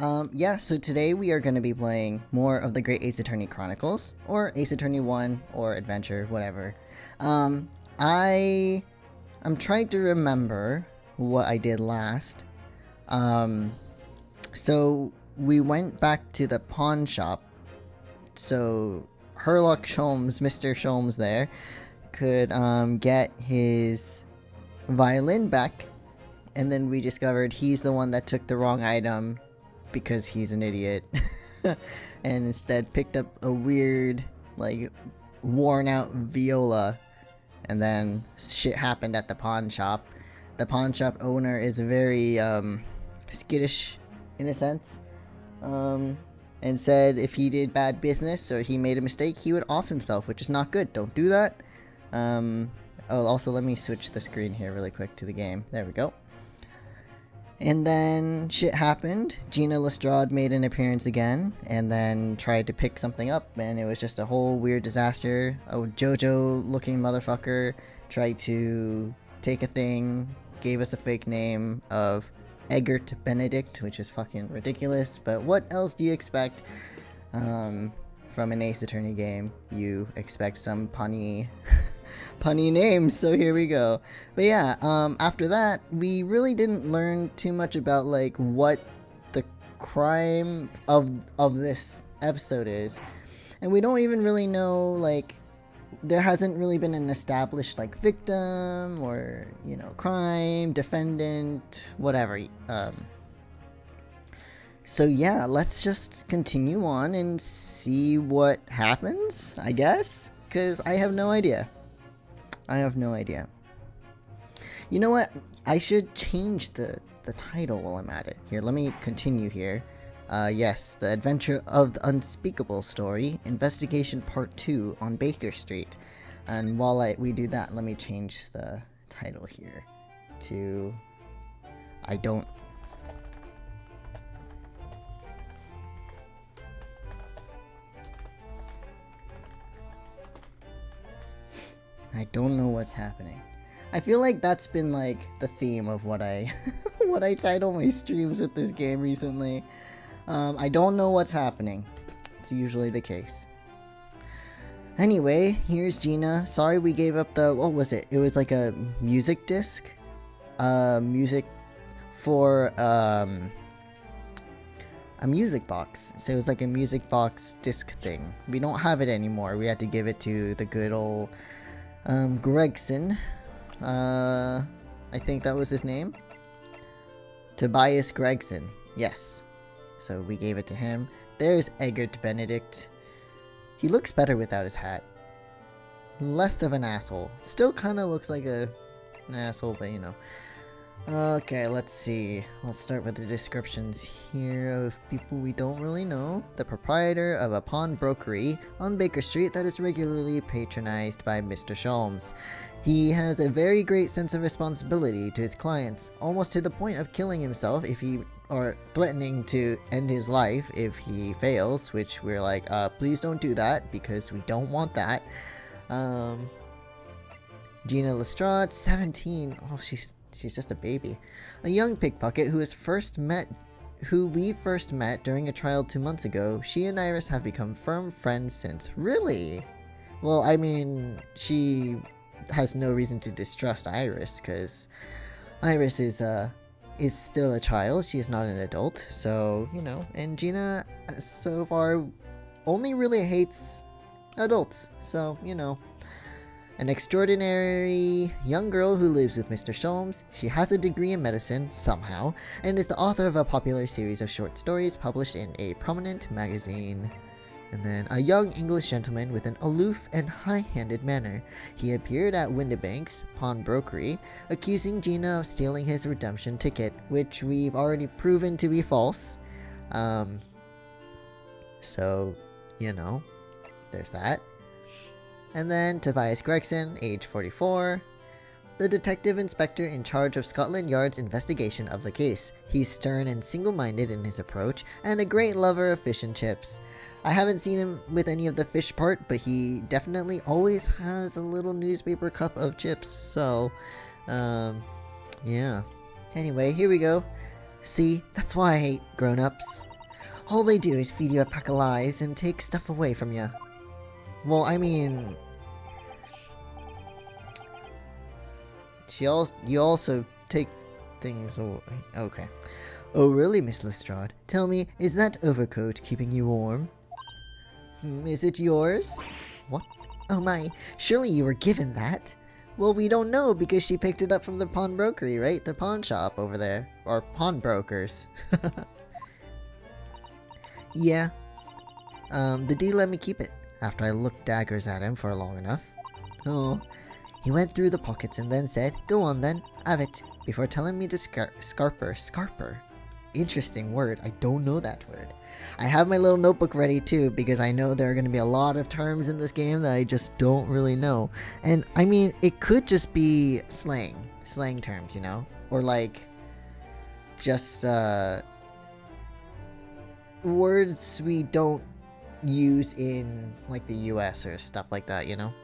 Yeah, so today we are going to be playing more of the Great Ace Attorney Chronicles, or Ace Attorney 1, or Adventure, whatever. I'm trying to remember what I did last. So we went back to the pawn shop, so Herlock Sholmes, Mr. Sholmes there, could get his violin back, and then we discovered he's the one that took the wrong item because he's an idiot and instead picked up a weird, like, worn out viola, and then shit happened at the pawn shop. The pawn shop owner is very skittish in a sense, and said if he did bad business or he made a mistake, he would off himself, which is not good. Don't do that. Also, let me switch the screen here really quick to the game. There we go. And then shit happened. Gina Lestrade made an appearance again and then tried to pick something up, and it was just a whole weird disaster. A JoJo looking motherfucker tried to take a thing, gave us a fake name of Eggert Benedict, which is fucking ridiculous, but what else do you expect from an Ace Attorney game? You expect some punny names, so here we go. But yeah, after that, we really didn't learn too much about, like, what the crime of this episode is. And we don't even really know, like, there hasn't really been an established, like, victim or, you know, crime, defendant, whatever. So yeah, let's just continue on and see what happens, I guess, because I have no idea. You know what? I should change the title while I'm at it. Here, let me continue here. Yes, The Adventure of the Unspeakable Story, Investigation Part 2 on Baker Street. And while we do that, let me change the title here to... I don't know what's happening. I feel like that's been, like, the theme of what I what I title my streams with this game recently. I don't know what's happening. It's usually the case. Anyway, here's Gina. Sorry we gave up the... What was it? It was like a music disc? Music for, a music box. So it was like a music box disc thing. We don't have it anymore. We had to give it to the good old... Gregson. I think that was his name. Tobias Gregson. Yes. So we gave it to him. There's Eggert Benedict. He looks better without his hat. Less of an asshole. Still kind of looks like an asshole, but you know. Okay, let's see. Let's start with the descriptions here of people we don't really know. The proprietor of a pawnbrokery on Baker Street that is regularly patronized by Mr. Sholmes. He has a very great sense of responsibility to his clients, almost to the point of killing himself or threatening to end his life if he fails, which we're like, please don't do that, because we don't want that. Gina Lestrade, 17. Oh, she's just a baby. A young pickpocket who we first met during a trial 2 months ago. She and Iris have become firm friends since. Really? Well, I mean, she has no reason to distrust Iris, because Iris is still a child. She is not an adult, so, you know. And Gina, so far, only really hates adults, so, you know. An extraordinary young girl who lives with Mr. Sholmes. She has a degree in medicine, somehow, and is the author of a popular series of short stories published in a prominent magazine. And then a young English gentleman with an aloof and high-handed manner. He appeared at Windibank's pawnbrokery, accusing Gina of stealing his redemption ticket, which we've already proven to be false. So, you know, there's that. And then Tobias Gregson, age 44, the detective inspector in charge of Scotland Yard's investigation of the case. He's stern and single-minded in his approach, and a great lover of fish and chips. I haven't seen him with any of the fish part, but he definitely always has a little newspaper cup of chips, so, yeah. Anyway, here we go. See, that's why I hate grown-ups. All they do is feed you a pack of lies and take stuff away from you. Well, I mean... you also take things away. Okay. Oh really, Miss Lestrade? Tell me, is that overcoat keeping you warm? Is it yours? What? Oh my, surely you were given that. Well, we don't know because she picked it up from the pawnbrokery, right? The pawn shop over there. Or pawnbrokers. Yeah. The D let me keep it, after I looked daggers at him for long enough. Oh. He went through the pockets and then said, "Go on then, have it," before telling me to scarper. Scarper? Interesting word, I don't know that word. I have my little notebook ready too, because I know there are going to be a lot of terms in this game that I just don't really know. And, I mean, it could just be slang terms, you know? Or like, just, words we don't use in, like, the US or stuff like that, you know?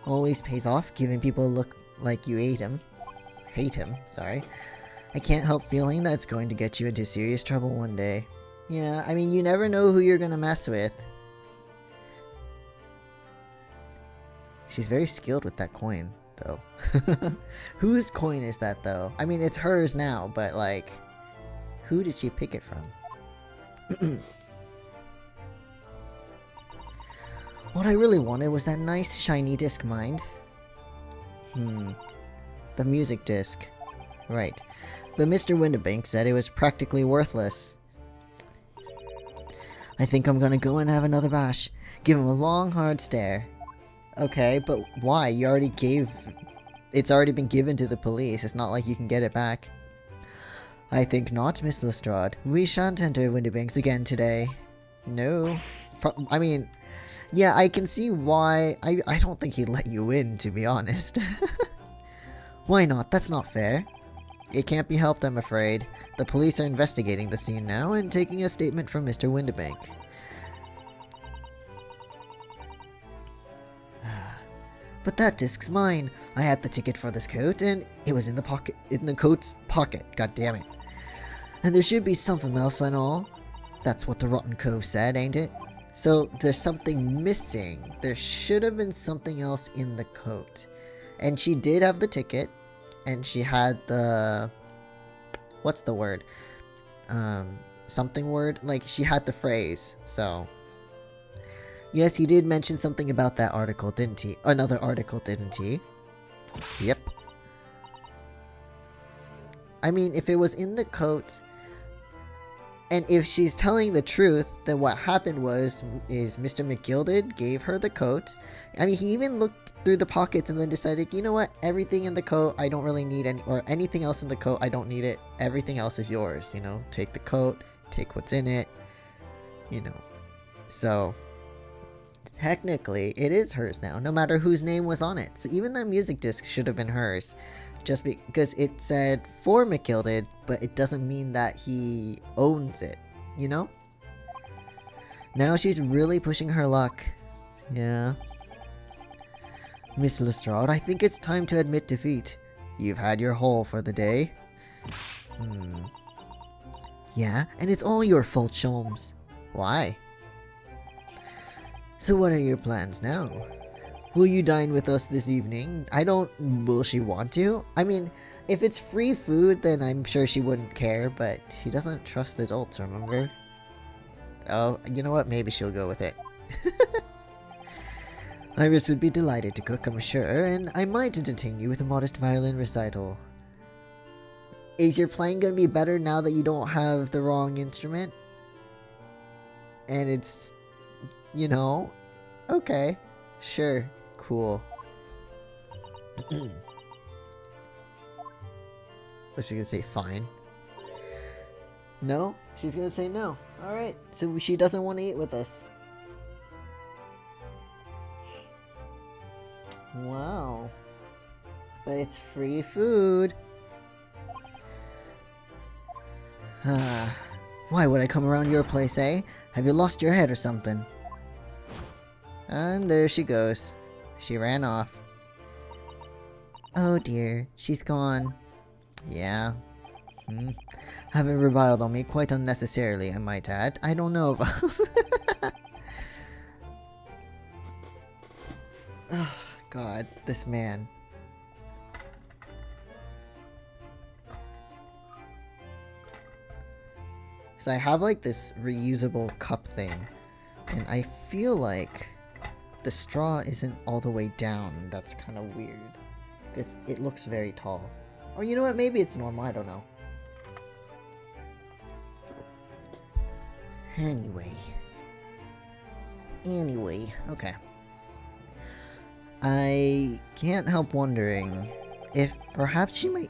Always pays off, giving people a look like you hate him, sorry. I can't help feeling that it's going to get you into serious trouble one day. Yeah, I mean, you never know who you're gonna mess with. She's very skilled with that coin, though. Whose coin is that, though? I mean, it's hers now, but, like, who did she pick it from? What I really wanted was that nice, shiny disc, mind. The music disc. Right. But Mr. Windibank said it was practically worthless. I think I'm gonna go and have another bash. Give him a long, hard stare. Okay, but why? You already gave... It's already been given to the police. It's not like you can get it back. I think not, Miss Lestrade. We shan't enter Windibank's again today. No. I mean... Yeah, I can see why. I don't think he'd let you in, to be honest. Why not? That's not fair. It can't be helped, I'm afraid. The police are investigating the scene now and taking a statement from Mr. Windibank. But that disc's mine. I had the ticket for this coat, and it was in the coat's pocket. God damn it. And there should be something else and all. That's what the Rotten Cove said, ain't it? So, there's something missing. There should have been something else in the coat. And she did have the ticket. And she had the... What's the word? Something word? Like, she had the phrase, so... Yes, he did mention something about that article, didn't he? Another article, didn't he? Yep. I mean, if it was in the coat... And if she's telling the truth, then what happened is Mr. McGilded gave her the coat. I mean, he even looked through the pockets and then decided, you know what, everything in the coat, I don't really need any, or anything else in the coat, I don't need it. Everything else is yours, you know, take the coat, take what's in it, you know. So, technically, it is hers now, no matter whose name was on it. So even that music disc should have been hers. Just because it said for McGilded, but it doesn't mean that he owns it, you know? Now she's really pushing her luck. Yeah. Miss Lestrade, I think it's time to admit defeat. You've had your haul for the day. Yeah, and it's all your fault, Sholmes. Why? So what are your plans now? Will you dine with us this evening? Will she want to? I mean, if it's free food, then I'm sure she wouldn't care, but she doesn't trust adults, remember? Oh, you know what? Maybe she'll go with it. Iris would be delighted to cook, I'm sure, and I might entertain you with a modest violin recital. Is your playing gonna be better now that you don't have the wrong instrument? And it's, you know, okay, sure. Cool. What's she gonna say? Fine. No? She's gonna say no. Alright, so she doesn't want to eat with us. Wow. But it's free food. Why would I come around your place, eh? Have you lost your head or something? And there she goes. She ran off. Oh dear, she's gone. Yeah. Haven't reviled on me quite unnecessarily, I might add. I don't know about... Oh, God, this man. So I have like this reusable cup thing, and I feel like the straw isn't all the way down. That's kind of weird, because it looks very tall. Or you know what, maybe it's normal, I don't know. Anyway, okay. I can't help wondering if perhaps she might...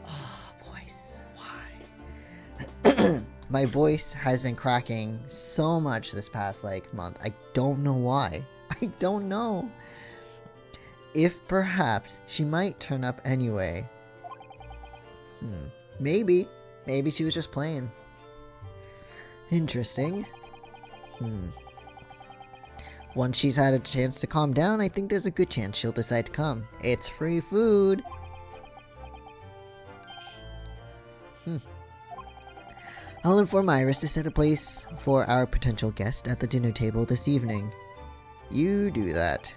Oh, voice. Why? My voice has been cracking so much this past, like, month. I don't know why. I don't know. If perhaps she might turn up anyway. Maybe. Maybe she was just playing. Interesting. Once she's had a chance to calm down, I think there's a good chance she'll decide to come. It's free food. I'll inform Iris to set a place for our potential guest at the dinner table this evening. You do that.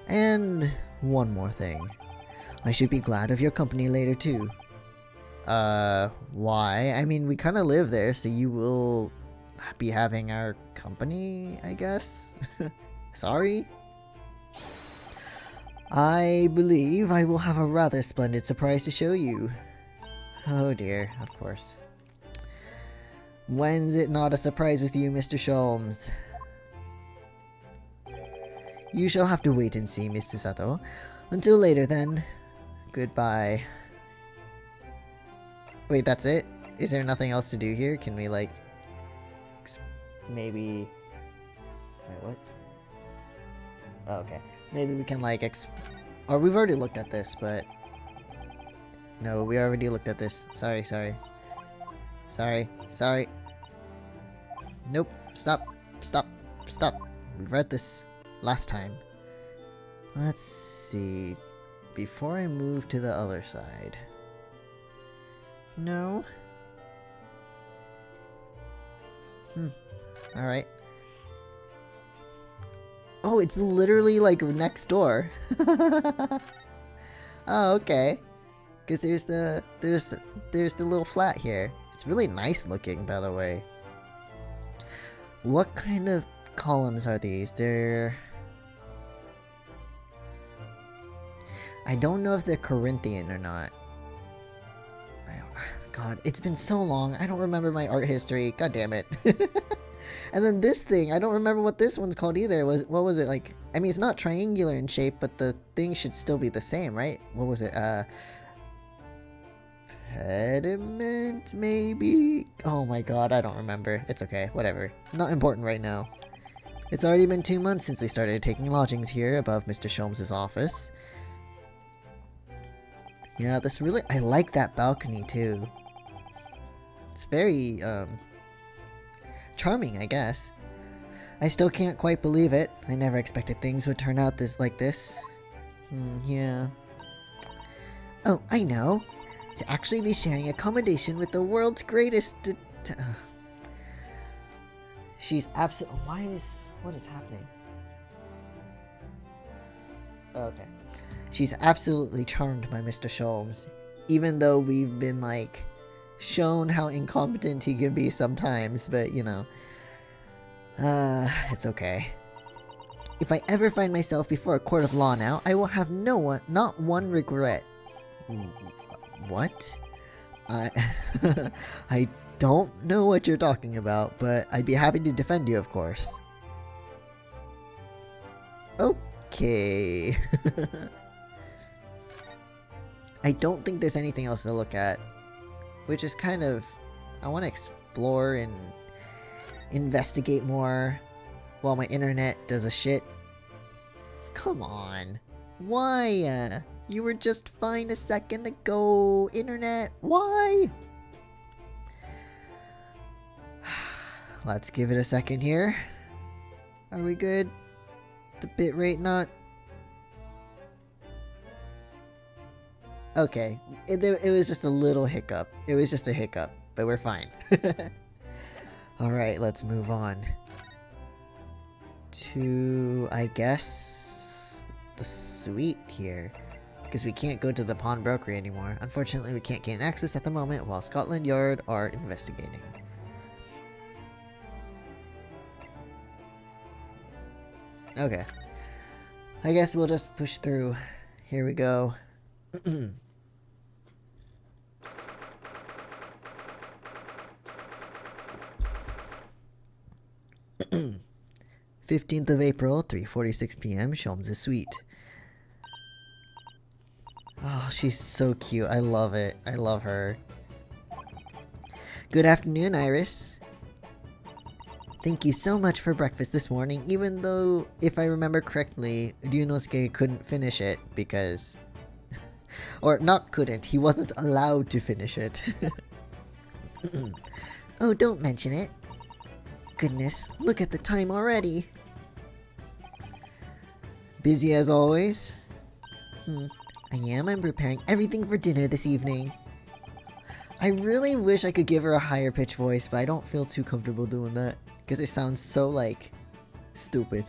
And one more thing. I should be glad of your company later too. Why? I mean, we kind of live there, so you will be having our company, I guess? Sorry? I believe I will have a rather splendid surprise to show you. Oh dear, of course. When's it not a surprise with you, Mr. Sholmes? You shall have to wait and see, Mr. Sato. Until later, then. Goodbye. Wait, that's it? Is there nothing else to do here? Can we, like... maybe... Wait, what? Oh, okay. Maybe we can, like, or we've already looked at this, but... No, we already looked at this. Sorry. Nope. Stop. We've read this last time. Let's see. Before I move to the other side. No. Alright. Oh, it's literally like next door. Oh, okay. Because there's the little flat here. It's really nice looking, by the way. What kind of columns are these? I don't know if they're Corinthian or not. God, it's been so long. I don't remember my art history. God damn it. And then this thing, I don't remember what this one's called either. What was it like? I mean, it's not triangular in shape, but the thing should still be the same, right? What was it? Pediment, maybe? Oh my god, I don't remember. It's okay, whatever. Not important right now. It's already been 2 months since we started taking lodgings here above Mr. Sholmes' office. Yeah, I like that balcony too. It's very, charming, I guess. I still can't quite believe it. I never expected things would turn out like this. Yeah. Oh, I know. To actually be sharing accommodation with the world's greatest she's what is happening? Okay. She's absolutely charmed by Mr. Sholmes, even though we've been, like, shown how incompetent he can be sometimes, but, you know. It's okay. If I ever find myself before a court of law now, I will have not one regret. What? I don't know what you're talking about, but I'd be happy to defend you, of course. Okay. I don't think there's anything else to look at, which is kind of... I want to explore and investigate more while my internet does a shit. Come on. Why? You were just fine a second ago, internet. Why? Let's give it a second here. Are we good? The bitrate not... Okay, it was just a little hiccup. It was just a hiccup, but we're fine. Alright, let's move on. To, I guess, the suite here. Because we can't go to the pawnbroker anymore. Unfortunately, we can't gain access at the moment while Scotland Yard are investigating. Okay. I guess we'll just push through. Here we go. 15th of April, 3:46 p.m. Sholmes' suite. Oh, she's so cute. I love it. I love her. Good afternoon, Iris. Thank you so much for breakfast this morning, even though, if I remember correctly, Ryunosuke couldn't finish it because... or not couldn't, he wasn't allowed to finish it. Oh, don't mention it. Goodness, look at the time already. Busy as always? I am. I'm preparing everything for dinner this evening. I really wish I could give her a higher pitch voice, but I don't feel too comfortable doing that. Because it sounds so, like, stupid.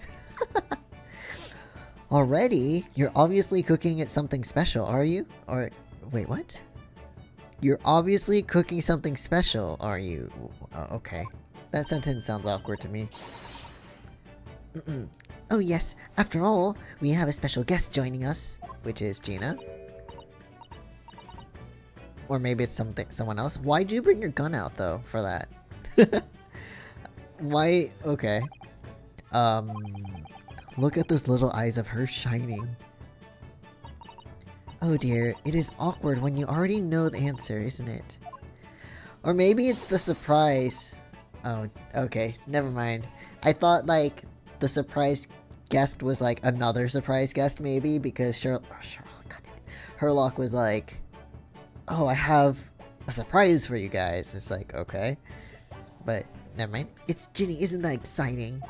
Already? You're obviously cooking it something special, are you? Or, wait, what? You're obviously cooking something special, are you? Okay. That sentence sounds awkward to me. Oh yes, after all, we have a special guest joining us, which is Gina. Or maybe it's someone else. Why'd you bring your gun out, though, for that? Why? Okay. Look at those little eyes of hers shining. Oh dear, it is awkward when you already know the answer, isn't it? Or maybe it's the surprise. Oh, okay, never mind. I thought, like, the surprise guest was, like, another surprise guest, maybe, because Herlock was like, oh, I have a surprise for you guys. It's like, okay. But, never mind. It's Ginny, isn't that exciting?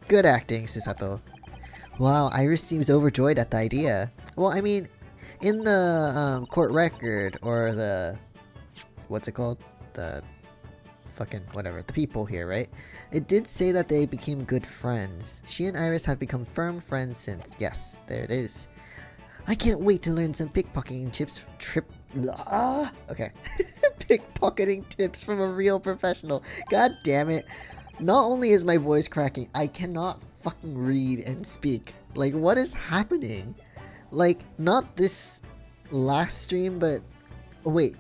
Good acting, Susato. Wow, Iris seems overjoyed at the idea. Well, I mean, in the court record, or the... what's it called? The... fucking whatever. The people here, right? It did say that they became good friends. She and Iris have become firm friends since. Yes, there it is. I can't wait to learn some pickpocketing tips. Okay. Pickpocketing tips from a real professional. God damn it. Not only is my voice cracking, I cannot fucking read and speak. Like, what is happening? Like, not this last stream, but... oh, wait.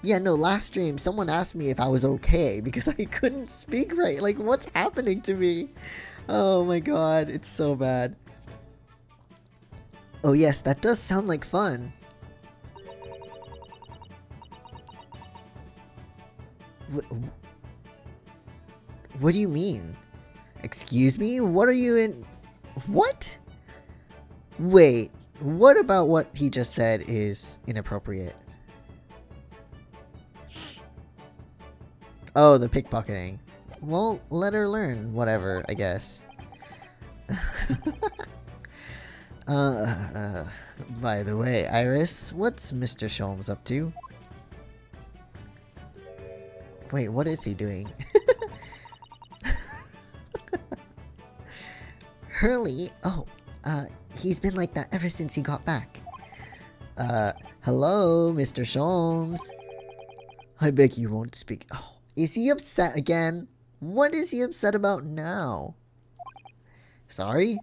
Yeah, no, last stream, someone asked me if I was okay because I couldn't speak right. Like, what's happening to me? Oh my god, it's so bad. Oh yes, that does sound like fun. What do you mean? Excuse me? What are you in... what? Wait, what about what he just said is inappropriate? Oh, the pickpocketing. Well, let her learn, whatever, I guess. By the way, Iris, what's Mr. Sholmes up to? Wait, what is he doing? Hurley? Oh, he's been like that ever since he got back. Hello, Mr. Sholmes. I beg you won't speak. Oh, is he upset again? What is he upset about now? Sorry?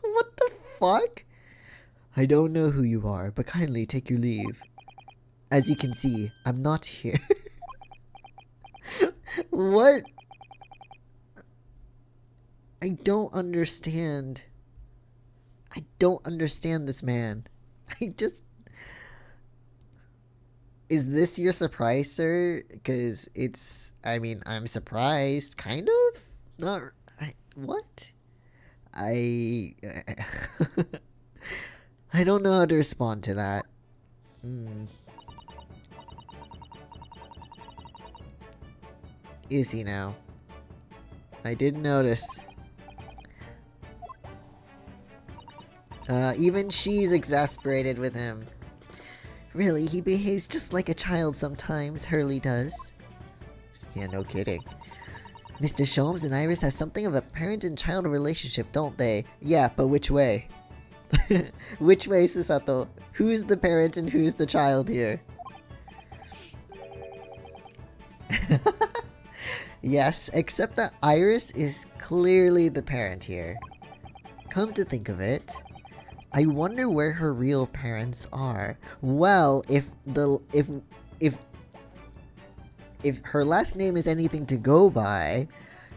What the fuck? I don't know who you are, but kindly take your leave. As you can see, I'm not here. What? I don't understand. I don't understand this man. I just... is this your surprise, sir? Because it's... I mean, I'm surprised, kind of? Not... what? I don't know how to respond to that. Is he now? I did notice. Even she's exasperated with him. Really, he behaves just like a child sometimes, Hurley does. Yeah, no kidding. Mr. Sholmes and Iris have something of a parent and child relationship, don't they? Yeah, but which way? Which way, Susato? Who's the parent and who's the child here? Yes, except that Iris is clearly the parent here. Come to think of it, I wonder where her real parents are. Well, if her last name is anything to go by,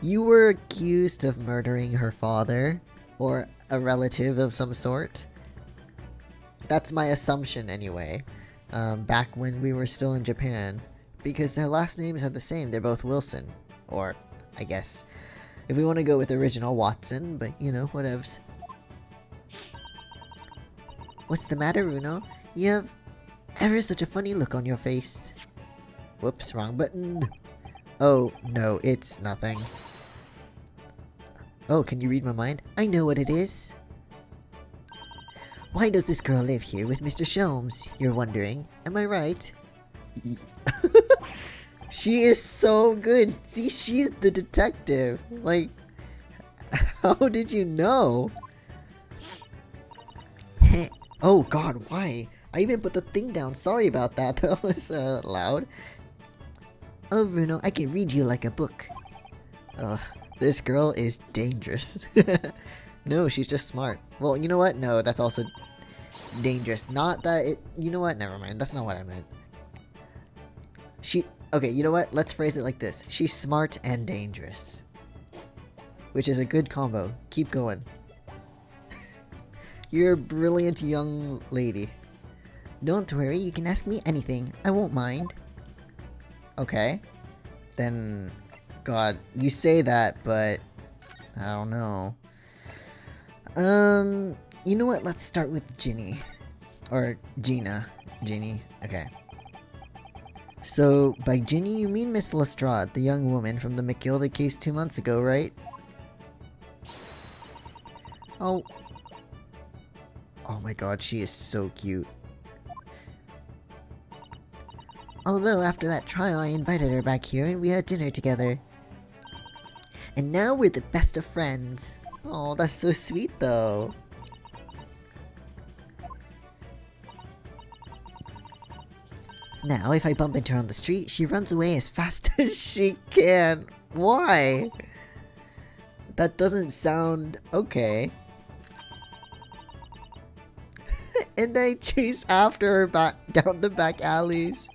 you were accused of murdering her father, or a relative of some sort. That's my assumption anyway, back when we were still in Japan, because their last names are the same, they're both Wilson, or, I guess, if we want to go with original, Watson, but you know, whatevs. What's the matter, Runo? You have ever such a funny look on your face. Whoops, wrong button. Oh, no, it's nothing. Oh, can you read my mind? I know what it is. Why does this girl live here with Mr. Sholmes, you're wondering? Am I right? She is so good. See, she's the detective. Like, how did you know? Oh god, why? I even put the thing down. Sorry about that. That was loud. Oh, Bruno, I can read you like a book. Ugh, this girl is dangerous. No, she's just smart. Well, you know what? No, that's also dangerous. Not that it... You know what? Never mind. That's not what I meant. Okay, you know what? Let's phrase it like this. She's smart and dangerous. Which is a good combo. Keep going. You're a brilliant young lady. Don't worry, you can ask me anything. I won't mind. Okay. Then... God, you say that, but... I don't know. You know what? Let's start with Ginny. Or Gina. Ginny. Okay. So, by Ginny, you mean Miss Lestrade, the young woman from the McGilda case 2 months ago, right? Oh. Oh my god, she is so cute. Although, after that trial, I invited her back here and we had dinner together. And now we're the best of friends. Oh, that's so sweet, though. Now, if I bump into her on the street, she runs away as fast as she can. Why? That doesn't sound okay. And I chase after her back down the back alleys.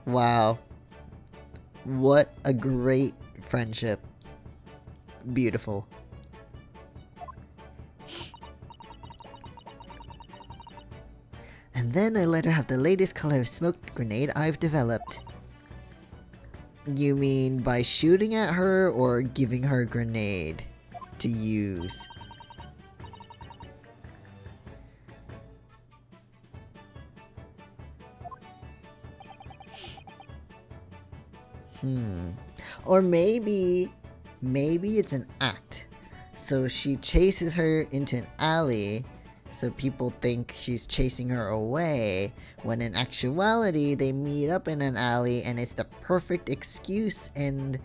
Wow. What a great friendship. Beautiful. And then I let her have the latest color of smoked grenade I've developed. You mean by shooting at her or giving her a grenade to use? Or maybe it's an act. So she chases her into an alley so people think she's chasing her away, when in actuality they meet up in an alley and it's the perfect excuse and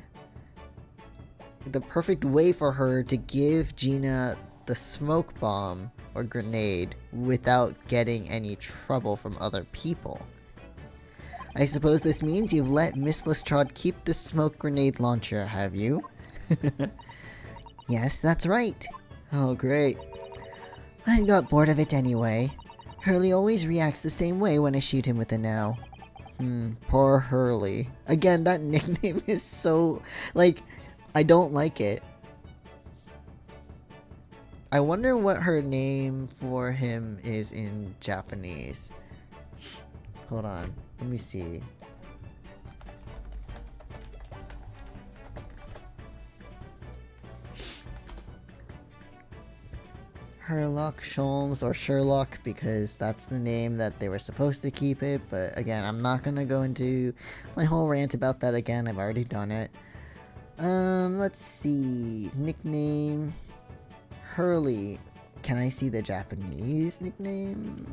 the perfect way for her to give Gina the smoke bomb or grenade without getting any trouble from other people. I suppose this means you've let Miss Lestrade keep the smoke grenade launcher, have you? Yes, that's right. Oh, great. I got bored of it anyway. Hurley always reacts the same way when I shoot him with it now. Poor Hurley. Again, that nickname is so... like, I don't like it. I wonder what her name for him is in Japanese. Hold on. Let me see. Herlock Sholmes or Sherlock, because that's the name that they were supposed to keep it, but again, I'm not gonna go into my whole rant about that again, I've already done it. Let's see. Nickname Hurley. Can I see the Japanese nickname?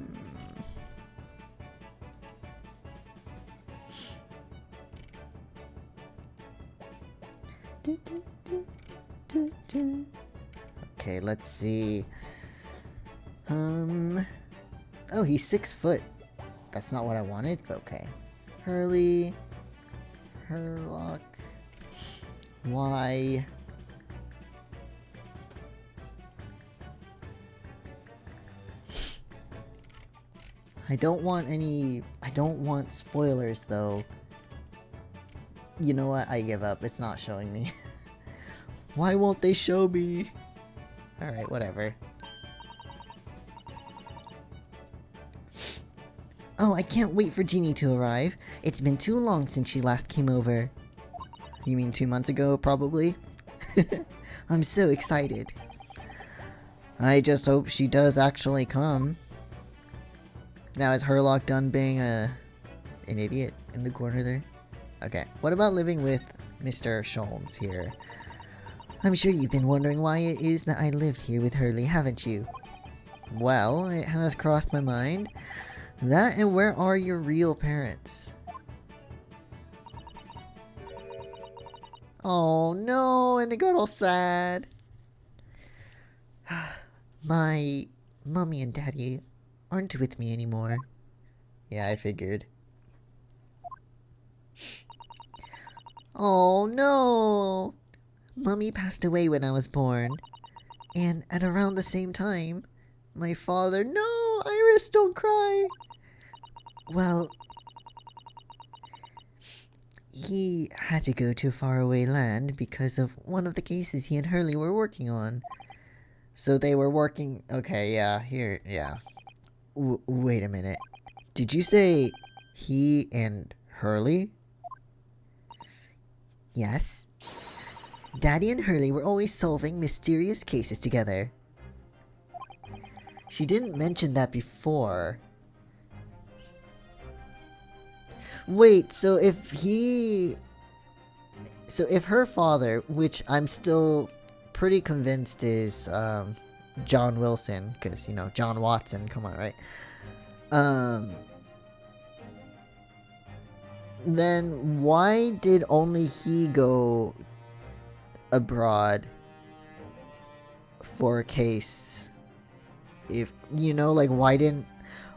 Okay, let's see. Oh, he's 6 foot. That's not what I wanted, but okay. Hurley. Herlock. Y. I don't want spoilers though. You know what? I give up. It's not showing me. Why won't they show me? Alright, whatever. Oh, I can't wait for Genie to arrive. It's been too long since she last came over. You mean 2 months ago, probably? I'm so excited. I just hope she does actually come. Now, is Herlock done being an idiot in the corner there? Okay, what about living with Mr. Sholmes here? I'm sure you've been wondering why it is that I lived here with Hurley, haven't you? Well, it has crossed my mind. That and where are your real parents? Oh no, and it got all sad. My mommy and daddy aren't with me anymore. Yeah, I figured. Oh no! Mommy passed away when I was born. And at around the same time, my father— No! Iris, don't cry! Well, he had to go to a faraway land because of one of the cases he and Hurley were working on. So they were working— Okay, yeah, here, yeah. Wait a minute. Did you say he and Hurley? Yes. Daddy and Hurley were always solving mysterious cases together. She didn't mention that before. Wait, so if her father, which I'm still pretty convinced is John Wilson, because, you know, John Watson, come on, right? Then why did only he go abroad for a case? If, you know, like, why didn't—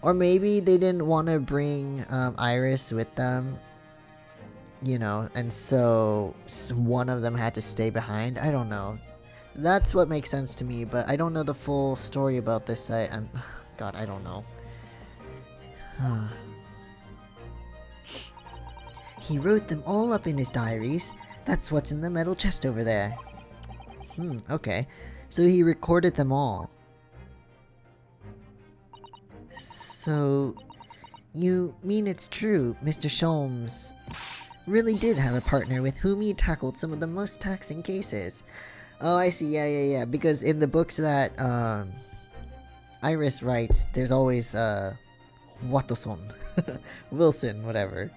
or maybe they didn't want to bring Iris with them, you know, and so one of them had to stay behind. I don't know. That's what makes sense to me, but I don't know the full story about this. God, I don't know. He wrote them all up in his diaries. That's what's in the metal chest over there. Okay. So he recorded them all. So, you mean it's true, Mr. Sholmes really did have a partner with whom he tackled some of the most taxing cases. Oh, I see, yeah, because in the books that, Iris writes, there's always, Watson. Wilson, whatever.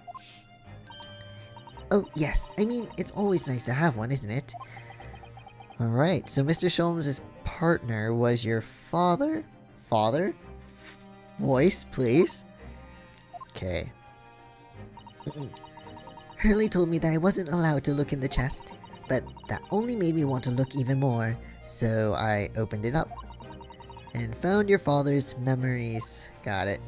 Oh, yes, I mean, it's always nice to have one, isn't it? Alright, so Mr. Sholmes' partner was your father? Father? Voice, please. Okay. Hurley told me that I wasn't allowed to look in the chest, but that only made me want to look even more, so I opened it up and found your father's memories. Got it.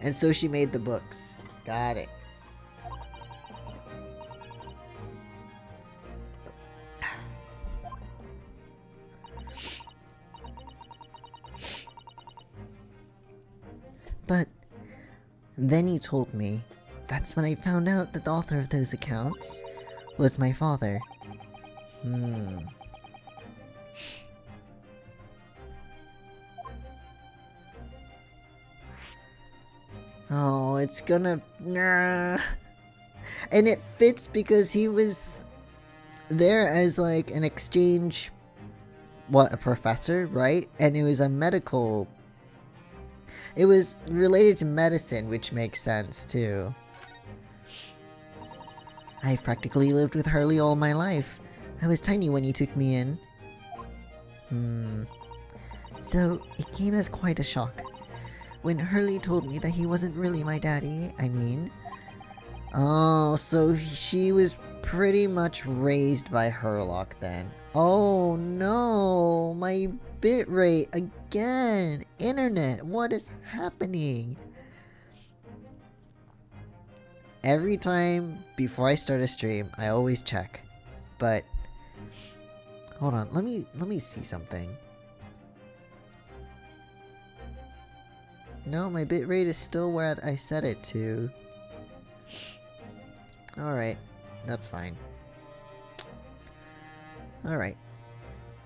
And so she made the books. Got it. But then you told me, that's when I found out that the author of those accounts was my father. Oh, it's gonna— And it fits because he was there as like an exchange— a professor, right? And it was a medical— It was related to medicine, which makes sense, too. I've practically lived with Hurley all my life. I was tiny when he took me in. So it came as quite a shock. When Hurley told me that he wasn't really my daddy, I mean. Oh, so she was pretty much raised by Herlock then. Oh no, my bitrate again. Internet, what is happening? Every time before I start a stream, I always check. But hold on, let me see something. No, my bitrate is still where I set it to. Alright, that's fine. Alright.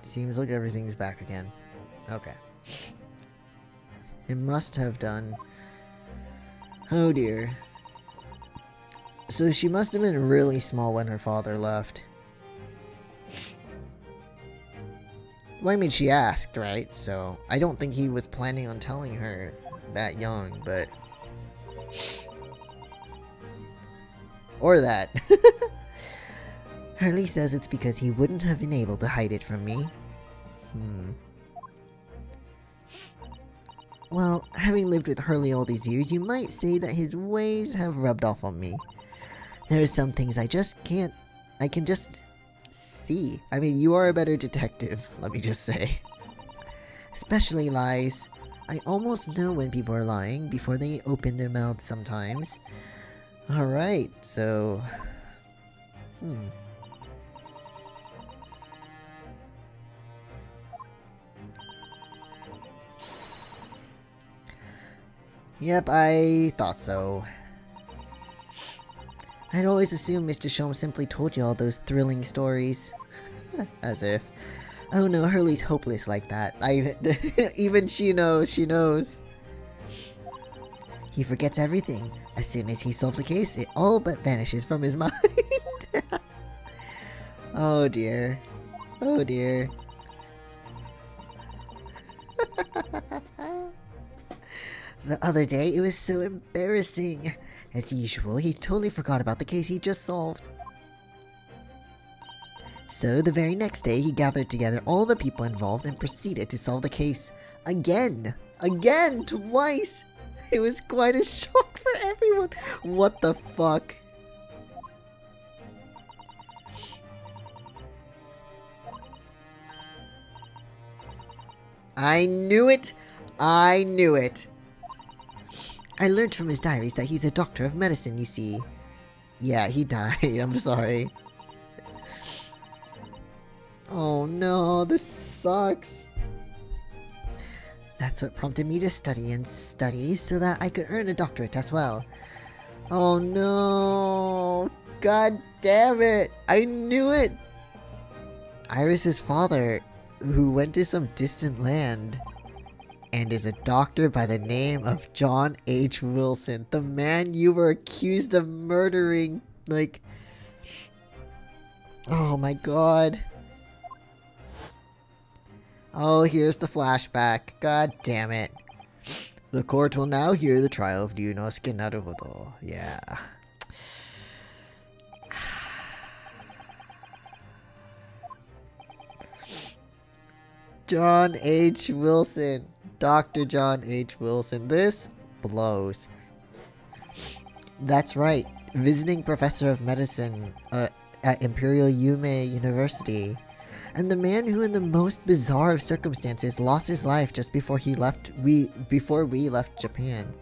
Seems like everything's back again. Okay. It must have done. Oh dear. So she must have been really small when her father left. Well, I mean, she asked, right? So I don't think he was planning on telling her that young, but... Or that. Hurley says it's because he wouldn't have been able to hide it from me. Well, having lived with Hurley all these years, you might say that his ways have rubbed off on me. There are some things I can just see. I mean, you are a better detective, let me just say. Especially lies. I almost know when people are lying before they open their mouths sometimes. Alright, so... Yep, I thought so. I'd always assumed Mr. Sholmes simply told you all those thrilling stories. As if. Oh no, Hurley's hopeless like that. Even she knows, He forgets everything. As soon as he solves a case, it all but vanishes from his mind. Oh dear. Oh dear. The other day, it was so embarrassing. As usual, he totally forgot about the case he just solved. So, the very next day, he gathered together all the people involved and proceeded to solve the case. Again! Again! Twice! It was quite a shock for everyone. What the fuck? I knew it! I knew it! I learned from his diaries that he's a doctor of medicine, you see. Yeah, he died. I'm sorry. Oh no, this sucks. That's what prompted me to study and study so that I could earn a doctorate as well. Oh no. God damn it. I knew it. Iris's father, who went to some distant land, and is a doctor by the name of John H. Wilson, the man you were accused of murdering, like... Oh my god. Oh, here's the flashback. God damn it. The court will now hear the trial of Ryunosuke Naruhodo. Yeah. John H. Wilson. Dr. John H. Wilson. This blows. That's right. Visiting professor of medicine at Imperial Yume University. And the man who in the most bizarre of circumstances lost his life just before before we left Japan.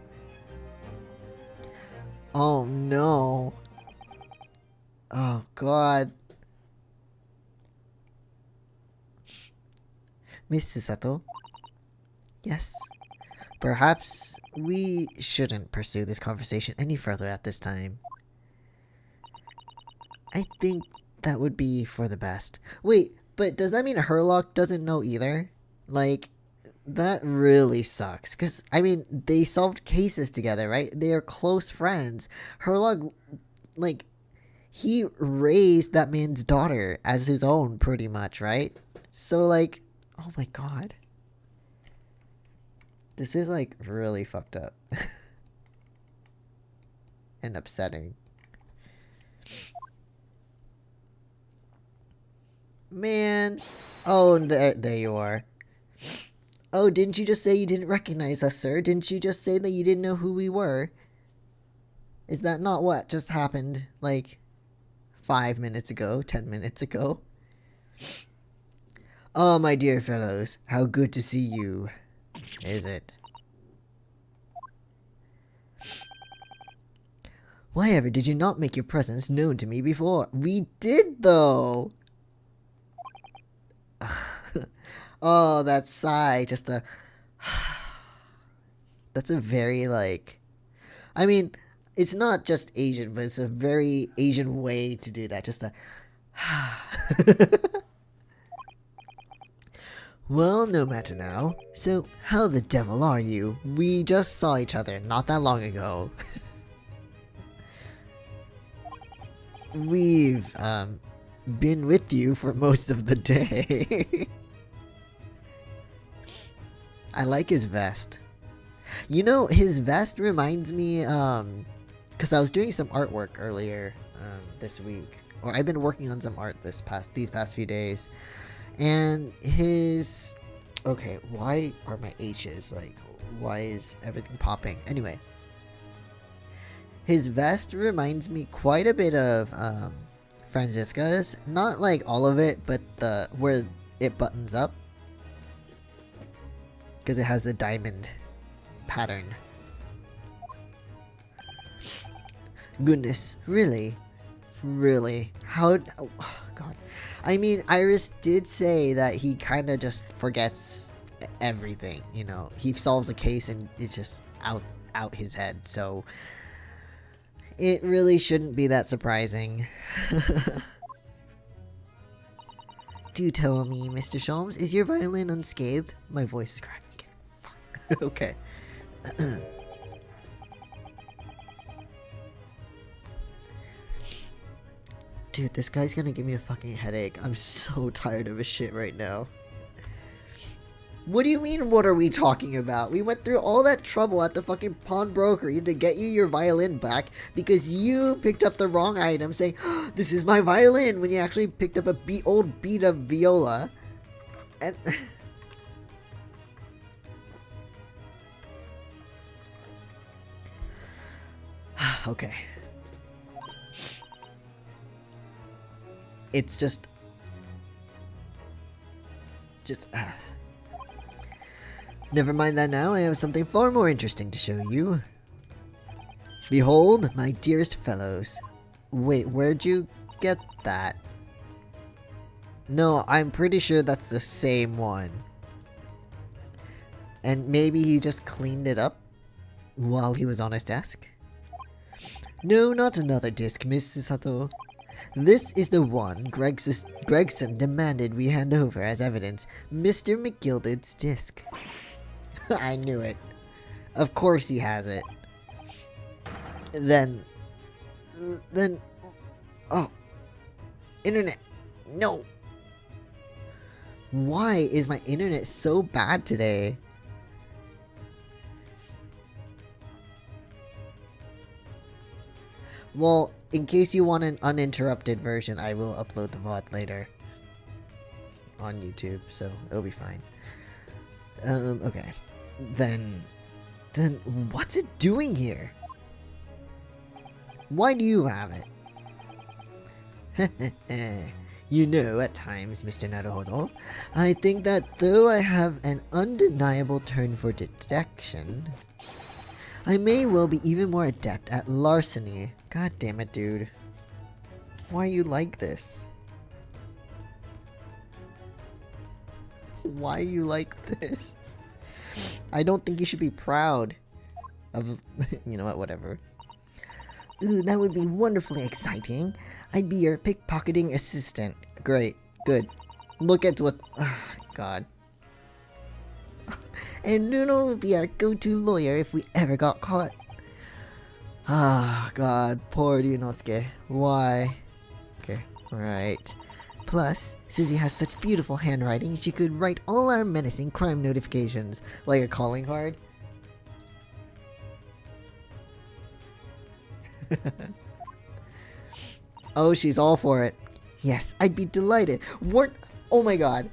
Oh no. Oh god. Miss Susato? Yes. Perhaps we shouldn't pursue this conversation any further at this time. I think that would be for the best. Wait, but does that mean Herlock doesn't know either? Like, that really sucks. Because, I mean, they solved cases together, right? They are close friends. Herlock, like, he raised that man's daughter as his own, pretty much, right? So, like, oh my god. This is, like, really fucked up. And upsetting. Man. Oh, there you are. Oh, didn't you just say you didn't recognize us, sir? Didn't you just say that you didn't know who we were? Is that not what just happened, like, 5 minutes ago, 10 minutes ago? Oh, my dear fellows, how good to see you. Is it? Why ever did you not make your presence known to me before? We did, though! Oh, that sigh, just a... That's a very, like... I mean, it's not just Asian, but it's a very Asian way to do that. Just a... Well, no matter now. So, how the devil are you? We just saw each other not that long ago. We've, been with you for most of the day. I like his vest. You know, his vest reminds me, because I was doing some artwork earlier, this week. Or I've been working on some art these past few days. And his... Okay, why are my H's, like, why is everything popping? Anyway. His vest reminds me quite a bit of, Franziska's. Not like all of it, but where it buttons up. Because it has the diamond pattern. Goodness, really? Really? How... Oh, God. I mean, Iris did say that he kind of just forgets everything, you know. He solves a case and it's just out his head, so... It really shouldn't be that surprising. Do tell me, Mr. Sholmes, is your violin unscathed? My voice is cracking again. Fuck. Okay. Dude, this guy's gonna give me a fucking headache. I'm so tired of his shit right now. What do you mean, what are we talking about? We went through all that trouble at the fucking pawnbroker to get you your violin back because you picked up the wrong item saying, oh, this is my violin, when you actually picked up a old beat up viola. And... Okay. It's just... Never mind that now, I have something far more interesting to show you. Behold, my dearest fellows. Wait, where'd you get that? No, I'm pretty sure that's the same one. And maybe he just cleaned it up while he was on his desk? No, not another disc, Mrs. Sato. This is the one Gregson demanded we hand over as evidence. Mr. McGilded's disc. I knew it. Of course he has it. Then... Oh. Internet. No. Why is my internet so bad today? Well, in case you want an uninterrupted version, I will upload the VOD later. On YouTube, so it'll be fine. Okay. Then what's it doing here? Why do you have it? You know, at times, Mr. Naruhodo, I think that though I have an undeniable turn for detection, I may well be even more adept at larceny. God damn it, dude. Why are you like this? Why are you like this? I don't think you should be proud of... You know what, whatever. Ooh, that would be wonderfully exciting. I'd be your pickpocketing assistant. Great. Good. Look at what... God. And Nuno would be our go-to lawyer if we ever got caught. Ah, God. Poor Ryunosuke. Why? Okay. Alright. Plus, Susie has such beautiful handwriting, she could write all our menacing crime notifications. Like a calling card. Oh, she's all for it. Yes, I'd be delighted. Oh my god.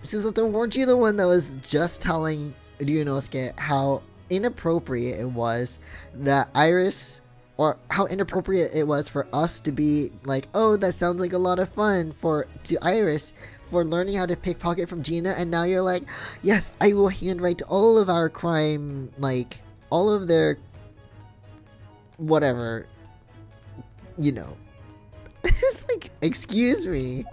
Susato, weren't you the one that was just telling Ryunosuke how inappropriate it was that Iris, or how inappropriate it was for us to be like, oh, that sounds like a lot of fun to Iris for learning how to pickpocket from Gina, and now you're like, yes, I will handwrite all of our crime, like, all of their whatever, It's like, excuse me.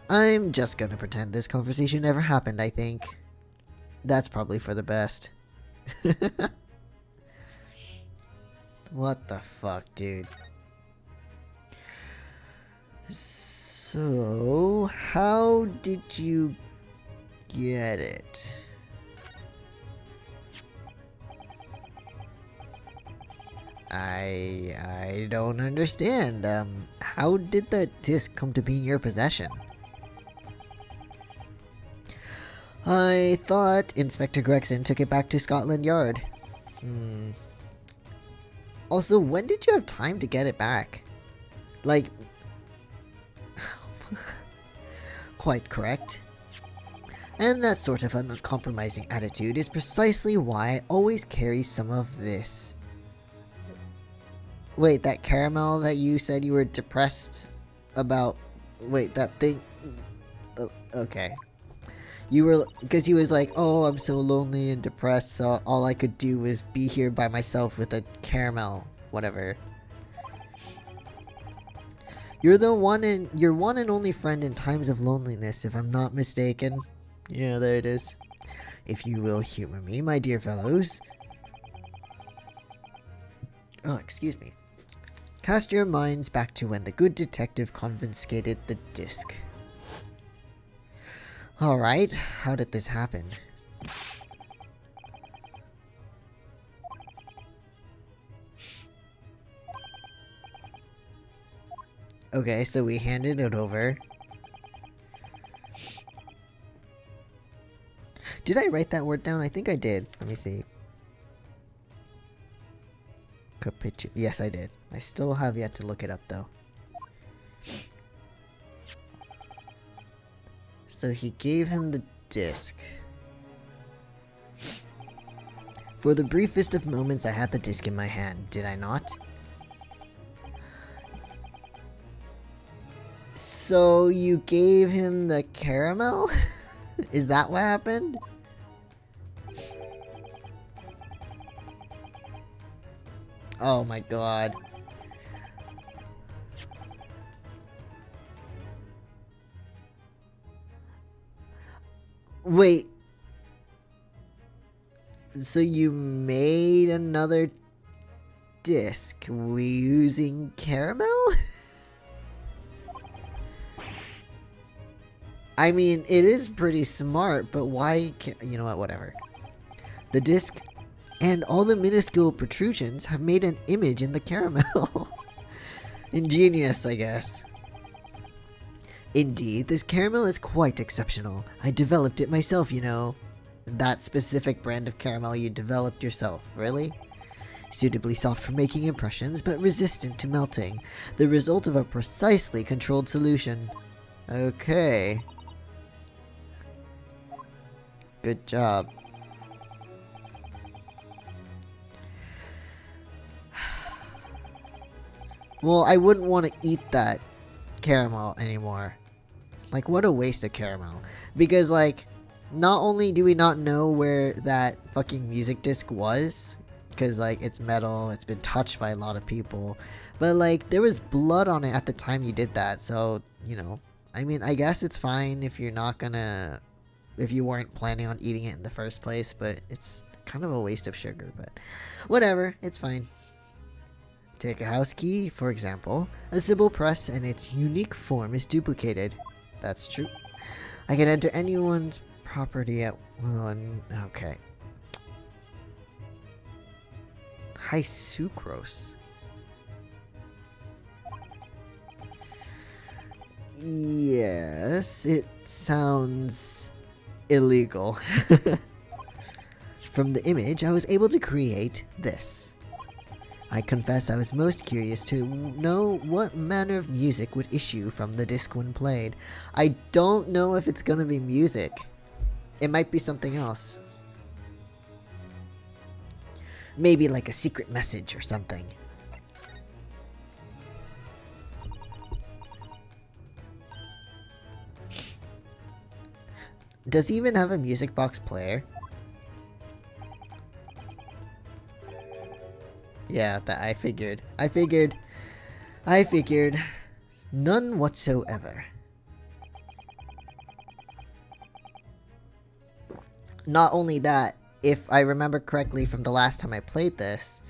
I'm just gonna pretend this conversation never happened, I think. That's probably for the best. What the fuck, dude? So, how did you get it? I don't understand. How did the disc come to be in your possession? I thought Inspector Gregson took it back to Scotland Yard. Also, when did you have time to get it back? Like... Quite correct. And that sort of uncompromising attitude is precisely why I always carry some of this. Wait, that caramel that you said you were depressed about... Wait, that thing... Okay. You were... Because he was like, oh, I'm so lonely and depressed, so all I could do was be here by myself with a caramel. Whatever. You're your one and only friend in times of loneliness, if I'm not mistaken. Yeah, there it is. If you will humor me, my dear fellows. Oh, excuse me. Cast your minds back to when the good detective confiscated the disc. Alright, how did this happen? Okay, so we handed it over. Did I write that word down? I think I did. Let me see. Yes, I did. I still have yet to look it up, though. So he gave him the disc. For the briefest of moments, I had the disc in my hand, did I not? So you gave him the caramel? Is that what happened? Oh my god. Wait. So you made another disc using caramel? I mean, it is pretty smart, but why you know what, whatever. The disc and all the minuscule protrusions have made an image in the caramel. Ingenious, I guess. Indeed, this caramel is quite exceptional. I developed it myself, you know. That specific brand of caramel you developed yourself, really? Suitably soft for making impressions, but resistant to melting. The result of a precisely controlled solution. Okay. Good job. Well, I wouldn't want to eat that caramel anymore. Like, what a waste of caramel. Because, like, not only do we not know where that fucking music disc was, because, like, it's metal, it's been touched by a lot of people, but, like, there was blood on it at the time you did that, so, you know, I mean, I guess it's fine if you're not gonna, if you weren't planning on eating it in the first place, but it's kind of a waste of sugar, but whatever, it's fine. Take a house key, for example. A Sybil press and its unique form is duplicated. That's true. I can enter anyone's property at one. Okay. High sucrose. Yes, it sounds illegal. From the image, I was able to create this. I confess I was most curious to know what manner of music would issue from the disc when played. I don't know if it's gonna be music. It might be something else. Maybe like a secret message or something. Does he even have a music box player? Yeah, that I figured. None whatsoever. Not only that, if I remember correctly from the last time I played this,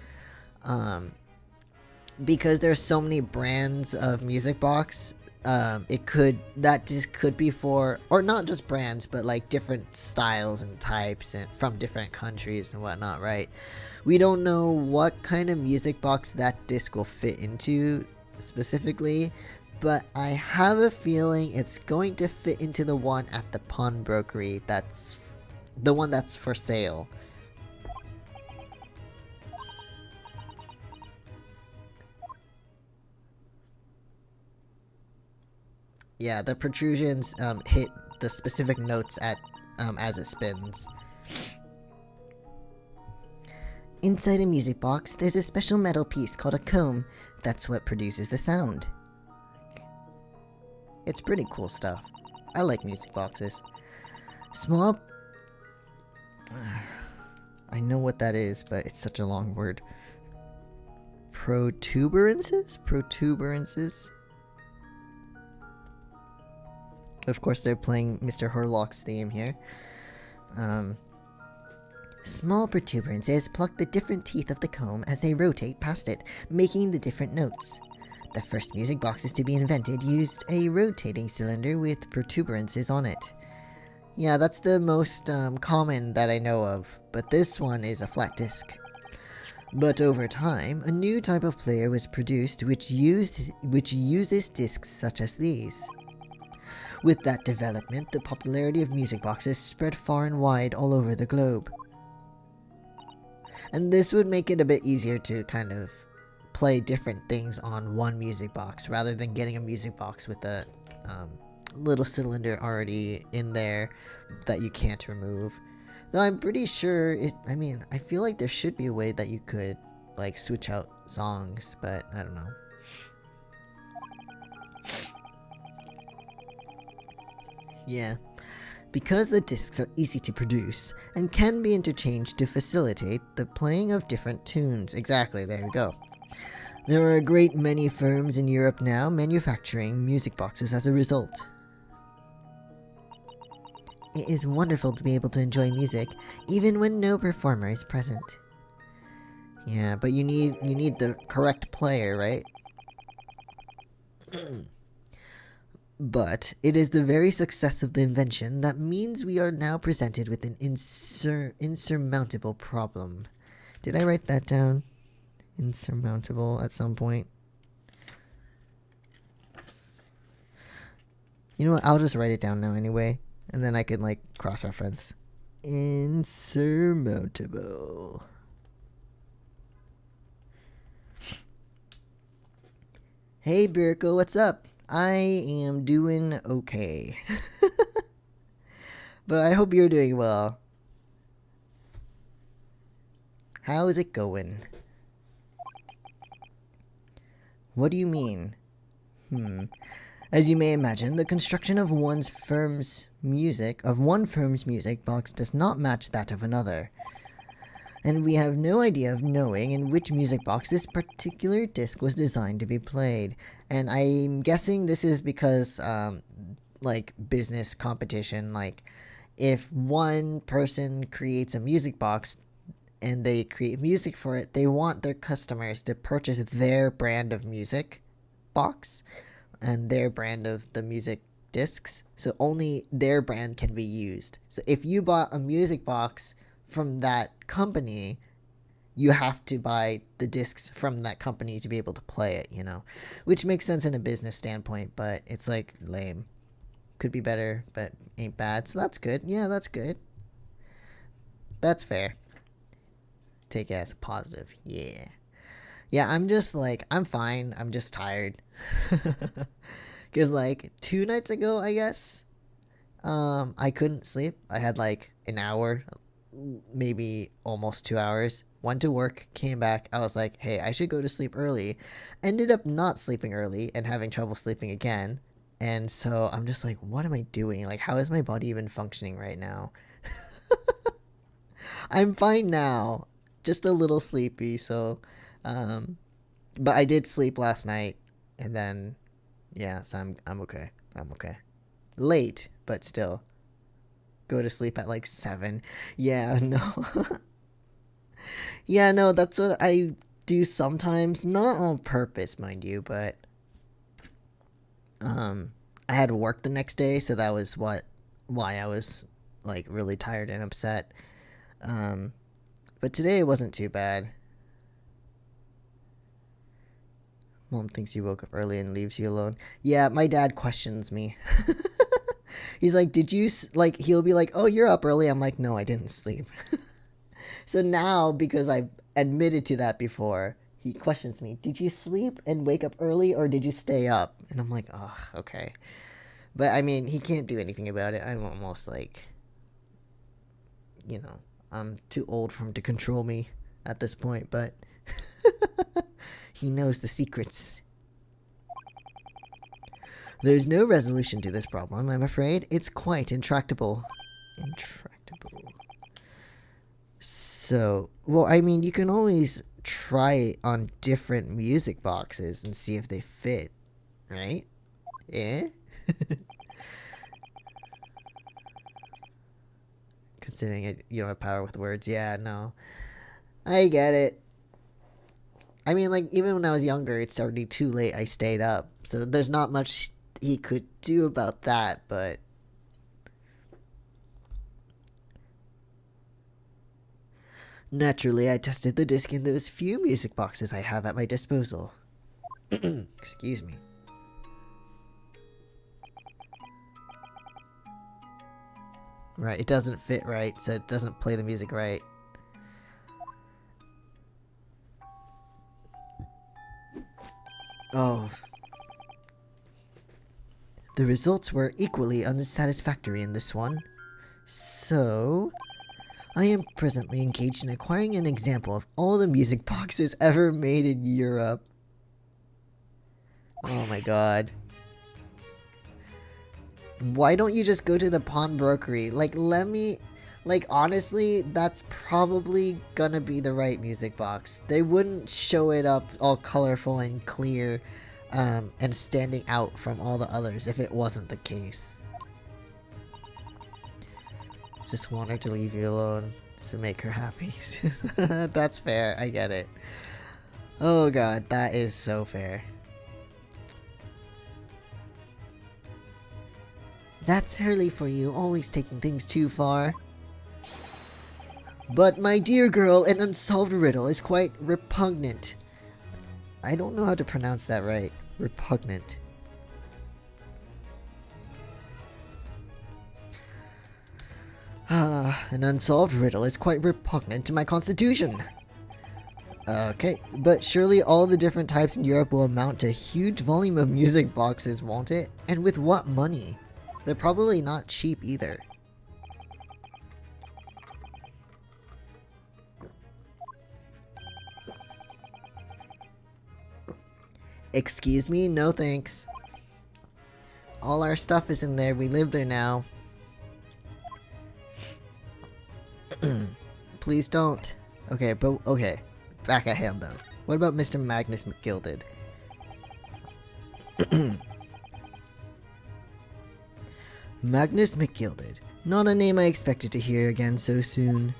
because there's so many brands of music box, that disc could be for, or not just brands, but like different styles and types and from different countries and whatnot, right? We don't know what kind of music box that disc will fit into specifically, but I have a feeling it's going to fit into the one at the pawnbrokery. That's the one that's for sale. Yeah, the protrusions hit the specific notes at as it spins. Inside a music box, there's a special metal piece called a comb. That's what produces the sound. It's pretty cool stuff. I like music boxes. Small... I know what that is, but it's such a long word. Protuberances? Protuberances? Of course, they're playing Mr. Herlock's theme here. Small protuberances pluck the different teeth of the comb as they rotate past it, making the different notes. The first music boxes to be invented used a rotating cylinder with protuberances on it. Yeah, that's the most common that I know of, but this one is a flat disc. But over time, a new type of player was produced which uses discs such as these. With that development, the popularity of music boxes spread far and wide all over the globe. And this would make it a bit easier to kind of play different things on one music box rather than getting a music box with a little cylinder already in there that you can't remove. Though I'm pretty sure I feel like there should be a way that you could like switch out songs, but I don't know. Yeah. Because the discs are easy to produce and can be interchanged to facilitate the playing of different tunes. Exactly, there you go. There are a great many firms in Europe now manufacturing music boxes as a result. It is wonderful to be able to enjoy music even when no performer is present. Yeah, but you need the correct player, right? But it is the very success of the invention that means we are now presented with an insurmountable problem. Did I write that down? Insurmountable at some point. You know what? I'll just write it down now anyway. And then I can like cross-reference. Insurmountable. Hey Birko, what's up? I am doing okay. But I hope you're doing well. How's it going? What do you mean? As you may imagine, the construction of one firm's music box does not match that of another. And we have no idea of knowing in which music box this particular disc was designed to be played. And I'm guessing this is because, like, business competition. Like, if one person creates a music box and they create music for it, they want their customers to purchase their brand of music box and their brand of the music discs. So only their brand can be used. So if you bought a music box from that company, you have to buy the discs from that company to be able to play it, you know, which makes sense in a business standpoint, but it's like lame. Could be better, but ain't bad. So that's good. Yeah, that's good. That's fair. Take it as a positive. Yeah. Yeah, I'm just like, I'm fine. I'm just tired. Because, like, 2 nights ago, I guess, I couldn't sleep. I had, like, an hour, maybe almost 2 hours. Went to work, came back. I was like, hey, I should go to sleep early. Ended up not sleeping early and having trouble sleeping again. And so I'm just like, what am I doing? Like, how is my body even functioning right now? I'm fine now. Just a little sleepy, so um but I did sleep last night and then yeah, so I'm okay. I'm okay. Late, but still. Go to sleep at like 7. Yeah, no. Yeah, no, that's what I do sometimes, not on purpose, mind you, but I had work the next day, so that was why I was like really tired and upset. Um but today it wasn't too bad. Mom thinks you woke up early and leaves you alone. Yeah, my dad questions me. He's like, "Did you like?" He'll be like, "Oh, you're up early." I'm like, "No, I didn't sleep." So now, because I've admitted to that before, he questions me, "Did you sleep and wake up early, or did you stay up?" And I'm like, "Oh, okay." But I mean, he can't do anything about it. I'm almost like, I'm too old for him to control me at this point. But he knows the secrets. There's no resolution to this problem, I'm afraid. It's quite intractable. Intractable. So, well, I mean, you can always try it on different music boxes and see if they fit, right? Eh? Considering you don't have power with words. Yeah, no. I get it. I mean, like, even when I was younger, it's already too late. I stayed up. So there's not much he could do about that, but naturally I tested the disc in those few music boxes I have at my disposal. Excuse me. Right, it doesn't fit right, so it doesn't play the music right. Oh. The results were equally unsatisfactory in this one. So, I am presently engaged in acquiring an example of all the music boxes ever made in Europe. Oh my god. Why don't you just go to the pawnbrokery? Like, honestly, that's probably gonna be the right music box. They wouldn't show it up all colorful and clear, and standing out from all the others if it wasn't the case. Just want her to leave you alone to make her happy. That's fair, I get it. Oh god, that is so fair. That's Hurley for you, always taking things too far. But my dear girl, an unsolved riddle is quite repugnant. I don't know how to pronounce that right. Repugnant. An unsolved riddle is quite repugnant to my constitution. Okay, but surely all the different types in Europe will amount to a huge volume of music boxes, won't it? And with what money? They're probably not cheap either. Excuse me? No thanks. All our stuff is in there. We live there now. Please don't. Okay, but okay. Back at hand though. What about Mr. Magnus McGilded? Magnus McGilded. Not a name I expected to hear again so soon.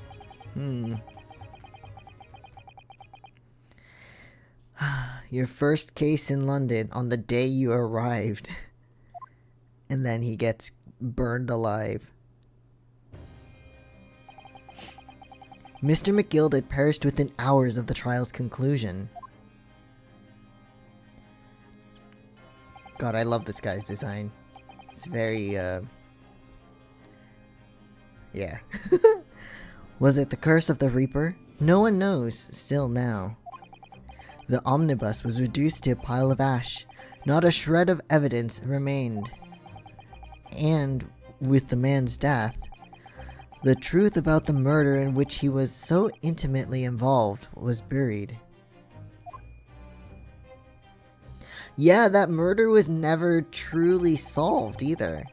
Your first case in London on the day you arrived. And then he gets burned alive. Mr. McGilded perished within hours of the trial's conclusion. God, I love this guy's design. It's very, yeah. Was it the curse of the Reaper? No one knows, still now. The omnibus was reduced to a pile of ash. Not a shred of evidence remained. And, with the man's death, the truth about the murder in which he was so intimately involved was buried. Yeah, that murder was never truly solved either.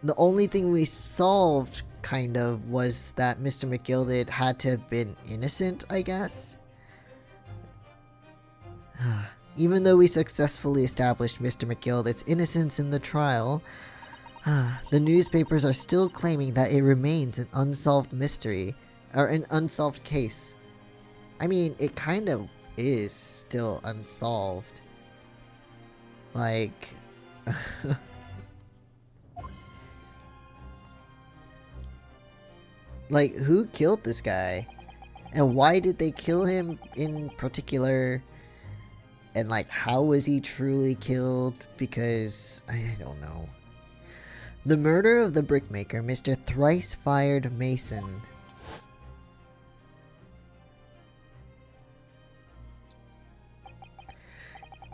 The only thing we solved, kind of, was that Mr. McGilded had to have been innocent, I guess. Even though we successfully established Mr. McGilded's innocence in the trial, the newspapers are still claiming that it remains an unsolved mystery, or an unsolved case. I mean, it kind of is still unsolved. Like... like, who killed this guy? And why did they kill him in particular? And like, how was he truly killed? Because, I don't know. The murder of the brickmaker, Mr. Thrice-Fired Mason.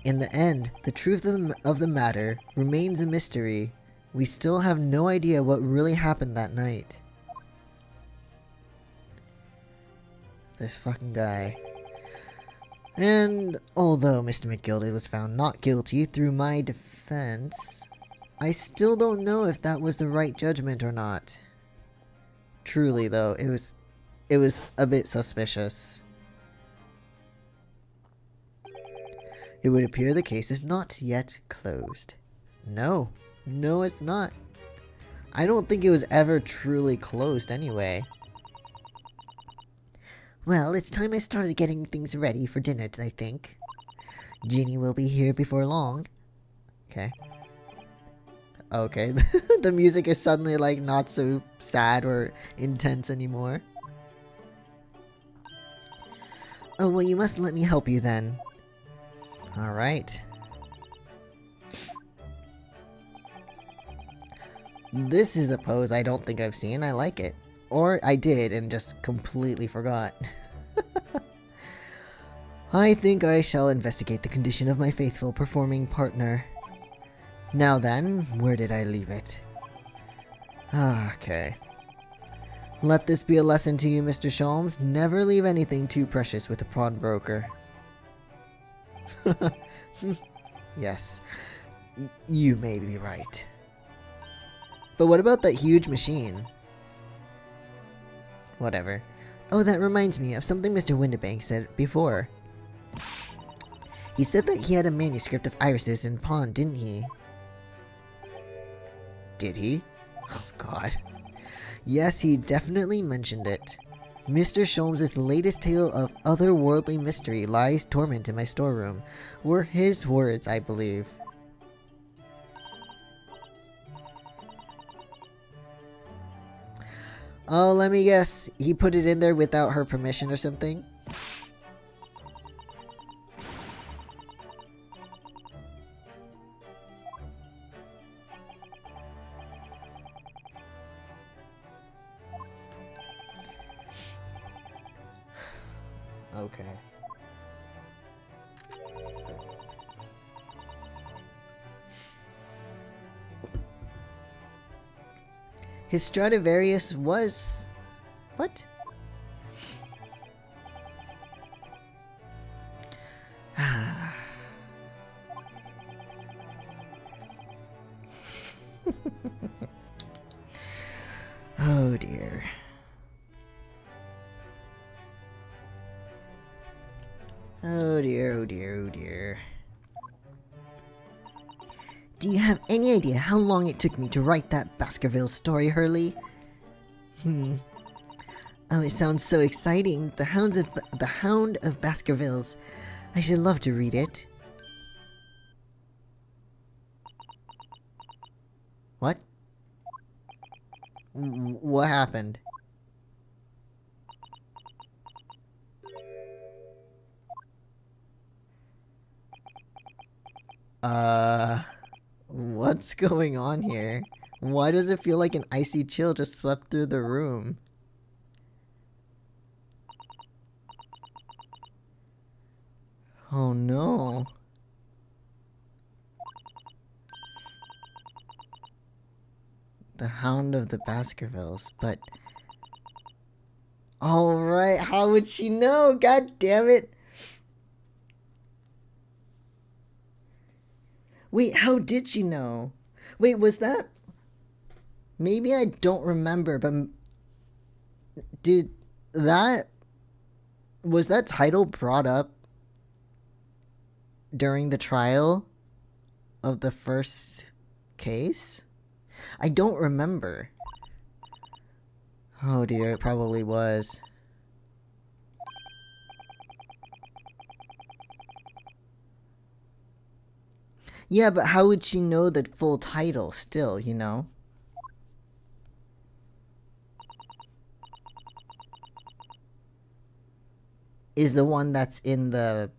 In the end, the truth of the matter remains a mystery. We still have no idea what really happened that night. This fucking guy. And although Mr. McGilded was found not guilty through my defense, I still don't know if that was the right judgment or not. Truly though, it was a bit suspicious. It would appear the case is not yet closed. No, it's not. I don't think it was ever truly closed anyway. Well, it's time I started getting things ready for dinner, I think. Gina will be here before long. Okay. Okay, the music is suddenly like not so sad or intense anymore. Oh, well, you must let me help you then. Alright. This is a pose I don't think I've seen. I like it. Or I did and just completely forgot. I think I shall investigate the condition of my faithful performing partner. Now then, where did I leave it? Okay. Let this be a lesson to you, Mr. Sholmes. Never leave anything too precious with a pawnbroker. Yes, you may be right. But what about that huge machine? Whatever. Oh, that reminds me of something Mr. Windibank said before. He said that he had a manuscript of irises in pawn, didn't he? Did he? Oh god. Yes, he definitely mentioned it. Mr. Sholmes' latest tale of otherworldly mystery lies dormant in my storeroom, were his words, I believe. Oh, let me guess. He put it in there without her permission or something? Okay. His Stradivarius was... what? Oh dear. Oh dear, oh dear, oh dear. Do you have any idea how long it took me to write that Baskerville story, Hurley? Oh, it sounds so exciting. The Hound of Baskervilles. I should love to read it. What? What happened? What's going on here? Why does it feel like an icy chill just swept through the room? Oh no. The Hound of the Baskervilles, but... Alright, how would she know? God damn it. Wait, how did she know? Wait, was that... Maybe I don't remember, but... Did that... Was that title brought up during the trial of the first case? I don't remember. Oh dear, it probably was. Yeah, but how would she know the full title still, you know? Is the one that's in the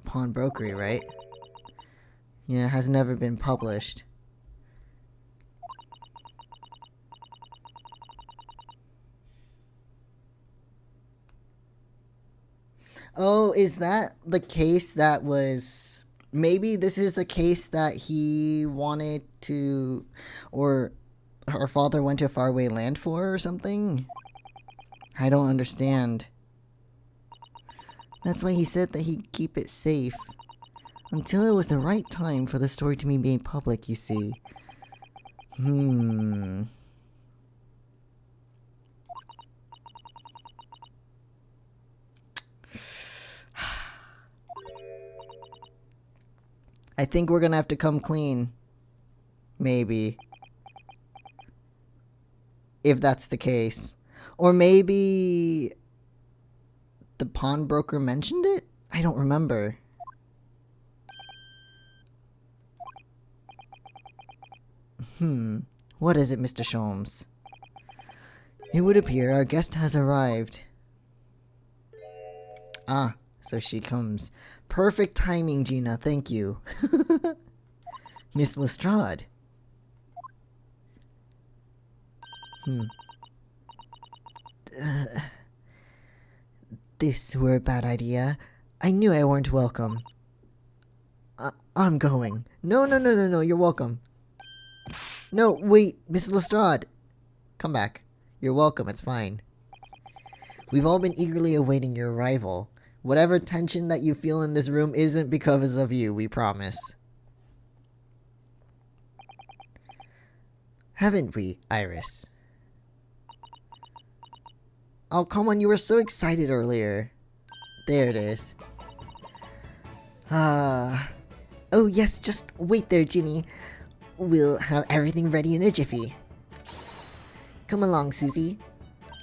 pawnbrokery, right? Yeah, it has never been published. Oh, is that the case that was... Maybe this is the case that he wanted to... Or her father went to a faraway land for or something? I don't understand. That's why he said that he'd keep it safe. Until it was the right time for the story to be made public, you see. I think we're gonna have to come clean. Maybe. If that's the case. Or maybe... the pawnbroker mentioned it? I don't remember. What is it, Mr. Sholmes? It would appear our guest has arrived. Ah, so she comes. Perfect timing, Gina, thank you. Miss Lestrade. This were a bad idea. I knew I weren't welcome. I'm going. No, you're welcome. No, wait, Miss Lestrade. Come back. You're welcome, it's fine. We've all been eagerly awaiting your arrival. Whatever tension that you feel in this room isn't because of you, we promise. Haven't we, Iris? Oh, come on, you were so excited earlier. There it is. Oh yes, just wait there, Ginny. We'll have everything ready in a jiffy. Come along, Susie.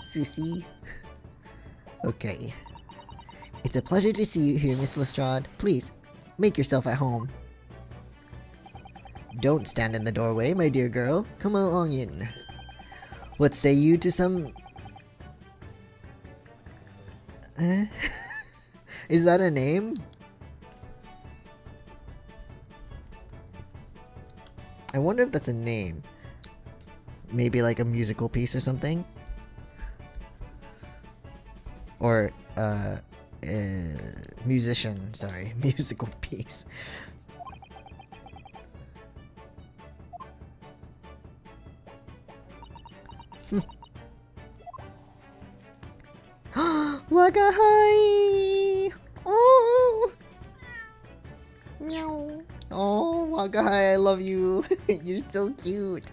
Susie. Okay. It's a pleasure to see you here, Miss Lestrade. Please, make yourself at home. Don't stand in the doorway, my dear girl. Come along in. What say you to some... Is that a name? I wonder if that's a name. Maybe like a musical piece or something? Or, musician, sorry. Musical piece. Wakahai! Oh! Meow. Oh, Wakahai, I love you. You're so cute.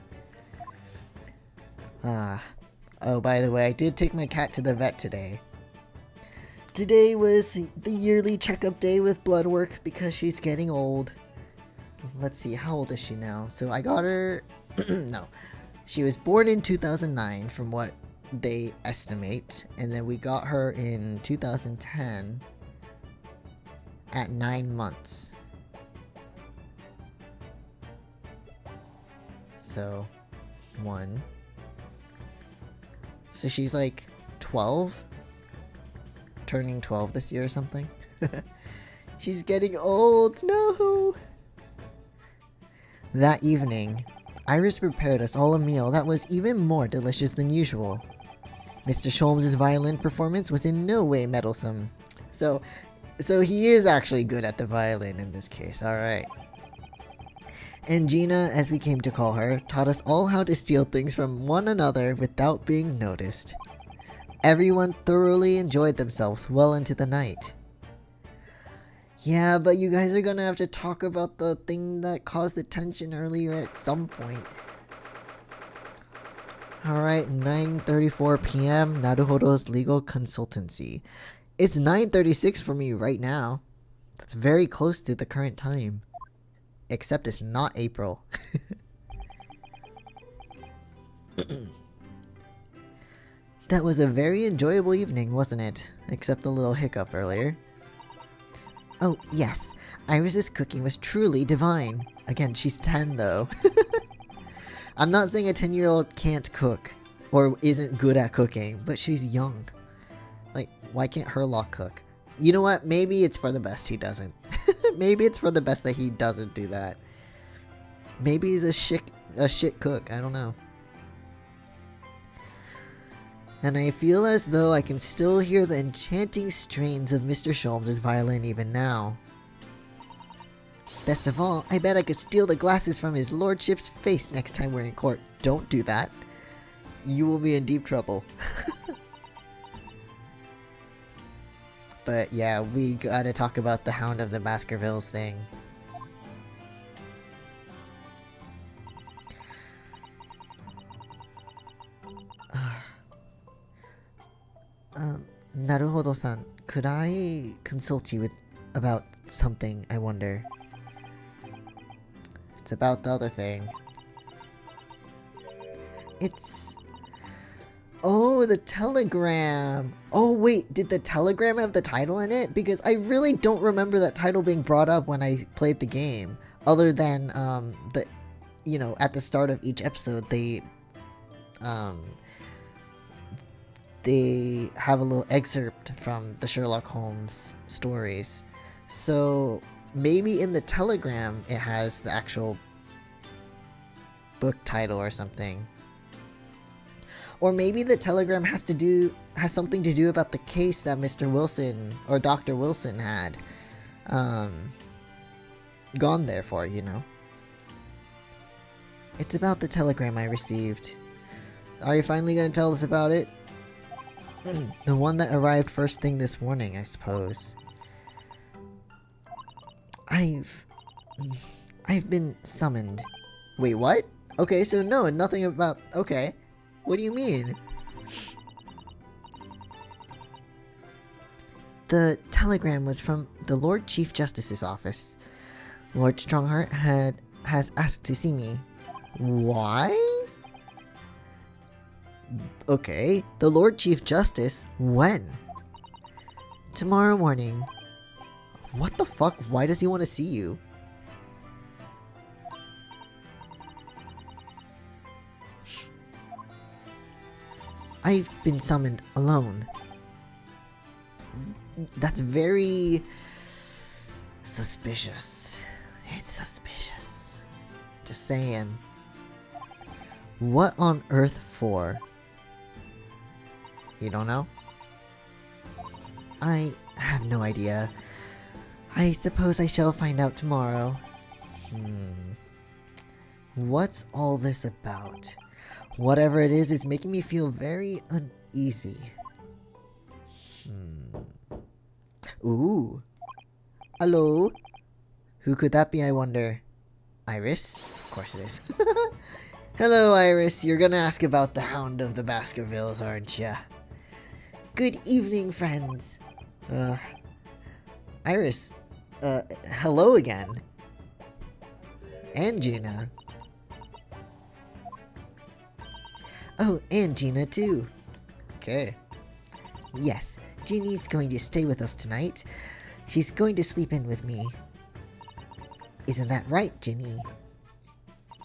Oh, by the way, I did take my cat to the vet today. Today was the yearly checkup day with blood work because she's getting old. Let's see, how old is she now? So I got her... No. She was born in 2009 from what they estimate. And then we got her in 2010 at 9 months. So, 1. So she's like 12? Turning 12 this year or something? She's getting old, no! That evening, Iris prepared us all a meal that was even more delicious than usual. Mr. Sholmes' violin performance was in no way meddlesome. So, So he is actually good at the violin in this case, alright. And Gina, as we came to call her, taught us all how to steal things from one another without being noticed. Everyone thoroughly enjoyed themselves well into the night. Yeah, but you guys are gonna have to talk about the thing that caused the tension earlier at some point. Alright, 9:34 p.m. Naruhodo's legal consultancy. It's 9:36 for me right now. That's very close to the current time. Except it's not April. That was a very enjoyable evening, wasn't it? Except the little hiccup earlier. Oh, yes. Iris's cooking was truly divine. Again, she's 10 though. I'm not saying a 10-year-old can't cook or isn't good at cooking, but she's young. Like, why can't Herlock cook? You know what? Maybe it's for the best he doesn't. Maybe it's for the best that he doesn't do that. Maybe he's a shit cook. I don't know. And I feel as though I can still hear the enchanting strains of Mr. Sholmes' violin even now. Best of all, I bet I could steal the glasses from his lordship's face next time we're in court. Don't do that. You will be in deep trouble. But yeah, we gotta talk about the Hound of the Baskervilles thing. Naruhodo-san, could I consult you about something, I wonder? It's about the other thing. It's... Oh, the telegram! Oh wait, did the telegram have the title in it? Because I really don't remember that title being brought up when I played the game. Other than, you know, at the start of each episode, they have a little excerpt from the Sherlock Holmes stories. So maybe in the telegram it has the actual book title or something. Or maybe the telegram has something to do about the case that Mr. Wilson or Dr. Wilson had gone there for, you know. It's about the telegram I received. Are you finally going to tell us about it? The one that arrived first thing this morning, I suppose. I've been summoned. Wait, what? Okay, so no, nothing about... Okay. What do you mean? The telegram was from the Lord Chief Justice's office. Lord Strongheart has asked to see me. Why? Okay, the Lord Chief Justice? When? Tomorrow morning. What the fuck? Why does he want to see you? I've been summoned alone. That's very... suspicious. It's suspicious. Just saying. What on earth for? You don't know? I have no idea. I suppose I shall find out tomorrow. What's all this about? Whatever it is making me feel very uneasy. Ooh. Hello? Who could that be, I wonder? Iris? Of course it is. Hello, Iris. You're gonna ask about the Hound of the Baskervilles, aren't ya? Good evening, friends. Iris. Hello again. And Gina. Oh, and Gina too. Okay. Yes, Ginny's going to stay with us tonight. She's going to sleep in with me. Isn't that right, Ginny?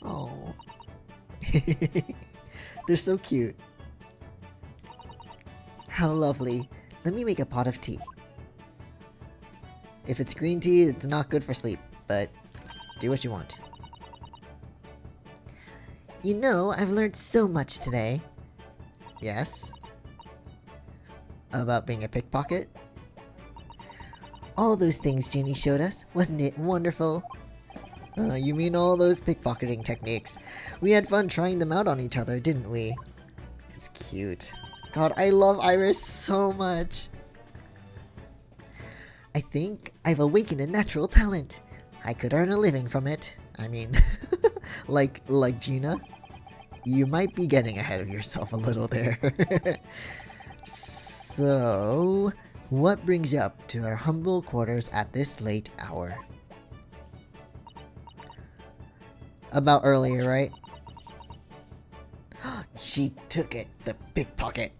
Oh. They're so cute. How lovely. Let me make a pot of tea. If it's green tea, it's not good for sleep, but do what you want. You know, I've learned so much today. Yes? About being a pickpocket? all those things Ginny showed us. Wasn't it wonderful? You mean all those pickpocketing techniques? We had fun trying them out on each other, didn't we? It's cute. God, I love Iris so much. I think I've awakened a natural talent. I could earn a living from it. I mean, like Gina. You might be getting ahead of yourself a little there. So, what brings you up to our humble quarters at this late hour? About earlier, right? She took it, the pickpocket.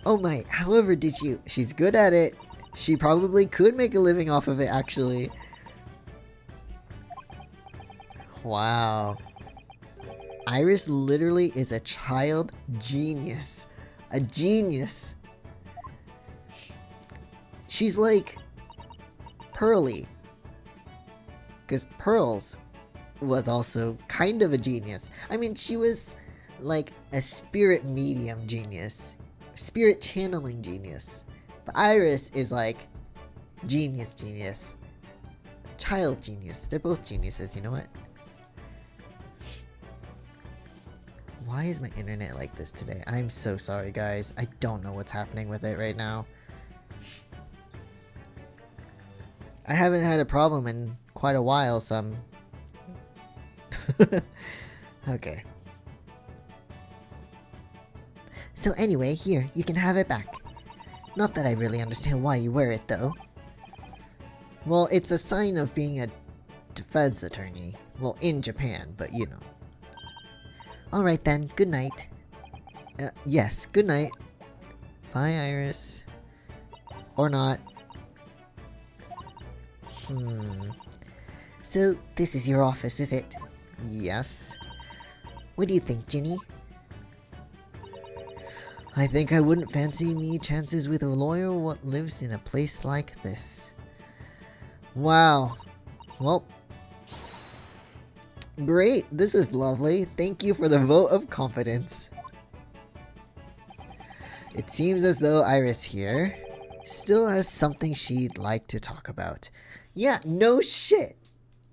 Oh my, however did you? She's good at it. She probably could make a living off of it, actually. Wow. Iris literally is a child genius. A genius. She's like Pearly. Because Pearls was also kind of a genius. I mean, she was like a spirit medium genius. Spirit channeling genius. But Iris is like genius. Child genius. They're both geniuses, you know what? Why is my internet like this today? I'm so sorry, guys. I don't know what's happening with it right now. I haven't had a problem in quite a while, so I'm... Okay. So anyway, here, you can have it back. Not that I really understand why you wear it, though. Well, it's a sign of being a defense attorney. Well, in Japan, but you know. Alright then, good night. Yes, good night. Bye, Iris. Or not. So, this is your office, is it? Yes. What do you think, Ginny? I think I wouldn't fancy me chances with a lawyer what lives in a place like this. Wow. Well, great. This is lovely. Thank you for the vote of confidence. It seems as though Iris here still has something she'd like to talk about. Yeah, no shit.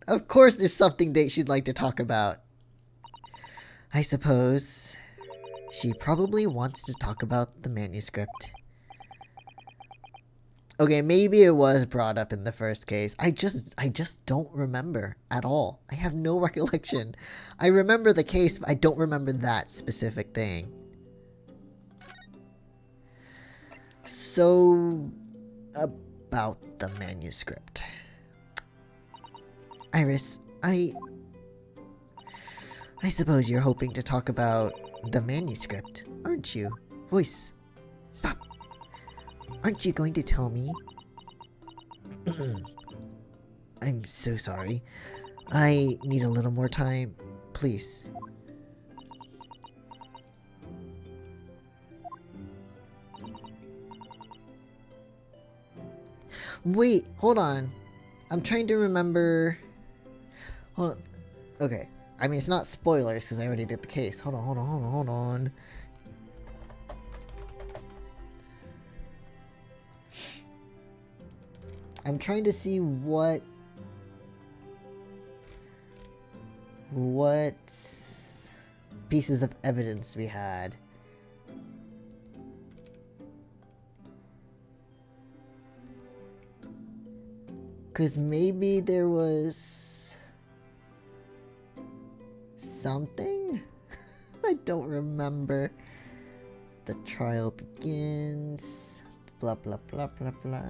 Of course there's something that she'd like to talk about. I suppose she probably wants to talk about the manuscript. Okay, maybe it was brought up in the first case. I just don't remember at all. I have no recollection. I remember the case, but I don't remember that specific thing. So, about the manuscript. Iris, I suppose you're hoping to talk about the manuscript, aren't you? Voice, stop. Aren't you going to tell me? I'm so sorry. I need a little more time, please. Wait, hold on. I'm trying to remember... Hold on. Okay. I mean, it's not spoilers because I already did the case. Hold on. I'm trying to see what pieces of evidence we had. Because maybe there was something? I don't remember. The trial begins. Blah, blah, blah, blah, blah.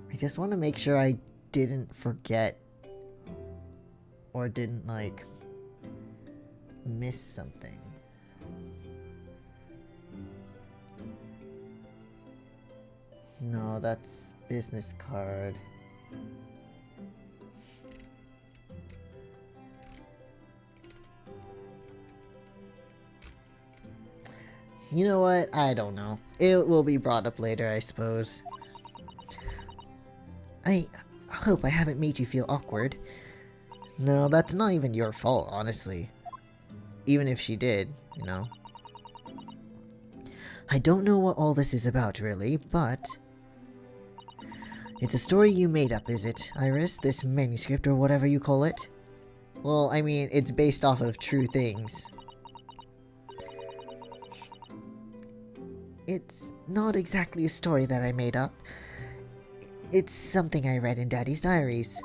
I just want to make sure I didn't forget or didn't, like, miss something. No, that's business card. You know what? I don't know. It will be brought up later, I suppose. I hope I haven't made you feel awkward. No, that's not even your fault, honestly. Even if she did, you know. I don't know what all this is about, really, but... It's a story you made up, is it, Iris? This manuscript, or whatever you call it? Well, I mean, it's based off of true things. It's not exactly a story that I made up. It's something I read in Daddy's diaries.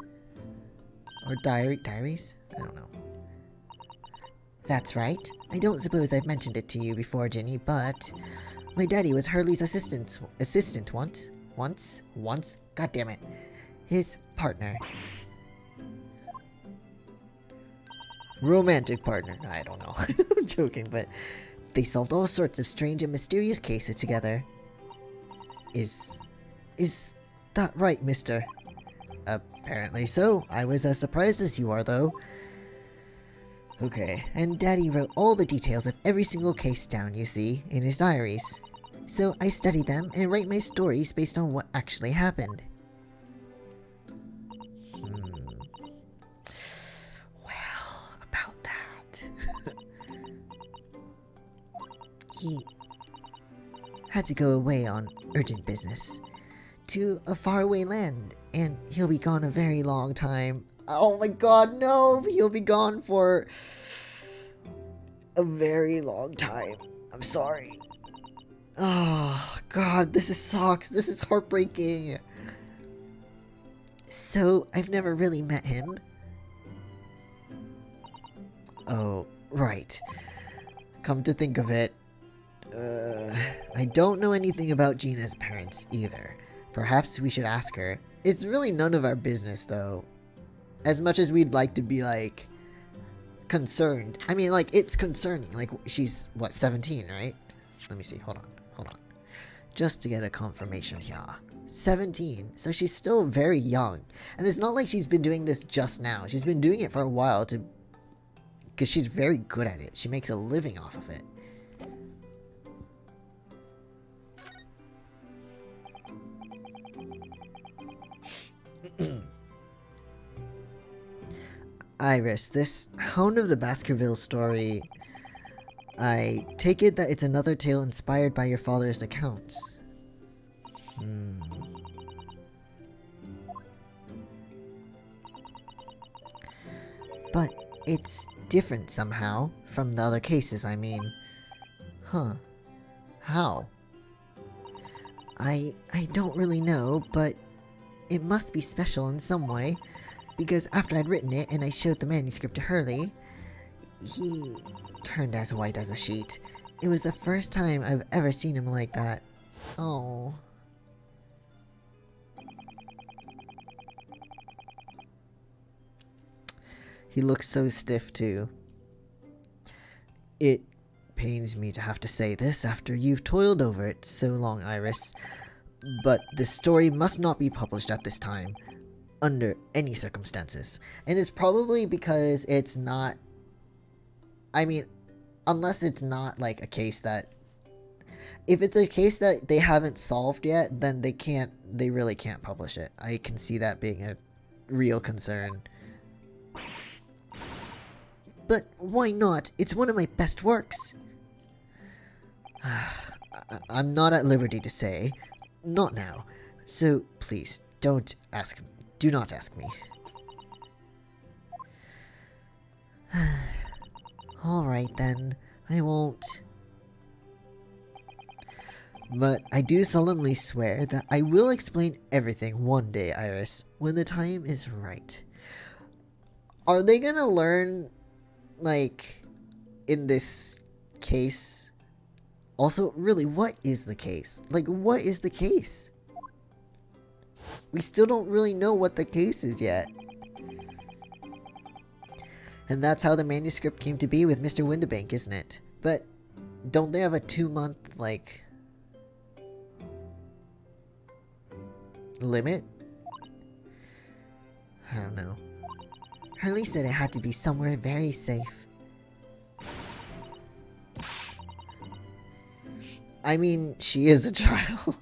Or diaries? I don't know. That's right. I don't suppose I've mentioned it to you before, Ginny, but... My daddy was Hurley's assistant once? God damn it. His partner. Romantic partner. I don't know. I'm joking, but... They solved all sorts of strange and mysterious cases together. Is that right, mister? Apparently so. I was as surprised as you are, though. Okay, and Daddy wrote all the details of every single case down, you see, in his diaries. So I study them and write my stories based on what actually happened. Well, about that... He had to go away on urgent business to a faraway land, and he'll be gone a very long time. Oh my god, no! He'll be gone for a very long time. I'm sorry. Oh god, this sucks. This is heartbreaking. So, I've never really met him. Oh, right. Come to think of it, I don't know anything about Gina's parents either. Perhaps we should ask her. It's really none of our business, though. As much as we'd like to be, like, concerned. I mean, like, it's concerning. Like, she's, what, 17, right? Let me see. Hold on. Just to get a confirmation here. 17. So she's still very young. And it's not like she's been doing this just now. She's been doing it for a while because she's very good at it. She makes a living off of it. Iris, this Hound of the Baskerville story, I take it that it's another tale inspired by your father's accounts. But it's different somehow from the other cases, I mean. Huh. How? I don't really know, but it must be special in some way, because after I'd written it and I showed the manuscript to Hurley, he turned as white as a sheet. It was the first time I've ever seen him like that. Oh. He looks so stiff too. It pains me to have to say this after you've toiled over it so long, Iris, but this story must not be published at this time, under any circumstances. And it's probably because it's not... I mean, unless it's not like a case that... If it's a case that they haven't solved yet, then they really can't publish it. I can see that being a real concern. But why not? It's one of my best works. I'm not at liberty to say. Not now. So please, do not ask me. Alright then, I won't. But I do solemnly swear that I will explain everything one day, Iris, when the time is right. Are they gonna learn, like, in this case? Also, really, what is the case? Like, what is the case? We still don't really know what the case is yet. And that's how the manuscript came to be with Mr. Windibank, isn't it? But don't they have a 2-month, like, limit? I don't know. Hurley said it had to be somewhere very safe. I mean, she is a child.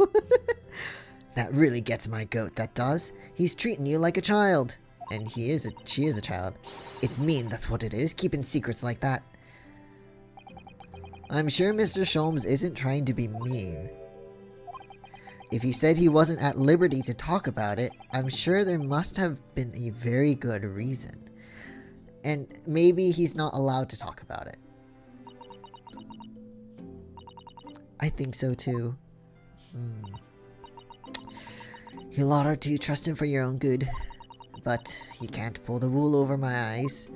That really gets my goat, that does. He's treating you like a child. And she is a child. It's mean, that's what it is, keeping secrets like that. I'm sure Mr. Sholmes isn't trying to be mean. If he said he wasn't at liberty to talk about it, I'm sure there must have been a very good reason. And maybe he's not allowed to talk about it. I think so too. You lot are to trust him for your own good, but he can't pull the wool over my eyes.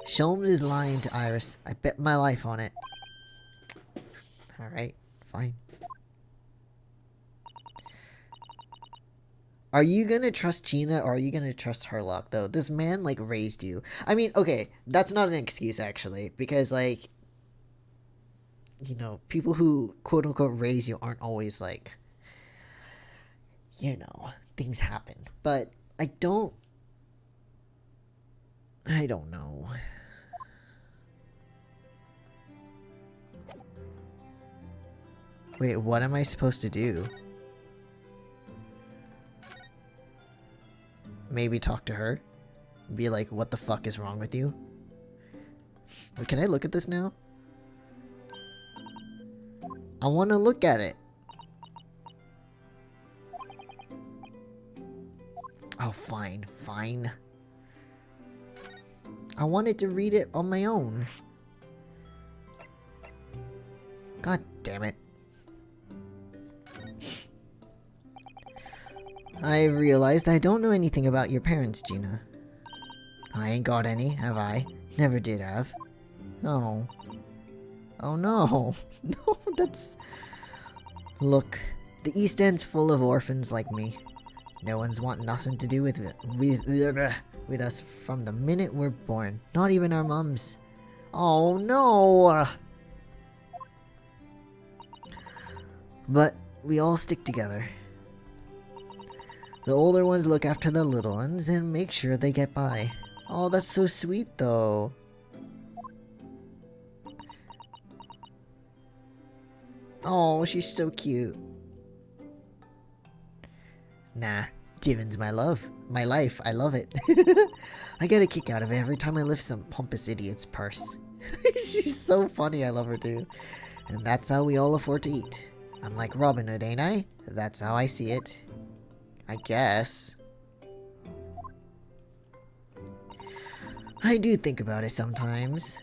Sholmes is lying to Iris. I bet my life on it. Alright, fine. Are you gonna trust Gina or are you gonna trust Herlock, though? This man, like, raised you. I mean, okay, that's not an excuse, actually. Because, like, you know, people who, quote-unquote, raise you aren't always, like, you know, things happen. But I don't know. Wait, what am I supposed to do? Maybe talk to her? Be like, what the fuck is wrong with you? Wait, can I look at this now? I want to look at it. Oh, fine, fine. I wanted to read it on my own. God damn it. I realized I don't know anything about your parents, Gina. I ain't got any, have I? Never did have. Oh. Oh no. No, that's... Look, the East End's full of orphans like me. No one's want nothing to do with it. With us from the minute we're born. Not even our mums. Oh no! But we all stick together. The older ones look after the little ones and make sure they get by. Oh, that's so sweet though. Oh, she's so cute. Nah, Divon's my love. My life, I love it. I get a kick out of it every time I lift some pompous idiot's purse. She's so funny, I love her too. And that's how we all afford to eat. I'm like Robin Hood, ain't I? That's how I see it. I guess. I do think about it sometimes.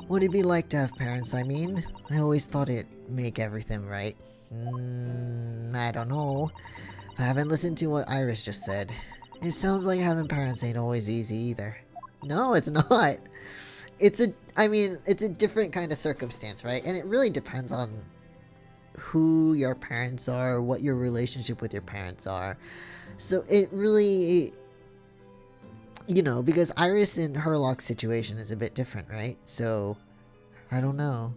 What'd it be like to have parents, I mean? I always thought it'd make everything right. I don't know. I haven't listened to what Iris just said. It sounds like having parents ain't always easy either. No, it's not. It's a different kind of circumstance, right? And it really depends on who your parents are, what your relationship with your parents are. So it really, you know, because Iris and Herlock's situation is a bit different, right? So, I don't know.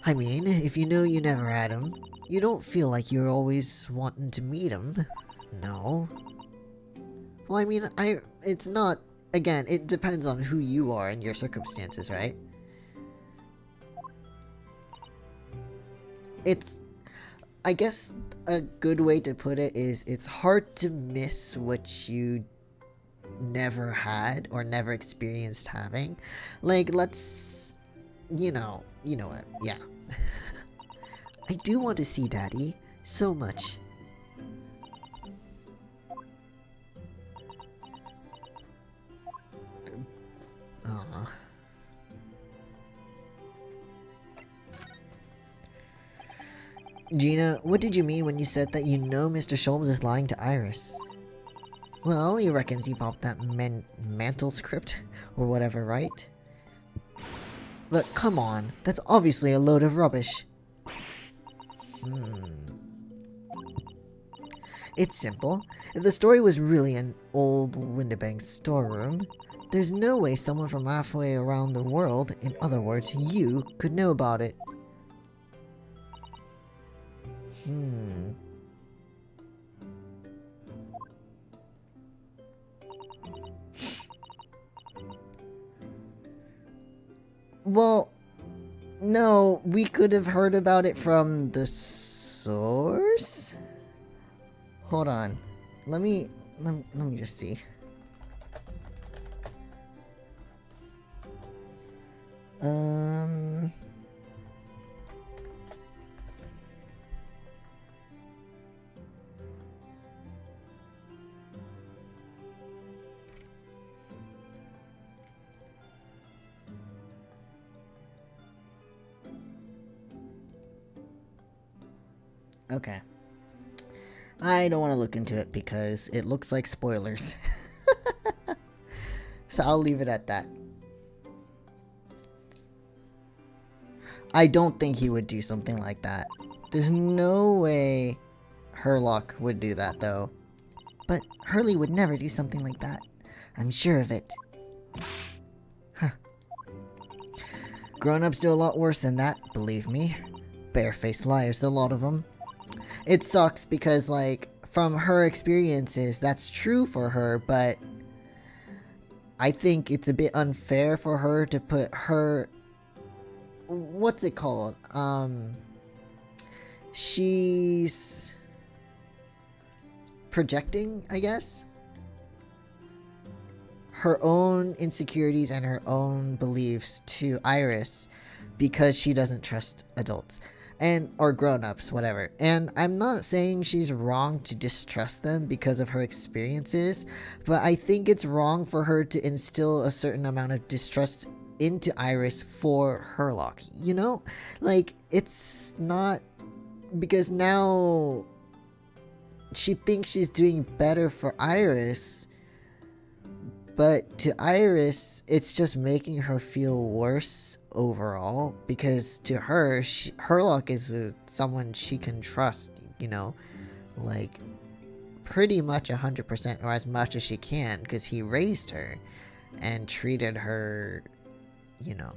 I mean, if you know you never had him, you don't feel like you're always wanting to meet him. No. Well, I mean, it's not, again, it depends on who you are and your circumstances, right? It's, I guess a good way to put it is it's hard to miss what you never had or never experienced having. Like, let's, you know what, yeah. I do want to see Daddy so much. Aww. Gina, what did you mean when you said that you know Mr. Sholmes is lying to Iris? Well, he reckons he popped that Manuscript or whatever, right? But come on, that's obviously a load of rubbish. It's simple. If the story was really an old Windibank storeroom, there's no way someone from halfway around the world, in other words, you, could know about it. Well, no, we could have heard about it from the source? Hold on. Let me just see. Um... Okay. I don't want to look into it because it looks like spoilers. So I'll leave it at that. I don't think he would do something like that. There's no way Herlock would do that, though. But Hurley would never do something like that. I'm sure of it. Huh. Grown-ups do a lot worse than that, believe me. Barefaced liars, a lot of them. It sucks because, like, from her experiences, that's true for her, but I think it's a bit unfair for her to put her... What's it called? She's projecting, I guess, her own insecurities and her own beliefs to Iris because she doesn't trust adults. Or grown-ups, whatever. And I'm not saying she's wrong to distrust them because of her experiences, but I think it's wrong for her to instill a certain amount of distrust into Iris for Herlock. You know? Like, it's not... Because now she thinks she's doing better for Iris, but to Iris, it's just making her feel worse overall, because to her, Herlock is someone she can trust, you know, like, pretty much 100% or as much as she can, because he raised her and treated her, you know,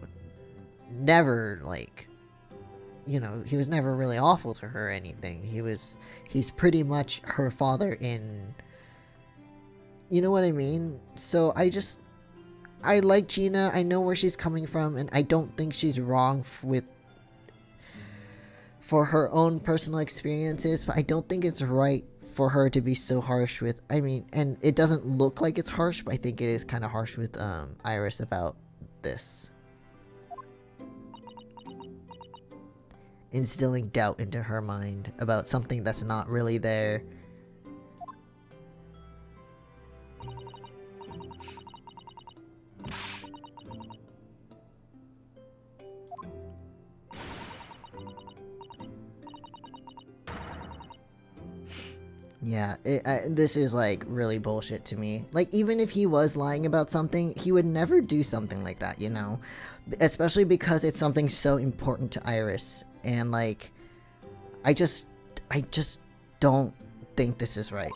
never, like, you know, he was never really awful to her or anything. He's pretty much her father in... You know what I mean? So I like Gina. I know where she's coming from, and I don't think she's wrong for her own personal experiences, but I don't think it's right for her to be so harsh with... I mean, and it doesn't look like it's harsh, but I think it is kind of harsh with Iris about this. Instilling doubt into her mind about something that's not really there. Yeah, this is, like, really bullshit to me. Like, even if he was lying about something, he would never do something like that, you know? Especially because it's something so important to Iris. And, like, I just don't think this is right.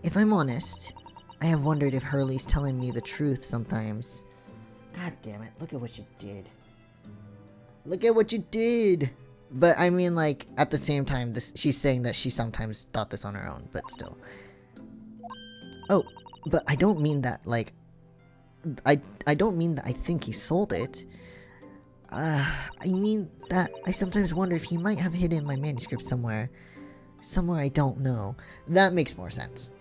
If I'm honest, I have wondered if Hurley's telling me the truth sometimes. God damn it, look at what you did. Look at what you did! But, I mean, like, at the same time, she's saying that she sometimes thought this on her own, but still. Oh, but I don't mean that, like... I don't mean that I think he sold it. I mean that I sometimes wonder if he might have hidden my manuscript somewhere. Somewhere I don't know. That makes more sense.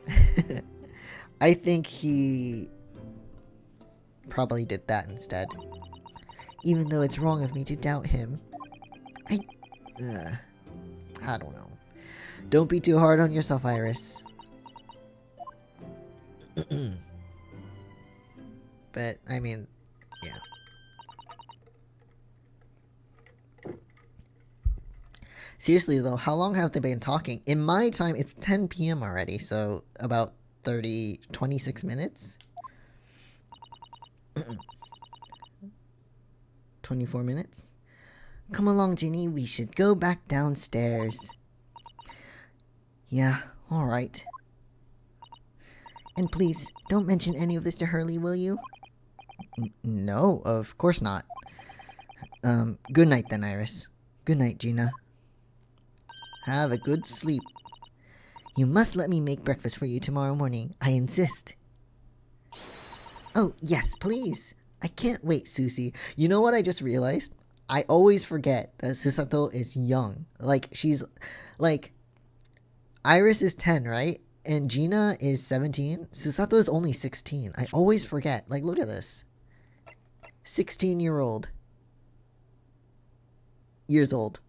I think he... probably did that instead. Even though it's wrong of me to doubt him. I don't know. Don't be too hard on yourself, Iris. But, I mean, yeah. Seriously, though, how long have they been talking? In my time, it's 10 p.m. already, so about 26 minutes? 24 minutes? Come along, Ginny, we should go back downstairs. Yeah, alright. And please, don't mention any of this to Hurley, will you? No, of course not. Good night then, Iris. Good night, Gina. Have a good sleep. You must let me make breakfast for you tomorrow morning. I insist. Oh, yes, please. I can't wait, Susie. You know what I just realized? I always forget that Susato is young. Like, she's... Like, Iris is 10, right? And Gina is 17. Susato is only 16. I always forget. Like, look at this. 16-year-old. Years old.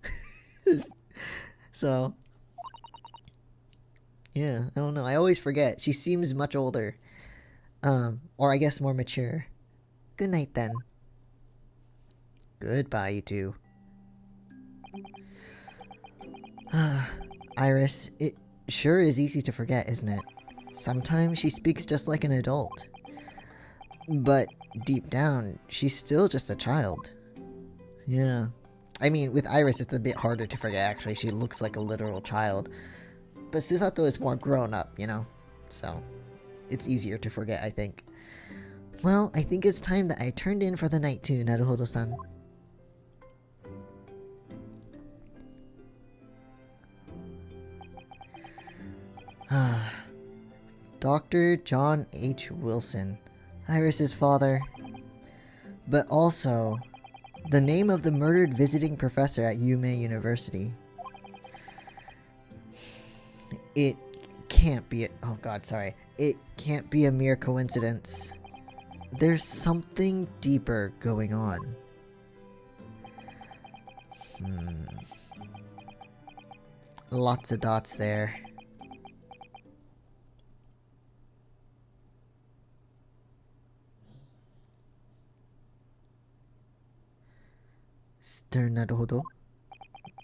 So, yeah, I don't know. I always forget. She seems much older. Or I guess more mature. Good night then. Goodbye, you two. Iris, it sure is easy to forget, isn't it? Sometimes she speaks just like an adult. But deep down, she's still just a child. Yeah. I mean, with Iris, it's a bit harder to forget, actually. She looks like a literal child. But Susato is more grown up, you know? So, it's easier to forget, I think. Well, I think it's time that I turned in for the night too, Naruhodo-san. Dr. John H. Wilson, Iris's father. But also, the name of the murdered visiting professor at Yume University. It can't be It can't be a mere coincidence. There's something deeper going on. Lots of dots there. Mr. Naruhodo?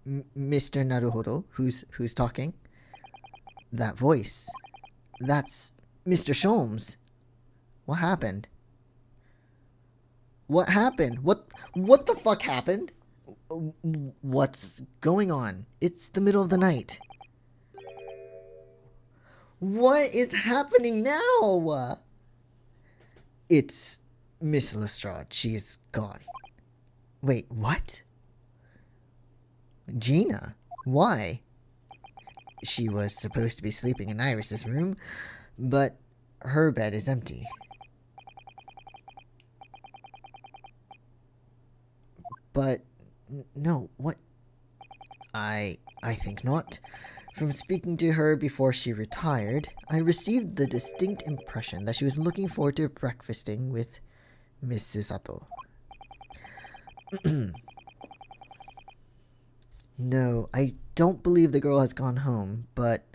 Mr. Naruhodo? Who's talking? That voice. That's Mr. Sholmes. What happened? What happened? What the fuck happened? What's going on? It's the middle of the night. What is happening now? It's Miss Lestrade. She's gone. Wait, what? Gina? Why? She was supposed to be sleeping in Iris's room, but her bed is empty. But no, what? I think not. From speaking to her before she retired, I received the distinct impression that she was looking forward to breakfasting with Miss Susato. No, I don't believe the girl has gone home, but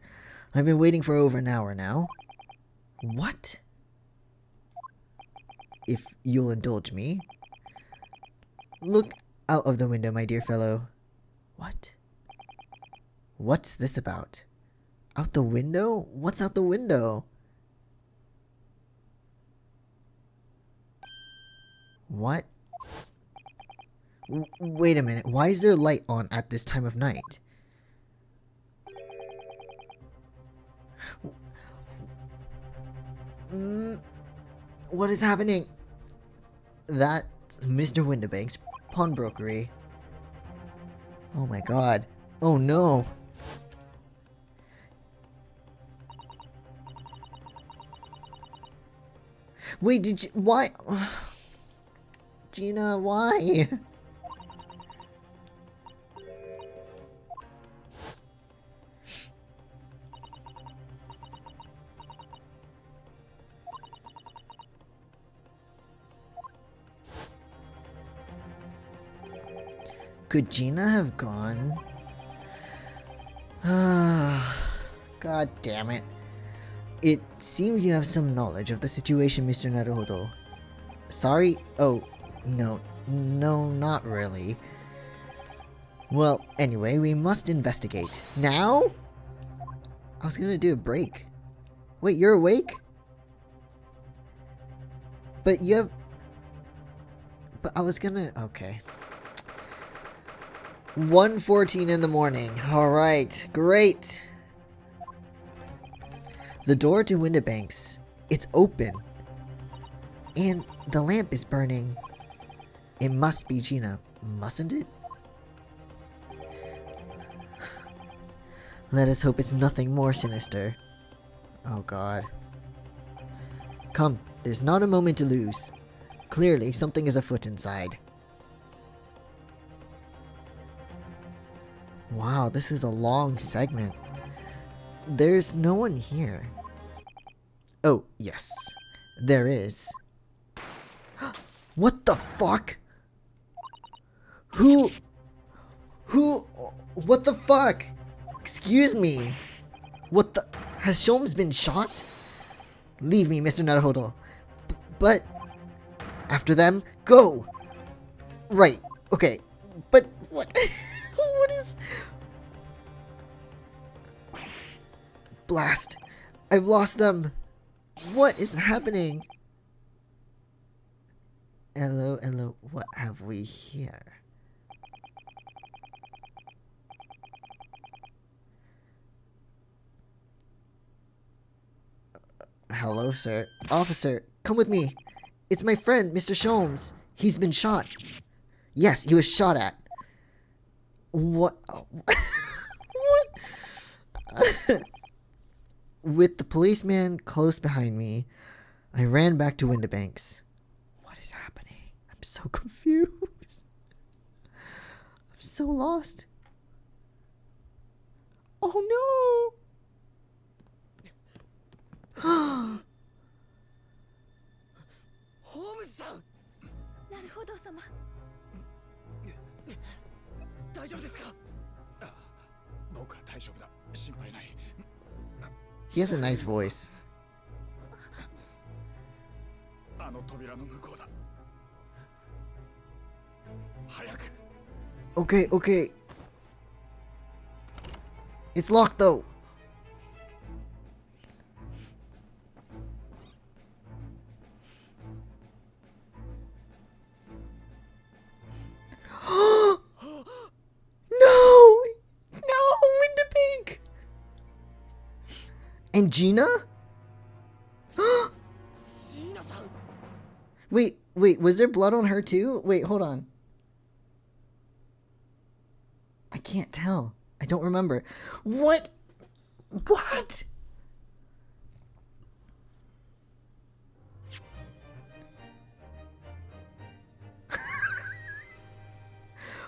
I've been waiting for over an hour now. What? If you'll indulge me. Look out of the window, my dear fellow. What? What's this about? Out the window? What's out the window? What? Wait a minute, why is there light on at this time of night? What is happening? That's Mr. Windibank's pawnbrokery. Oh my god. Oh no. Wait, did you... Why? Gina, why? Could Gina have gone? God damn it. It seems you have some knowledge of the situation, Mr. Naruhodo. Sorry? Oh, no, not really. Well, anyway, we must investigate. Now? I was gonna do a break. Wait, you're awake? But you have... But I was gonna... Okay. 1:14 in the morning. Alright, great. The door to Windibank's, it's open. And the lamp is burning. It must be Gina, mustn't it? Let us hope it's nothing more sinister. Oh god. Come, there's not a moment to lose. Clearly, something is afoot inside. Wow, this is a long segment. There's no one here. Oh, yes. There is. What the fuck? Who? What the fuck? Excuse me. What the? Has Sholmes been shot? Leave me, Mr. Naruhodo. But after them, go. Right. Okay. But what? What is? Blast. I've lost them. What is happening? Hello, hello. What have we here? Hello, sir. Officer, come with me. It's my friend, Mr. Sholmes. He's been shot. Yes, he was shot at. What? What? With the policeman close behind me, I ran back to Windibanks. What is happening? I'm so confused. I'm so lost. Oh no! Holmes-san! なるほど様。大丈夫ですか？僕は大丈夫だ。心配ない。He has a nice voice. あの扉の向こうだ。早く。Okay, okay. It's locked though. And Gina? Wait, was there blood on her too? Wait, hold on. I can't tell. I don't remember. What? What?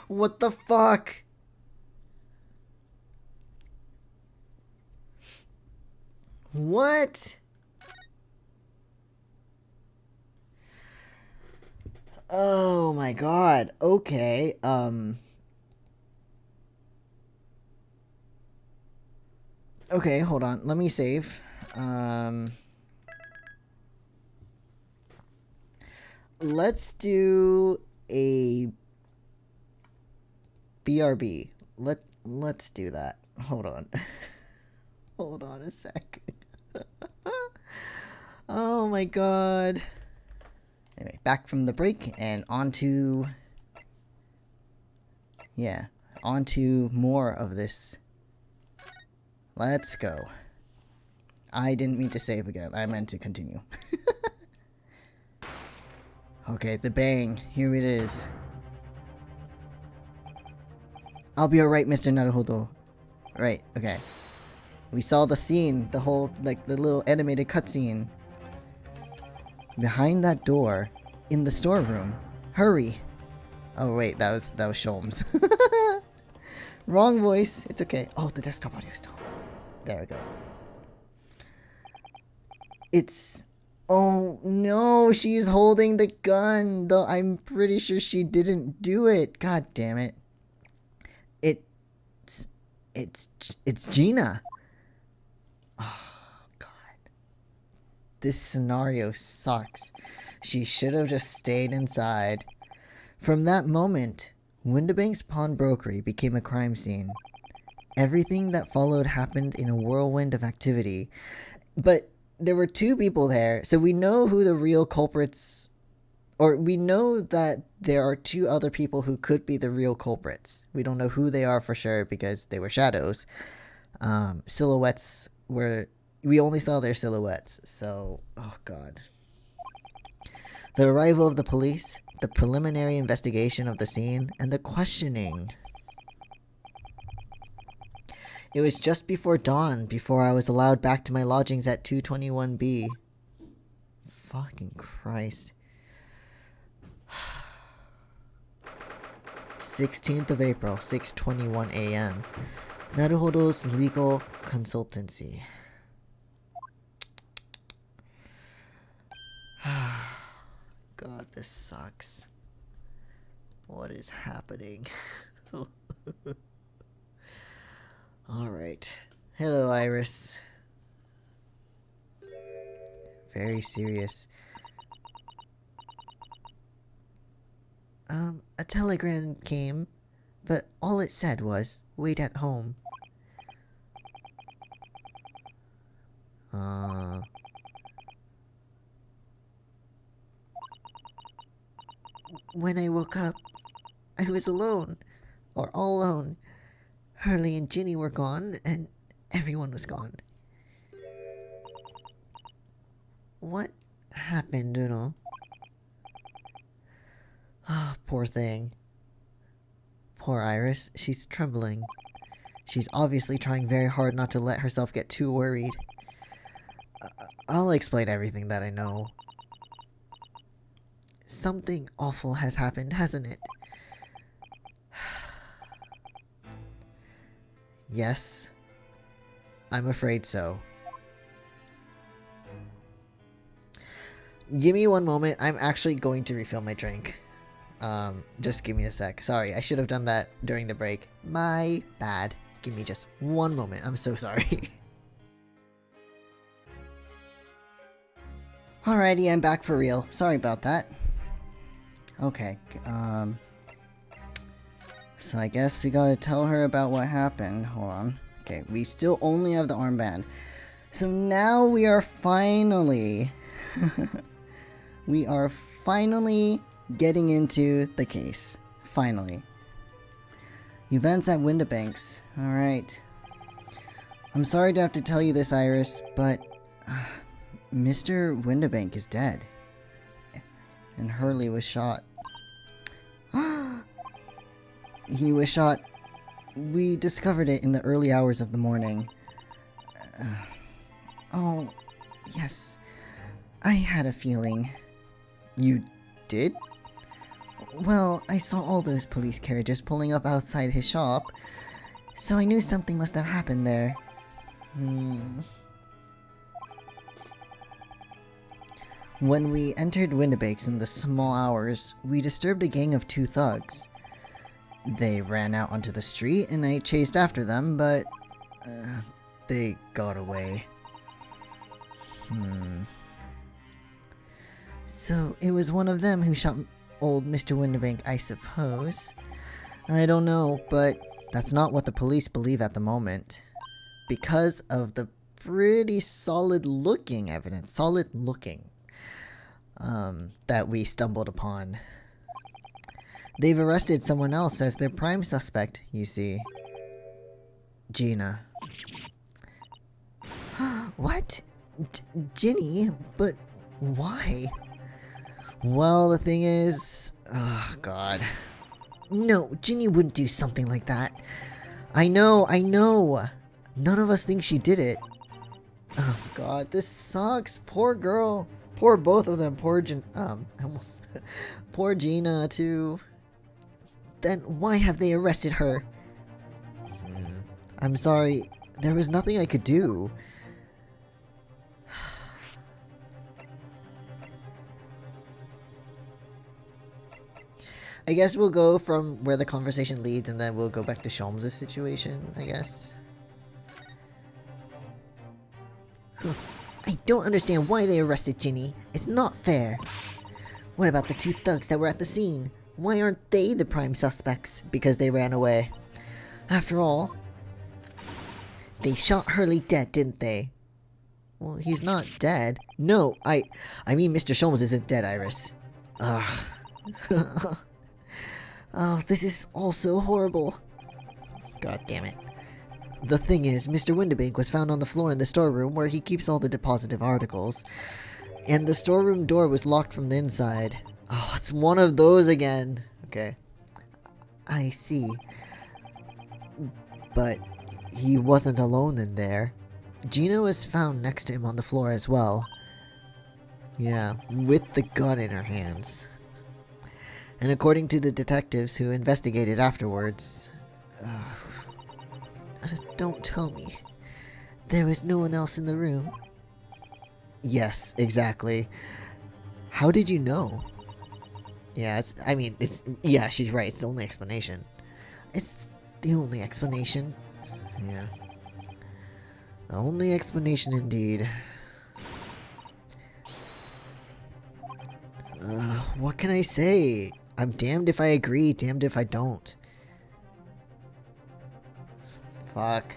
What the fuck? What? Oh my god. Okay. Okay, hold on. Let me save. Let's do a BRB. Let's do that. Hold on. Hold on a sec. Oh my god. Anyway, back from the break and onto more of this. Let's go. I didn't mean to save again. I meant to continue. Okay, the bang. Here it is. I'll be alright, Mr. Naruhodo. Right, okay. We saw the scene, the whole, like, the little animated cutscene. Behind that door, in the storeroom. Hurry! Oh wait, that was Sholmes. Wrong voice. It's okay. Oh, the desktop audio still. There we go. It's... Oh no, she's holding the gun, though I'm pretty sure she didn't do it. God damn it. It's Gina. Oh, God. This scenario sucks. She should have just stayed inside. From that moment, Windibank's pawnbrokery became a crime scene. Everything that followed happened in a whirlwind of activity. But there were two people there, so we know who the real culprits... Or we know that there are two other people who could be the real culprits. We don't know who they are for sure because they were shadows. Silhouettes were... We only saw their silhouettes, so... Oh, God. The arrival of the police, the preliminary investigation of the scene, and the questioning. It was just before dawn before I was allowed back to my lodgings at 221B. Fucking Christ. 16th of April, 6:21 a.m. Naruhodo's legal consultancy. God, this sucks. What is happening? Alright. Hello, Iris. Very serious. A telegram came, but all it said was, wait at home. When I woke up, I was alone. Or all alone. Hurley and Ginny were gone, and everyone was gone. What happened, Uno? Ah, poor thing. Poor Iris. She's trembling. She's obviously trying very hard not to let herself get too worried. I'll explain everything that I know. Something awful has happened, hasn't it? Yes. I'm afraid so. Give me one moment. I'm actually going to refill my drink. Just give me a sec. Sorry, I should have done that during the break. My bad. Give me just one moment. I'm so sorry. Alrighty, I'm back for real. Sorry about that. Okay, so I guess we gotta tell her about what happened. Hold on. Okay, we still only have the armband. So now we are finally... we are finally getting into the case. Finally. Events at Windibanks. Alright. I'm sorry to have to tell you this, Iris, but... Mr. Windibank is dead. And Hurley was shot. He was shot. We discovered it in the early hours of the morning. Oh, yes. I had a feeling. You did? Well, I saw all those police carriages pulling up outside his shop, so I knew something must have happened there. When we entered Windibanks in the small hours, we disturbed a gang of 2 thugs. They ran out onto the street and I chased after them, but they got away. So it was one of them who shot old Mr. Windibank, I suppose. I don't know, but that's not what the police believe at the moment. Because of the pretty solid looking evidence, that we stumbled upon. They've arrested someone else as their prime suspect, you see. Gina. What? Ginny? But why? Well, the thing is... Oh, God. No, Ginny wouldn't do something like that. I know. None of us think she did it. Oh, God, this sucks. Poor girl. Poor both of them. Poor Poor Gina, too. Then why have they arrested her? I'm sorry. There was nothing I could do. I guess we'll go from where the conversation leads and then we'll go back to Sholmes' situation, I guess. I don't understand why they arrested Ginny. It's not fair. What about the 2 thugs that were at the scene? Why aren't they the prime suspects? Because they ran away. After all, they shot Hurley dead, didn't they? Well, he's not dead. No, I mean Mr. Sholmes isn't dead, Iris. Ugh. Oh, this is all so horrible. God damn it. The thing is, Mr. Windibank was found on the floor in the storeroom where he keeps all the depositive articles. And the storeroom door was locked from the inside. Oh, it's one of those again. Okay. I see. But he wasn't alone in there. Gina was found next to him on the floor as well. Yeah, with the gun in her hands. And according to the detectives who investigated afterwards, Don't tell me. There was no one else in the room. Yes, exactly. How did you know? Yeah, yeah, she's right. It's the only explanation. It's the only explanation. Yeah. The only explanation indeed. What can I say? I'm damned if I agree, damned if I don't. Fuck.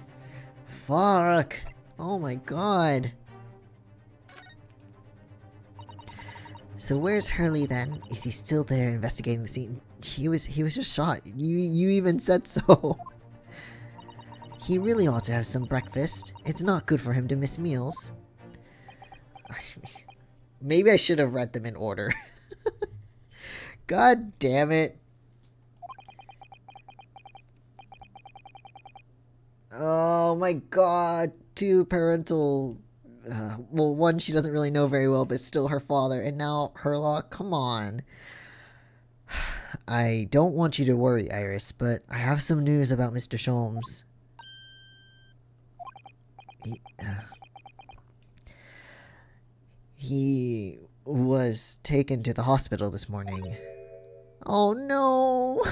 Fuck! Oh my god. So where's Hurley then? Is he still there investigating the scene? He was just shot. You even said so. He really ought to have some breakfast. It's not good for him to miss meals. Maybe I should have read them in order. God damn it. Oh my god. Two parental... well, one she doesn't really know very well, but still her father. And now Herlock, come on. I don't want you to worry, Iris, but I have some news about Mr. Sholmes. He was taken to the hospital this morning. Oh no!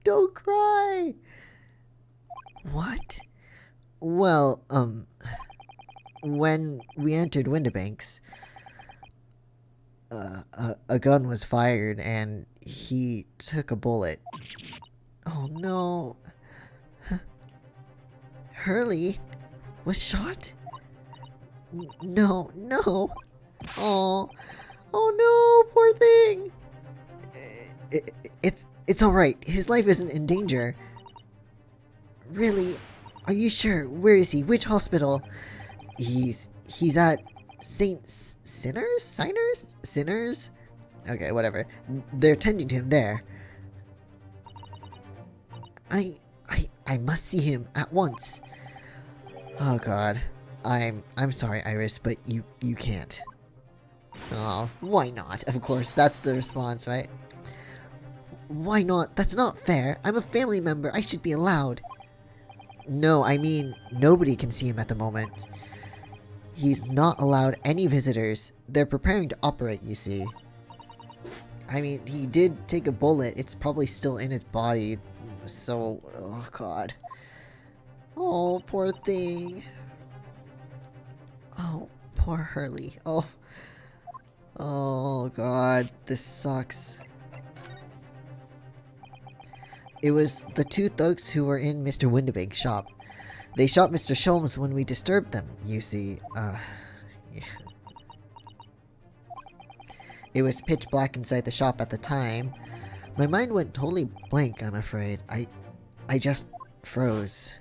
Don't cry! What? Well, when we entered Windibanks, a gun was fired and he took a bullet. Oh no. Hurley was shot? No. Oh no, poor thing. It's alright. His life isn't in danger. Really? Are you sure? Where is he? Which hospital? He's at St. Sinners? Okay, whatever. They're tending to him there. I must see him at once. Oh god. I'm sorry, Iris, but you can't. Oh, why not? Of course, that's the response, right? Why not? That's not fair. I'm a family member. I should be allowed. No, I mean, nobody can see him at the moment. He's not allowed any visitors. They're preparing to operate, you see. I mean, he did take a bullet. It's probably still in his body. So, oh god. Oh, poor thing. Oh, poor Hurley. Oh god, this sucks. It was the two thugs who were in Mr. Windibank's shop. They shot Mr. Sholmes when we disturbed them, you see. Yeah. It was pitch black inside the shop at the time. My mind went totally blank, I'm afraid. I just froze.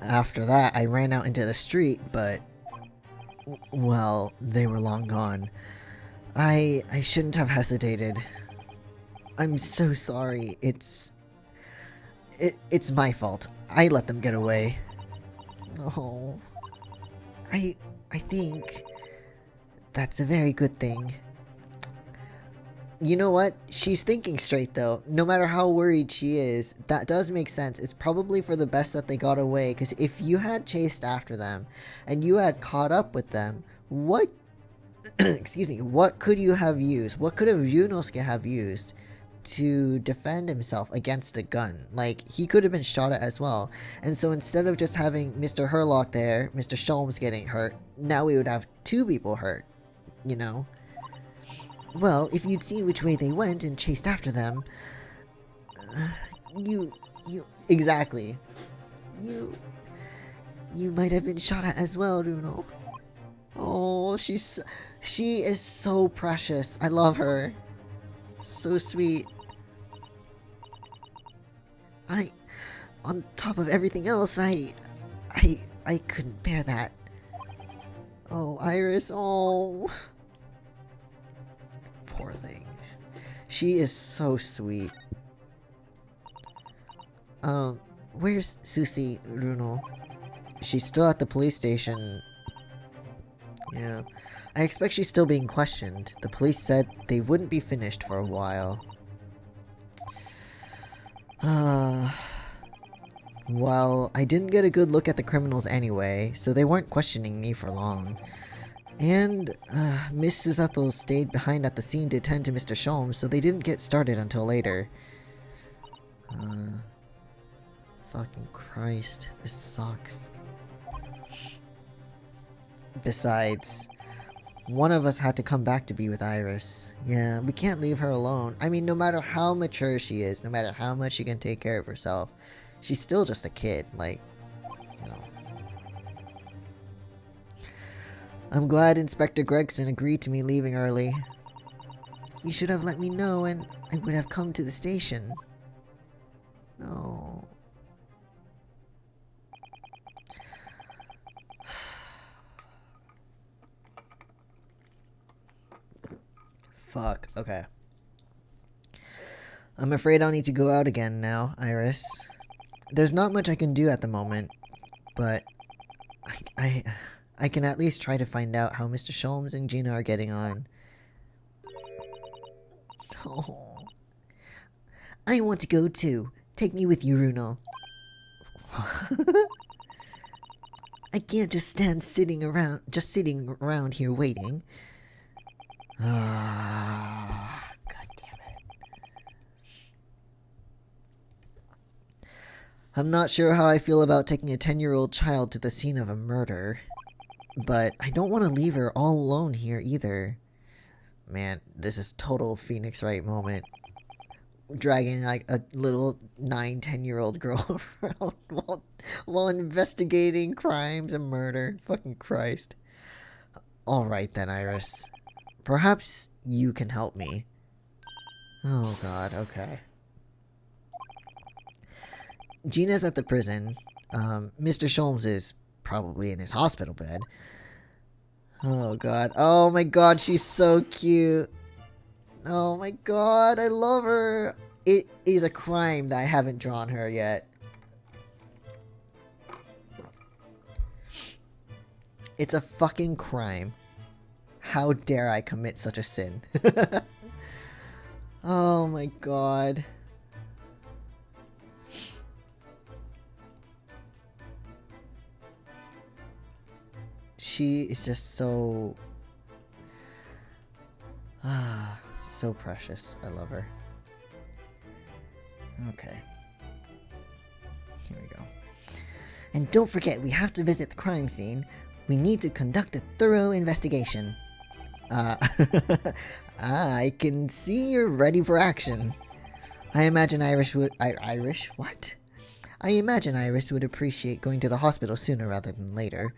After that, I ran out into the street, but... well, they were long gone. I shouldn't have hesitated. I'm so sorry. It's my fault. I let them get away. Oh. I think that's a very good thing. You know what? She's thinking straight though. No matter how worried she is, that does make sense. It's probably for the best that they got away, because if you had chased after them and you had caught up with them, what excuse me, what could you have used? What could Yunosuke have used to defend himself against a gun? Like, he could have been shot at as well. And so instead of just having Mr. Herlock there, Mr. Sholmes getting hurt, now we would have two people hurt, you know? Well, if you'd seen which way they went and chased after them, exactly. You might have been shot at as well, Runo. Oh, she is so precious. I love her. So sweet. On top of everything else, I couldn't bear that. Oh, Iris, oh. Poor thing. She is so sweet. Where's Susie, Runo? She's still at the police station. Yeah. I expect she's still being questioned. The police said they wouldn't be finished for a while. Well, I didn't get a good look at the criminals anyway, so they weren't questioning me for long. And, Mrs. Ethel stayed behind at the scene to attend to Mr. Sholmes, so they didn't get started until later. Fucking Christ. This sucks. Besides, one of us had to come back to be with Iris. Yeah, we can't leave her alone. I mean, no matter how mature she is, no matter how much she can take care of herself, she's still just a kid, like, you know. I'm glad Inspector Gregson agreed to me leaving early. You should have let me know and I would have come to the station. No. Fuck, okay. I'm afraid I'll need to go out again now, Iris. There's not much I can do at the moment, but I can at least try to find out how Mr. Sholmes and Gina are getting on. Oh. I want to go too. Take me with you, Runo. I can't just stand sitting around here waiting. Ah, God damn it. I'm not sure how I feel about taking a 10-year-old child to the scene of a murder. But I don't want to leave her all alone here either. Man, this is total Phoenix Wright moment. Dragging like a little 9-10-year-old girl around while investigating crimes and murder. Fucking Christ. Alright then, Iris. Perhaps you can help me. Oh god, okay. Gina's at the prison. Mr. Sholmes is probably in his hospital bed. Oh god. Oh my god, she's so cute. Oh my god, I love her. It is a crime that I haven't drawn her yet. It's a fucking crime. How dare I commit such a sin? Oh my god. She is just so... so precious. I love her. Okay. Here we go. And don't forget, we have to visit the crime scene. We need to conduct a thorough investigation. I can see you're ready for action. I imagine Irish would... Irish? What? I imagine Iris would appreciate going to the hospital sooner rather than later.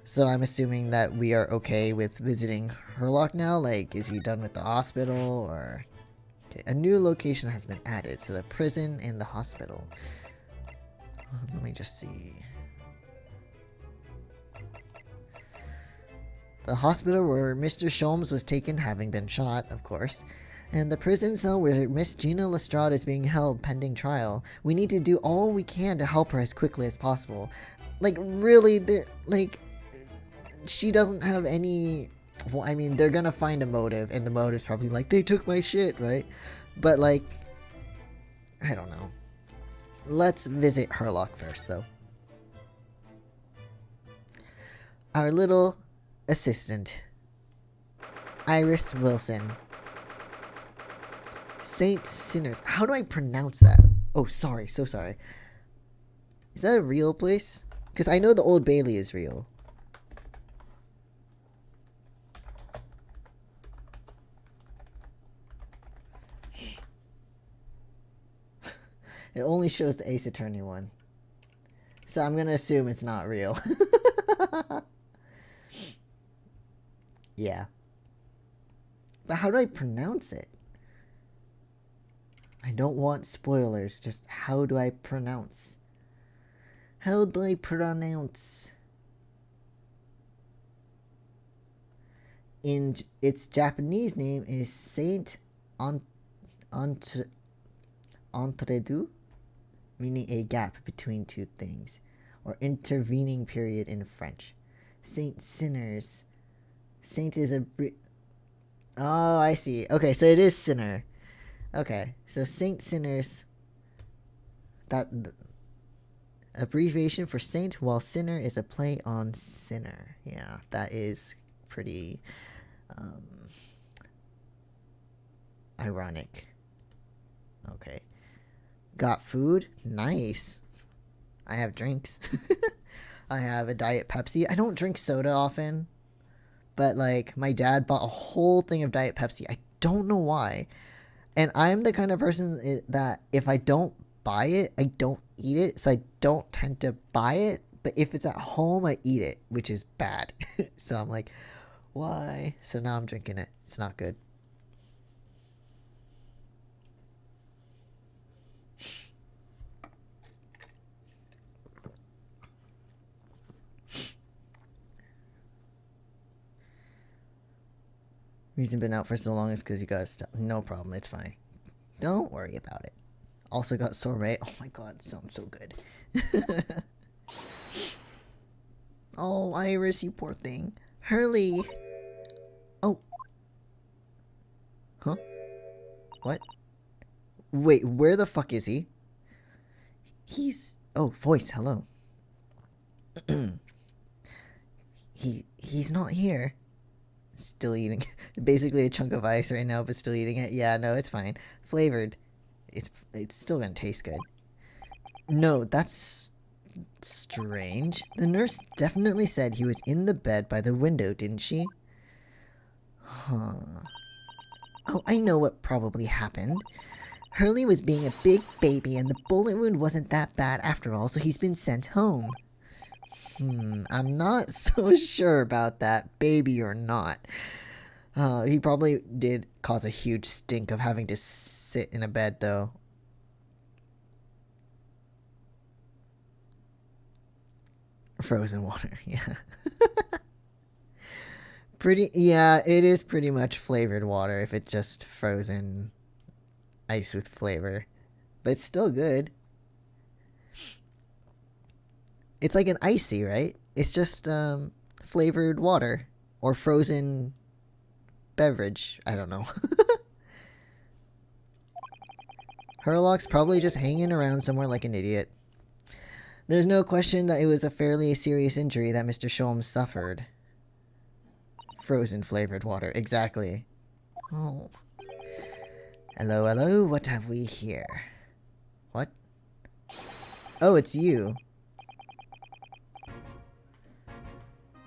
So I'm assuming that we are okay with visiting Herlock now? Like, is he done with the hospital, or... Okay, a new location has been added, so the prison and the hospital. Let me just see. The hospital where Mr. Sholmes was taken, having been shot, of course. And the prison cell where Miss Gina Lestrade is being held pending trial. We need to do all we can to help her as quickly as possible. Like, really, she doesn't have any... Well, I mean, they're gonna find a motive, and the motive's probably like, they took my shit, right? But, like, I don't know. Let's visit Herlock first, though. Our little assistant, Iris Wilson. Saint Sinners. How do I pronounce that? Oh, sorry, so sorry. Is that a real place? Because I know the Old Bailey is real. It only shows the Ace Attorney one. So I'm gonna assume it's not real. Yeah. But how do I pronounce it? I don't want spoilers, just how do I pronounce? How do I pronounce? In its Japanese name is Saint Entredu, meaning a gap between two things, or intervening period in French. Saint Sinners. Saint is a... Oh, I see. Okay, so it is Sinner. Okay, so Saint Sinners... That... Abbreviation for saint, while sinner is a play on sinner. Yeah, that is pretty ironic. Okay. Got food? Nice. I have drinks. I have a Diet Pepsi. I don't drink soda often, but like my dad bought a whole thing of Diet Pepsi. I don't know why. And I'm the kind of person that if I don't buy it, I don't eat it, so I don't tend to buy it. But if it's at home, I eat it, which is bad. So I'm like, why? So now I'm drinking it. It's not good. Reason been out for so long is because you got stuff. No problem, it's fine. Don't worry about it. Also got sorbet. Oh my god, it sounds so good. Oh, Iris, you poor thing. Hurley. Oh. Huh? What? Wait, where the fuck is he? He's... Oh, voice, hello. He's not here. Still eating. Basically a chunk of ice right now, but still eating it. Yeah, no, it's fine. Flavored. It's still gonna taste good. No, that's strange. The nurse definitely said he was in the bed by the window, didn't she? Huh. Oh, I know what probably happened. Hurley was being a big baby and the bullet wound wasn't that bad after all, so he's been sent home. I'm not so sure about that, baby or not. He probably did cause a huge stink of having to sit in a bed, though. Frozen water, yeah. Yeah, it is pretty much flavored water if it's just frozen ice with flavor. But it's still good. It's like an icy, right? It's just flavored water or frozen beverage. I don't know. Herlock's probably just hanging around somewhere like an idiot. There's no question that it was a fairly serious injury that Mr. Sholmes suffered. Frozen flavored water, exactly. Oh. Hello, hello, what have we here? What? Oh, it's you.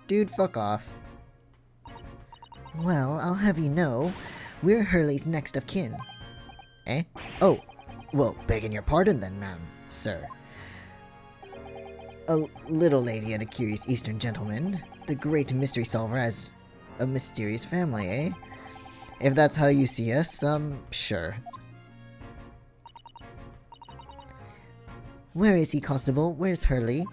Dude, fuck off. Well, I'll have you know, we're Hurley's next of kin. Eh? Oh, well, begging your pardon then, ma'am, sir. A little lady and a curious Eastern gentleman. The great mystery solver has a mysterious family, eh? If that's how you see us, sure. Where is he, Constable? Where's Hurley?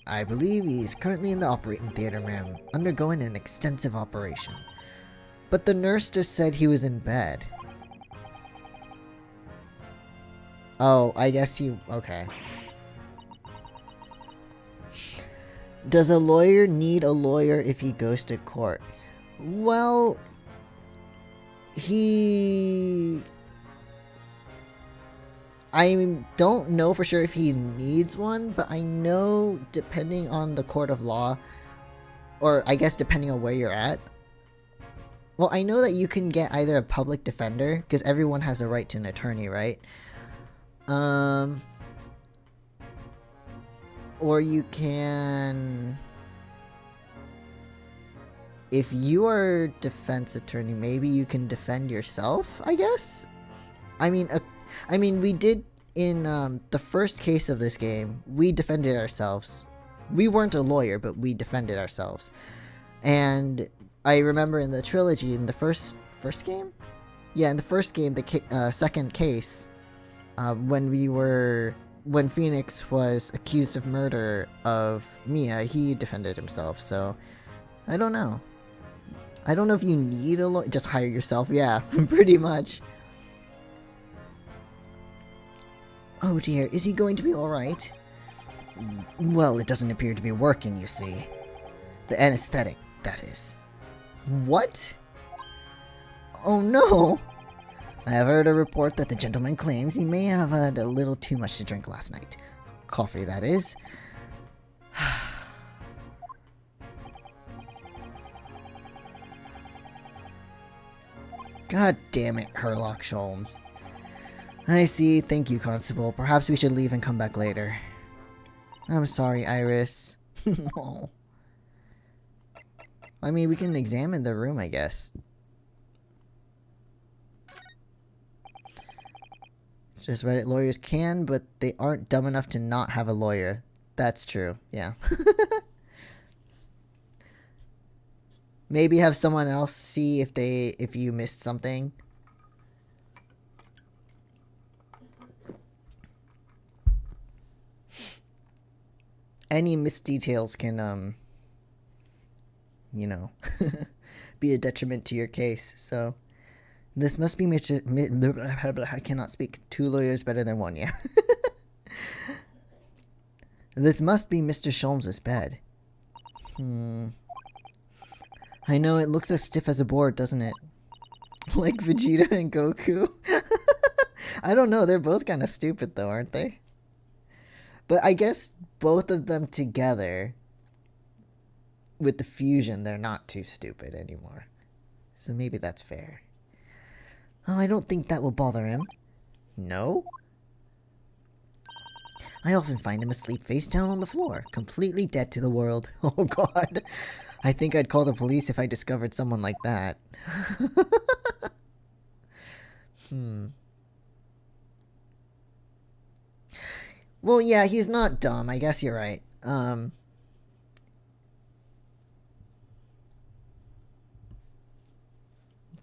I believe he's currently in the operating theater, ma'am, undergoing an extensive operation. But the nurse just said he was in bed. Oh, I guess he... okay. Does a lawyer need a lawyer if he goes to court? Well... I don't know for sure if he needs one, but I know depending on the court of law, or I guess depending on where you're at, well, I know that you can get either a public defender, because everyone has a right to an attorney, right? Or you can... if you are defense attorney, maybe you can defend yourself, I guess? I mean, we did in the first case of this game, we defended ourselves. We weren't a lawyer, but we defended ourselves. And I remember in the trilogy, in the first game? Yeah, in the first game, the second case, when Phoenix was accused of murder of Mia, he defended himself, so I don't know. I don't know if you need a lawyer, just hire yourself, yeah, pretty much. Oh dear, is he going to be alright? Well, it doesn't appear to be working, you see. The anesthetic, that is. What? Oh no! I have heard a report that the gentleman claims he may have had a little too much to drink last night. Coffee, that is. God damn it, Sherlock Holmes. I see. Thank you, Constable. Perhaps we should leave and come back later. I'm sorry, Iris. Oh. I mean, we can examine the room, I guess. Just Reddit lawyers can, but they aren't dumb enough to not have a lawyer. That's true, yeah. Maybe have someone else see if you missed something. Any missed details can, you know, be a detriment to your case, so... This must be I cannot speak. 2 lawyers better than 1, yeah. This must be Mr. Sholmes' bed. I know, it looks as stiff as a board, doesn't it? Like Vegeta and Goku. I don't know, they're both kind of stupid though, aren't they? But I guess both of them together, with the fusion, they're not too stupid anymore. So maybe that's fair. Oh, I don't think that will bother him. No? I often find him asleep face down on the floor, completely dead to the world. Oh god. I think I'd call the police if I discovered someone like that. Well, yeah, he's not dumb. I guess you're right.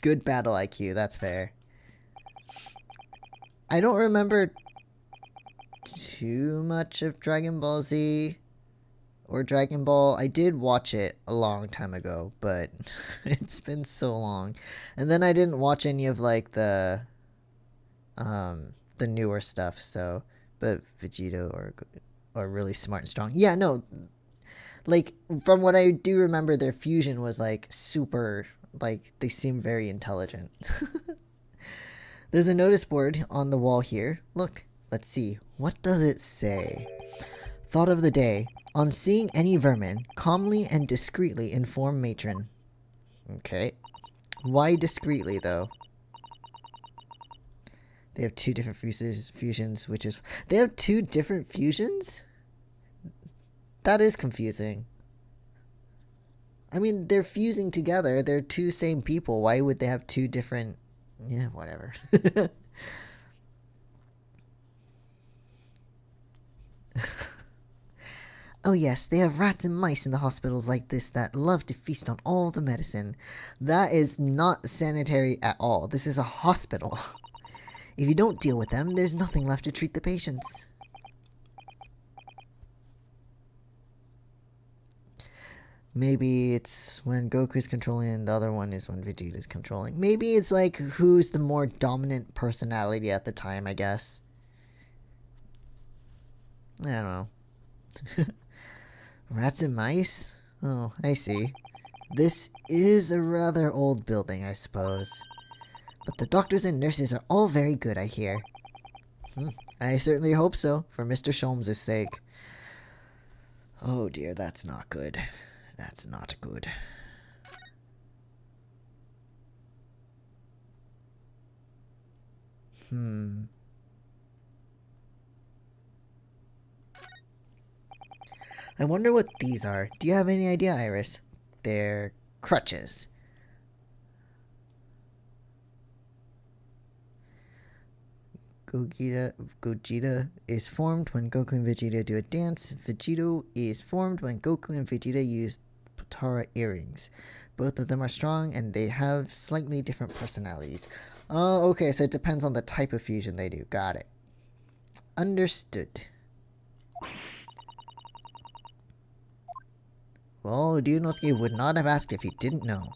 Good battle IQ, that's fair. I don't remember too much of Dragon Ball Z or Dragon Ball. I did watch it a long time ago, but it's been so long. And then I didn't watch any of like the newer stuff, so but Vegeta or really smart and strong. Yeah, no. Like from what I do remember, their fusion was like super. Like, they seem very intelligent. There's a notice board on the wall here. Look, let's see. What does it say? Thought of the day. On seeing any vermin, calmly and discreetly inform matron. Okay. Why discreetly, though? They have 2 different fusions, which is... They have 2 different fusions? That is confusing. I mean, they're fusing together. They're 2 same people. Why would they have 2 different... Yeah, whatever. Oh yes, they have rats and mice in the hospitals like this that love to feast on all the medicine. That is not sanitary at all. This is a hospital. If you don't deal with them, there's nothing left to treat the patients. Maybe it's when Goku's controlling and the other one is when Vegeta's controlling. Maybe it's like who's the more dominant personality at the time, I guess. I don't know. Rats and mice? Oh, I see. This is a rather old building, I suppose. But the doctors and nurses are all very good, I hear. I certainly hope so, for Mr. Sholmes' sake. Oh dear, that's not good. That's not good. I wonder what these are. Do you have any idea, Iris? They're crutches. Gogeta is formed when Goku and Vegeta do a dance. Vegito is formed when Goku and Vegeta use Potara earrings. Both of them are strong and they have slightly different personalities. Oh, okay, so it depends on the type of fusion they do. Got it. Understood. Well, Ryunosuke would not have asked if he didn't know.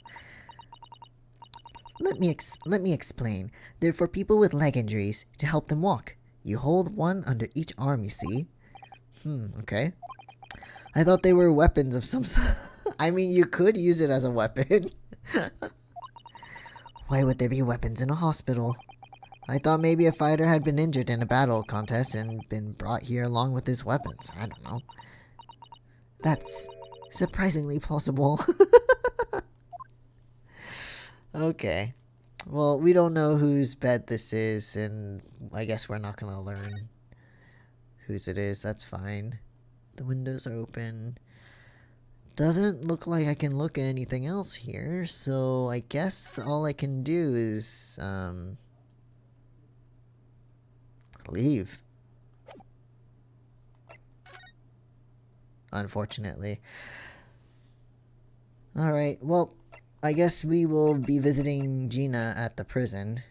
Let me explain. They're for people with leg injuries, to help them walk. You hold one under each arm, you see. Okay. I thought they were weapons of some sort. I mean, you could use it as a weapon. Why would there be weapons in a hospital? I thought maybe a fighter had been injured in a battle contest and been brought here along with his weapons. I don't know. That's surprisingly plausible. Okay. Well, we don't know whose bed this is, and I guess we're not gonna learn whose it is. That's fine. The windows are open. Doesn't look like I can look at anything else here, so I guess all I can do is, leave. Unfortunately. Alright, well, I guess we will be visiting Gina at the prison.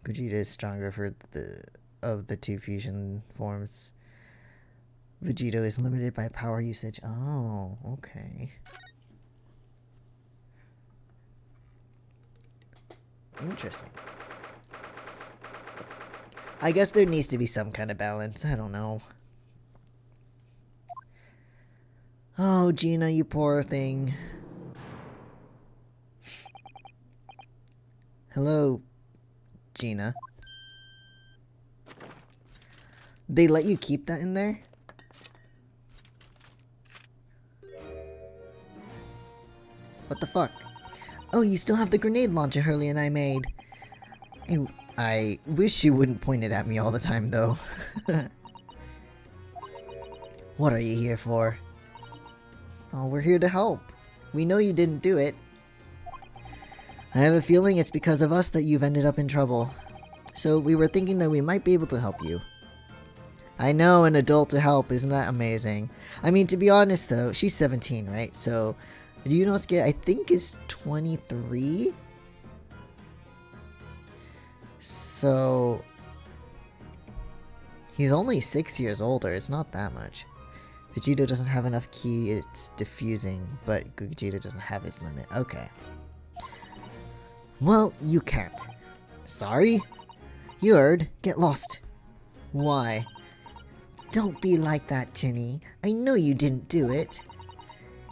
Gogeta is stronger for of the two fusion forms. Vegito is limited by power usage. Oh, okay. Interesting. I guess there needs to be some kind of balance. I don't know. Oh, Gina, you poor thing. Hello, Gina. They let you keep that in there? What the fuck? Oh, you still have the grenade launcher Hurley and I made. I wish you wouldn't point it at me all the time, though. What are you here for? Oh, we're here to help. We know you didn't do it. I have a feeling it's because of us that you've ended up in trouble. So we were thinking that we might be able to help you. I know, an adult to help, isn't that amazing? I mean, to be honest though, she's 17, right? So, do you know what's I think is 23? So, he's only 6 years older, it's not that much. Vegito doesn't have enough ki, it's diffusing, but Gogeta doesn't have his limit. Okay. Well, you can't. Sorry? You heard. Get lost. Why? Don't be like that, Ginny. I know you didn't do it.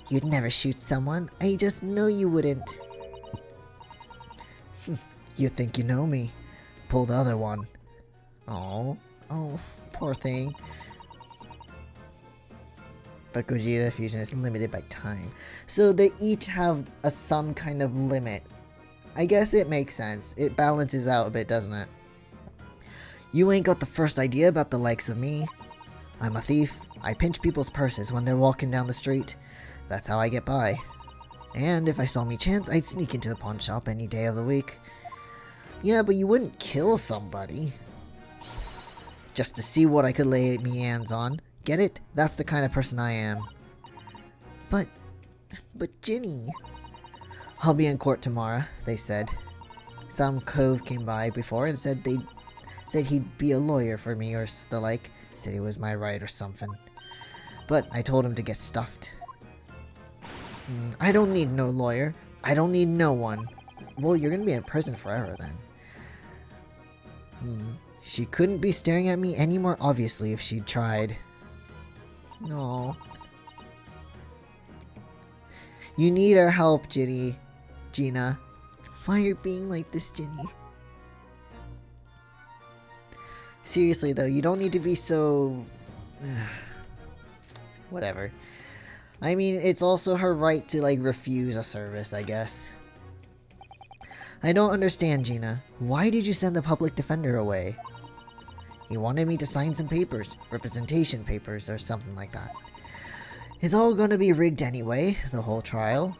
You'd never shoot someone. I just know you wouldn't. You think you know me. Pull the other one. Oh, poor thing. But Gogeta fusion is limited by time. So they each have some kind of limit. I guess it makes sense. It balances out a bit, doesn't it? You ain't got the first idea about the likes of me. I'm a thief. I pinch people's purses when they're walking down the street. That's how I get by. And if I saw me chance, I'd sneak into a pawn shop any day of the week. Yeah, but you wouldn't kill somebody. Just to see what I could lay me hands on. Get it? That's the kind of person I am. But Ginny. I'll be in court tomorrow, they said. Some cove came by before and said he'd be a lawyer for me or the like. Said he was my right or something. But I told him to get stuffed. I don't need no lawyer. I don't need no one. Well, you're gonna be in prison forever then. She couldn't be staring at me any more obviously if she'd tried. No. You need our help, Gina. Why are you being like this, Ginny? Seriously though, you don't need to be so... Whatever. I mean, it's also her right to, like, refuse a service, I guess. I don't understand, Gina. Why did you send the public defender away? He wanted me to sign some papers. Representation papers or something like that. It's all gonna be rigged anyway, the whole trial.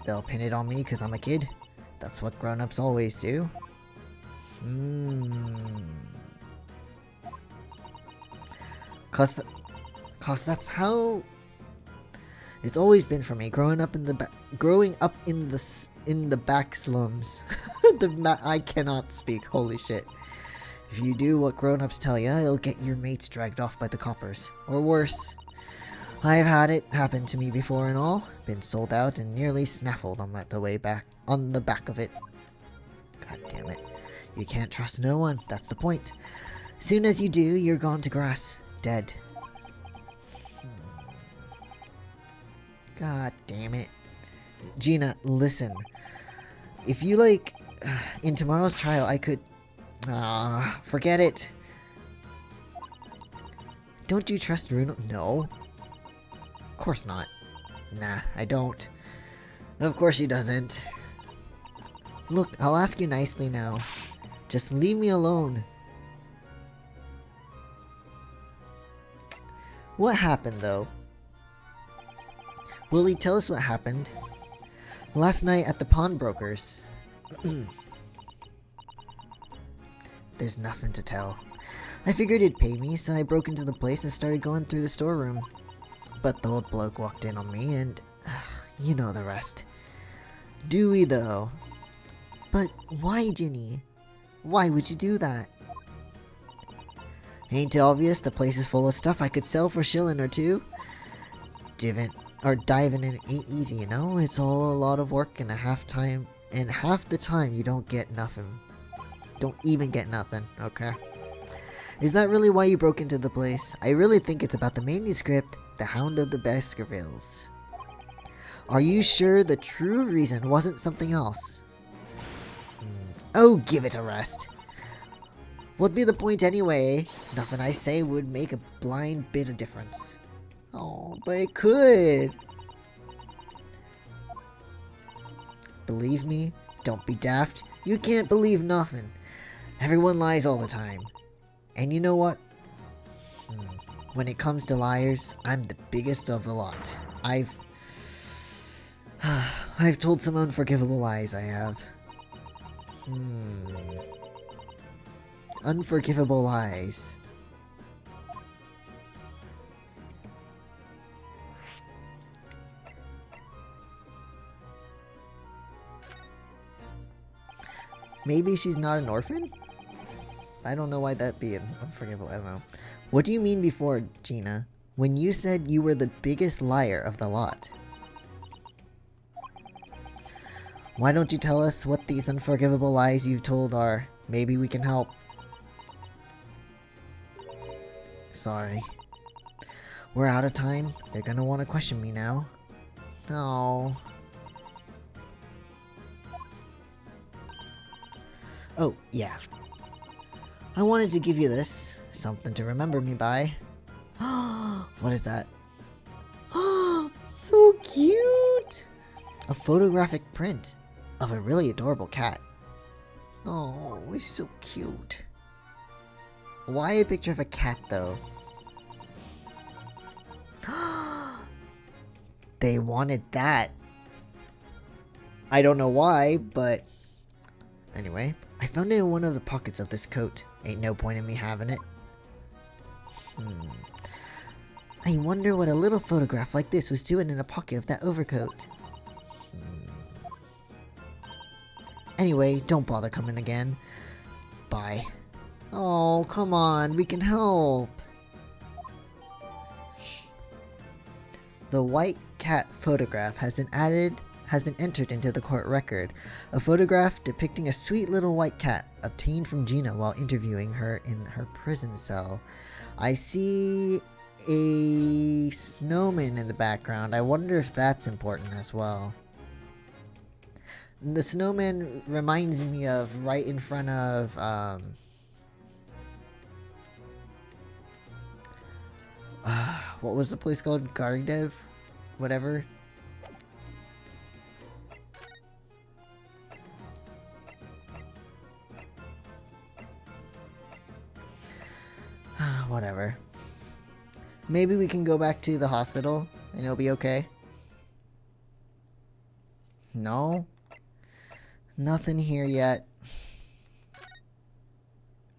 They'll pin it on me because I'm a kid. That's what grown-ups always do. Cause that's how it's always been for me. Growing up in the back slums. I cannot speak. Holy shit! If you do what grown-ups tell you, it'll get your mates dragged off by the coppers, or worse. I've had it happen to me before and all. Been sold out and nearly snaffled on the way back. On the back of it. God damn it! You can't trust no one. That's the point. Soon as you do, you're gone to grass. dead. God damn it. Gina, listen. If you like, in tomorrow's trial, I could... forget it. Don't you trust Bruno? No. Of course not. Nah, I don't. Of course she doesn't. Look, I'll ask you nicely now. Just leave me alone. What happened, though? Will he tell us what happened? Last night at the pawnbroker's. There's nothing to tell. I figured he'd pay me, so I broke into the place and started going through the storeroom. But the old bloke walked in on me and... you know the rest. Dewey, though. But why, Ginny? Why would you do that? Ain't it obvious the place is full of stuff I could sell for $1 or $2? Diving in ain't easy, you know? It's all a lot of work and half the time you don't get nothing. Don't even get nothing, okay? Is that really why you broke into the place? I really think it's about the manuscript, the Hound of the Baskervilles. Are you sure the true reason wasn't something else? Oh, give it a rest. What'd be the point anyway? Nothing I say would make a blind bit of difference. Oh, but it could. Believe me? Don't be daft. You can't believe nothing. Everyone lies all the time. And you know what? When it comes to liars, I'm the biggest of the lot. I've told some unforgivable lies, I have. Unforgivable lies. Maybe she's not an orphan? I don't know why that'd be unforgivable. I don't know. What do you mean before, Gina? When you said you were the biggest liar of the lot? Why don't you tell us what these unforgivable lies you've told are? Maybe we can help. Sorry. We're out of time. They're gonna want to question me now. No. Oh, yeah. I wanted to give you this. Something to remember me by. What is that? So cute! A photographic print of a really adorable cat. Oh, he's so cute. Why a picture of a cat, though? They wanted that. I don't know why, but... Anyway, I found it in one of the pockets of this coat. Ain't no point in me having it. I wonder what a little photograph like this was doing in a pocket of that overcoat. Anyway, don't bother coming again. Bye. Oh, come on, we can help. The white cat photograph has been entered into the court record. A photograph depicting a sweet little white cat obtained from Gina while interviewing her in her prison cell. I see a snowman in the background. I wonder if that's important as well. The snowman reminds me of right in front of what was the place called? Gardev? Whatever. Whatever. Maybe we can go back to the hospital and it'll be okay. No? Nothing here yet.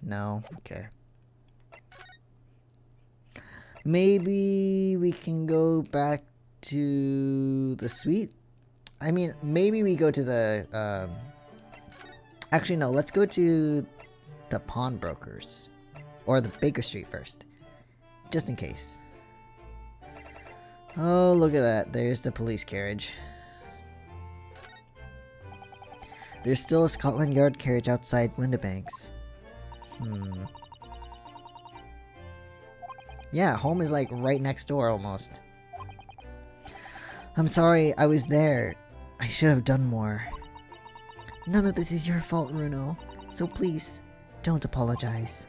No? Okay. Maybe we can go back to the suite? I mean, maybe we go to the, actually, no, let's go to the pawnbrokers. Or the Baker Street first. Just in case. Oh, look at that. There's the police carriage. There's still a Scotland Yard carriage outside Windibank's. Yeah, home is like right next door almost. I'm sorry, I was there. I should have done more. None of this is your fault, Runo. So please, don't apologize.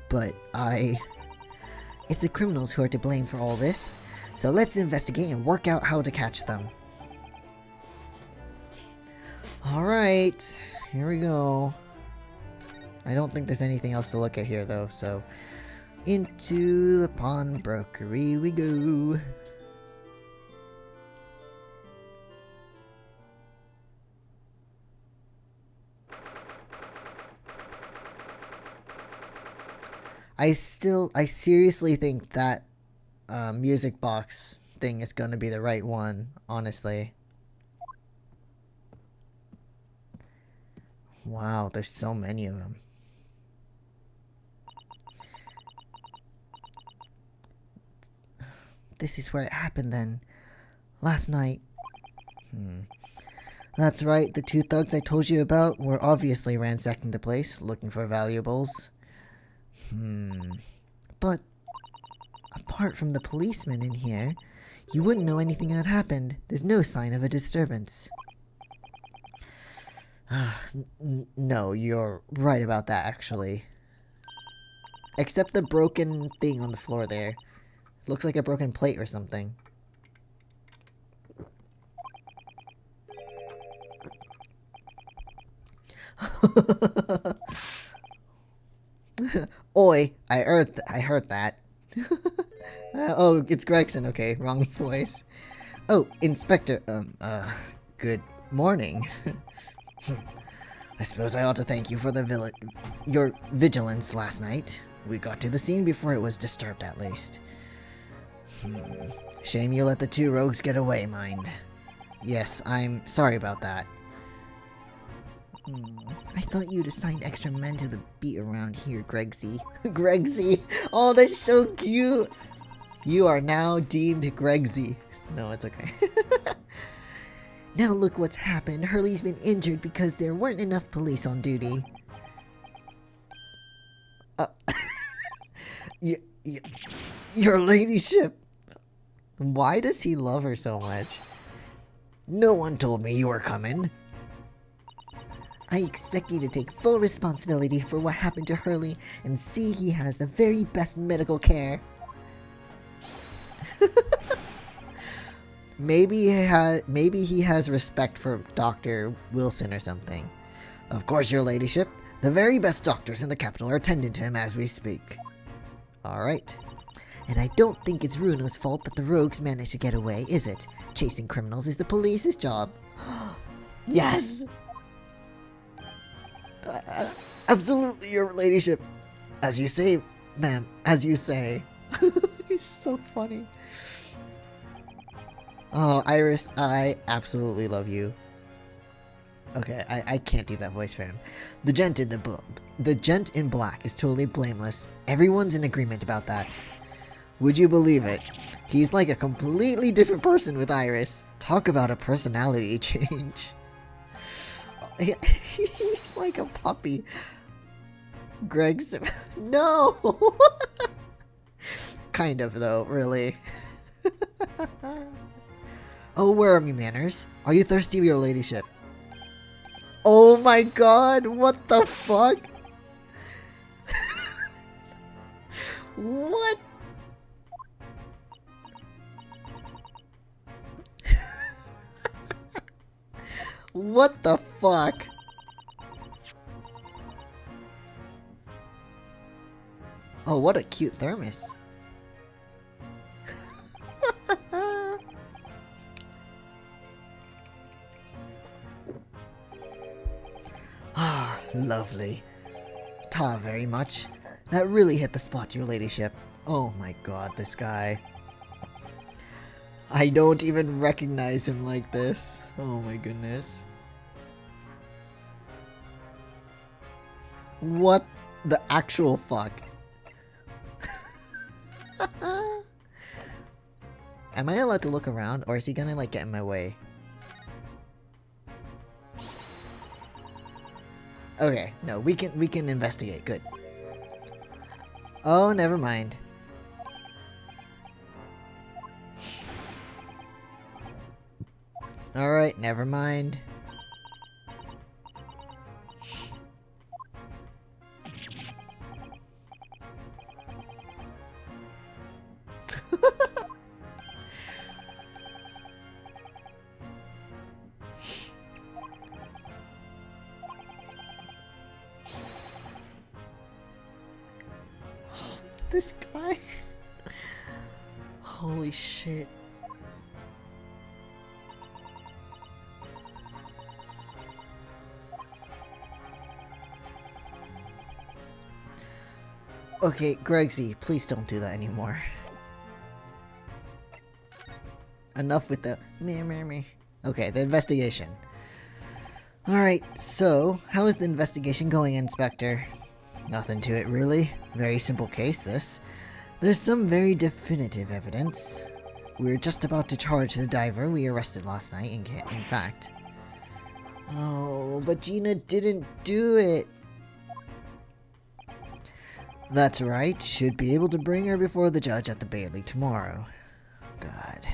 But it's the criminals who are to blame for all this. So let's investigate and work out how to catch them. Alright, here we go. I don't think there's anything else to look at here though, so into the pawnbrokery we go. I seriously think that music box thing is gonna be the right one, honestly. Wow, there's so many of them. This is where it happened then. Last night. That's right, the two thugs I told you about were obviously ransacking the place, looking for valuables. But apart from the policeman in here, you wouldn't know anything had happened. There's no sign of a disturbance. No, you're right about that, actually. Except the broken thing on the floor there. Looks like a broken plate or something. Oi, I heard that. Oh, it's Gregson, okay, wrong voice. Oh, Inspector, good morning. I suppose I ought to thank you for your vigilance last night. We got to the scene before it was disturbed, at least. Shame you let the two rogues get away, mind. Yes, I'm sorry about that. I thought you'd assign extra men to the beat around here, Gregsy. Gregsy! Oh, that's so cute! You are now deemed Gregsy. No, it's okay. Now look what's happened. Hurley's been injured because there weren't enough police on duty. Your ladyship! Why does he love her so much? No one told me you were coming. I expect you to take full responsibility for what happened to Hurley and see he has the very best medical care. Maybe he has respect for Dr. Wilson or something. Of course, your ladyship. The very best doctors in the capital are attending to him as we speak. Alright. And I don't think it's Runo's fault that the rogues managed to get away, is it? Chasing criminals is the police's job. Yes! Absolutely, your ladyship. As you say, ma'am, as you say. He's so funny. Oh, Iris, I absolutely love you. Okay, I can't do that voice for him. The gent in black is totally blameless. Everyone's in agreement about that. Would you believe it? He's like a completely different person with Iris. Talk about a personality change. He's like a puppy. Greg's... No! Kind of, though, really. Oh, where are me manners? Are you thirsty, your ladyship? Oh my god, what the fuck? What? What the fuck? Oh, what a cute thermos. Ah, lovely. Ta very much. That really hit the spot, your ladyship. Oh my god, this guy. I don't even recognize him like this. Oh my goodness. What the actual fuck? Am I allowed to look around, or is he gonna like get in my way? Okay, no, we can investigate. Good. Oh, never mind. Alright, never mind. This guy. Holy shit. Okay, Gregsy, please don't do that anymore. Enough with the meh. Okay, the investigation. Alright, so, how is the investigation going, Inspector? Nothing to it, really. Very simple case, this. There's some very definitive evidence. We're just about to charge the diver we arrested last night, in fact. Oh, but Gina didn't do it! That's right, should be able to bring her before the judge at the Bailey tomorrow. God.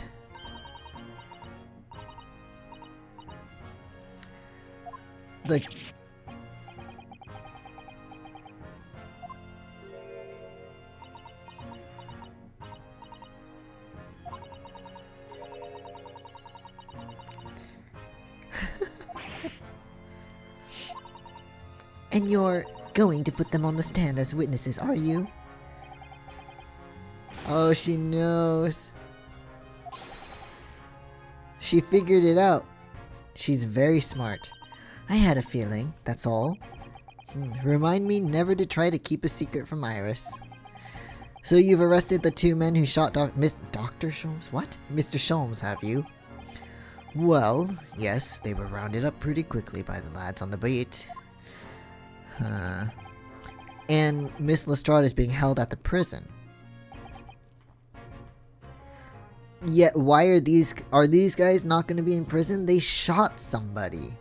The... And you're going to put them on the stand as witnesses, are you? Oh, she knows. She figured it out. She's very smart. I had a feeling, that's all. Remind me never to try to keep a secret from Iris. So you've arrested the two men who shot Dr. Sholmes? What? Mr. Sholmes, have you? Well, yes, they were rounded up pretty quickly by the lads on the beat. And Miss Lestrade is being held at the prison. Yet why are these guys not going to be in prison? They shot somebody.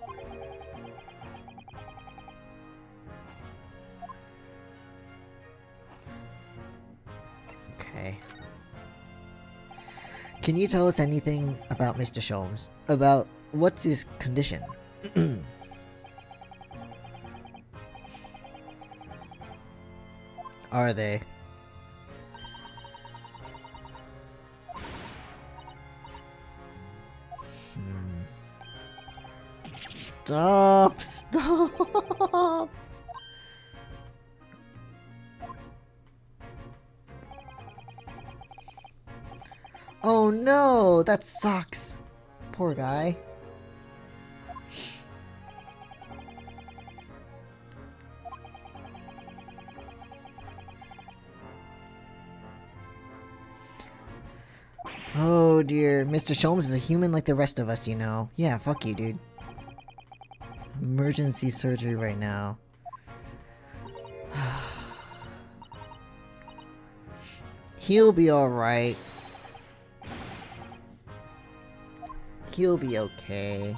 Okay. Can you tell us anything about Mr. Sholmes? About what's his condition? Are they? Stop! Stop! Oh no! That sucks! Poor guy. Oh dear, Mr. Sholmes is a human like the rest of us, you know. Yeah, fuck you, dude. Emergency surgery right now. He'll be alright. He'll be okay.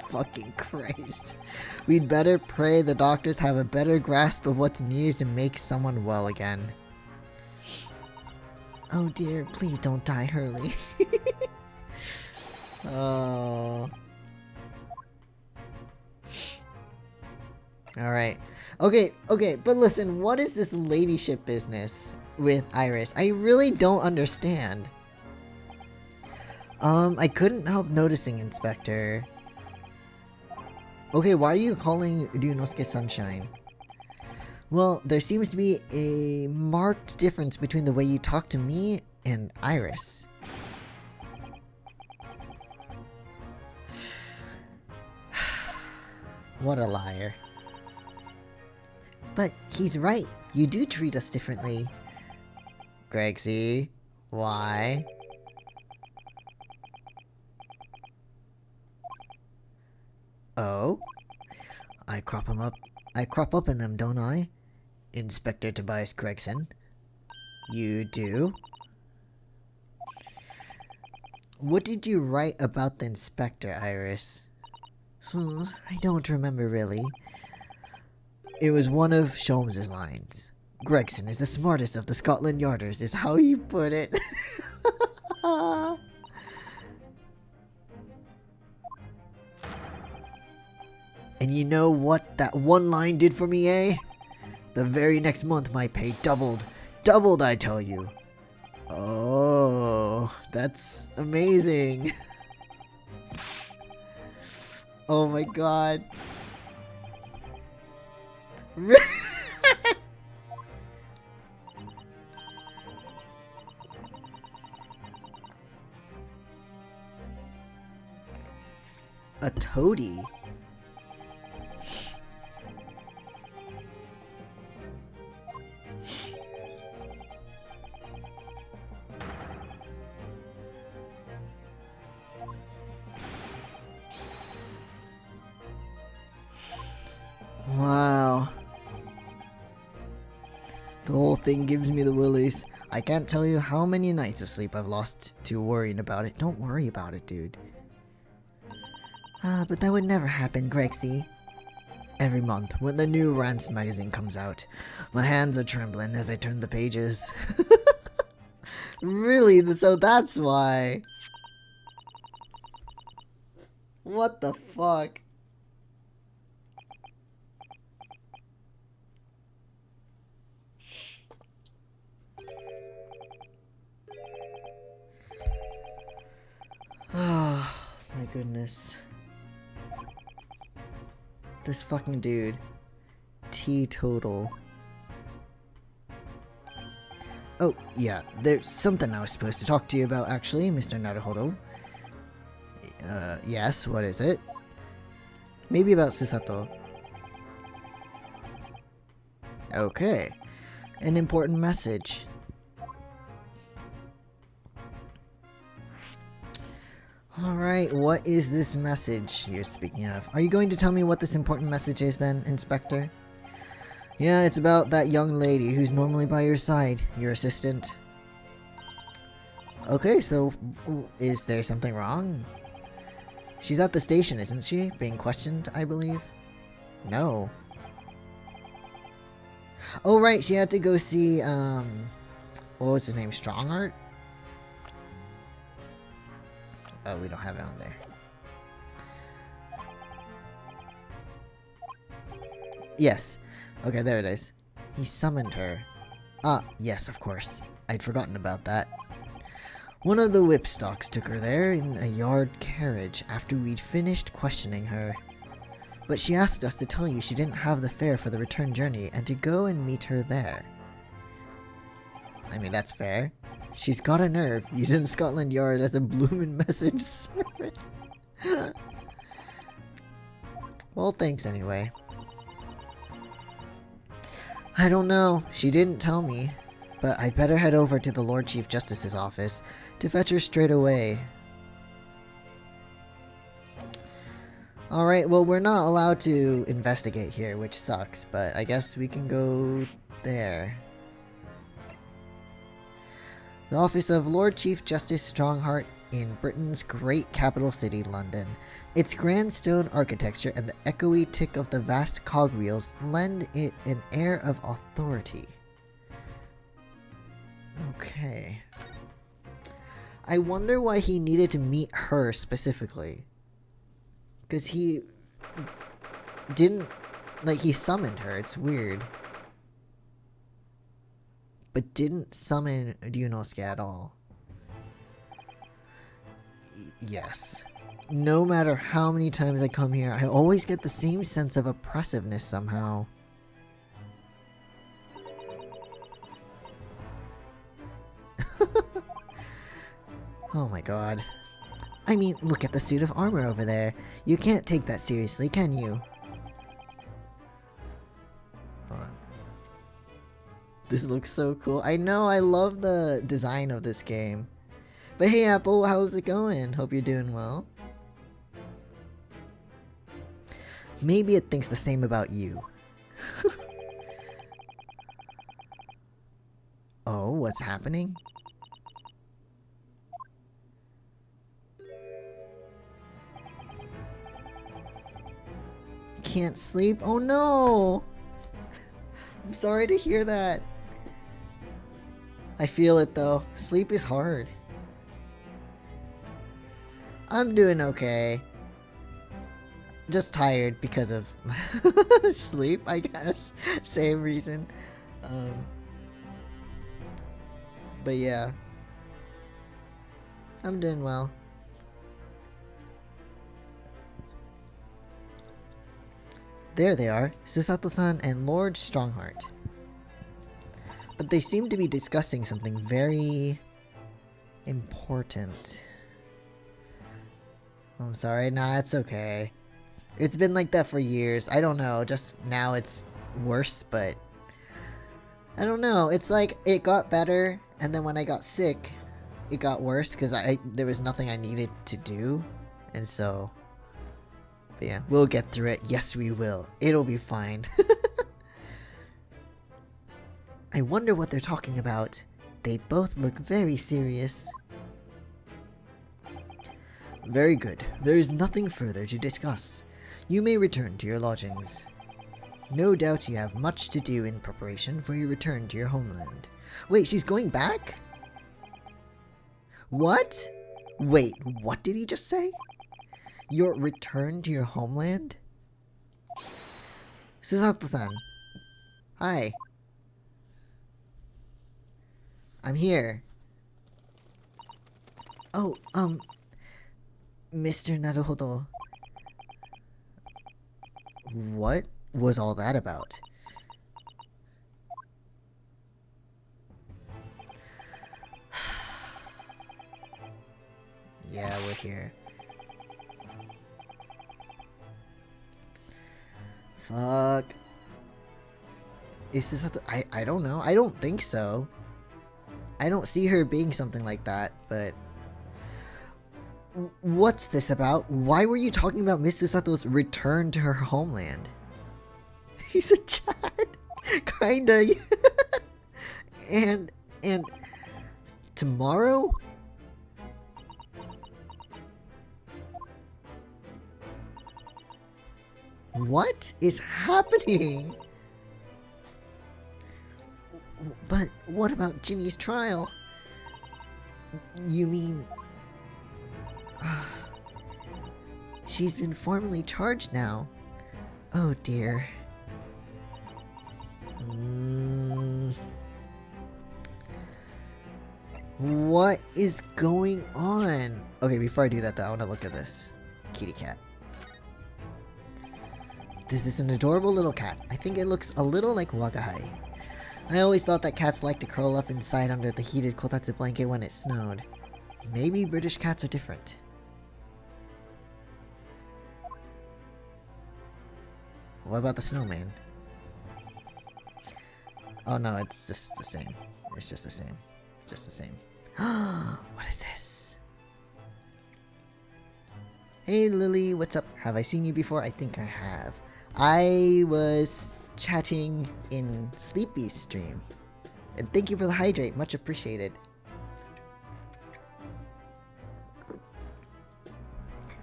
Fucking Christ. We'd better pray the doctors have a better grasp of what's needed to make someone well again. Oh dear, please don't die, Hurley. Oh. Alright. Okay, but listen, what is this ladyship business with Iris? I really don't understand. I couldn't help noticing, Inspector. Okay, why are you calling Ryunosuke Sunshine? Well, there seems to be a marked difference between the way you talk to me and Iris. What a liar. But he's right. You do treat us differently. Gregsy, why? Oh? I crop up in them, don't I? Inspector Tobias Gregson. You do? What did you write about the inspector, Iris? I don't remember really. It was one of Sholmes's lines. Gregson is the smartest of the Scotland Yarders, is how he put it. And you know what that one line did for me, eh? The very next month my pay doubled. Doubled, I tell you. Oh, that's amazing. Oh my god. A toady? Wow. The whole thing gives me the willies. I can't tell you how many nights of sleep I've lost to worrying about it. Don't worry about it, dude. But that would never happen, Grexy. Every month, when the new Rance magazine comes out, my hands are trembling as I turn the pages. Really? So that's why. What the fuck? Oh, my goodness. This fucking dude. Teetotal. Oh, yeah, there's something I was supposed to talk to you about, actually, Mr. Naruhodo. Yes, what is it? Maybe about Susato. Okay. An important message. Alright, what is this message you're speaking of? Are you going to tell me what this important message is then, Inspector? Yeah, it's about that young lady who's normally by your side, your assistant. Okay, so is there something wrong? She's at the station, isn't she? Being questioned, I believe? No. Oh right, she had to go see, what was his name? Strongheart? Oh, we don't have it on there. Yes. Okay, there it is. He summoned her. Ah, yes, of course. I'd forgotten about that. One of the whipstocks took her there in a yard carriage after we'd finished questioning her. But she asked us to tell you she didn't have the fare for the return journey and to go and meet her there. I mean, that's fair. She's got a nerve using Scotland Yard as a bloomin' message service. Well, thanks anyway. I don't know. She didn't tell me. But I'd better head over to the Lord Chief Justice's office to fetch her straight away. Alright, well, we're not allowed to investigate here, which sucks, but I guess we can go there. The office of Lord Chief Justice Strongheart in Britain's great capital city, London. Its grand stone architecture and the echoey tick of the vast cogwheels lend it an air of authority. Okay. I wonder why he needed to meet her specifically. Because he didn't, like, he summoned her. It's weird. But didn't summon Ryunosuke at all. Yes. No matter how many times I come here, I always get the same sense of oppressiveness somehow. Oh my god. I mean, look at the suit of armor over there. You can't take that seriously, can you? Hold on. This looks so cool. I know, I love the design of this game. But hey Apple, how's it going? Hope you're doing well. Maybe it thinks the same about you. Oh, what's happening? Can't sleep? Oh no! I'm sorry to hear that. I feel it though. Sleep is hard. I'm doing okay. Just tired because of sleep, I guess. Same reason. But yeah. I'm doing well. There they are, Susato-san and Lord Strongheart. But they seem to be discussing something very important. I'm sorry, nah, it's okay. It's been like that for years. I don't know, just now it's worse, but I don't know. It's like it got better, and then when I got sick, it got worse because there was nothing I needed to do, and so. But yeah, we'll get through it. Yes, we will. It'll be fine. I wonder what they're talking about. They both look very serious. Very good. There is nothing further to discuss. You may return to your lodgings. No doubt you have much to do in preparation for your return to your homeland. Wait, she's going back? What? Wait, what did he just say? Your return to your homeland? Susato-san. Hi. I'm here. Oh, Mr. Naruhodo. What was all that about? Yeah, we're here. Fuck. Is this I don't know. I don't think so. I don't see her being something like that, but what's this about? Why were you talking about Miss Sato's return to her homeland? He's a Chad. Kinda. and tomorrow? What is happening? But what about Ginny's trial? You mean... she's been formally charged now. Oh dear. What is going on? Okay, before I do that though, I want to look at this. Kitty cat. This is an adorable little cat. I think it looks a little like Wagahai. I always thought that cats like to curl up inside under the heated kotatsu blanket when it snowed. Maybe British cats are different. What about the snowman? Oh no, it's just the same. It's just the same. Just the same. What is this? Hey Lily, what's up? Have I seen you before? I think I have. I was chatting in Sleepy's stream. And thank you for the hydrate, much appreciated.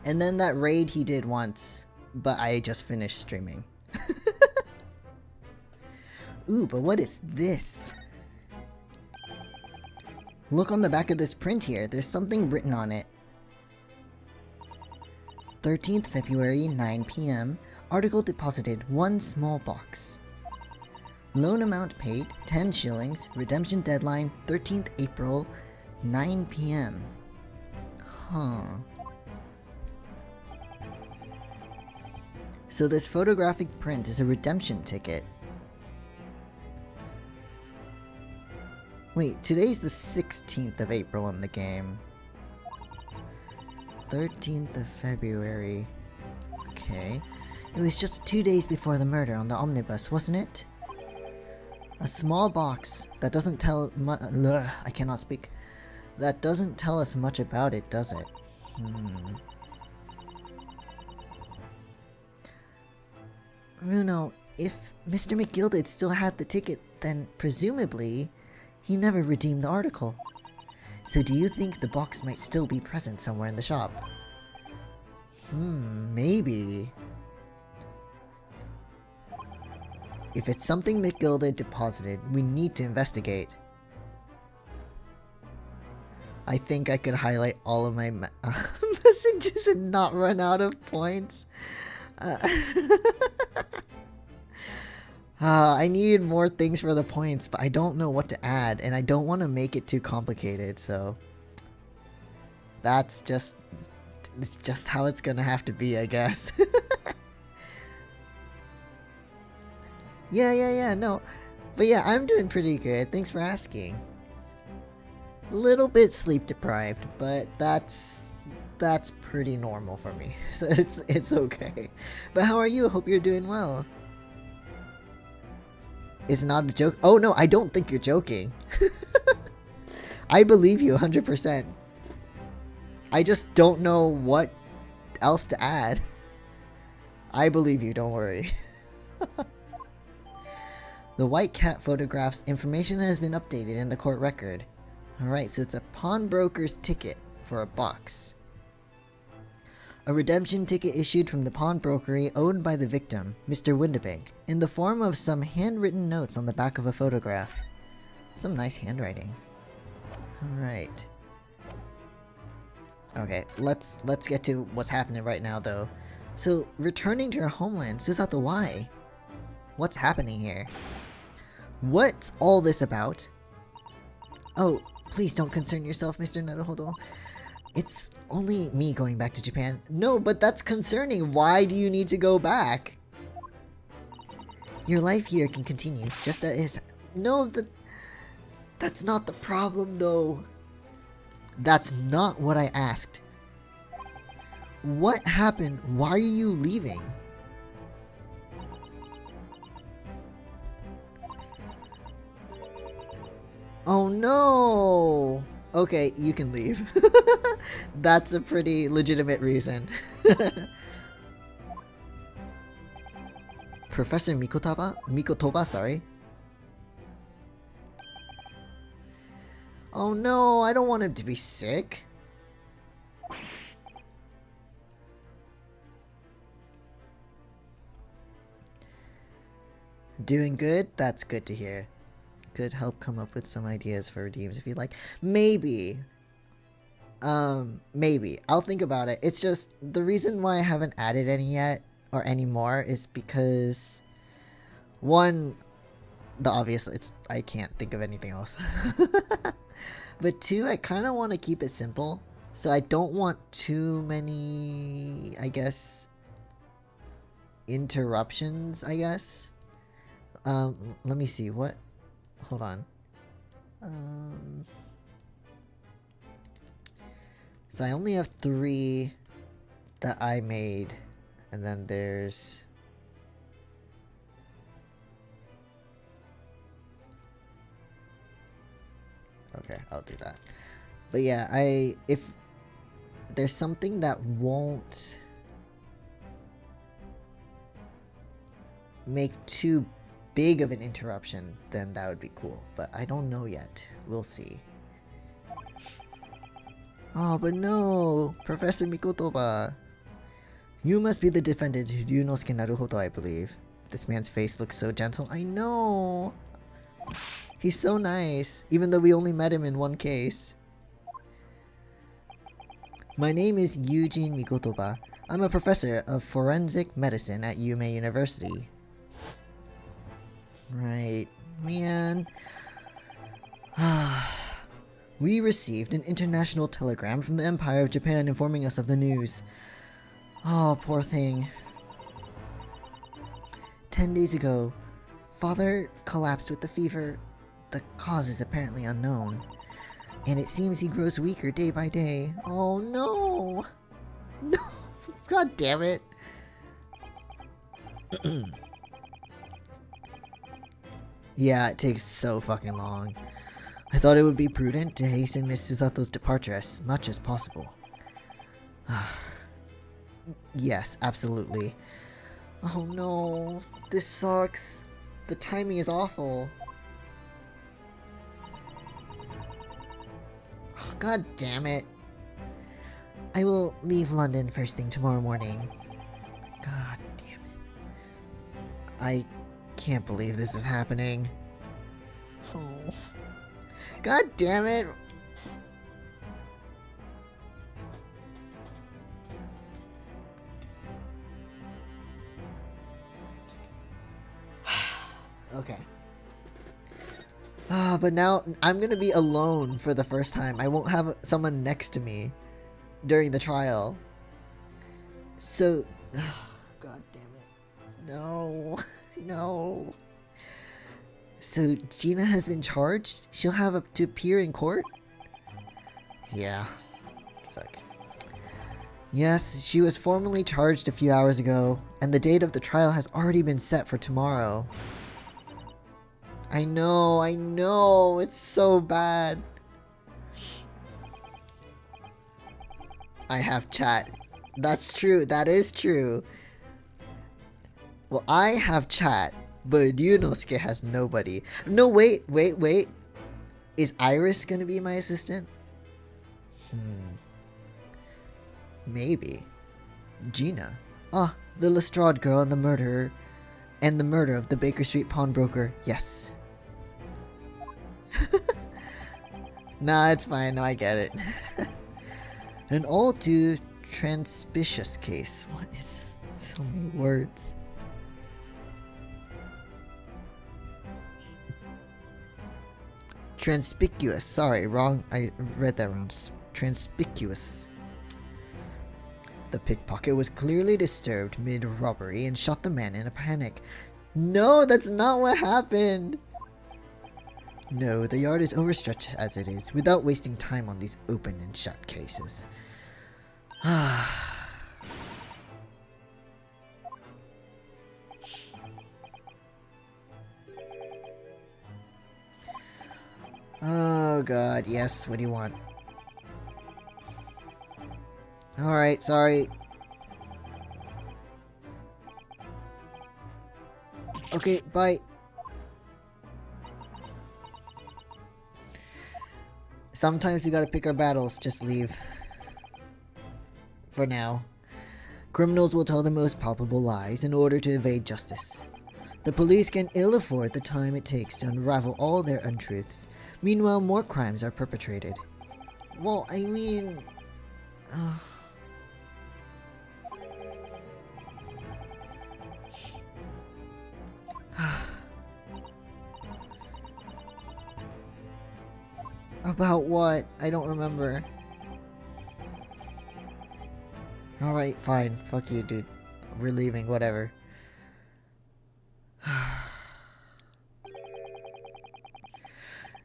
And then that raid he did once, but I just finished streaming. Ooh, but what is this? Look on the back of this print here, there's something written on it. 13th February, 9 p.m. Article deposited 1 small box. Loan amount paid 10 shillings. Redemption deadline 13th April 9 p.m. Huh. So this photographic print is a redemption ticket. Wait, today's the 16th of April in the game. 13th of February. Okay. It was just 2 days before the murder on the omnibus, wasn't it? A small box that doesn't tell I cannot speak. That doesn't tell us much about it, does it? Runo, if Mr. McGilded still had the ticket, then presumably he never redeemed the article. So do you think the box might still be present somewhere in the shop? Maybe. If it's something McGilda deposited, we need to investigate. I think I could highlight all of my messages and not run out of points. I needed more things for the points, but I don't know what to add, and I don't want to make it too complicated, so it's just how it's gonna have to be, I guess. Yeah, no. But yeah, I'm doing pretty good. Thanks for asking. A little bit sleep deprived, but that's pretty normal for me. So it's okay. But how are you? Hope you're doing well. It's not a joke. Oh no, I don't think you're joking. I believe you 100%. I just don't know what else to add. I believe you, don't worry. The white cat photographs information has been updated in the court record. Alright, so it's a pawnbroker's ticket for a box. A redemption ticket issued from the pawnbrokery owned by the victim, Mr. Windibank, in the form of some handwritten notes on the back of a photograph. Some nice handwriting. Alright. Okay, let's get to what's happening right now though. So, returning to your homeland, Susato, why? What's happening here? What's all this about? Oh, please don't concern yourself, Mr. Naruhodo. It's only me going back to Japan. No, but that's concerning. Why do you need to go back? Your life here can continue, just as... No, that's not the problem, though. That's not what I asked. What happened? Why are you leaving? Oh no! Okay, you can leave. That's a pretty legitimate reason. Professor Mikotova, sorry. Oh no, I don't want him to be sick. Doing good? That's good to hear. Could help come up with some ideas for redeems if you'd like. Maybe. Maybe. I'll think about it. It's just, the reason why I haven't added any yet, or any more, is because, one, the obvious, I can't think of anything else. But two, I kind of want to keep it simple. So I don't want too many, I guess, interruptions, I guess. Let me see, what? Hold on. So I only have 3 that I made, and then there's... Okay, I'll do that. But yeah, if there's something that won't make too big of an interruption, then that would be cool. But I don't know yet. We'll see. Oh, but no! Professor Mikotova! You must be the defendant, Ryunosuke Naruhodo, I believe. This man's face looks so gentle. I know! He's so nice, even though we only met him in one case. My name is Eugene Mikotova. I'm a professor of forensic medicine at Yume University. Right, man. We received an international telegram from the Empire of Japan informing us of the news. Oh, poor thing. 10 days ago, father collapsed with the fever. The cause is apparently unknown. And it seems he grows weaker day by day. Oh no! No! God damn it! Yeah, it takes so fucking long. I thought it would be prudent to hasten Miss Susato's departure as much as possible. Yes, absolutely. Oh no, this sucks. The timing is awful. Oh, God damn it. I will leave London first thing tomorrow morning. God damn it. I can't believe this is happening. Oh. God damn it! Okay. But now I'm gonna be alone for the first time. I won't have someone next to me during the trial. So, God damn it. No. No. So Gina has been charged? She'll have to appear in court? Yeah. Fuck. Yes, she was formally charged a few hours ago, and the date of the trial has already been set for tomorrow. I know, it's so bad. I have chat. That's true, that is true. Well, I have chat, but Ryunosuke has nobody. No, wait. Is Iris gonna be my assistant? Maybe. Gina. Ah, the Lestrade girl and the murderer. And the murder of the Baker Street pawnbroker. Yes. Nah, it's fine. No, I get it. An all too transpicious case. What is so many words? Transpicuous. Sorry, wrong. I read that wrong. Transpicuous. The pickpocket was clearly disturbed mid-robbery and shot the man in a panic. No, that's not what happened. No, the yard is overstretched as it is, without wasting time on these open and shut cases. Oh god, yes, what do you want? Alright, sorry. Okay, bye. Sometimes we gotta pick our battles, just leave. For now. Criminals will tell the most palpable lies in order to evade justice. The police can ill afford the time it takes to unravel all their untruths. Meanwhile, more crimes are perpetrated. Well, I mean... About what? I don't remember. Alright, fine. Fuck you, dude. We're leaving, whatever.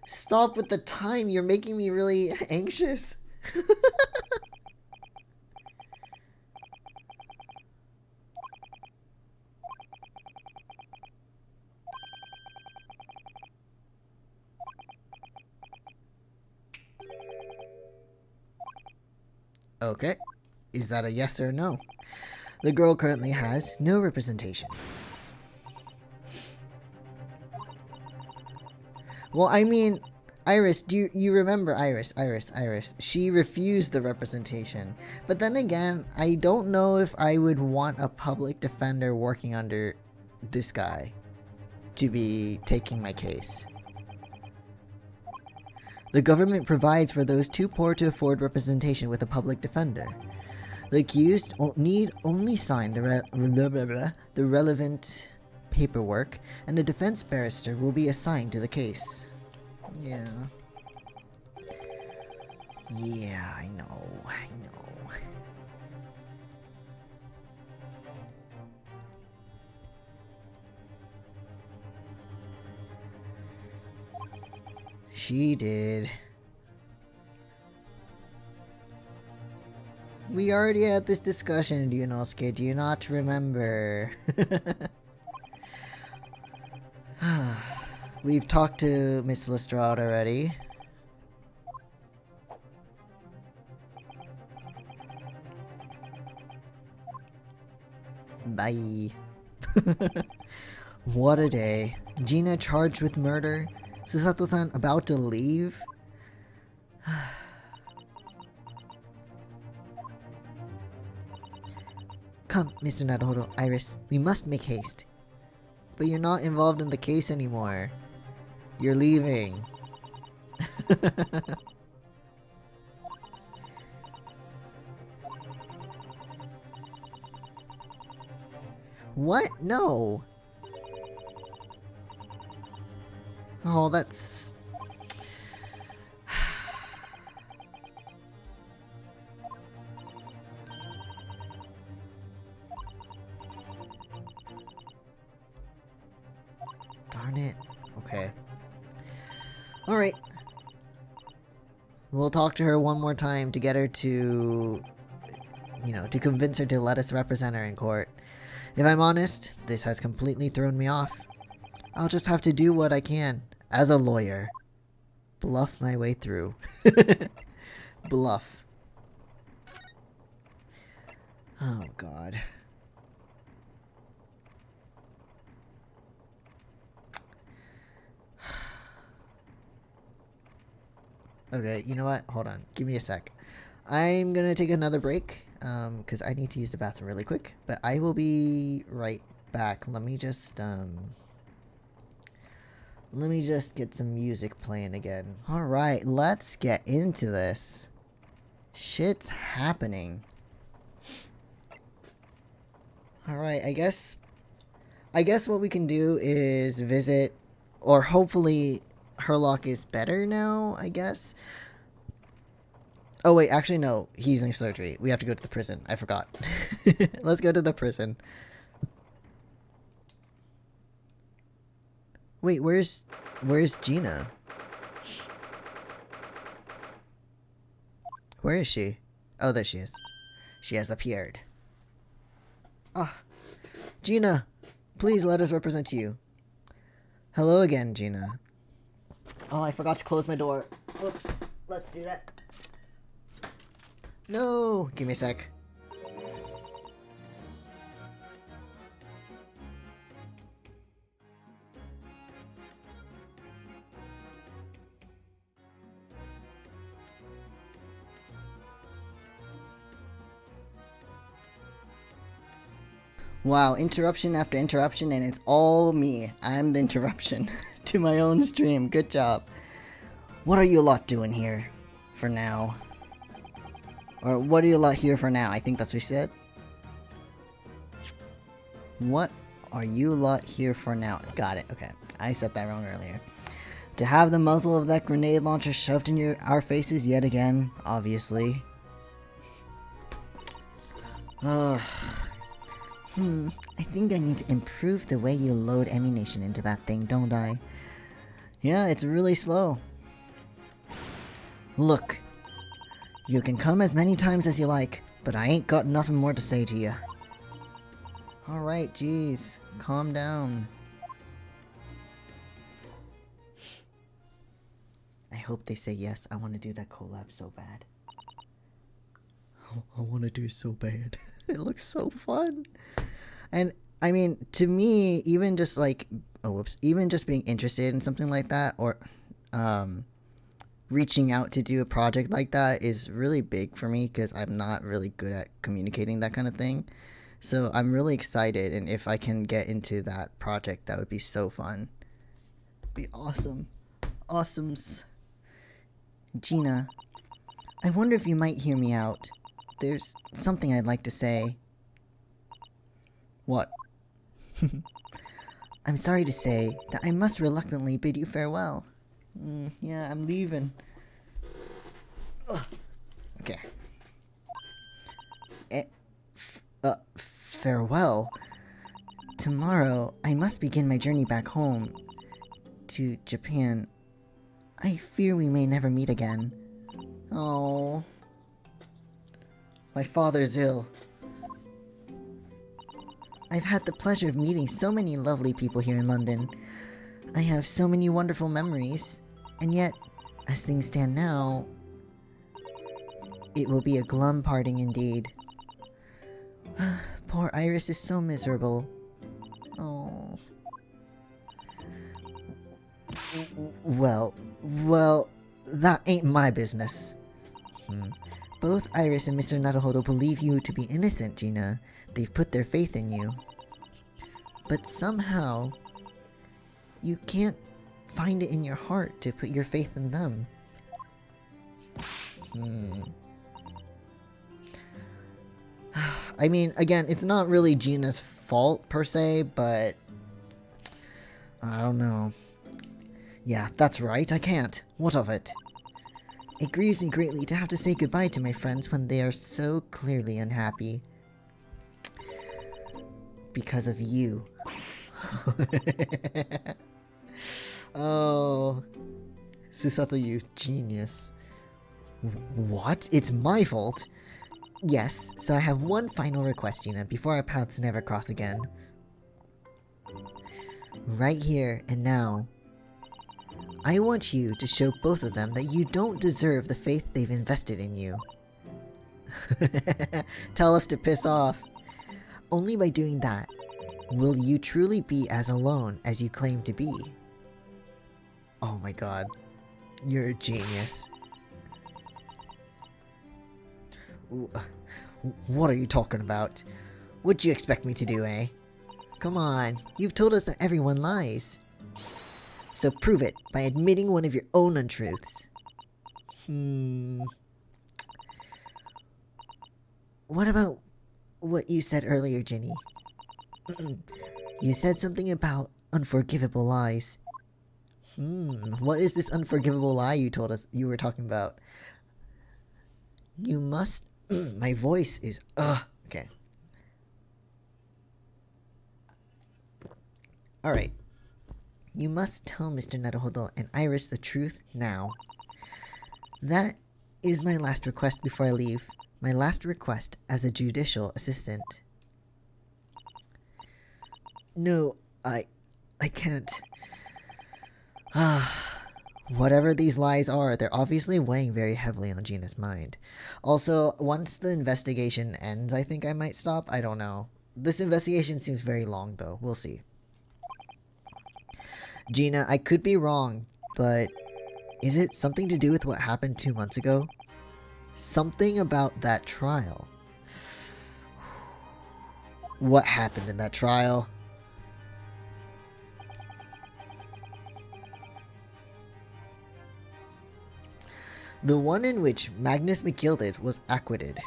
Stop with the time, you're making me really anxious. Okay. Is that a yes or a no? The girl currently has no representation. Well, I mean, Iris, do you remember Iris? She refused the representation. But then again, I don't know if I would want a public defender working under this guy to be taking my case. The government provides for those too poor to afford representation with a public defender. The accused need only sign the relevant paperwork, and a defense barrister will be assigned to the case. Yeah. Yeah, I know. She did. We already had this discussion, Ryunosuke. Do you not remember? We've talked to Miss Lestrade already. Bye. What a day. Gina charged with murder. Susato-san about to leave. Come, Mr. Naruhodo, Iris. We must make haste. But you're not involved in the case anymore. You're leaving. What? No. Oh, that's... Darn it. Okay. Alright. We'll talk to her one more time to get her to... You know, to convince her to let us represent her in court. If I'm honest, this has completely thrown me off. I'll just have to do what I can, as a lawyer. Bluff my way through. Bluff. Oh, God. Okay, you know what? Hold on. Give me a sec. I'm gonna take another break, because I need to use the bathroom really quick. But I will be right back. Let me just get some music playing again. Alright, let's get into this. Shit's happening. Alright, I guess what we can do is visit, or hopefully Herlock is better now, I guess. Oh wait, actually no, he's in surgery. We have to go to the prison. I forgot. Let's go to the prison. Wait, where's Gina? Where is she? Oh, there she is. She has appeared. Ah, Gina, please let us represent you. Hello again, Gina. Oh, I forgot to close my door. Whoops. Let's do that. No! Give me a sec. Wow, interruption after interruption, and it's all me. I'm the interruption to my own stream. Good job. What are you lot doing here for now? Or what are you lot here for now? I think that's what she said. What are you lot here for now? Got it. Okay. I said that wrong earlier. To have the muzzle of that grenade launcher shoved in our faces yet again, obviously. I think I need to improve the way you load ammunition into that thing, don't I? Yeah, it's really slow. Look. You can come as many times as you like, but I ain't got nothing more to say to you. Alright, jeez. Calm down. I hope they say yes. I want to do that collab so bad. I want to do it so bad. It looks so fun. And, I mean, to me, even just like... Oh, whoops. Even just being interested in something like that, or... reaching out to do a project like that is really big for me because I'm not really good at communicating that kind of thing. So I'm really excited, and if I can get into that project, that would be so fun. Be awesome. Awesomes. Gina, I wonder if you might hear me out. There's something I'd like to say. What? I'm sorry to say that I must reluctantly bid you farewell. Yeah, I'm leaving. Ugh. Okay. Farewell? Tomorrow, I must begin my journey back home. To Japan. I fear we may never meet again. Oh. My father's ill. I've had the pleasure of meeting so many lovely people here in London. I have so many wonderful memories, and yet, as things stand now, it will be a glum parting indeed. Poor Iris is so miserable. Oh. Well, that ain't my business. Both Iris and Mr. Naruhodo believe you to be innocent, Gina. They've put their faith in you. But somehow, You can't find it in your heart to put your faith in them. I mean, again, it's not really Gina's fault per se, but I don't know. Yeah, that's right, I can't. What of it? It grieves me greatly to have to say goodbye to my friends when they are so clearly unhappy. Because of you. Oh. Susato, you genius. What? It's my fault? Yes, so I have one final request, Gina, before our paths never cross again. Right here and now, I want you to show both of them that you don't deserve the faith they've invested in you. Tell us to piss off. Only by doing that will you truly be as alone as you claim to be. Oh my god. You're a genius. What are you talking about? What'd you expect me to do, eh? Come on, you've told us that everyone lies. So prove it by admitting one of your own untruths. What about what you said earlier, Ginny? You said something about unforgivable lies. What is this unforgivable lie you told us you were talking about? You must... My voice is... Okay. Alright. You must tell Mr. Naruhodo and Iris the truth now. That is my last request before I leave. My last request as a judicial assistant. No, I can't. Whatever these lies are, they're obviously weighing very heavily on Gina's mind. Also, once the investigation ends, I think I might stop. I don't know. This investigation seems very long, though. We'll see. Gina, I could be wrong, but is it something to do with what happened 2 months ago? Something about that trial. What happened in that trial? The one in which Magnus McGilded was acquitted.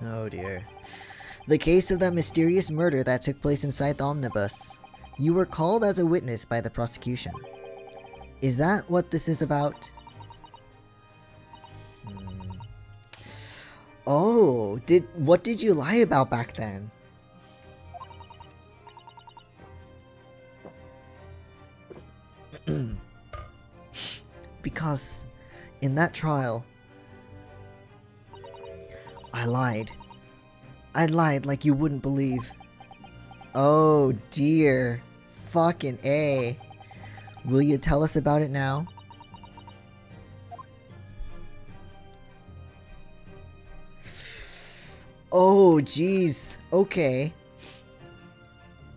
Oh dear. The case of that mysterious murder that took place inside the omnibus. You were called as a witness by the prosecution. Is that what this is about? Oh, what did you lie about back then? Because in that trial, I lied. I lied like you wouldn't believe. Oh dear. Fucking A. Will you tell us about it now? Oh jeez. Okay.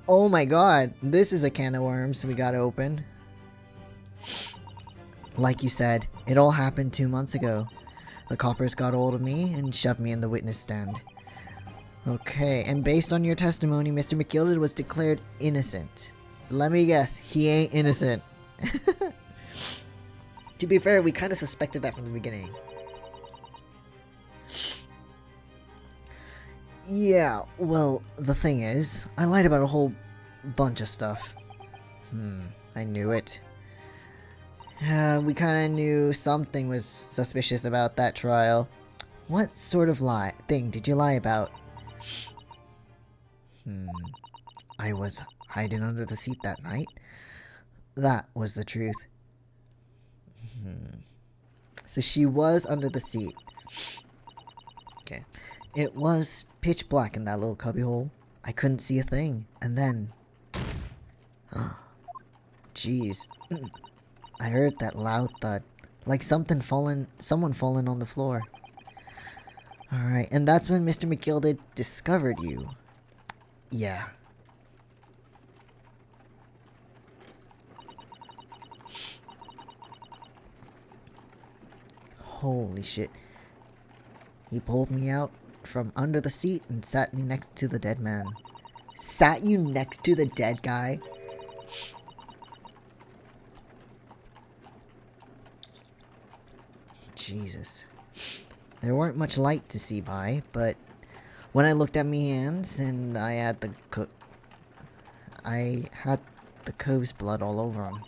Oh my god. This is a can of worms we gotta open. Like you said, it all happened 2 months ago. The coppers got hold of me and shoved me in the witness stand. Okay, and based on your testimony, Mr. McGilded was declared innocent. Let me guess, he ain't innocent. To be fair, we kind of suspected that from the beginning. Yeah, well, the thing is, I lied about a whole bunch of stuff. I knew it. We kind of knew something was suspicious about that trial. What sort of thing did you lie about? I was hiding under the seat that night. That was the truth. So she was under the seat. Okay. It was pitch black in that little cubbyhole. I couldn't see a thing. And then... Jeez. I heard that loud thud. Like someone falling on the floor. Alright, and that's when Mr. McGilded discovered you. Yeah. Holy shit. He pulled me out from under the seat and sat me next to the dead man. Sat you next to the dead guy? Jesus. There weren't much light to see by, but when I looked at me hands and I had the cove's blood all over him.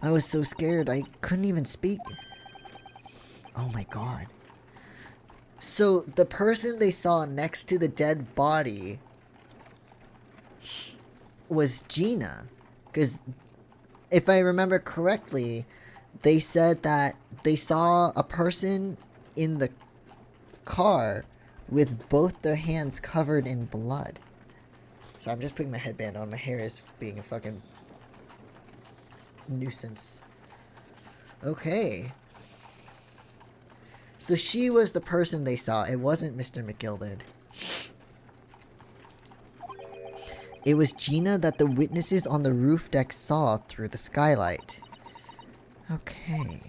I was so scared I couldn't even speak. Oh my god. So the person they saw next to the dead body was Gina. Because if I remember correctly, they said that they saw a person in the car with both their hands covered in blood. So I'm just putting my headband on. My hair is being a fucking nuisance. Okay. So she was the person they saw. It wasn't Mr. McGilded. It was Gina that the witnesses on the roof deck saw through the skylight. Okay.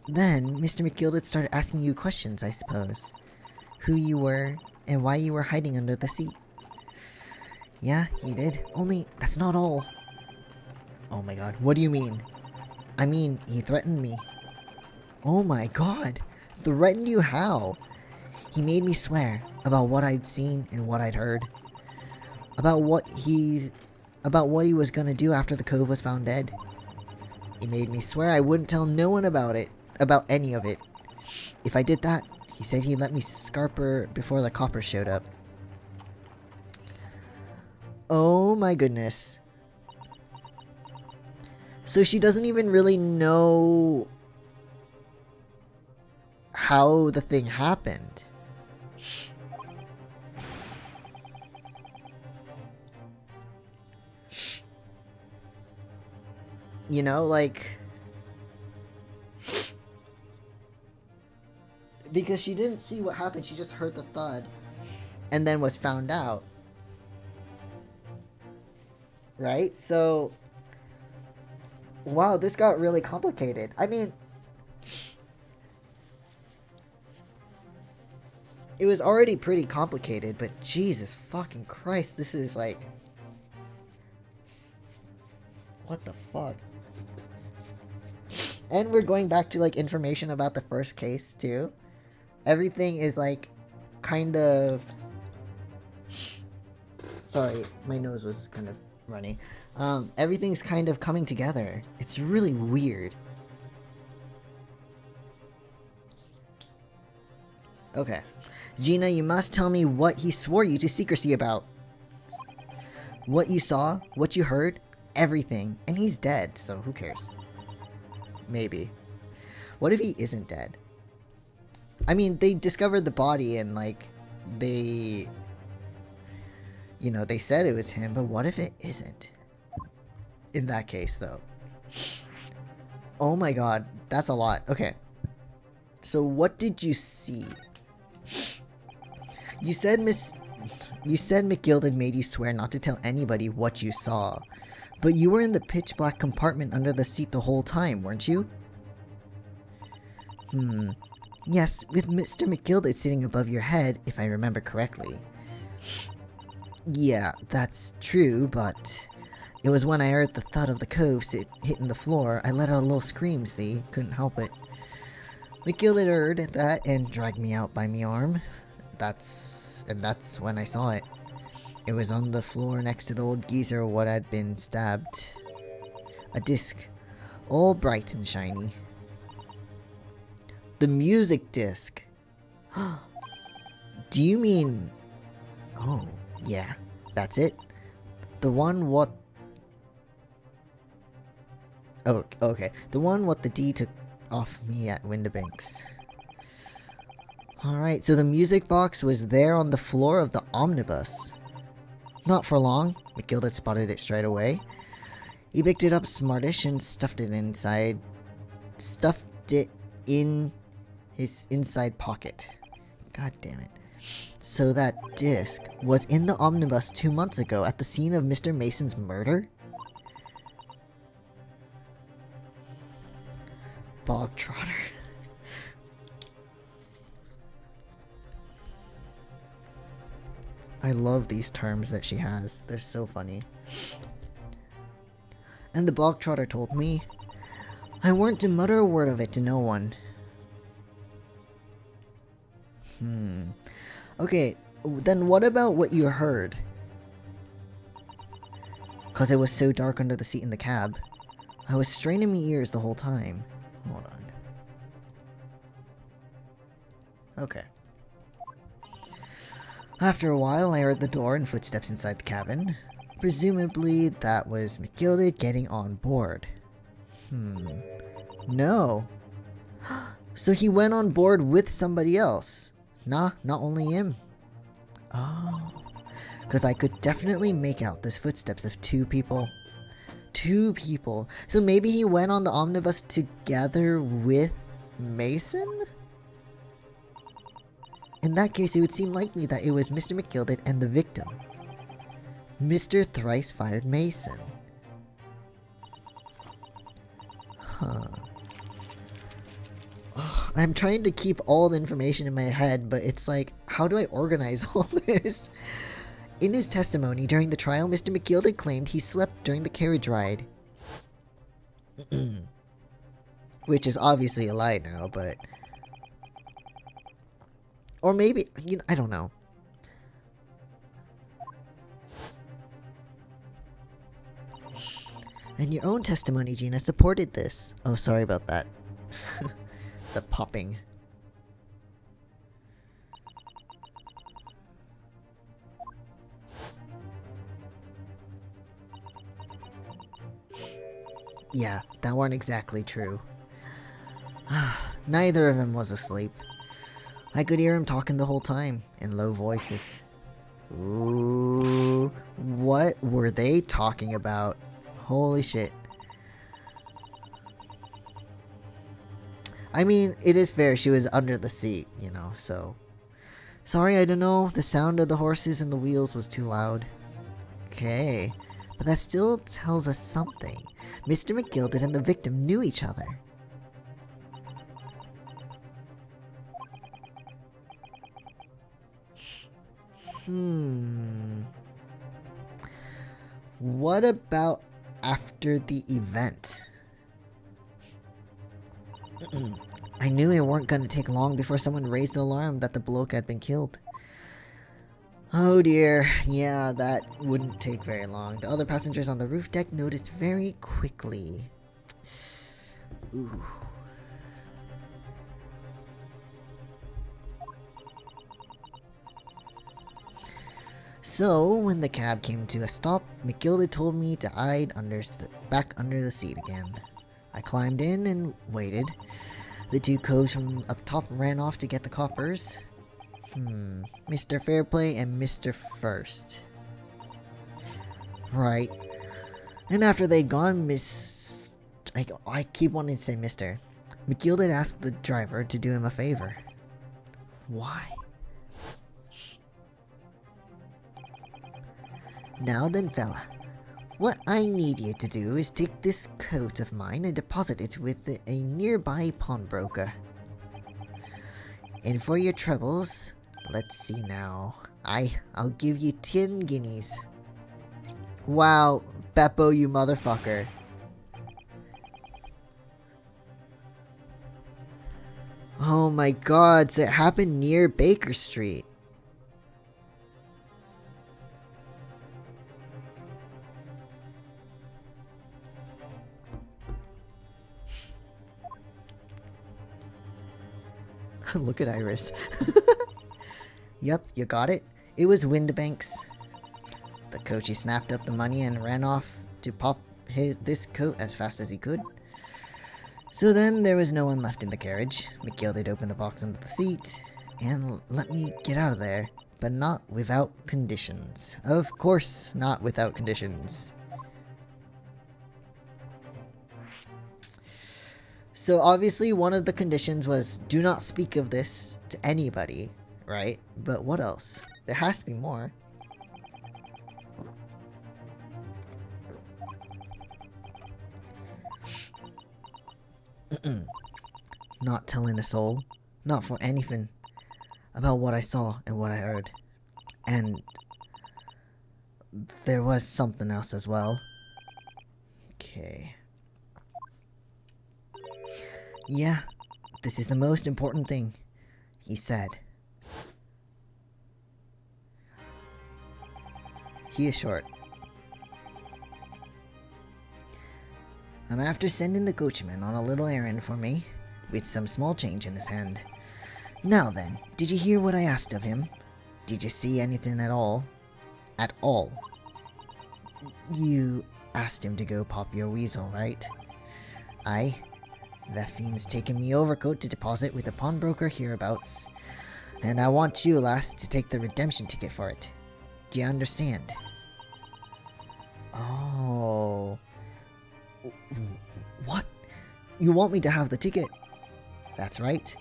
Then Mr. McGilded started asking you questions, I suppose. Who you were, and why you were hiding under the seat. Yeah, he did. Only, that's not all. Oh my god, what do you mean? I mean, he threatened me. Oh my god. Threatened you how? He made me swear about what I'd seen and what I'd heard. About what he was gonna do after the cove was found dead. He made me swear I wouldn't tell no one about any of it. If I did that, he said he'd let me scarper before the coppers showed up. Oh my goodness. So she doesn't even really know how the thing happened. You know, like... Because she didn't see what happened, she just heard the thud. And then was found out. Right? So... Wow, this got really complicated. I mean... It was already pretty complicated, but Jesus fucking Christ, this is like... What the fuck? And we're going back to, like, information about the first case, too. Everything is, like, kind of... Sorry, my nose was kind of runny. Everything's kind of coming together. It's really weird. Okay. Gina, you must tell me what he swore you to secrecy about. What you saw, what you heard, everything. And he's dead, so who cares? Maybe. What if he isn't dead? I mean, they discovered the body and, like, they... You know, they said it was him, but what if it isn't? In that case, though. Oh my god, that's a lot. Okay. So what did you see? You said McGilded made you swear not to tell anybody what you saw. But you were in the pitch black compartment under the seat the whole time, weren't you? Yes, with Mr. McGilded sitting above your head, if I remember correctly. Yeah, that's true, but... It was when I heard the thud of the cove hitting the floor, I let out a little scream, see? Couldn't help it. McGilded heard that and dragged me out by me arm. That's when I saw it. It was on the floor next to the old geezer what had been stabbed. A disc. All bright and shiny. The music disc. Do you mean... Oh, yeah. That's it. The one what... Oh, okay. The one what the D took off me at Windibanks. Alright, so the music box was there on the floor of the omnibus. Not for long. McGilded spotted it straight away. He picked it up smartish and stuffed it in his inside pocket. God damn it. So that disc was in the omnibus 2 months ago at the scene of Mr. Mason's murder? Bog trotter. I love these terms that she has. They're so funny. And the bog trotter told me I weren't to mutter a word of it to no one. Okay, then what about what you heard? Cause it was so dark under the seat in the cab. I was straining my ears the whole time. Hold on. Okay. After a while, I heard the door and footsteps inside the cabin. Presumably, that was McGilded getting on board. No. So he went on board with somebody else. Nah, not only him. Oh. Because I could definitely make out the footsteps of two people. Two people. So maybe he went on the omnibus together with Mason? In that case, it would seem likely that it was Mr. McGilded and the victim. Mr. Thrice-Fired Mason. Huh. Ugh, I'm trying to keep all the information in my head, but it's like, how do I organize all this? In his testimony during the trial, Mr. McGilded claimed he slept during the carriage ride. Which is obviously a lie now, but... Or maybe, you know, I don't know. And your own testimony, Gina, supported this. Oh, sorry about that. The popping. Yeah, that weren't exactly true. Neither of them was asleep. I could hear him talking the whole time, in low voices. Ooh, what were they talking about? Holy shit. I mean, it is fair, she was under the seat, you know, so... Sorry, I don't know, the sound of the horses and the wheels was too loud. Okay, but that still tells us something. Mr. McGilded and the victim knew each other. What about after the event? I knew it weren't gonna take long before someone raised the alarm that the bloke had been killed. Oh dear, yeah, that wouldn't take very long. The other passengers on the roof deck noticed very quickly. Ooh. So, when the cab came to a stop, McGilded told me to hide back under the seat again. I climbed in and waited. The two coves from up top ran off to get the coppers. Mr. Fairplay and Mr. First. Right. And after they'd gone, I keep wanting to say Mr. McGilded asked the driver to do him a favor. Why? Now then, fella. What I need you to do is take this coat of mine and deposit it with a nearby pawnbroker. And for your troubles, let's see now. I'll give you 10 guineas. Wow, Beppo, you motherfucker. Oh my god, so it happened near Baker Street. Look at Iris. Yep, you got it. It was Windbank's. The coachie snapped up the money and ran off to pop this coat as fast as he could. So then there was no one left in the carriage. McGilded opened the box under the seat and let me get out of there, but not without conditions. Of course, not without conditions. So obviously one of the conditions was do not speak of this to anybody, right? But what else? There has to be more. Not telling a soul, not for anything, about what I saw and what I heard. And there was something else as well. Okay. Yeah, this is the most important thing, he said. He is short. I'm after sending the coachman on a little errand for me, with some small change in his hand. Now then, did you hear what I asked of him? Did you see anything at all? At all? You asked him to go pop your weasel, right? Aye. The fiend's taken me overcoat to deposit with a pawnbroker hereabouts. And I want you, lass, to take the redemption ticket for it. Do you understand? Oh. What? You want me to have the ticket? That's right.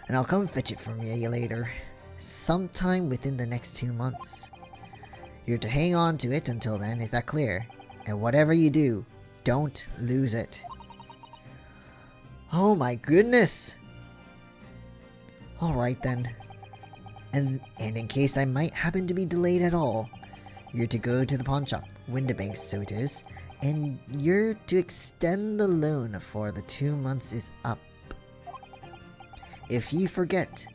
And I'll come fetch it from you later. Sometime within the next 2 months. You're to hang on to it until then, is that clear? And whatever you do, don't lose it. Oh my goodness! Alright then. And in case I might happen to be delayed at all, you're to go to the pawn shop, Windibanks so it is, and you're to extend the loan for the 2 months is up. If you forget,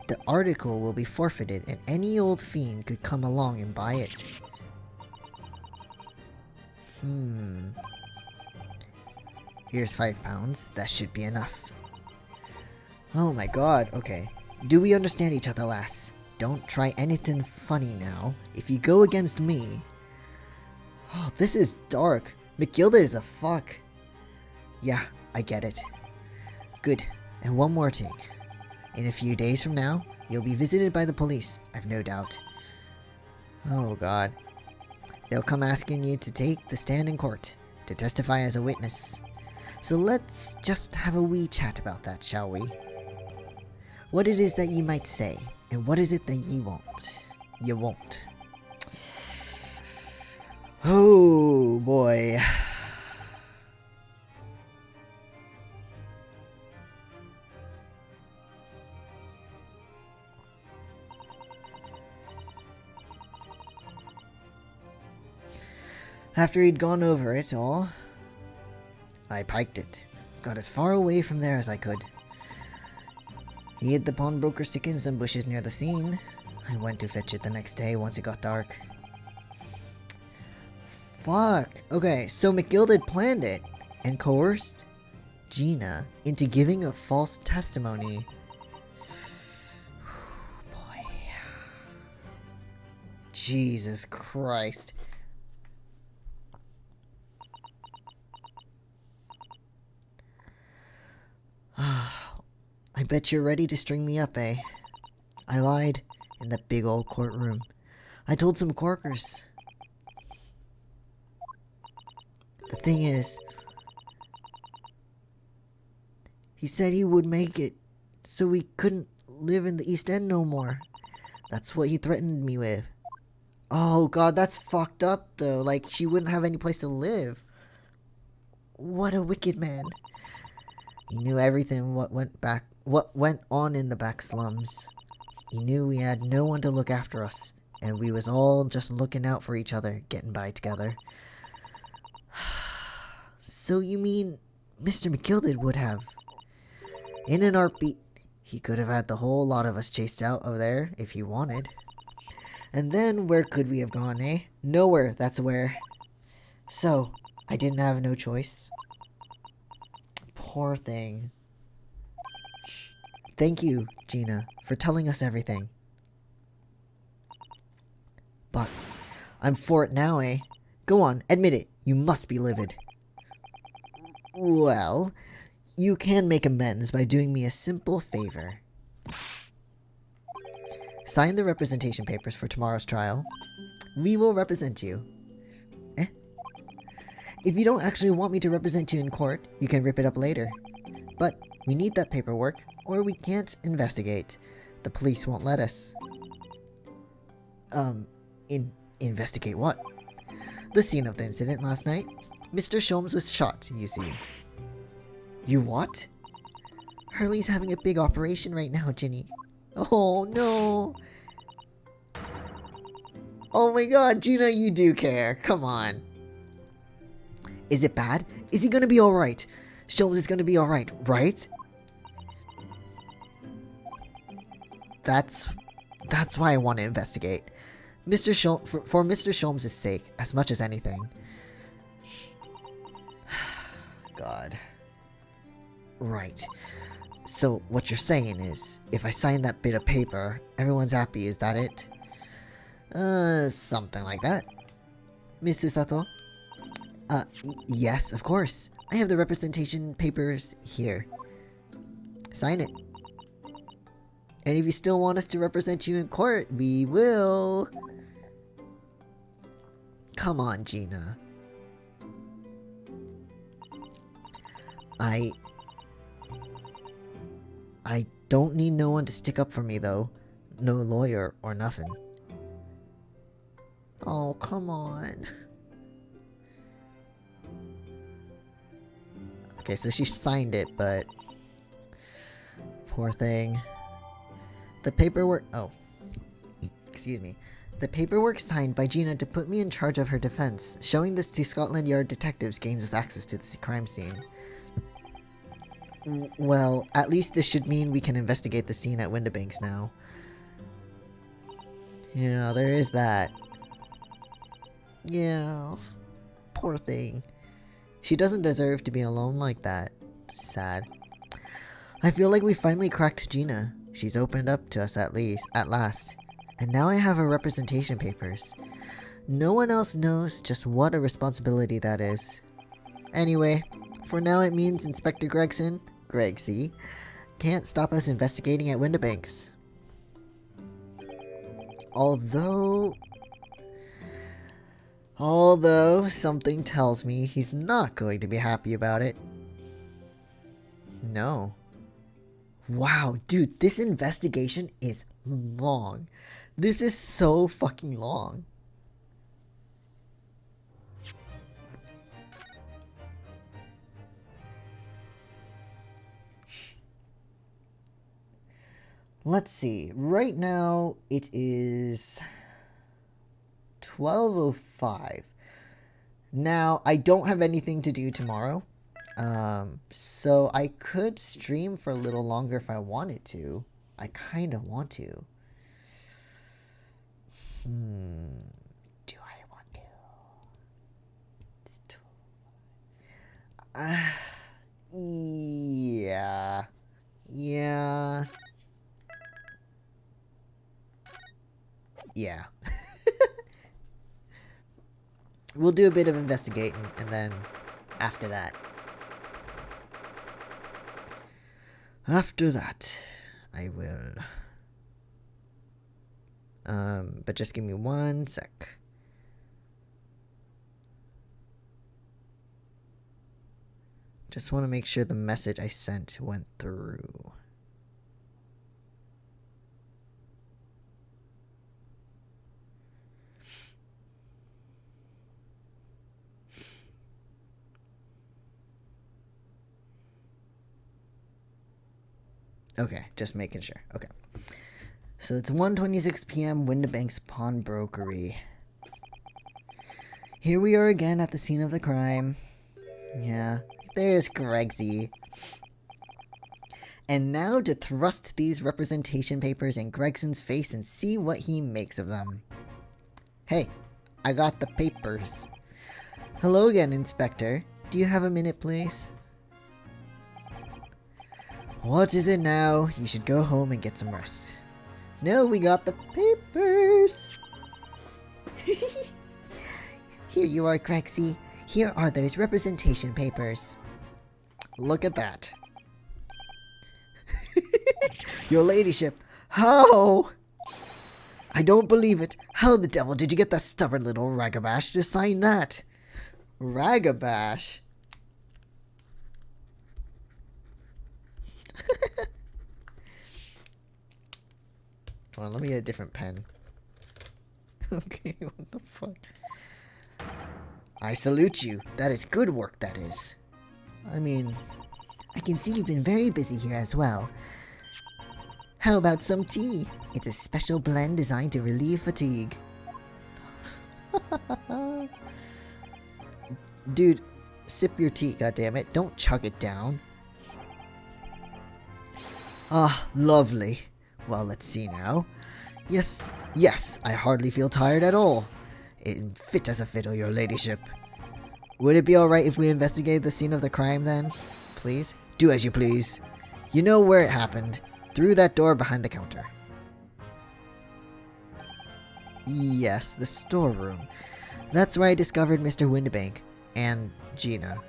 the article will be forfeited and any old fiend could come along and buy it. Here's £5. That should be enough. Oh my god, okay. Do we understand each other, lass? Don't try anything funny now. If you go against me... Oh, this is dark. Matilda is a fuck. Yeah, I get it. Good. And one more thing. In a few days from now, you'll be visited by the police, I've no doubt. Oh god. They'll come asking you to take the stand in court, to testify as a witness. So let's just have a wee chat about that, shall we? What it is that you might say, and what is it that you won't? You won't. Oh boy. After he'd gone over it all, I piked it. Got as far away from there as I could. He hid the pawnbroker stick in some bushes near the scene. I went to fetch it the next day once it got dark. Fuck. Okay, so McGild planned it and coerced Gina into giving a false testimony. Boy. Jesus Christ. I bet you're ready to string me up, eh? I lied in that big old courtroom. I told some corkers. The thing is, he said he would make it so we couldn't live in the East End no more. That's what he threatened me with. Oh god, that's fucked up though. Like, she wouldn't have any place to live. What a wicked man. He knew everything what went on in the back slums. He knew we had no one to look after us, and we was all just looking out for each other, getting by together. So you mean Mr. McGilded would have? In an heartbeat, he could have had the whole lot of us chased out of there if he wanted. And then where could we have gone, eh? Nowhere, that's where. So, I didn't have no choice. Poor thing. Thank you, Gina, for telling us everything. But, I'm for it now, eh? Go on, admit it. You must be livid. Well, you can make amends by doing me a simple favor. Sign the representation papers for tomorrow's trial. We will represent you. Eh? If you don't actually want me to represent you in court, you can rip it up later. But we need that paperwork, or we can't investigate. The police won't let us. Investigate what? The scene of the incident last night. Mr. Sholmes was shot, you see. You what? Hurley's having a big operation right now, Ginny. Oh, no. Oh my god, Gina, you do care. Come on. Is it bad? Is he gonna be alright? Sholmes is gonna be alright, right? That's why I want to investigate. For Mr. Sholmes' sake, as much as anything. God. Right. So, what you're saying is, if I sign that bit of paper, everyone's happy, is that it? Something like that. Mr. Sato? Yes, of course. I have the representation papers here. Sign it. And if you still want us to represent you in court, we will. Come on, Gina. I don't need no one to stick up for me, though. No lawyer or nothing. Oh, come on. Okay, so she signed it, but... Poor thing. The paperwork... Oh. Excuse me. The paperwork signed by Gina to put me in charge of her defense. Showing this to Scotland Yard detectives gains us access to the crime scene. Well, at least this should mean we can investigate the scene at Windibanks now. Yeah, there is that. Yeah. Poor thing. She doesn't deserve to be alone like that. Sad. I feel like we finally cracked Gina. She's opened up to us at last. And now I have her representation papers. No one else knows just what a responsibility that is. Anyway, for now it means Inspector Gregson, Gregsy, can't stop us investigating at Windibanks. Although something tells me he's not going to be happy about it. No. Wow, dude, this investigation is long. This is so fucking long. Let's see. Right now it is 12:05. Now, I don't have anything to do tomorrow. So I could stream for a little longer if I wanted to. I kind of want to. Do I want to? It's 12. Yeah. Yeah. We'll do a bit of investigating, and then after that, I will. But just give me 1 sec. Just want to make sure the message I sent went through. Okay, just making sure. Okay. So it's 1:26 p.m. Windibanks Pawnbrokery. Here we are again at the scene of the crime. Yeah, there's Gregsy. And now to thrust these representation papers in Gregson's face and see what he makes of them. Hey, I got the papers. Hello again, Inspector. Do you have a minute, please? What is it now? You should go home and get some rest. No, we got the papers. Here you are, Gregsy. Here are those representation papers. Look at that. Your ladyship, how? I don't believe it. How the devil did you get that stubborn little ragabash to sign that? Ragabash? Hold on, let me get a different pen. Okay, what the fuck? I salute you. That is good work, that is. I mean, I can see you've been very busy here as well. How about some tea? It's a special blend designed to relieve fatigue. Dude, sip your tea, goddammit. Don't chug it down. Ah, lovely. Well, let's see now. Yes, I hardly feel tired at all. Fit as a fiddle, your ladyship. Would it be alright if we investigate the scene of the crime then? Please? Do as you please. You know where it happened. Through that door behind the counter. Yes, the storeroom. That's where I discovered Mr. Windibank and Gina.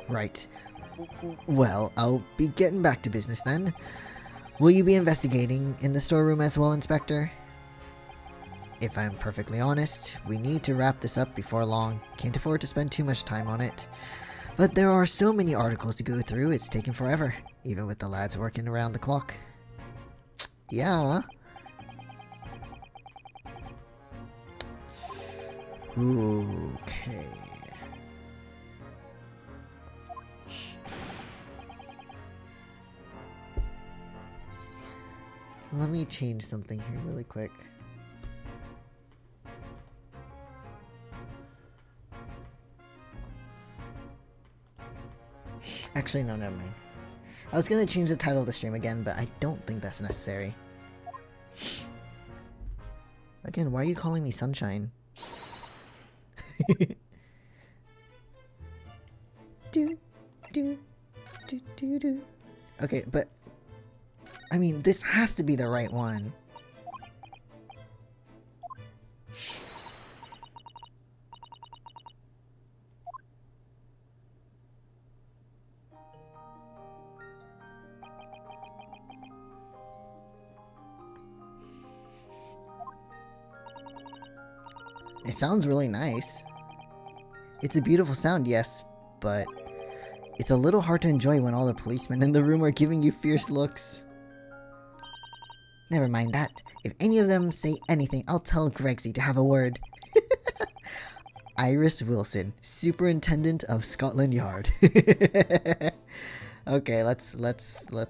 Right. Well, I'll be getting back to business then. Will you be investigating in the storeroom as well, Inspector? If I'm perfectly honest, we need to wrap this up before long. Can't afford to spend too much time on it. But there are so many articles to go through, it's taken forever, even with the lads working around the clock. Yeah. Okay. Let me change something here really quick. Actually, no, never mind. I was gonna change the title of the stream again, but I don't think that's necessary. Again, why are you calling me Sunshine? Okay, but I mean, this has to be the right one. It sounds really nice. It's a beautiful sound, yes, but it's a little hard to enjoy when all the policemen in the room are giving you fierce looks. Never mind that. If any of them say anything, I'll tell Gregsy to have a word. Iris Wilson, Superintendent of Scotland Yard. Okay, let's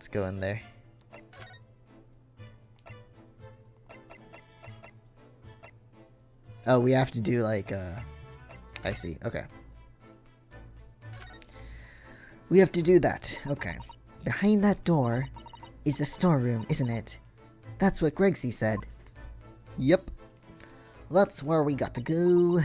go in there. Oh, we have to do like I see. Okay. We have to do that. Okay. Behind that door is the storeroom, isn't it? That's what Gregsy said. Yep. That's where we got to go.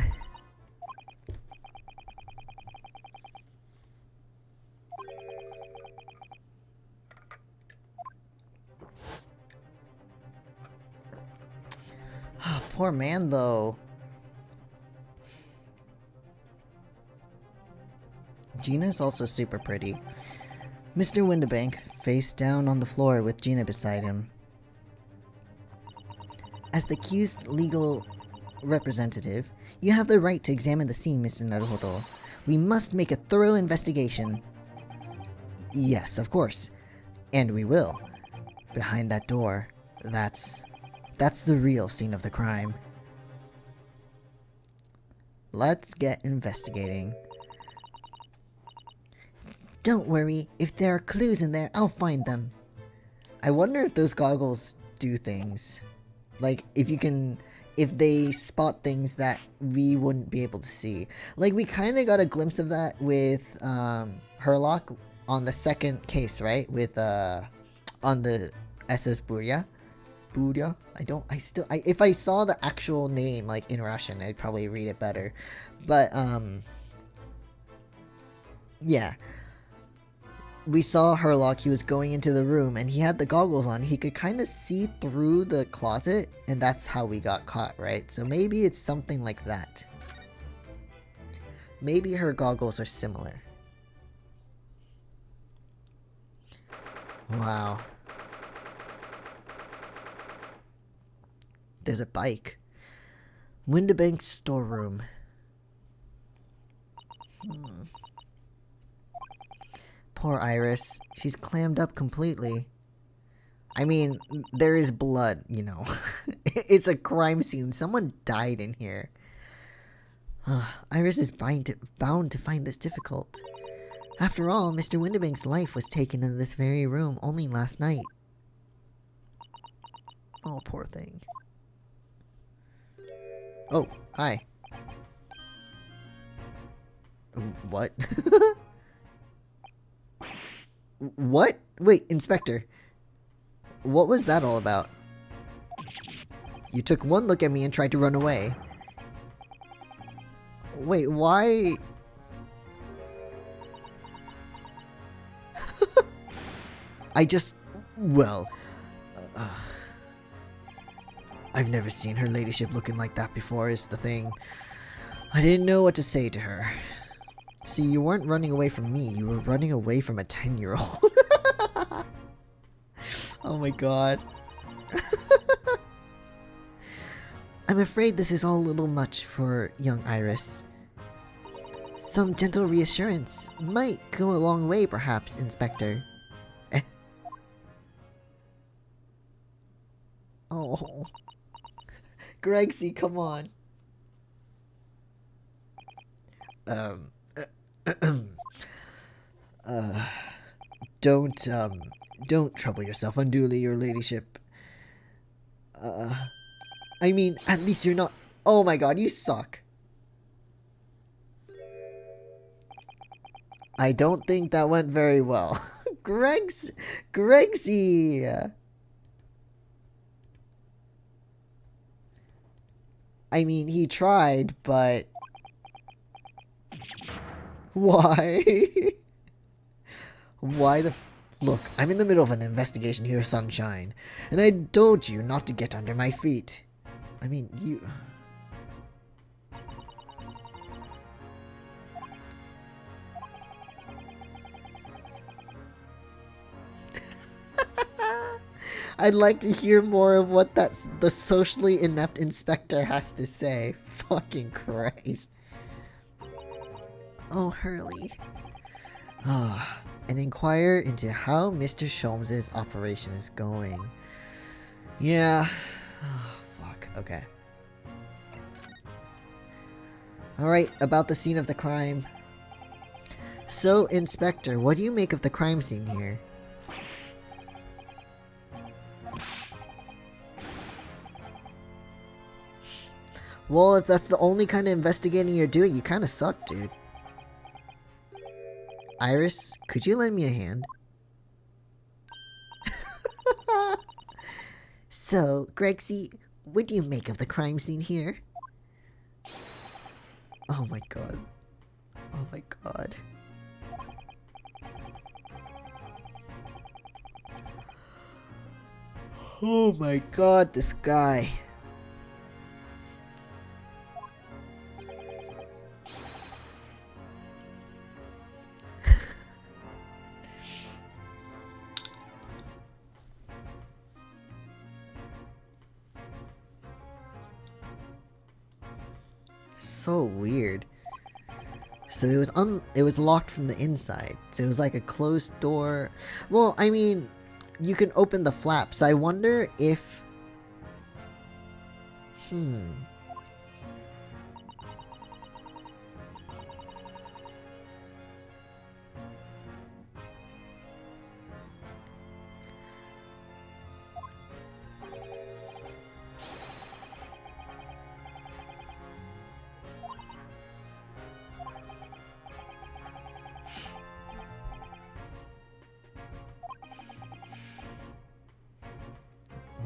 Poor man, though. Gina's also super pretty. Mr. Windibank, face down on the floor with Gina beside him. As the accused legal representative, you have the right to examine the scene, Mr. Naruhodo. We must make a thorough investigation. Yes, of course. And we will. Behind that door, that's the real scene of the crime. Let's get investigating. Don't worry, if there are clues in there, I'll find them. I wonder if those goggles do things. Like, if they spot things that we wouldn't be able to see. Like, we kind of got a glimpse of that with Herlock on the second case, right? With, on the SS Burya. Burya? If I saw the actual name, like, in Russian, I'd probably read it better. But, yeah. We saw Herlock, he was going into the room, and he had the goggles on. He could kind of see through the closet, and that's how we got caught, right? So maybe it's something like that. Maybe her goggles are similar. Wow. There's a bike. Windibank's storeroom. Poor Iris. She's clammed up completely. I mean, there is blood, you know. It's a crime scene. Someone died in here. Iris is bound to find this difficult. After all, Mr. Windibank's life was taken in this very room only last night. Oh, poor thing. Oh, hi. What? What? Wait, Inspector. What was that all about? You took one look at me and tried to run away. Wait, why? Well, I've never seen her ladyship looking like that before is the thing. I didn't know what to say to her. See, you weren't running away from me, you were running away from a 10-year-old. Oh my god. I'm afraid this is all a little much for young Iris. Some gentle reassurance might go a long way, perhaps, Inspector. Oh. Gregsy, come on. Don't trouble yourself unduly, your ladyship. I mean, at least you're not— Oh my god, you suck. I don't think that went very well. Gregsy! I mean, he tried, but... Why? Why the... Look, I'm in the middle of an investigation here, Sunshine, and I told you not to get under my feet. I mean, you... I'd like to hear more of what the socially inept inspector has to say. Fucking Christ. Oh, Hurley. And inquire into how Mr. Sholmes' operation is going. Yeah. Oh, fuck. Okay. Alright, about the scene of the crime. So, Inspector, what do you make of the crime scene here? Well, if that's the only kind of investigating you're doing, you kind of suck, dude. Iris, could you lend me a hand? So, Gregsy, what do you make of the crime scene here? Oh my god. Oh my god. Oh my god, this guy. So weird. So it was locked from the inside. So it was like a closed door. Well, I mean, you can open the flap. So I wonder if...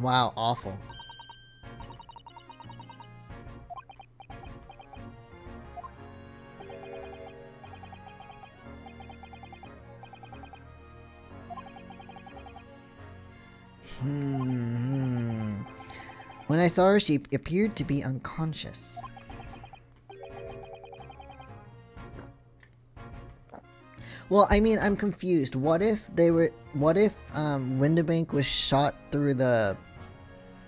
Wow, awful. When I saw her, she appeared to be unconscious. Well, I mean, I'm confused. What if Windibank was shot through the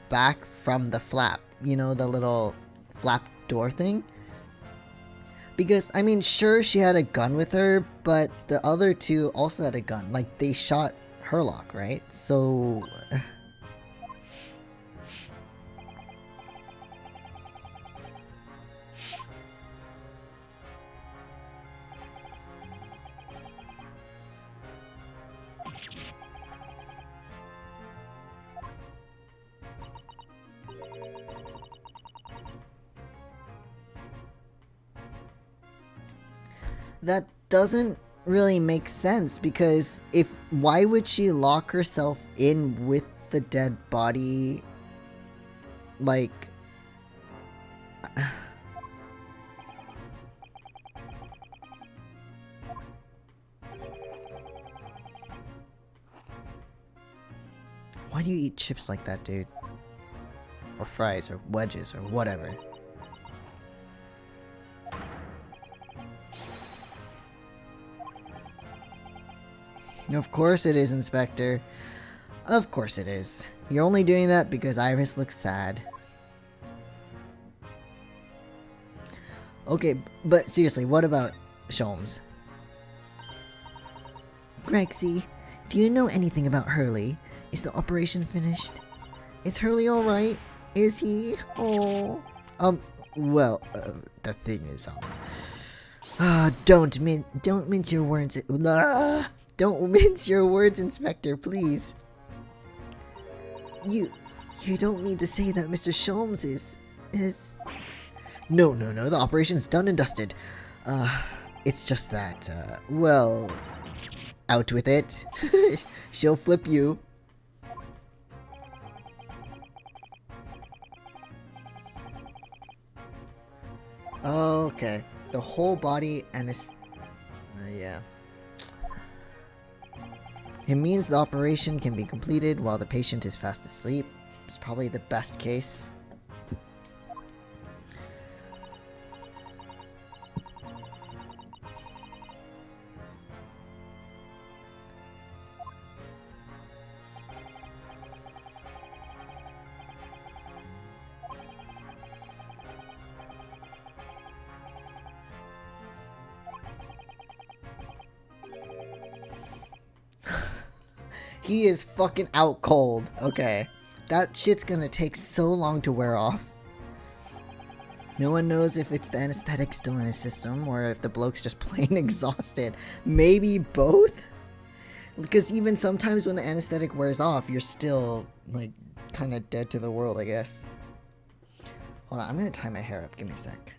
back from the flap? You know, the little flap door thing? Because, I mean, sure, she had a gun with her, but the other two also had a gun. Like, they shot Herlock, right? So... That doesn't really make sense, because why would she lock herself in with the dead body? Like, why do you eat chips like that, dude? Or fries, or wedges, or whatever. Of course it is, Inspector. Of course it is. You're only doing that because Iris looks sad. Okay, but seriously, what about Sholmes? Grexy, do you know anything about Hurley? Is the operation finished? Is Hurley alright? Is he? Oh. Well, the thing is, don't mince your words. Don't mince your words, Inspector, please. You don't mean to say that Mr. Sholmes is... No, the operation's done and dusted. It's just that, well, out with it. She'll flip you. Okay, the whole body and yeah. It means the operation can be completed while the patient is fast asleep. It's probably the best case. He is fucking out cold. Okay. That shit's gonna take so long to wear off. No one knows if it's the anesthetic still in his system or if the bloke's just plain exhausted. Maybe both? Because even sometimes when the anesthetic wears off, you're still, like, kind of dead to the world, I guess. Hold on, I'm gonna tie my hair up. Give me a sec.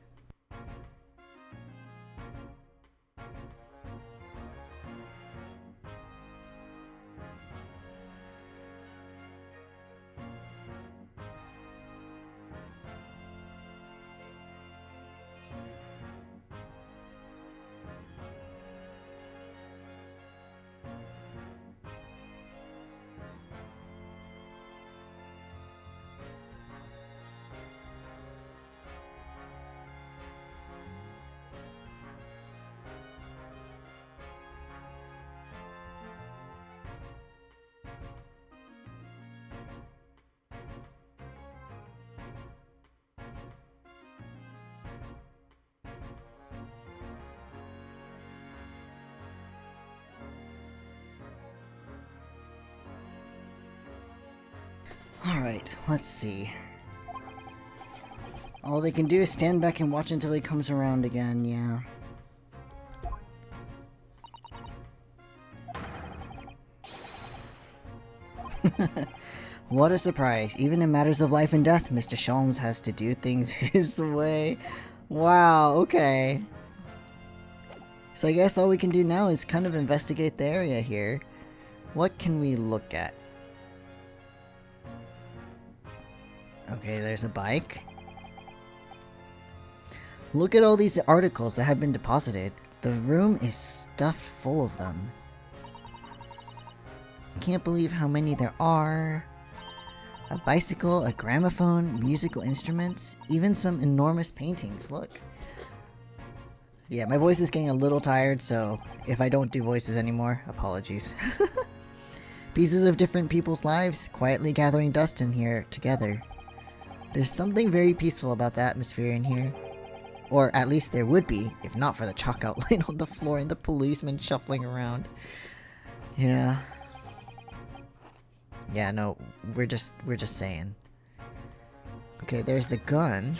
Alright, let's see. All they can do is stand back and watch until he comes around again, yeah. What a surprise. Even in matters of life and death, Mr. Sholmes has to do things his way. Wow, okay. So I guess all we can do now is kind of investigate the area here. What can we look at? Okay, there's a bike. Look at all these articles that have been deposited. The room is stuffed full of them. Can't believe how many there are. A bicycle, a gramophone, musical instruments, even some enormous paintings. Look. Yeah, my voice is getting a little tired, so if I don't do voices anymore, apologies. Pieces of different people's lives quietly gathering dust in here together. There's something very peaceful about the atmosphere in here. Or at least there would be, if not for the chalk outline on the floor and the policeman shuffling around. Yeah. Yeah, no, we're just saying. Okay, there's the gun.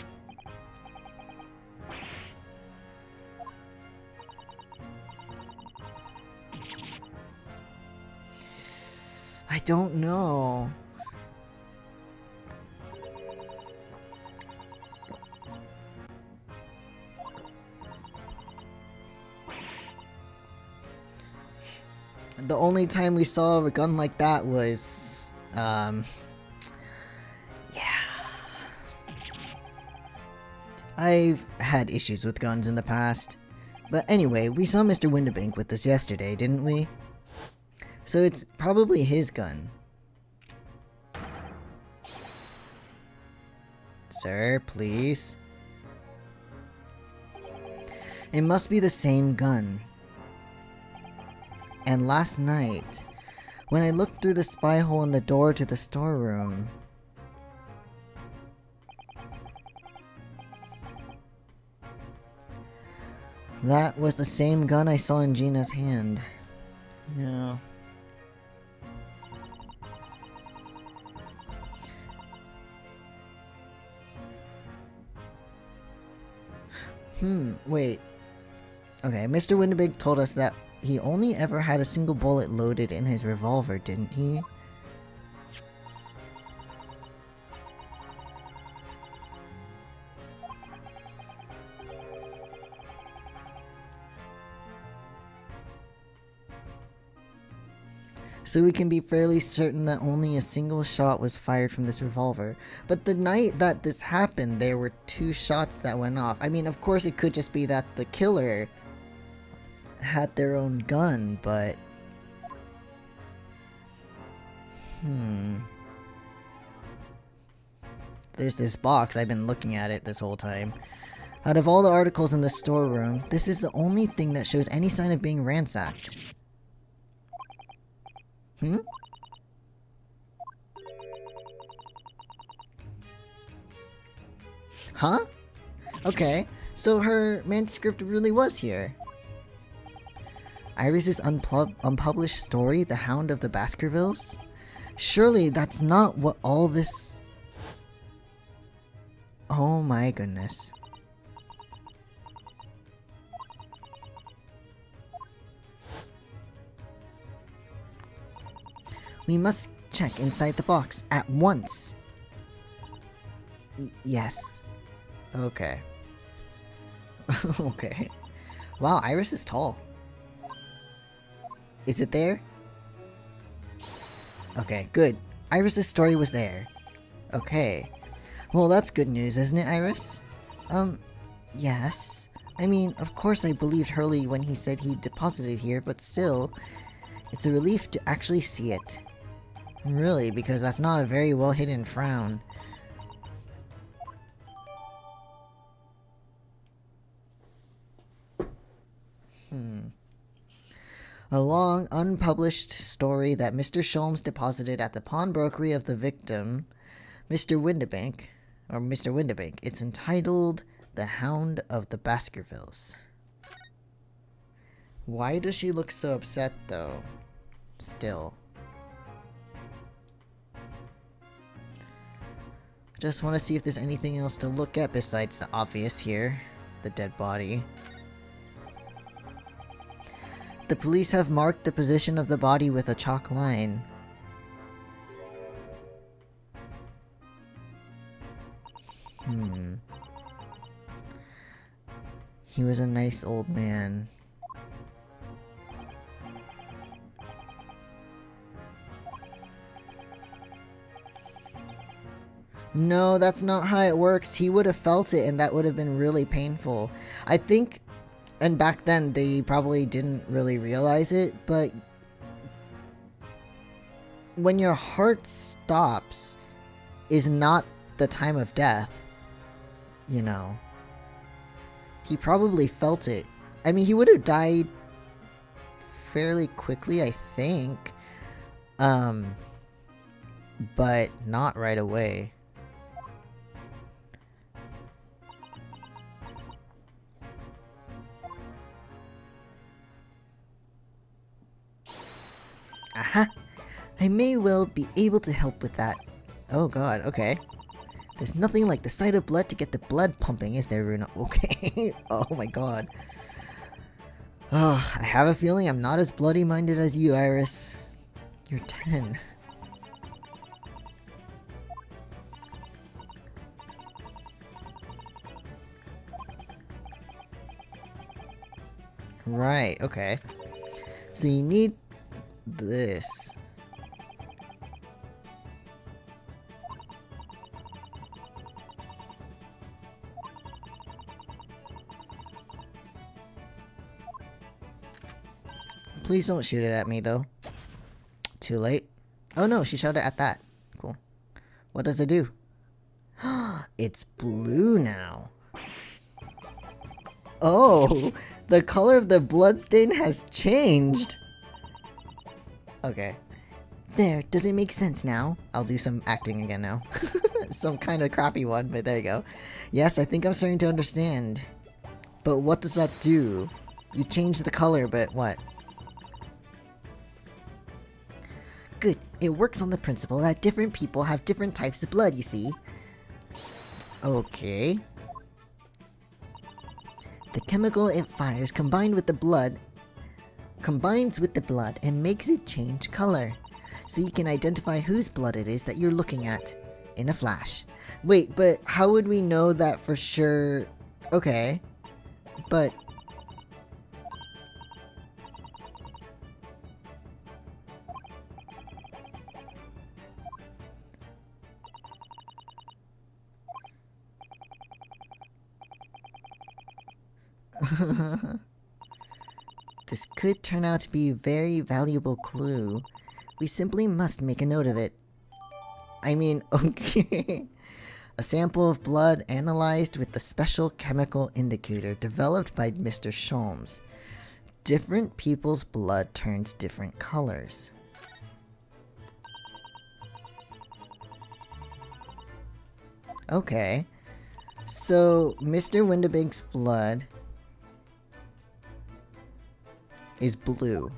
I don't know. The only time we saw a gun like that was, yeah. I've had issues with guns in the past. But anyway, we saw Mr. Windibank with this yesterday, didn't we? So it's probably his gun. Sir, please. It must be the same gun. And last night, when I looked through the spy hole in the door to the storeroom, that was the same gun I saw in Gina's hand. Yeah. Wait. Okay, Mr. Windibank told us that he only ever had a single bullet loaded in his revolver, didn't he? So we can be fairly certain that only a single shot was fired from this revolver. But the night that this happened, there were 2 shots that went off. I mean, of course it could just be that the killer had their own gun, but... There's this box, I've been looking at it this whole time. Out of all the articles in the storeroom, this is the only thing that shows any sign of being ransacked. Huh? Okay, so her manuscript really was here. Iris's unpublished story, The Hound of the Baskervilles? Surely that's not what all this... Oh my goodness. We must check inside the box at once. Yes. Okay. Okay. Wow, Iris is tall. Is it there? Okay, good. Iris's story was there. Okay. Well, that's good news, isn't it, Iris? Yes. I mean, of course I believed Hurley when he said he deposited here, but still, it's a relief to actually see it. Really, because that's not a very well hidden frown. A long, unpublished story that Mr. Sholmes deposited at the pawnbrokery of the victim, Mr. Windibank. It's entitled The Hound of the Baskervilles. Why does she look so upset, though? Still. Just want to see if there's anything else to look at besides the obvious here. The dead body. The police have marked the position of the body with a chalk line. He was a nice old man. No, that's not how it works. He would have felt it and that would have been really painful. I think, and back then they probably didn't really realize it, but when your heart stops is not the time of death, you know. He probably felt it. I mean, he would have died fairly quickly, I think. But not right away. Aha! I may well be able to help with that. Oh god, okay. There's nothing like the sight of blood to get the blood pumping, is there, Runa? Okay. Oh my god. Oh, I have a feeling I'm not as bloody-minded as you, Iris. You're 10. Right, okay. So you need this. Please don't shoot it at me, though. Too late. Oh no, she shot it at that. Cool. What does it do? It's blue now. Oh, the color of the bloodstain has changed. Okay. There, does it make sense now? I'll do some acting again now. Some kind of crappy one, but there you go. Yes, I think I'm starting to understand. But what does that do? You changed the color, but what? Good. It works on the principle that different people have different types of blood, you see. Okay. The chemical it fires combines with the blood and makes it change color. So you can identify whose blood it is that you're looking at in a flash. Wait, but how would we know that for sure? Okay. But this could turn out to be a very valuable clue. We simply must make a note of it. I mean, okay. A sample of blood analyzed with the special chemical indicator developed by Mr. Sholmes. Different people's blood turns different colors. Okay. So, Mr. Windibank's blood is blue.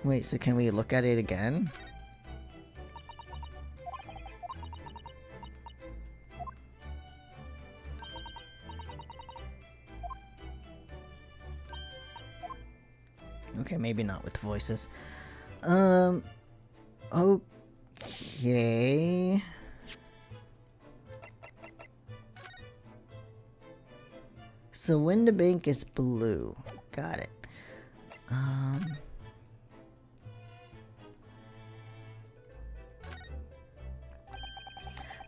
Wait, so can we look at it again? Okay, maybe not with voices. Okay. So Windibank is blue. Got it.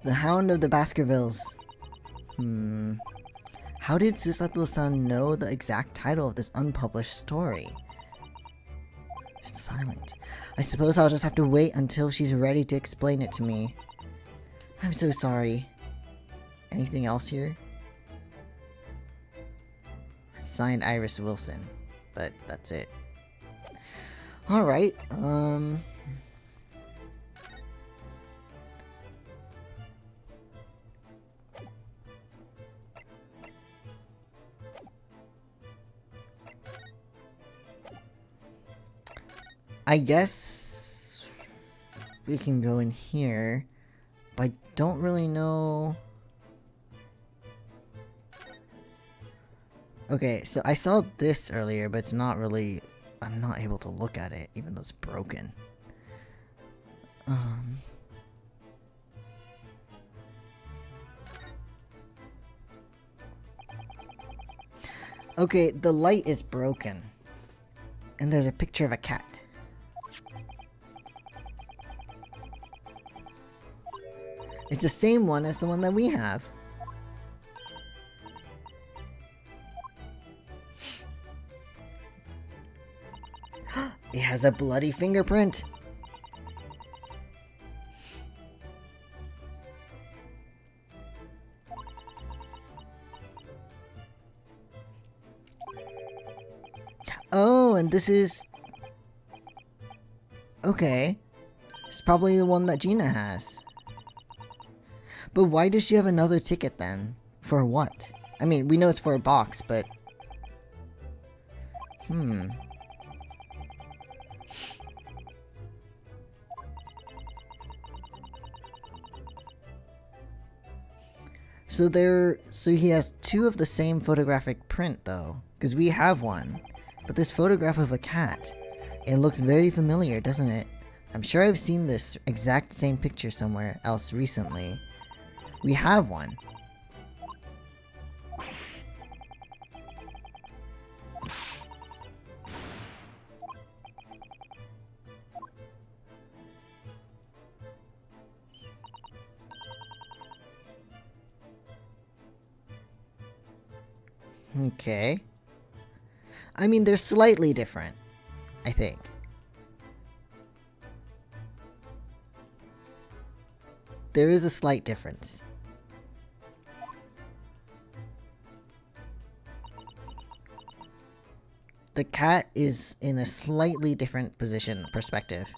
The Hound of the Baskervilles. How did Susato-san know the exact title of this unpublished story? She's silent. I suppose I'll just have to wait until she's ready to explain it to me. I'm so sorry. Anything else here? Signed Iris Wilson. But that's it. Alright, I guess we can go in here, but I don't really know. Okay, so I saw this earlier, but it's not really, I'm not able to look at it, even though it's broken. Okay, the light is broken. And there's a picture of a cat. It's the same one as the one that we have. It has a bloody fingerprint. Oh, and this is... Okay. It's probably the one that Gina has. But why does she have another ticket then? For what? I mean, we know it's for a box, but... So he has two of the same photographic print though, because we have one. But this photograph of a cat, it looks very familiar, doesn't it? I'm sure I've seen this exact same picture somewhere else recently. We have one. Okay. I mean, they're slightly different, I think. There is a slight difference. The cat is in a slightly different perspective.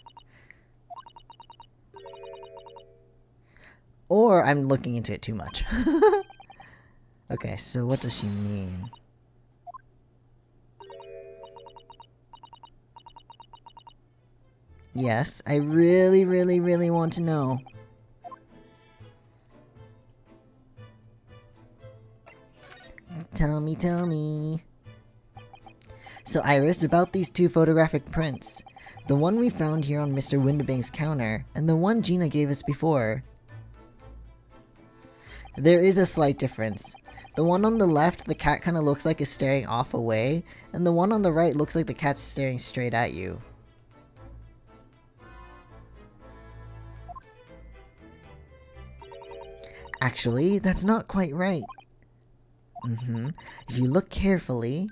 Or I'm looking into it too much. Okay, so what does she mean? Yes, I really, really, really want to know. Tell me, tell me. So Iris, about these two photographic prints. The one we found here on Mr. Windibank's counter, and the one Gina gave us before. There is a slight difference. The one on the left, the cat kind of looks like it's staring off away, and the one on the right looks like the cat's staring straight at you. Actually, that's not quite right. If you look carefully,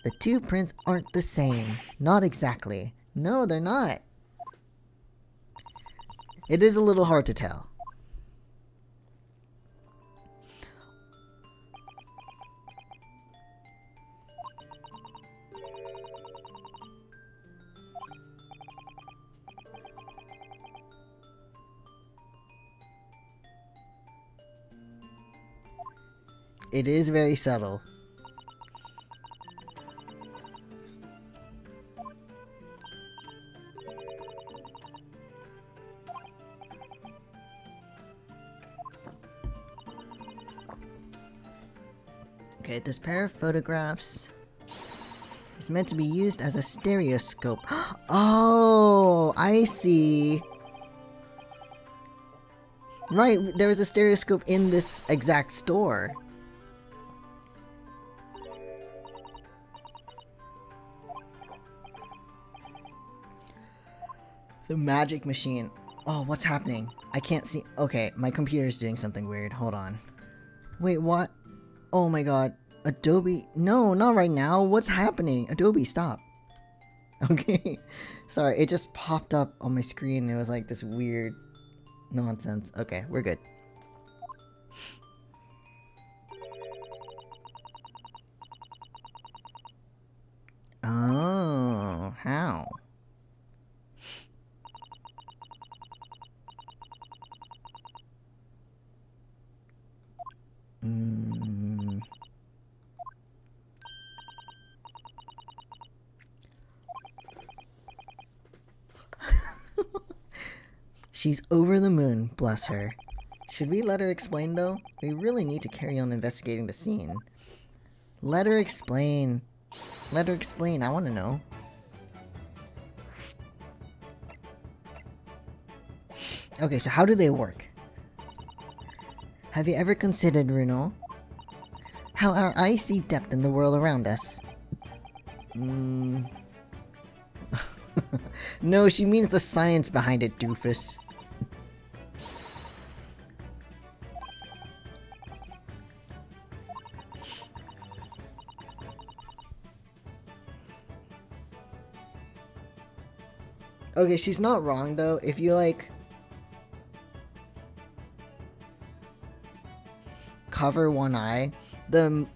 the two prints aren't the same. Not exactly. No, they're not. It is a little hard to tell. It is very subtle. Okay, this pair of photographs is meant to be used as a stereoscope. Oh, I see. Right, there was a stereoscope in this exact store. The magic machine. Oh, what's happening? I can't see. Okay, my computer's doing something weird. Hold on. Wait, what? Oh my god. Adobe. No, not right now. What's happening? Adobe, stop. Okay. Sorry, it just popped up on my screen. It was like this weird nonsense. Okay, we're good. Oh, how? She's over the moon, bless her. Should we let her explain, though? We really need to carry on investigating the scene. Let her explain. Let her explain, I want to know. Okay, so how do they work? Have you ever considered, Runo, how our eyes see depth in the world around us? No, she means the science behind it, doofus. Okay, she's not wrong though. If you like cover one eye, the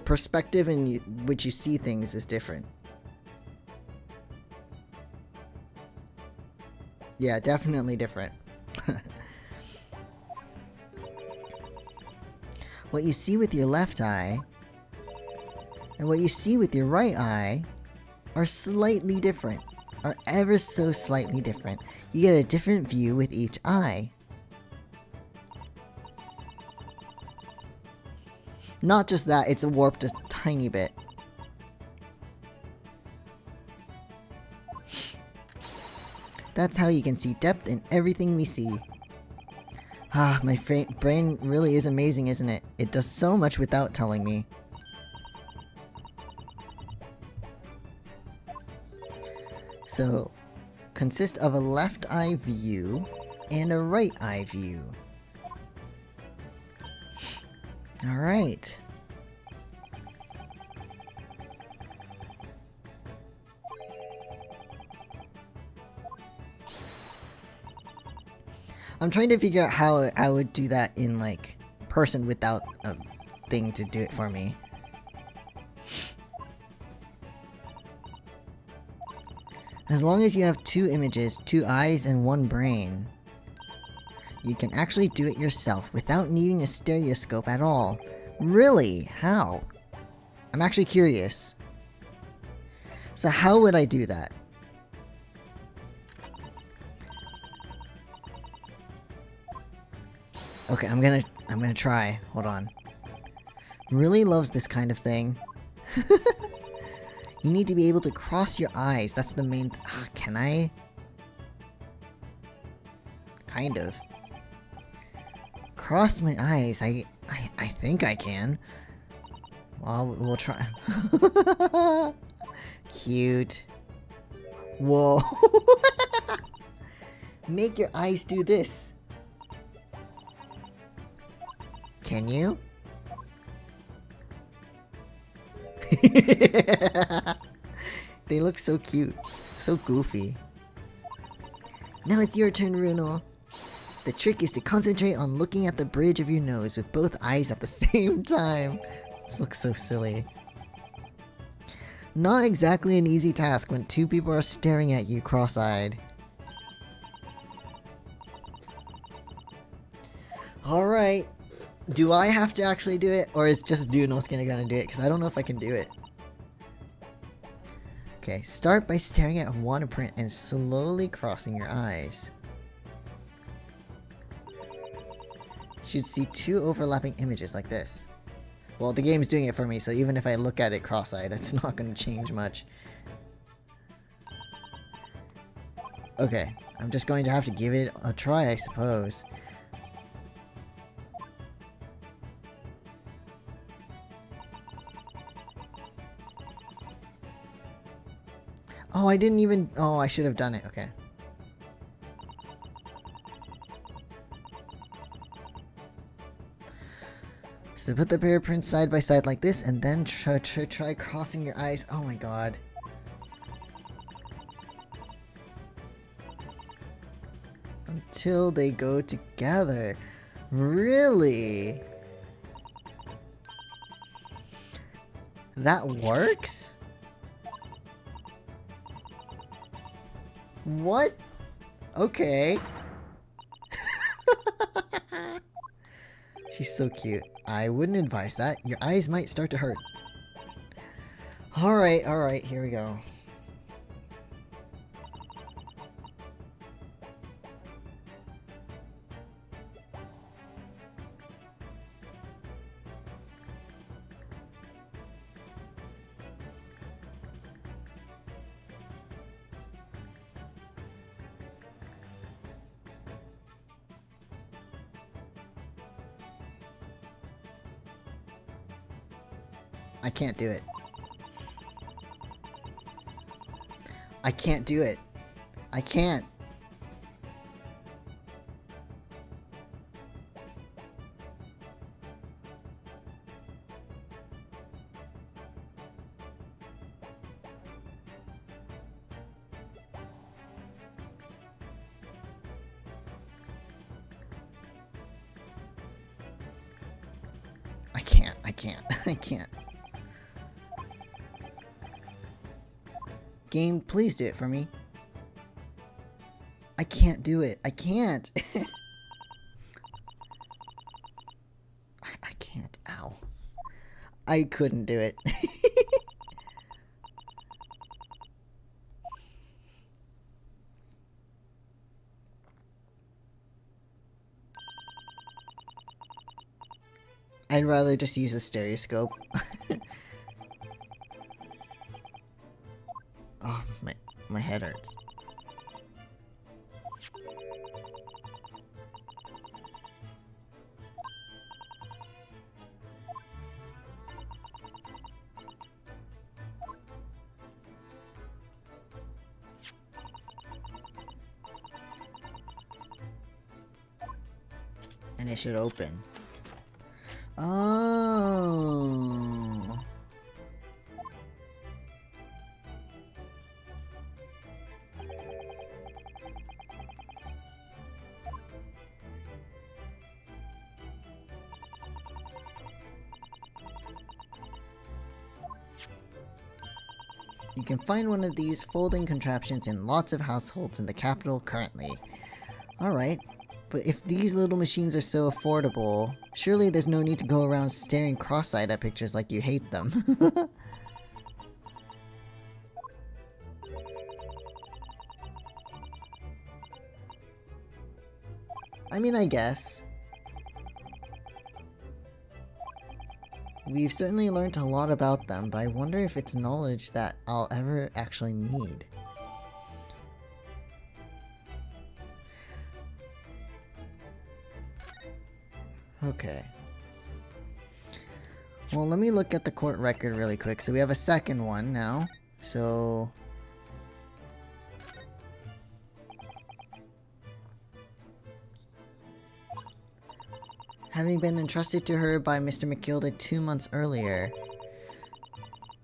perspective in which you see things is different. Yeah, definitely different. What you see with your left eye and what you see with your right eye are slightly different, are ever so slightly different. You get a different view with each eye. Not just that, it's warped a tiny bit. That's how you can see depth in everything we see. Ah, my brain really is amazing, isn't it? It does so much without telling me. So, consists of a left eye view and a right eye view. Alright. I'm trying to figure out how I would do that in, like, person without a thing to do it for me. As long as you have 2 images, 2 eyes, and 1 brain, you can actually do it yourself without needing a stereoscope at all. Really? How? I'm actually curious. So how would I do that? Okay, I'm gonna try. Hold on. Really loves this kind of thing. You need to be able to cross your eyes. That's the main... can I? Kind of. Cross my eyes. I think I can. Well, we'll try. Cute. Whoa. Make your eyes do this. Can you? They look so cute. So goofy. Now it's your turn, Runo. The trick is to concentrate on looking at the bridge of your nose with both eyes at the same time. This looks so silly. Not exactly an easy task when 2 people are staring at you cross-eyed. Alright. Do I have to actually do it, or is just Dunos gonna do it? Because I don't know if I can do it. Okay, start by staring at one print and slowly crossing your eyes. You should see 2 overlapping images like this. Well, the game's doing it for me, so even if I look at it cross-eyed, it's not gonna change much. Okay, I'm just going to have to give it a try, I suppose. Oh, I didn't even... Oh, I should have done it. Okay. So put the pair of prints side by side like this, and then try crossing your eyes. Oh my god. Until they go together. Really? That works? What? Okay. She's so cute. I wouldn't advise that. Your eyes might start to hurt. Alright, here we go. I can't do it. I can't do it. I can't. I can't. Game, please do it for me. I can't do it. I can't. I can't. Ow. I couldn't do it. I'd rather just use a stereoscope. Oh, my head hurts. And it should open. Oh. You can find one of these folding contraptions in lots of households in the capital currently. Alright, but if these little machines are so affordable, surely there's no need to go around staring cross-eyed at pictures like you hate them. I mean, I guess. We've certainly learned a lot about them, but I wonder if it's knowledge that I'll ever actually need. Okay. Well, let me look at the court record really quick. So we have a second one now. So... having been entrusted to her by Mr. McGilda 2 months earlier.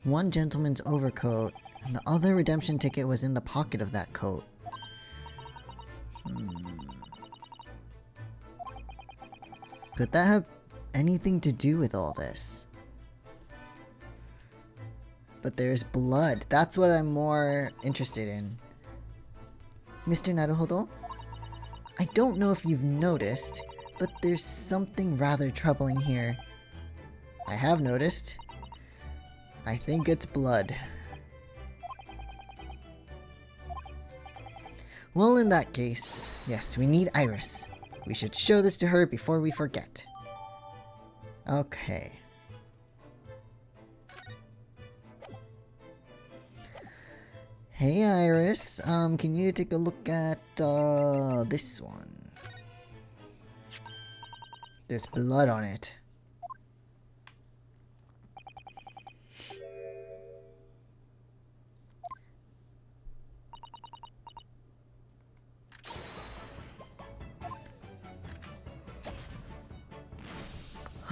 One gentleman's overcoat, and the other redemption ticket was in the pocket of that coat. Could that have anything to do with all this? But there's blood. That's what I'm more interested in. Mr. Naruhodo? I don't know if you've noticed, but there's something rather troubling here. I have noticed. I think it's blood. Well, in that case, yes, we need Iris. We should show this to her before we forget. Okay. Hey Iris, can you take a look at, this one? There's blood on it.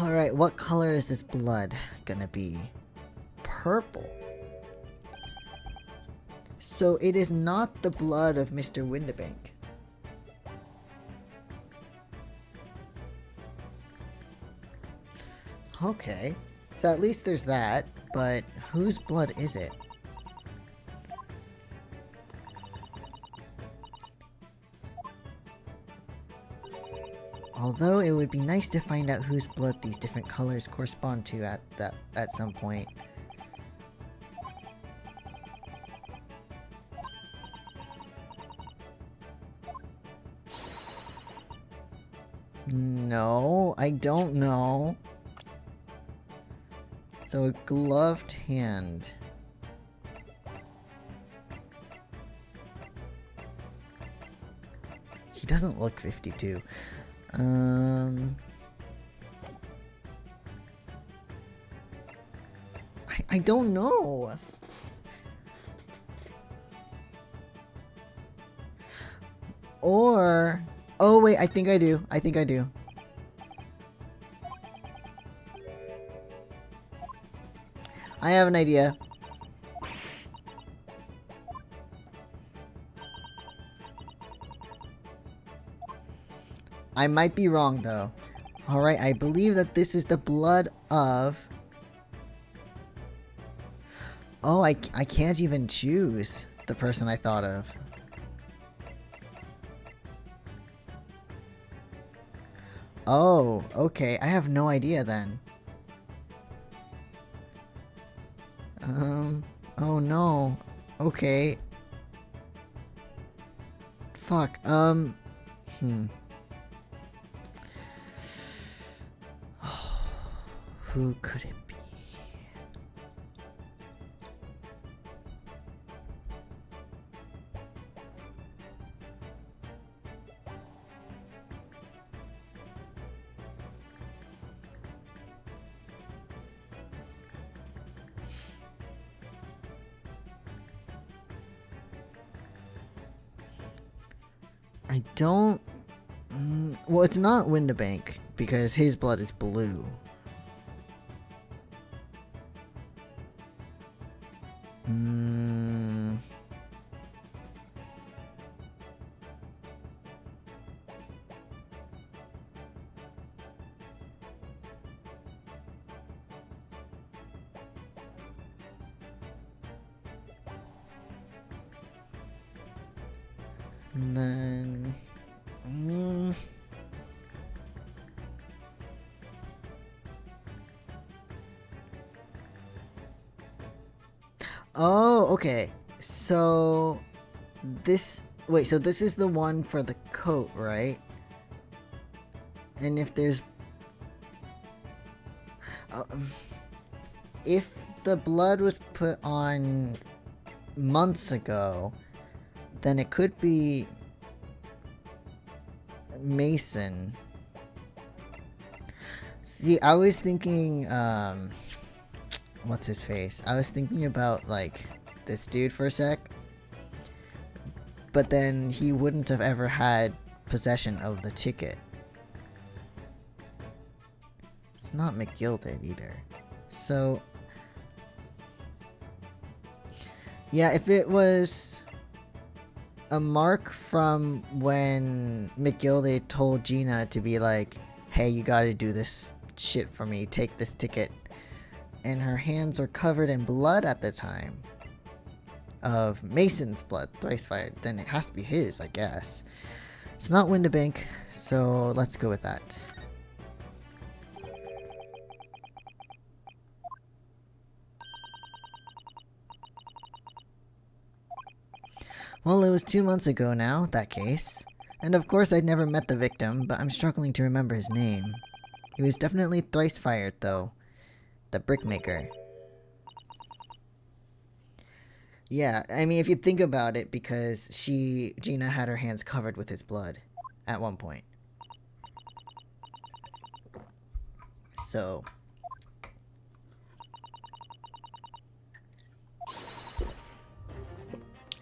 Alright, what color is this blood gonna be? Purple. So it is not the blood of Mr. Windibank. Okay, so at least there's that, but whose blood is it? Although it would be nice to find out whose blood these different colors correspond to at some point. No, I don't know. So a gloved hand. He doesn't look 52. I don't know. Or... oh wait, I think I do. I think I do. I have an idea. I might be wrong though. Alright, I believe that this is the blood of... oh, I can't even choose the person I thought of. Oh, okay. I have no idea then. Oh no. Okay. Fuck, who could it be? I don't... well, it's not Windibank, because his blood is blue. Mm. And then... Oh, okay. So this... Wait, so this is the one for the coat, right? And if there's... if the blood was put on months ago, then it could be Mason. See, I was thinking, what's his face? I was thinking about, like, this dude for a sec. But then he wouldn't have ever had possession of the ticket. It's not McGilded either. So... yeah, if it was a mark from when McGilded told Gina to be like, hey, you gotta do this shit for me, take this ticket, and her hands are covered in blood at the time of Mason's blood, thrice fired, then it has to be his, I guess. It's not Windibank, so let's go with that. Well, it was 2 months ago now, that case. And of course I'd never met the victim, but I'm struggling to remember his name. He was definitely thrice fired, though. The brickmaker. Yeah, I mean, if you think about it, because Gina had her hands covered with his blood at one point. So...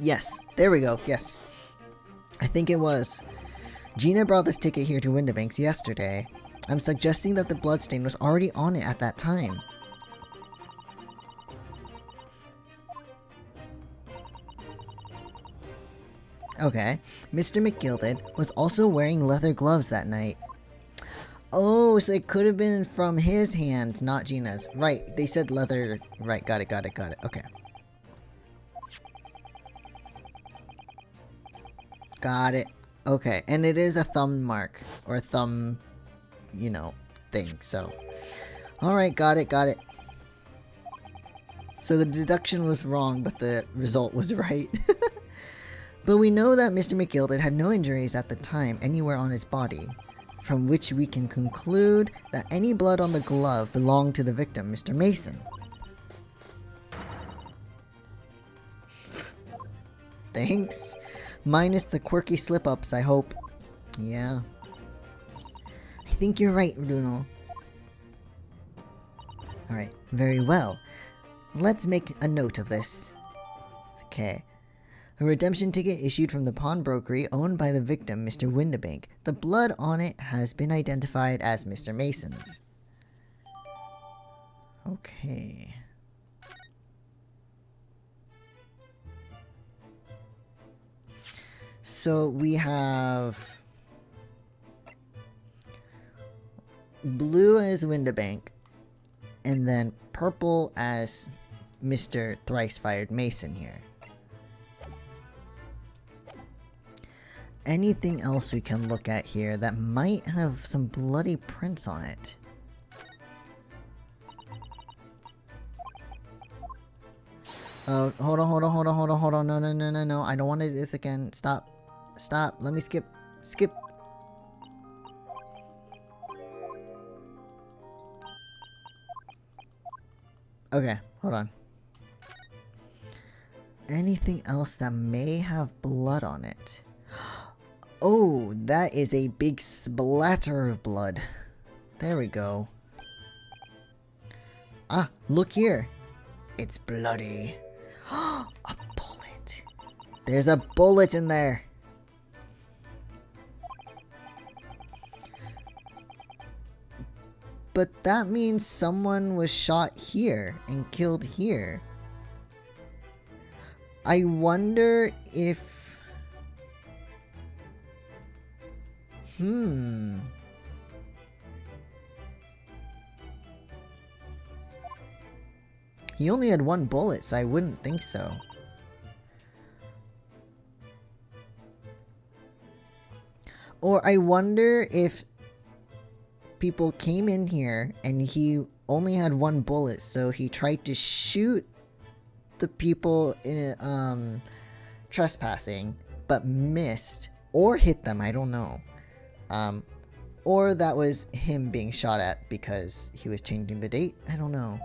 yes, there we go, yes. I think it was. Gina brought this ticket here to Windibank's yesterday. I'm suggesting that the bloodstain was already on it at that time. Okay, Mr. McGilded was also wearing leather gloves that night. Oh, so it could have been from his hands, not Gina's. Right, they said leather. Right, got it. Okay. Got it. Okay, and it is a thumb mark, or thumb, you know, thing, so. Alright, got it. So the deduction was wrong, but the result was right. But we know that Mr. McGilded had no injuries at the time anywhere on his body, from which we can conclude that any blood on the glove belonged to the victim, Mr. Mason. Thanks. Minus the quirky slip-ups, I hope. Yeah. I think you're right, Bruno. Alright, very well. Let's make a note of this. Okay. A redemption ticket issued from the pawnbrokery owned by the victim, Mr. Windibank. The blood on it has been identified as Mr. Mason's. Okay. So we have blue as Windibank, and then purple as Mr. Thrice Fired Mason here. Anything else we can look at here that might have some bloody prints on it? Oh, hold on. No. I don't want to do this again. Stop. Let me skip. Okay, hold on. Anything else that may have blood on it? Oh, that is a big splatter of blood. There we go. Ah, look here. It's bloody. A bullet. There's a bullet in there. But that means someone was shot here and killed here. I wonder if... He only had 1 bullet, so I wouldn't think so. Or I wonder if people came in here and he only had 1 bullet, so he tried to shoot the people in trespassing, but missed or hit them. I don't know. Or that was him being shot at because he was changing the date. I don't know.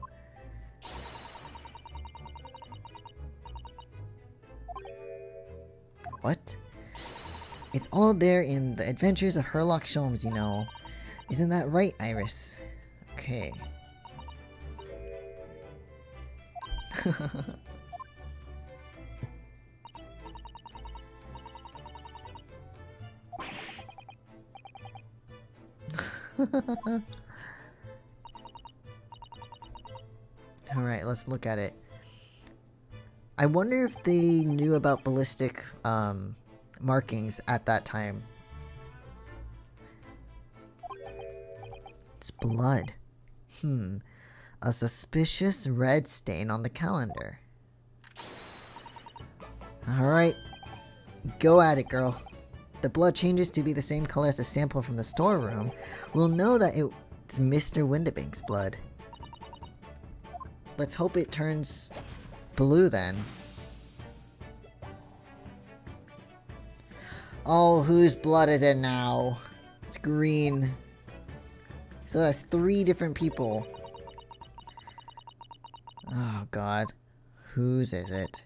What? It's all there in the Adventures of Sherlock Holmes, you know. Isn't that right, Iris? Okay. Alright, let's look at it. I wonder if they knew about ballistic markings at that time. It's blood. A suspicious red stain on the calendar. Alright, go at it, girl. The blood changes to be the same color as the sample from the storeroom. We'll know that it's Mr. Windibank's blood. Let's hope it turns blue then. Oh, whose blood is it now? It's green. So that's 3 different people. Oh god. Whose is it?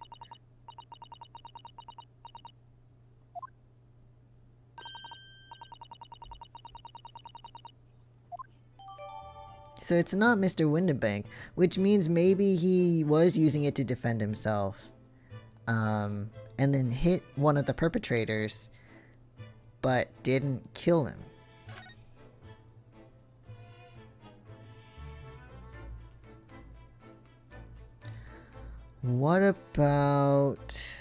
So it's not Mr. Windibank, which means maybe he was using it to defend himself. And then hit one of the perpetrators, but didn't kill him. What about...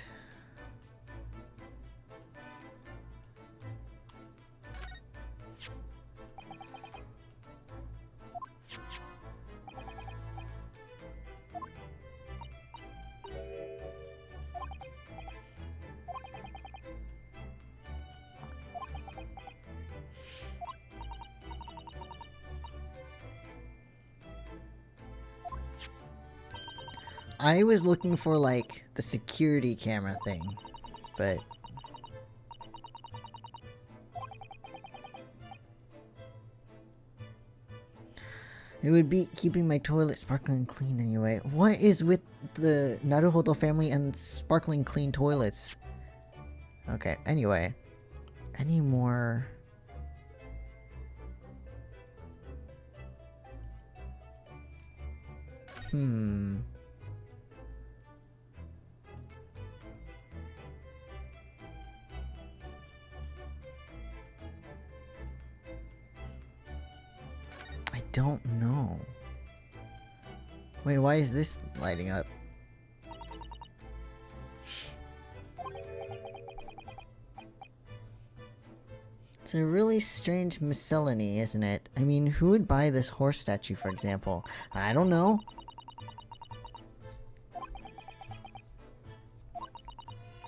I was looking for, like, the security camera thing, but... It would be keeping my toilet sparkling clean anyway. What is with the Naruhodo family and sparkling clean toilets? Okay, anyway. Any more... I don't know. Wait, why is this lighting up? It's a really strange miscellany, isn't it? I mean, who would buy this horse statue, for example? I don't know.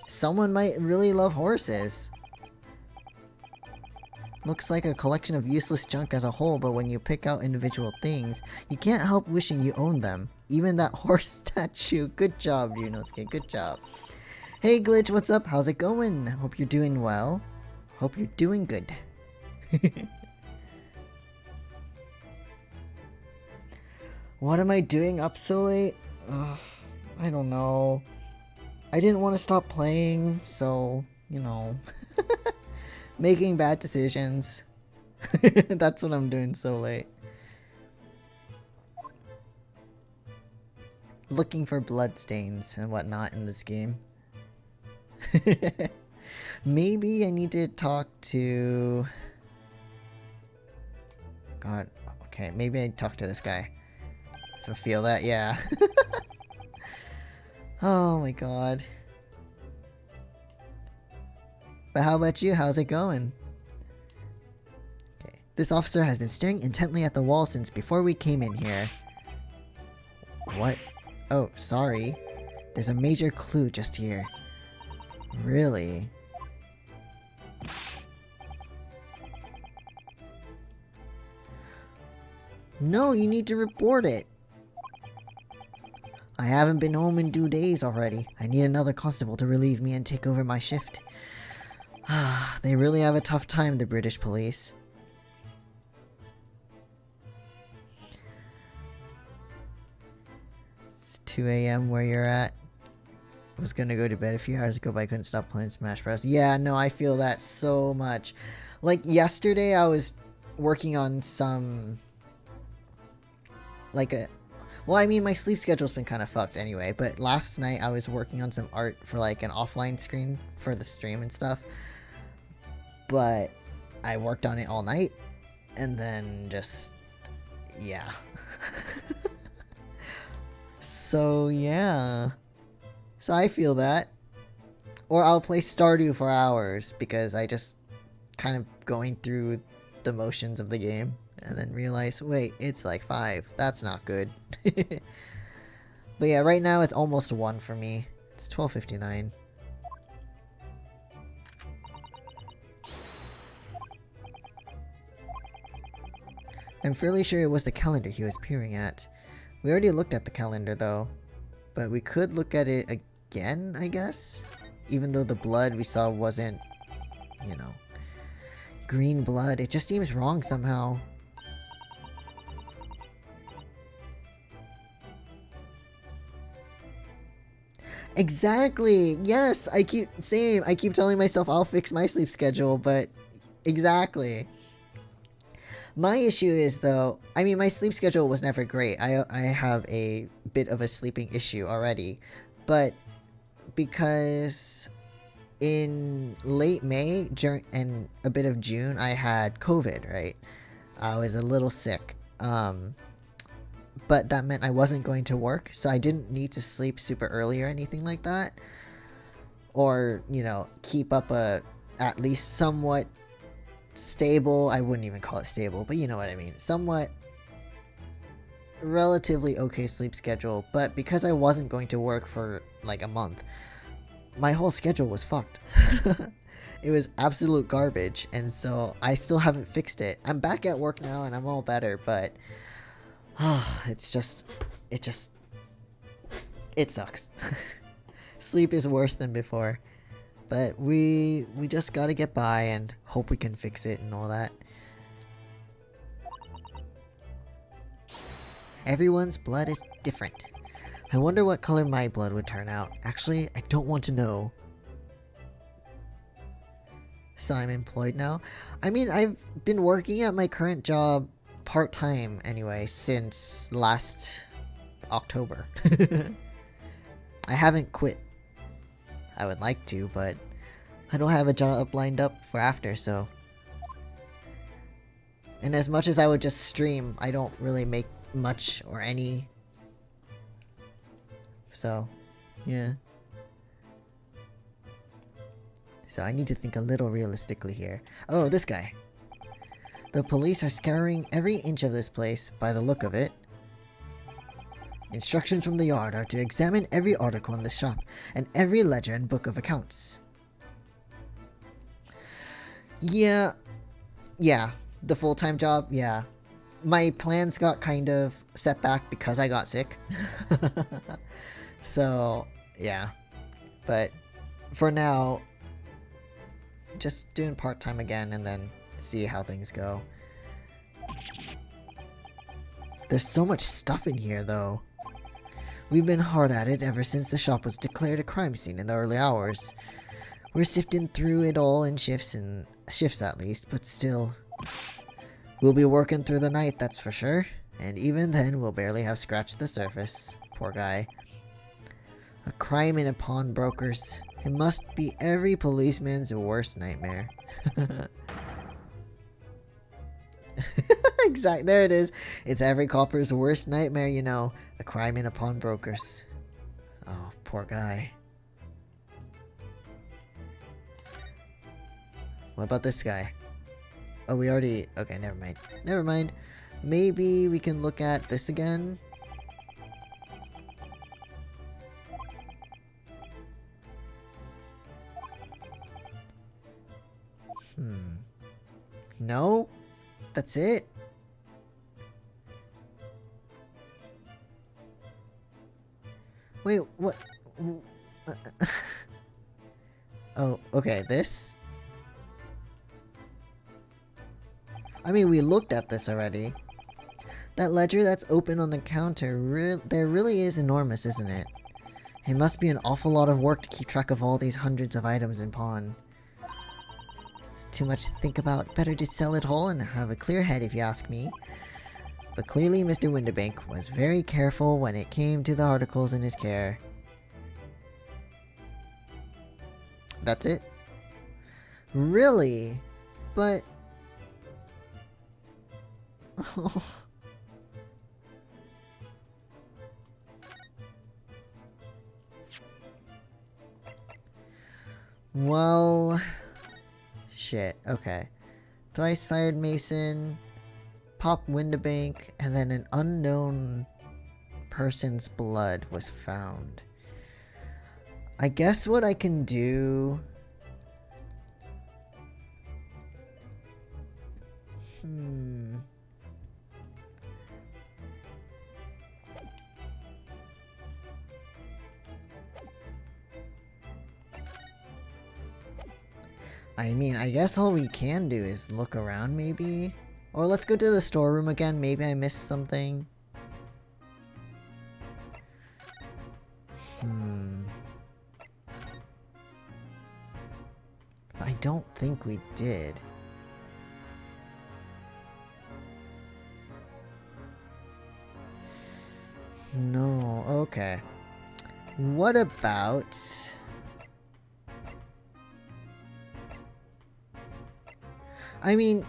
Someone might really love horses. Looks like a collection of useless junk as a whole, but when you pick out individual things, you can't help wishing you owned them. Even that horse statue. Good job, Ryunosuke. Good job. Hey Glitch, what's up? How's it going? Hope you're doing well. Hope you're doing good. What am I doing up so late? Ugh, I don't know. I didn't want to stop playing, so, you know. Making bad decisions. That's what I'm doing so late. Looking for bloodstains and whatnot in this game. Maybe I need to talk to... God, okay, maybe I talk to this guy. If I feel that, yeah. Oh my god. But how about you? How's it going? Okay. This officer has been staring intently at the wall since before we came in here. What? Oh, sorry. There's a major clue just here. Really? No, you need to report it. I haven't been home in 2 days already. I need another constable to relieve me and take over my shift. They really have a tough time, the British police. It's 2 a.m. where you're at. I was gonna go to bed a few hours ago, but I couldn't stop playing Smash Bros. Yeah, no, I feel that so much. Like, yesterday I was working on some... Well, I mean, my sleep schedule's been kind of fucked anyway, but last night I was working on some art for, like, an offline screen for the stream and stuff. But I worked on it all night, and then just... yeah. So, yeah. So I feel that. Or I'll play Stardew for hours, because I just kind of going through the motions of the game. And then realize, wait, it's like 5. That's not good. But yeah, right now it's almost 1 for me. It's 12:59. I'm fairly sure it was the calendar he was peering at. We already looked at the calendar though. But we could look at it again, I guess? Even though the blood we saw wasn't, you know, green blood. It just seems wrong somehow. Exactly. Yes, I keep telling myself I'll fix my sleep schedule, but exactly. My issue is though, I mean, my sleep schedule was never great. I have a bit of a sleeping issue already, but because in late May and a bit of June I had COVID, right? I was a little sick. But that meant I wasn't going to work, so I didn't need to sleep super early or anything like that. Or, you know, keep up a at least somewhat stable, I wouldn't even call it stable, but you know what I mean, somewhat relatively okay sleep schedule. But because I wasn't going to work for like a month, my whole schedule was fucked. It was absolute garbage, and so I still haven't fixed it. I'm back at work now and I'm all better, but it sucks. Sleep is worse than before. But we just gotta get by and hope we can fix it and all that. Everyone's blood is different. I wonder what color my blood would turn out. Actually, I don't want to know. So I'm employed now? I mean, I've been working at my current job part-time anyway since last October. I haven't quit. I would like to, but I don't have a job lined up for after, so. And as much as I would just stream, I don't really make much or any. So, yeah. So I need to think a little realistically here. Oh, this guy. The police are scouring every inch of this place, by the look of it. Instructions from the yard are to examine every article in the shop, and every ledger and book of accounts. Yeah. The full-time job, yeah. My plans got kind of set back because I got sick. So, yeah. But, for now, just doing part-time again and then see how things go. There's so much stuff in here, though. We've been hard at it ever since the shop was declared a crime scene in the early hours. We're sifting through it all in shifts at least, but still. We'll be working through the night, that's for sure. And even then, we'll barely have scratched the surface. Poor guy. A crime in a pawnbroker's. It must be every policeman's worst nightmare. Exactly, there it is. It's every copper's worst nightmare, you know. A crime in a pawnbroker's. Oh, poor guy. What about this guy? Oh, we already... Okay, never mind. Never mind. Maybe we can look at this again? No? That's it? Wait, what? Oh, okay, this? I mean, we looked at this already. That ledger that's open on the counter, there really is enormous, isn't it? It must be an awful lot of work to keep track of all these hundreds of items in pawn. It's too much to think about. Better to sell it all and have a clear head if you ask me. But clearly Mr. Windibank was very careful when it came to the articles in his care. That's it? Really? But... Well... Shit, okay. Thrice fired Mason, Pop Windibank, and then an unknown person's blood was found. I guess what I can do... I mean, I guess all we can do is look around, maybe? Or let's go to the storeroom again, maybe I missed something. I don't think we did. No, okay. What about... I mean,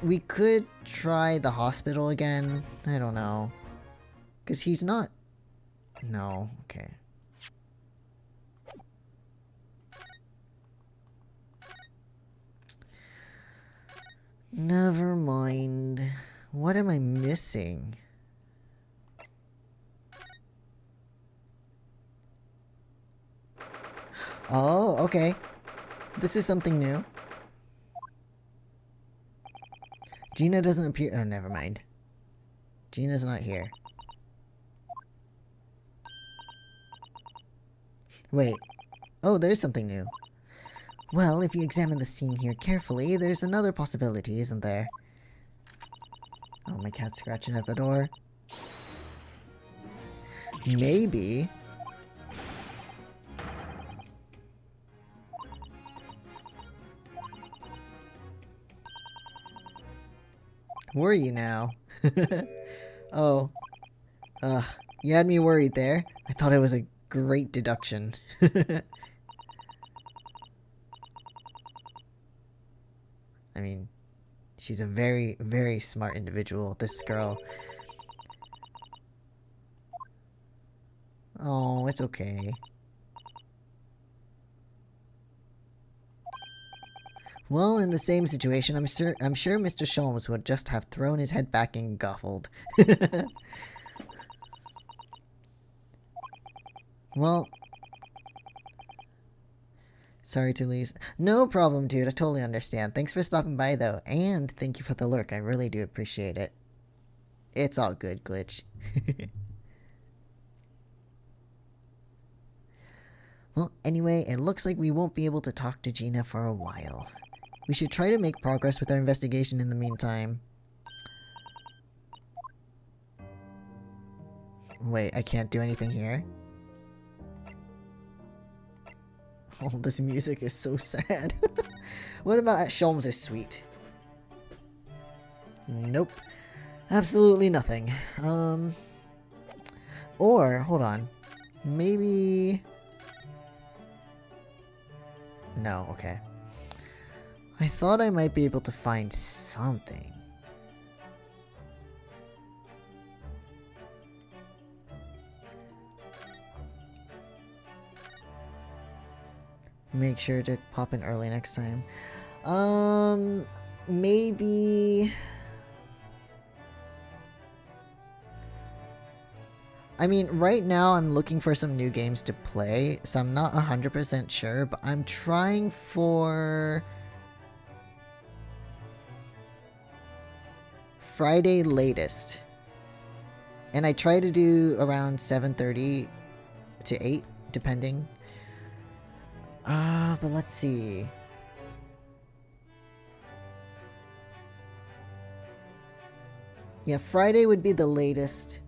we could try the hospital again. I don't know. Because he's not... No, okay. Never mind. What am I missing? Oh, okay. This is something new. Gina doesn't appear. Oh, never mind. Gina's not here. Wait. Oh, there's something new. Well, if you examine the scene here carefully, there's another possibility, isn't there? Oh, my cat's scratching at the door. Maybe. Were you now? Oh. You had me worried there. I thought it was a great deduction. I mean, she's a very, very smart individual, this girl. Oh, it's okay. Well, in the same situation, I'm sure Mr. Sholmes would just have thrown his head back and guffled. Well... Sorry to leave. No problem, dude. I totally understand. Thanks for stopping by, though. And thank you for the lurk. I really do appreciate it. It's all good, Glitch. Well, anyway, it looks like we won't be able to talk to Gina for a while. We should try to make progress with our investigation in the meantime. Wait, I can't do anything here? Oh, this music is so sad. What about Sholmes' suite? Nope. Absolutely nothing. Or, hold on. Maybe... No, okay. I thought I might be able to find something. Make sure to pop in early next time. Maybe... I mean, right now I'm looking for some new games to play, so I'm not 100% sure, but I'm trying for... Friday latest. And I try to do around 7:30 to 8, depending. But let's see. Yeah, Friday would be the latest.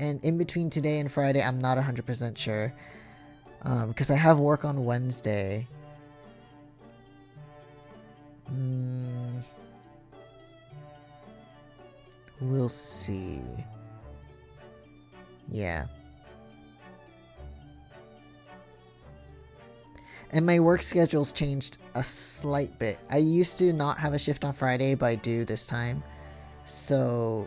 And in between today and Friday, I'm not 100% sure. Because I have work on Wednesday. We'll see. Yeah. And my work schedule's changed a slight bit. I used to not have a shift on Friday, but I do this time. So,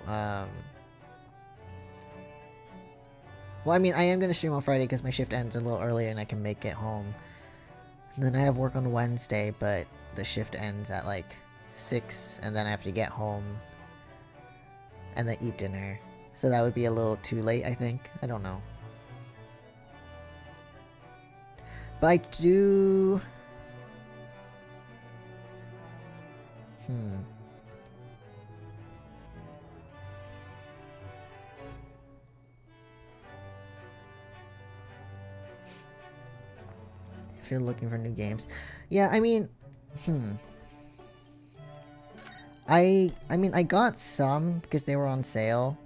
well, I mean, I am going to stream on Friday because my shift ends a little earlier and I can make it home. And then I have work on Wednesday, but the shift ends at like 6, and then I have to get home and then eat dinner. So that would be a little too late, I think. I don't know. But I do... If you're looking for new games. Yeah, I mean... I mean, I got some because they were on sale.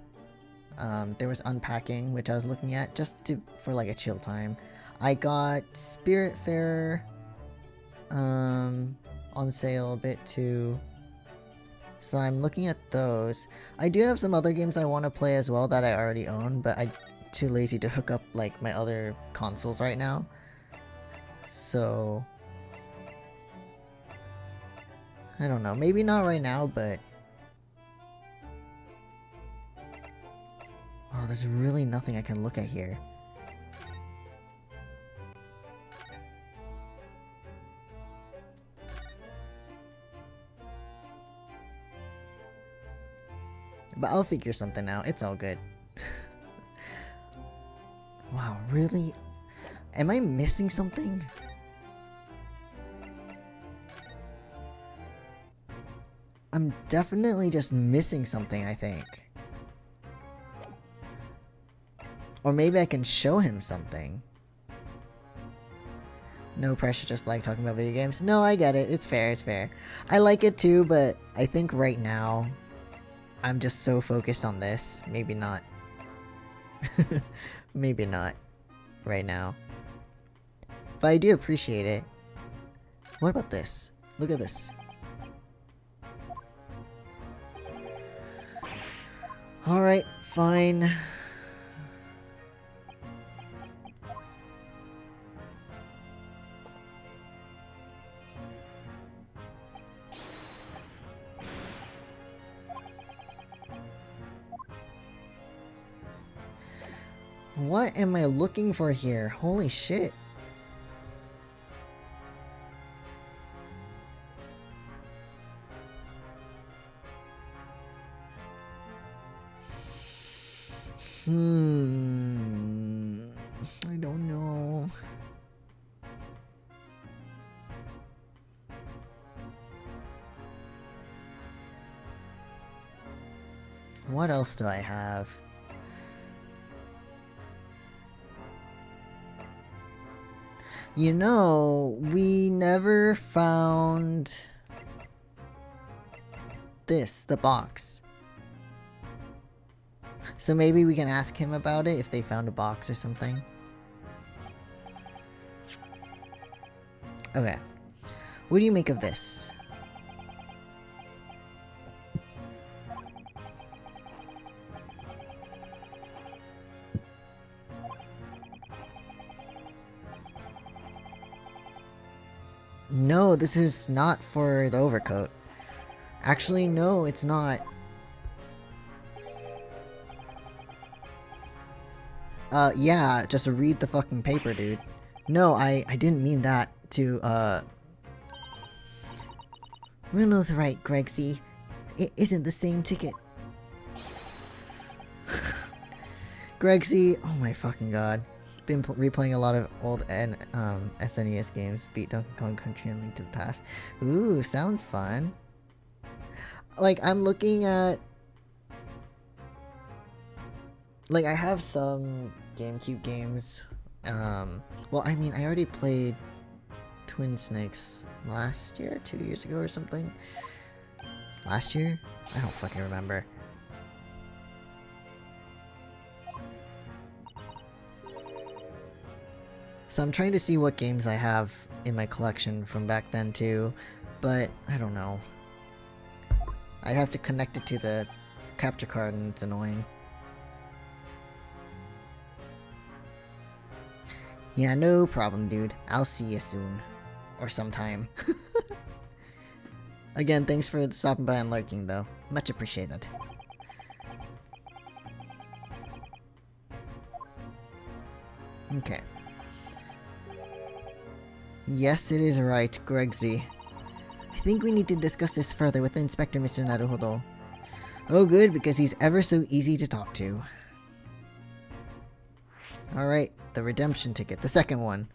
There was Unpacking, which I was looking at just for like a chill time. I got Spiritfarer on sale a bit too. So I'm looking at those. I do have some other games I want to play as well that I already own, but I'm too lazy to hook up like my other consoles right now. So I don't know. Maybe not right now, but oh, there's really nothing I can look at here. But I'll figure something out. It's all good. Wow, really? Am I missing something? I'm definitely just missing something, I think. Or maybe I can show him something. No pressure, just like talking about video games. No, I get it. It's fair, it's fair. I like it too, but I think right now I'm just so focused on this. Maybe not. Maybe not right now. But I do appreciate it. What about this? Look at this. Alright, fine. What am I looking for here? Holy shit. I don't know. What else do I have? You know, we never found this, the box. So maybe we can ask him about it if they found a box or something. Okay. What do you make of this? No, this is not for the overcoat. Actually, no, it's not. Yeah, just read the fucking paper, dude. No, I didn't mean that to, Runo's right, Gregsy. It isn't the same ticket. Gregsy, oh my fucking god. Been replaying a lot of old SNES games. Beat Donkey Kong Country and Link to the Past. Ooh, sounds fun. Like, I'm looking at... Like, I have some GameCube games. Well, I mean, I already played Twin Snakes last year? 2 years ago or something? Last year? I don't fucking remember. So I'm trying to see what games I have in my collection from back then too, but I don't know. I have to connect it to the capture card and it's annoying. Yeah, no problem, dude. I'll see you soon. Or sometime. Again, thanks for stopping by and lurking though. Much appreciated. Okay. Yes, it is right, Gregsy. I think we need to discuss this further with Inspector Mr. Naruhodo. Oh good, because he's ever so easy to talk to. Alright, the redemption ticket, the second one.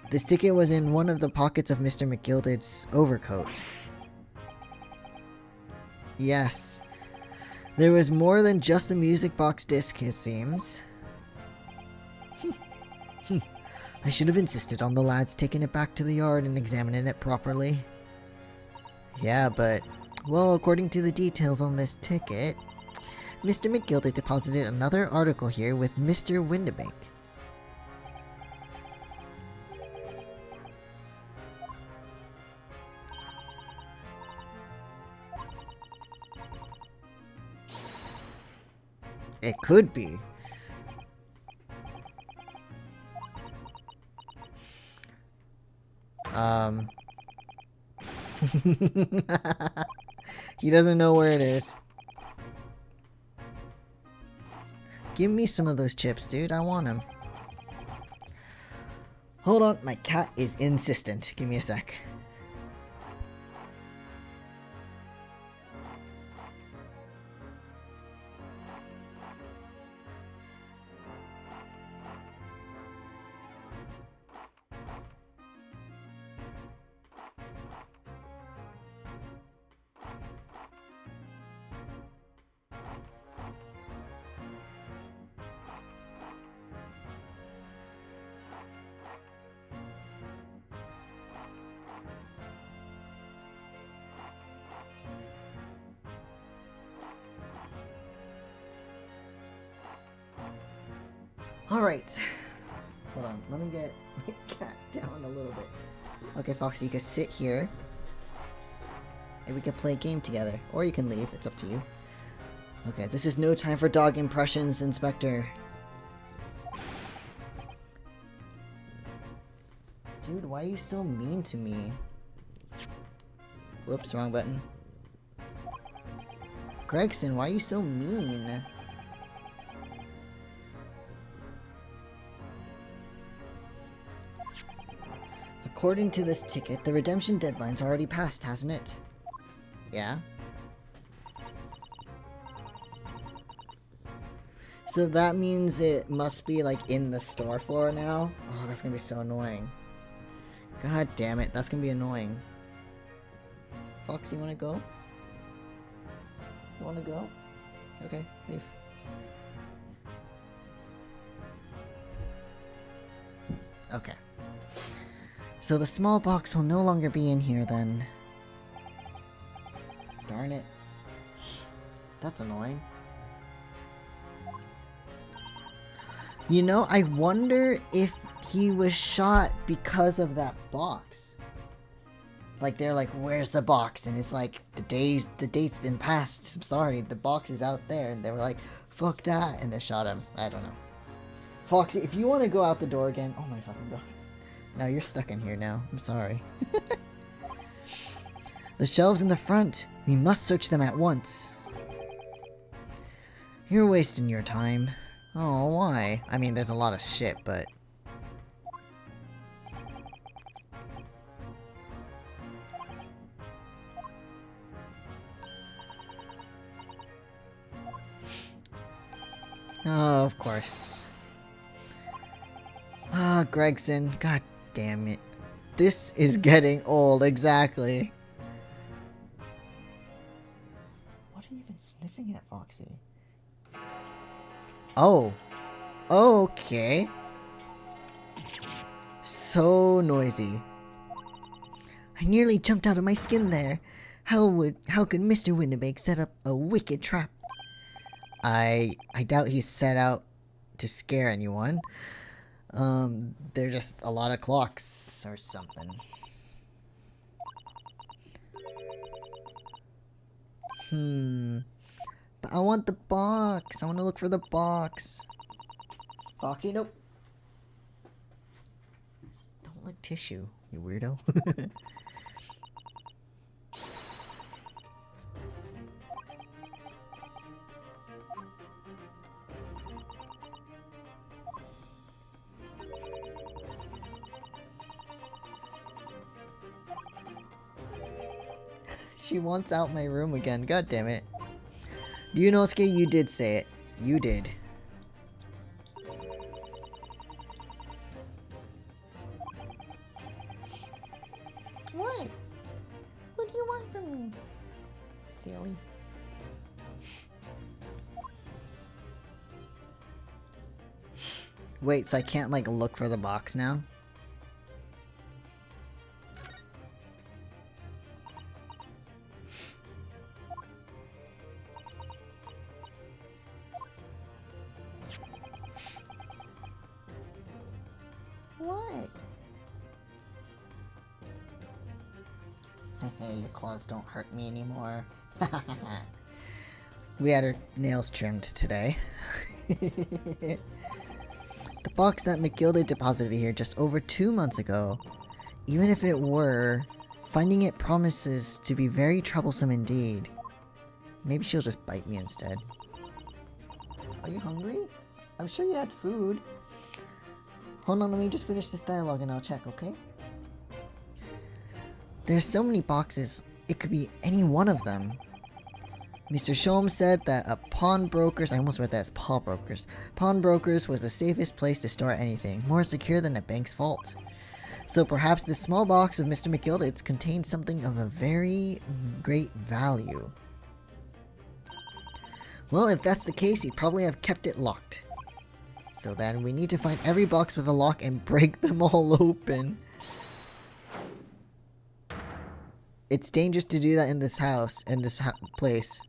This ticket was in one of the pockets of Mr. McGilded's overcoat. Yes. There was more than just the music box disc, it seems. I should have insisted on the lads taking it back to the yard and examining it properly. Yeah, but... well, according to the details on this ticket, Mr. McGilded deposited another article here with Mr. Windibank. It could be. He doesn't know where it is. Give me some of those chips, dude. I want them. Hold on, my cat is insistent. Give me a sec. Alright. Hold on, let me get my cat down a little bit. Okay, Foxy, you can sit here. And we can play a game together. Or you can leave, it's up to you. Okay, this is no time for dog impressions, Inspector. Dude, why are you so mean to me? Whoops, wrong button. Gregson, why are you so mean? According to this ticket, the redemption deadline's already passed, hasn't it? Yeah? So that means it must be like in the store floor now? Oh, that's gonna be so annoying. God damn it, that's gonna be annoying. Fox, you wanna go? You wanna go? Okay, leave. Okay. So the small box will no longer be in here then. Darn it. That's annoying. You know, I wonder if he was shot because of that box. Like, they're like, where's the box? And it's like, the date's been passed. I'm sorry, the box is out there. And they were like, fuck that. And they shot him. I don't know. Foxy, if you want to go out the door again. Oh my fucking god. No, you're stuck in here now. I'm sorry. The shelves in the front. We must search them at once. You're wasting your time. Oh, why? I mean, there's a lot of shit, but... Oh, of course. Ah, Gregson. God damn it. This is getting old, exactly. What are you even sniffing at, Foxy? Oh. Okay. So noisy. I nearly jumped out of my skin there. How could Mr. Winnebago set up a wicked trap? I doubt he's set out to scare anyone. They're just a lot of clocks or something. But I want the box. I want to look for the box. Foxy, nope. Don't lick tissue, you weirdo. She wants out my room again. God damn it. Yunosuke, you did say it. You did. What? What do you want from me? Silly. Wait, so I can't, like, look for the box now? What? Hey, your claws don't hurt me anymore. We had our nails trimmed today. The box that McGilda deposited here just over 2 months ago. Even if it were, finding it promises to be very troublesome indeed. Maybe she'll just bite me instead. Are you hungry? I'm sure you had food. Hold on, let me just finish this dialogue and I'll check, okay? There's so many boxes, it could be any one of them. Mr. Sholmes said that a pawnbroker's, I almost read that as pawnbrokers. Pawnbrokers was the safest place to store anything, more secure than a bank's vault. So perhaps this small box of Mr. McGilda's contained something of a very great value. Well, if that's the case, he'd probably have kept it locked. So then we need to find every box with a lock and break them all open. It's dangerous to do that in this house, place.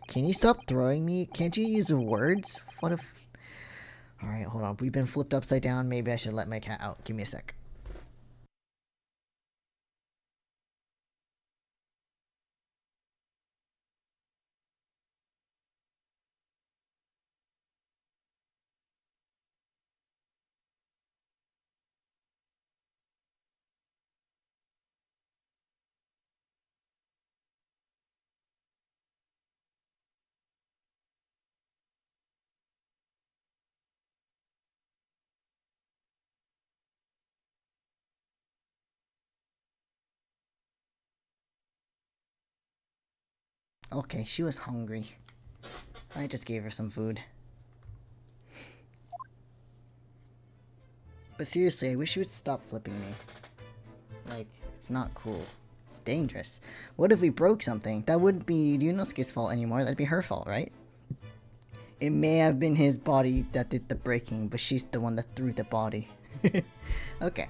Can you stop throwing me? Can't you use words? What if... Alright, hold on. We've been flipped upside down. Maybe I should let my cat out. Give me a sec. Okay, she was hungry. I just gave her some food. But seriously, I wish you would stop flipping me. Like, it's not cool. It's dangerous. What if we broke something? That wouldn't be Yunosuke's fault anymore. That'd be her fault, right? It may have been his body that did the breaking, but she's the one that threw the body. Okay.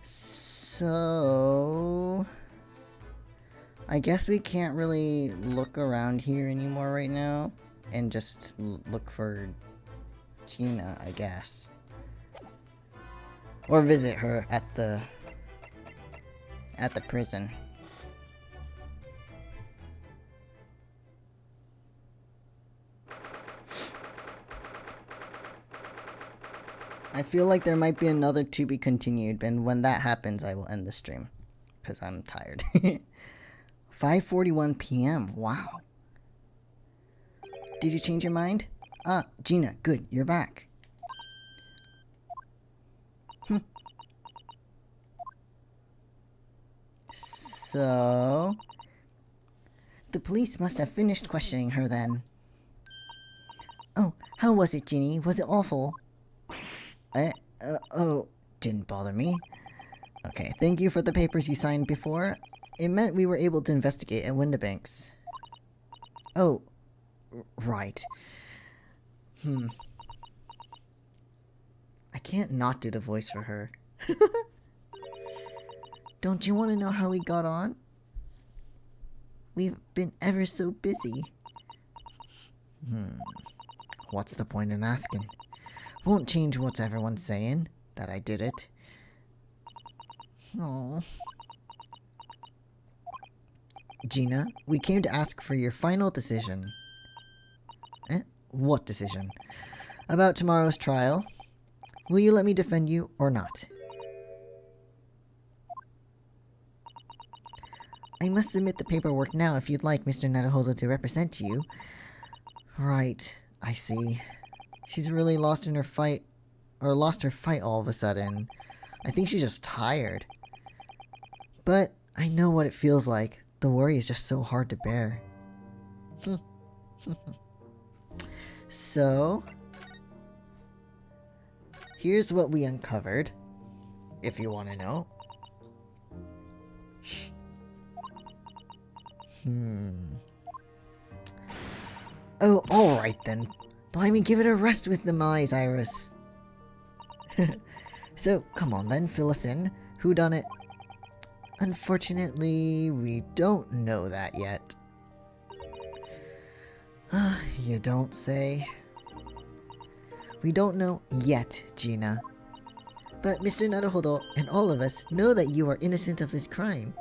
So... I guess we can't really look around here anymore right now. And just look for Gina, I guess. Or visit her at the prison. I feel like there might be another to be continued, and when that happens, I will end the stream. Because I'm tired. 5:41 p.m. Wow. Did you change your mind? Ah, Gina, good, you're back. So... The police must have finished questioning her then. How was it, Ginny? Was it awful? Oh, didn't bother me. Okay, thank you for the papers you signed before. It meant we were able to investigate at Windibanks. Oh, right. I can't not do the voice for her. Don't you want to know how we got on? We've been ever so busy. What's the point in asking? Won't change what everyone's saying, that I did it. Oh. Gina, we came to ask for your final decision. What decision? About tomorrow's trial. Will you let me defend you or not? I must submit the paperwork now if you'd like Mr. Naruhodo to represent you. Right, I see. She's really lost in her fight, or lost her fight all of a sudden. I think she's just tired. But I know what it feels like. The worry is just so hard to bear. So, here's what we uncovered, if you want to know. Oh, alright then. Blimey, give it a rest with the eyes, Iris. So, come on then, fill us in. Who done it? Unfortunately, we don't know that yet. You don't say. We don't know yet, Gina. But Mr. Naruhodo and all of us know that you are innocent of this crime.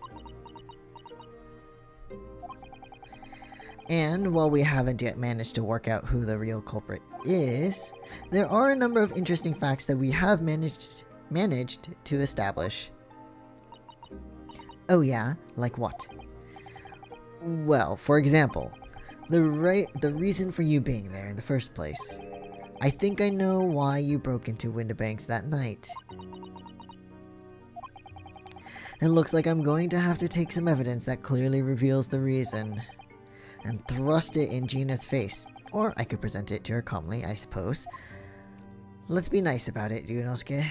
And while we haven't yet managed to work out who the real culprit is, there are a number of interesting facts that we have managed to establish. Oh yeah? Like what? Well, for example, the reason for you being there in the first place. I think I know why you broke into Windibanks that night. It looks like I'm going to have to take some evidence that clearly reveals the reason and thrust it in Gina's face. Or I could present it to her calmly, I suppose. Let's be nice about it, Ryunosuke.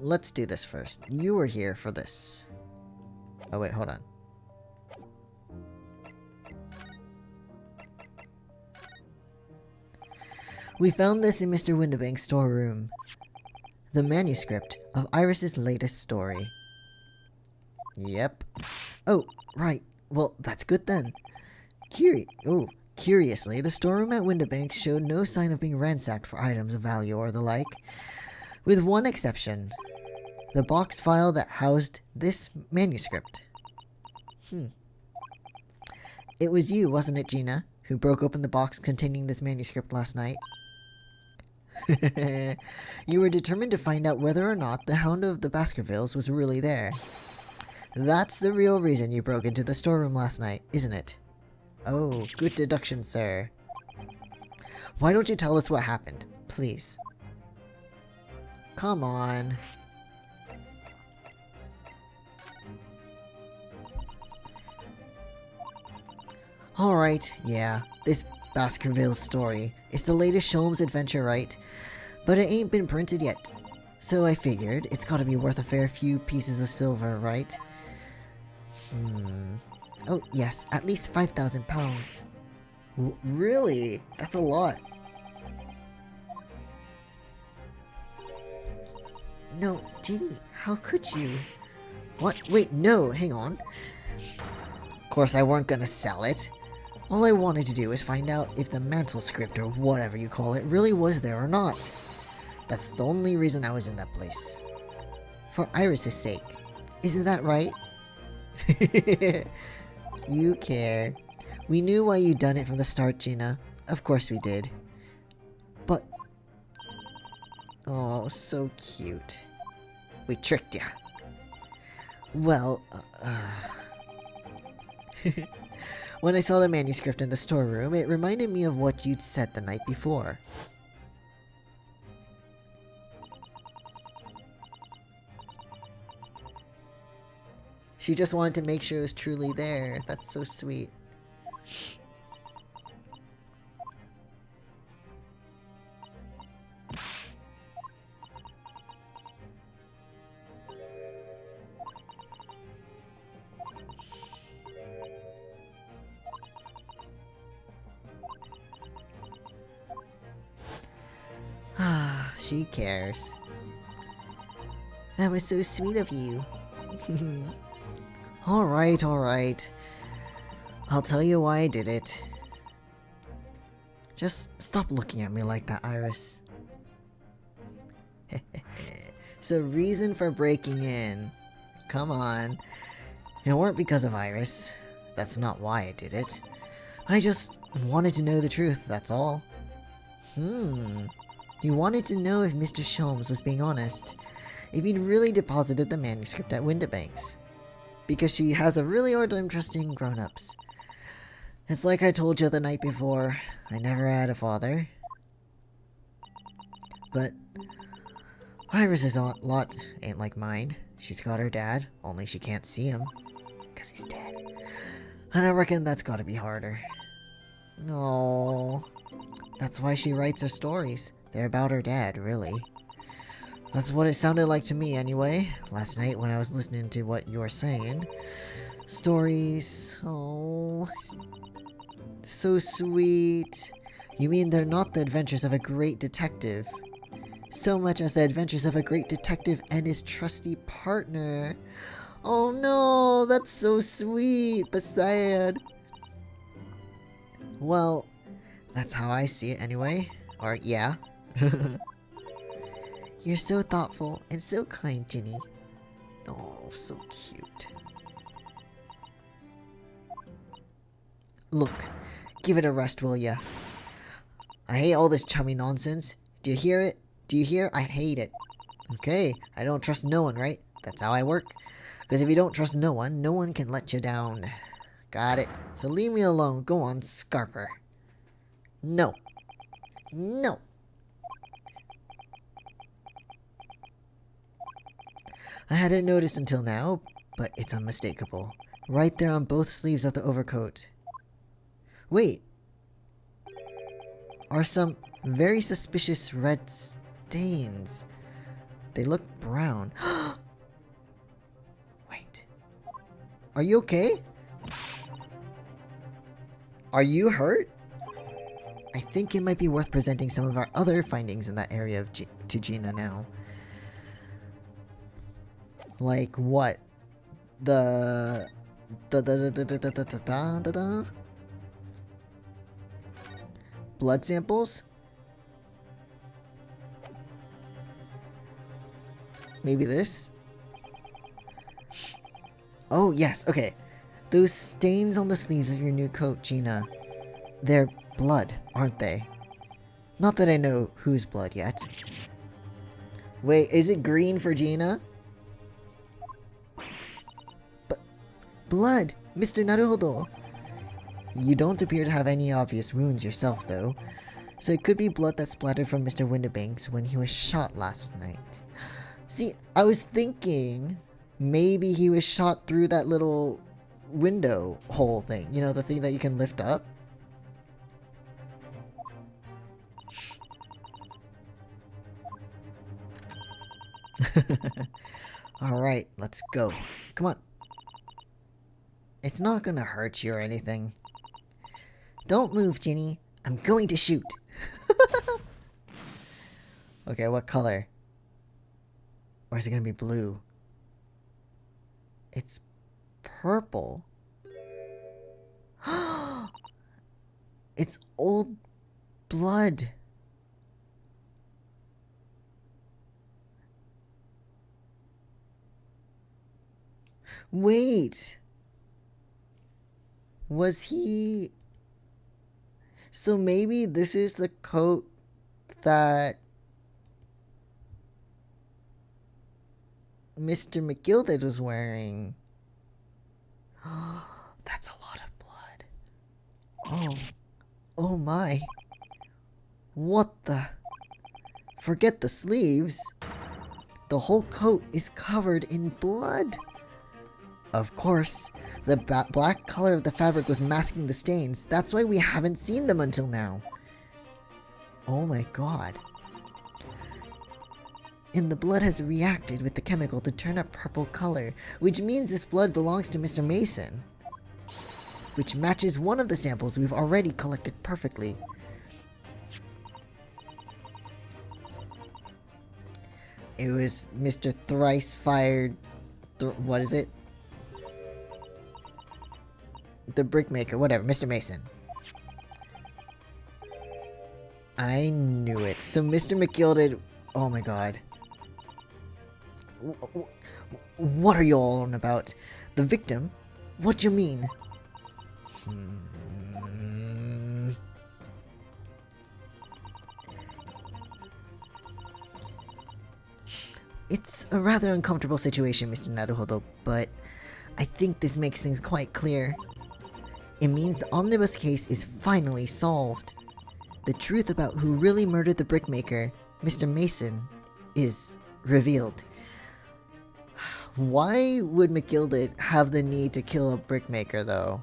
Let's do this first. You were here for this. Oh wait, hold on. We found this in Mr. Windibank's storeroom. The manuscript of Iris's latest story. Yep. Oh, right. Well, that's good then. Curiously, the storeroom at Windibanks showed no sign of being ransacked for items of value or the like. With one exception. The box file that housed this manuscript. It was you, wasn't it, Gina, who broke open the box containing this manuscript last night? You were determined to find out whether or not the Hound of the Baskervilles was really there. That's the real reason you broke into the storeroom last night, isn't it? Oh, good deduction, sir. Why don't you tell us what happened, please? Come on. Alright, yeah, this Baskerville story. It's the latest Sholmes adventure, right? But it ain't been printed yet. So I figured it's gotta be worth a fair few pieces of silver, right? Oh, yes, at least 5,000 pounds. Really? That's a lot. No, Ginny, how could you? What? Wait, no, hang on. Of course I weren't gonna sell it. All I wanted to do was find out if the manuscript, or whatever you call it, really was there or not. That's the only reason I was in that place. For Iris's sake. Isn't that right? You care. We knew why you'd done it from the start, Gina. Of course we did. But... oh, so cute. We tricked ya. Well, when I saw the manuscript in the storeroom, it reminded me of what you'd said the night before. She just wanted to make sure it was truly there. That's so sweet. she cares. That was so sweet of you. Alright, alright. I'll tell you why I did it. Just stop looking at me like that, Iris. So, reason for breaking in. Come on. It weren't because of Iris. That's not why I did it. I just wanted to know the truth, that's all. You wanted to know if Mr. Sholmes was being honest. If he'd really deposited the manuscript at Windibanks. Because she has a really hard time trusting grown-ups. It's like I told you the night before, I never had a father. But Iris' lot ain't like mine. She's got her dad, only she can't see him. Because he's dead. And I reckon that's gotta be harder. No. That's why she writes her stories. They're about her dad, really. That's what it sounded like to me anyway, last night when I was listening to what you were saying. Stories, oh, so sweet. You mean they're not the adventures of a great detective, so much as the adventures of a great detective and his trusty partner. Oh no, that's so sweet, but sad. Well, that's how I see it anyway. Or, yeah. You're so thoughtful and so kind, Ginny. Oh, so cute. Look, give it a rest, will ya? I hate all this chummy nonsense. Do you hear it? Do you hear? I hate it. Okay, I don't trust no one, right? That's how I work. Because if you don't trust no one can let you down. Got it. So leave me alone. Go on, Scarper. No. No. I hadn't noticed until now, but it's unmistakable. Right there on both sleeves of the overcoat. Wait. Are some very suspicious red stains. They look brown. Wait. Are you okay? Are you hurt? I think it might be worth presenting some of our other findings in that area to Gina now. Like what? The blood samples? Maybe this? Oh, yes, okay. Those stains on the sleeves of your new coat, Gina. They're blood, aren't they? Not that I know whose blood yet. Wait, is it green for Gina? Blood! Mr. Naruhodo! You don't appear to have any obvious wounds yourself, though. So it could be blood that splattered from Mr. Windibanks when he was shot last night. See, I was thinking maybe he was shot through that little window hole thing. You know, the thing that you can lift up? Alright, let's go. Come on. It's not gonna hurt you or anything. Don't move, Ginny. I'm going to shoot. Okay, what color? Or is it gonna be blue? It's purple. It's old blood. Wait. Was he... So maybe this is the coat that Mr. McGilded was wearing. That's a lot of blood. Oh my. What the... Forget the sleeves. The whole coat is covered in blood. Of course, the black color of the fabric was masking the stains. That's why we haven't seen them until now. Oh my god. And the blood has reacted with the chemical to turn a purple color, which means this blood belongs to Mr. Mason. Which matches one of the samples we've already collected perfectly. It was Mr. Thrice Fired... what is it? The Brickmaker, whatever, Mr. Mason. I knew it. So Mr. McGilded... oh my god. What are you all on about? The victim? What do you mean? It's a rather uncomfortable situation, Mr. Naruhodo, but I think this makes things quite clear. It means the omnibus case is finally solved. The truth about who really murdered the brickmaker, Mr. Mason, is revealed. Why would McGilded have the need to kill a brickmaker, though?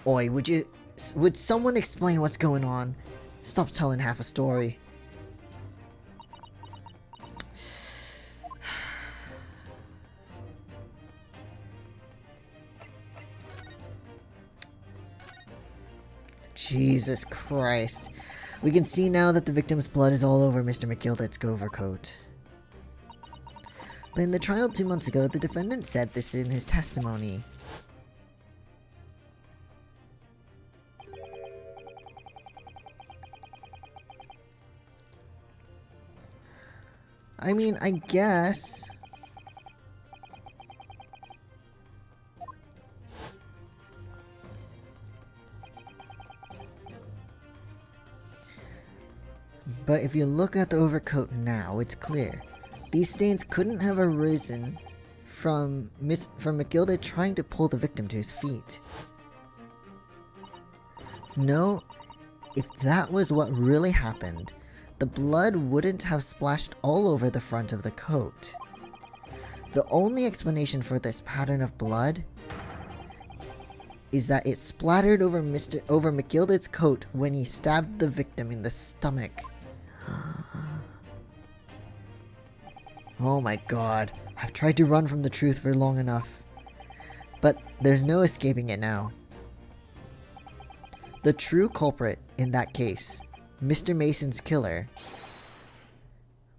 Oi, would someone explain what's going on? Stop telling half a story. Jesus Christ. We can see now that the victim's blood is all over Mr. McGilded's overcoat. But in the trial 2 months ago, the defendant said this in his testimony. I mean, I guess... but if you look at the overcoat now, it's clear. These stains couldn't have arisen from McGilded trying to pull the victim to his feet. No, if that was what really happened, the blood wouldn't have splashed all over the front of the coat. The only explanation for this pattern of blood is that it splattered over McGilded's coat when he stabbed the victim in the stomach. Oh my god, I've tried to run from the truth for long enough. But there's no escaping it now. The true culprit in that case, Mr. Mason's killer,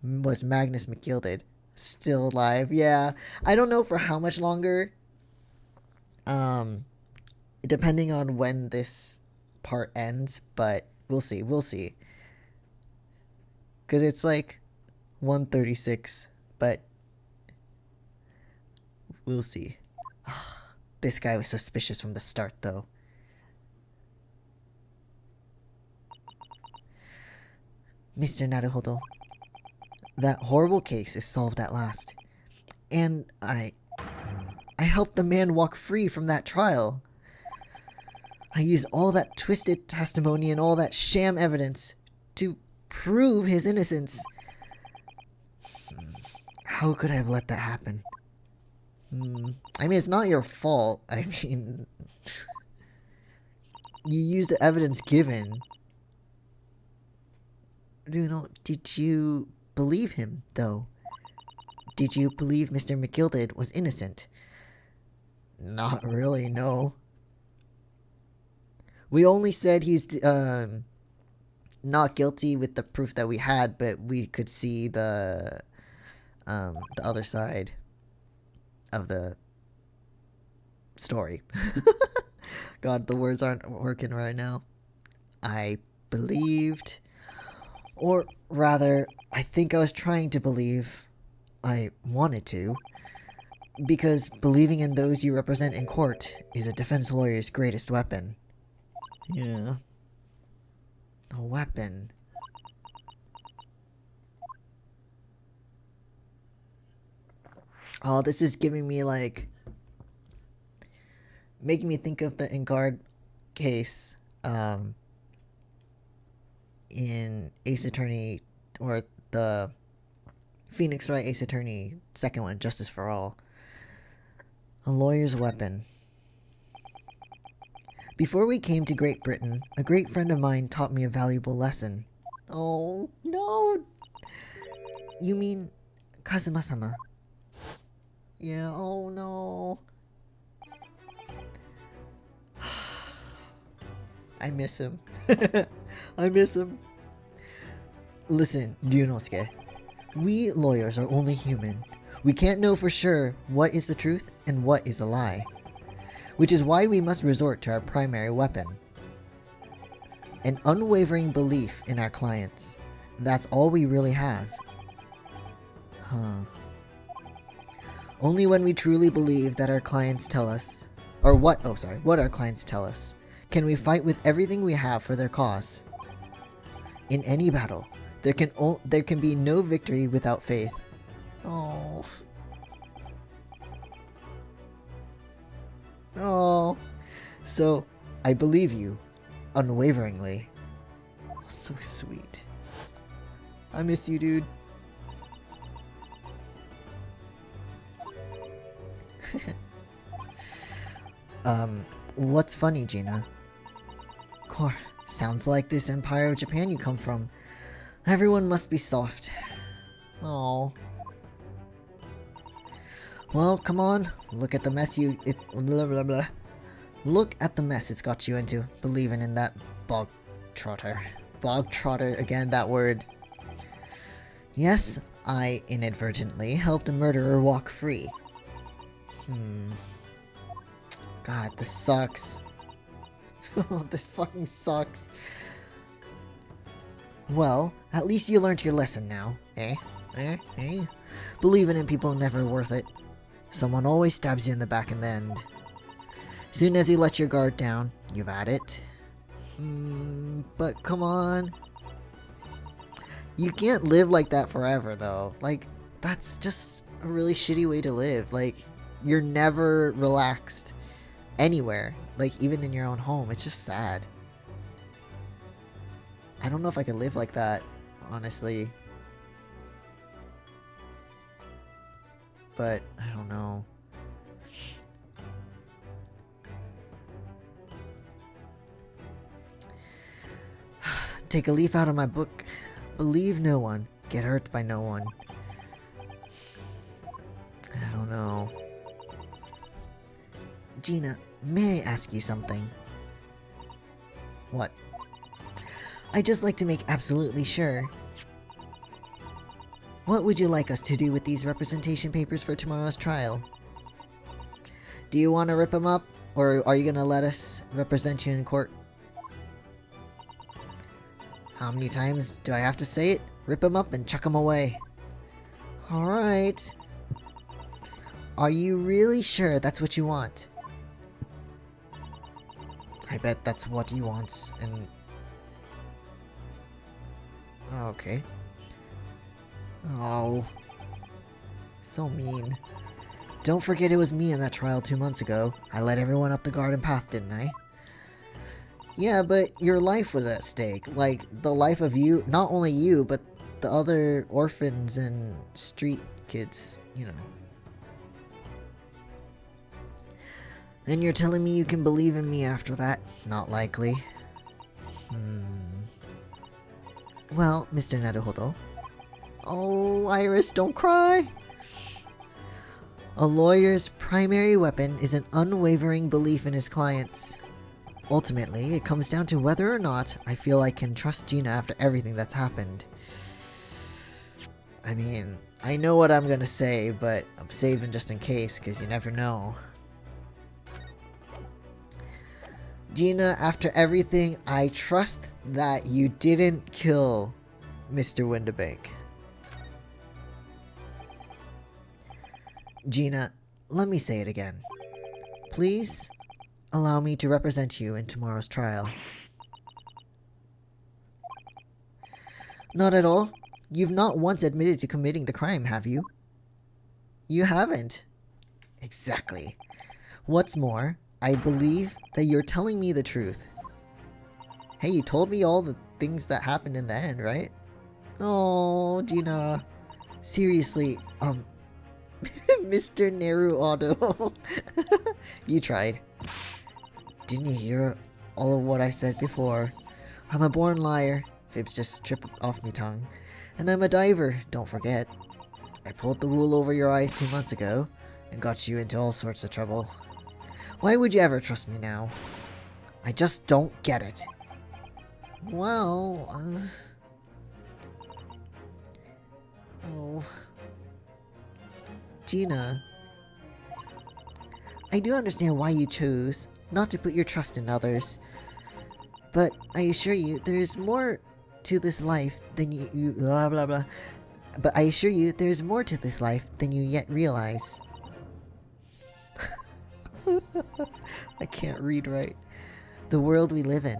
was Magnus McGilded. Still alive, yeah. I don't know for how much longer. Depending on when this part ends, but we'll see, we'll see. Because it's like 1:36, but we'll see. This guy was suspicious from the start, though. Mr. Naruhodo, that horrible case is solved at last. And I helped the man walk free from that trial. I used all that twisted testimony and all that sham evidence to prove his innocence. How could I have let that happen? I mean, it's not your fault. I mean, you used the evidence given. You know, did you believe him, though? Did you believe Mr. McGilded was innocent? Not really, no. We only said he's not guilty with the proof that we had, but we could see the other side of the story. God, the words aren't working right now. I believed, or rather, I think I was trying to believe. I wanted to, because believing in those you represent in court is a defense lawyer's greatest weapon. Yeah. A weapon. Oh, this is giving me, like, making me think of the Engard case, in Ace Attorney, or the Phoenix Wright Ace Attorney, second one, Justice for All. A lawyer's weapon. Before we came to Great Britain, a great friend of mine taught me a valuable lesson. Oh, no! You mean Kazuma-sama? Yeah, oh no. I miss him. I miss him. Listen, Ryunosuke. We lawyers are only human. We can't know for sure what is the truth and what is a lie. Which is why we must resort to our primary weapon. An unwavering belief in our clients. That's all we really have. Huh. Only when we truly believe that our clients tell us, or what our clients tell us, can we fight with everything we have for their cause. In any battle, there can be no victory without faith. Oh. Oh. So, I believe you, unwaveringly. So sweet. I miss you, dude. What's funny, Gina? Sounds like this Empire of Japan you come from. Everyone must be soft. Oh. Well, come on. Look at the mess blah, blah, blah. Look at the mess it's got you into, believing in that bog trotter. Bog trotter, again, that word. Yes, I inadvertently helped a murderer walk free. God, this sucks. This fucking sucks. Well, at least you learned your lesson now, eh? Believing in people never worth it. Someone always stabs you in the back in the end. Soon as you let your guard down, you've had it. But come on. You can't live like that forever, though. Like, that's just a really shitty way to live. Like, you're never relaxed anywhere. Like, even in your own home. It's just sad. I don't know if I could live like that, honestly. But, I don't know. Take a leaf out of my book. Believe no one. Get hurt by no one. I don't know. Gina, may I ask you something? What? I'd just like to make absolutely sure. What would you like us to do with these representation papers for tomorrow's trial? Do you want to rip them up, or are you going to let us represent you in court? How many times do I have to say it? Rip them up and chuck them away. Alright. Are you really sure that's what you want? I bet that's what he wants, and... Okay. Oh. So mean. Don't forget it was me in that trial 2 months ago. I led everyone up the garden path, didn't I? Yeah, but your life was at stake. Like, the life of you, not only you, but the other orphans and street kids, you know. And you're telling me you can believe in me after that? Not likely. Well, Mr. Naruhodo. Oh, Iris, don't cry! A lawyer's primary weapon is an unwavering belief in his clients. Ultimately, it comes down to whether or not I feel I can trust Gina after everything that's happened. I mean, I know what I'm gonna say, but I'm saving just in case, because you never know. Gina, after everything, I trust that you didn't kill Mr. Windibank. Gina, let me say it again. Please allow me to represent you in tomorrow's trial. Not at all. You've not once admitted to committing the crime, have you? You haven't. Exactly. What's more, I believe that you're telling me the truth. Hey, you told me all the things that happened in the end, right? Oh, Gina. Seriously, Mr. Naruhodo. You tried. Didn't you hear all of what I said before? I'm a born liar. Fibs just trip off me tongue. And I'm a diver, don't forget. I pulled the wool over your eyes 2 months ago, and got you into all sorts of trouble. Why would you ever trust me now? I just don't get it. Well, Gina. I do understand why you chose not to put your trust in others. But I assure you, there is more to this life than you blah blah blah. But I assure you, there is more to this life than you yet realize. I can't read right. The world we live in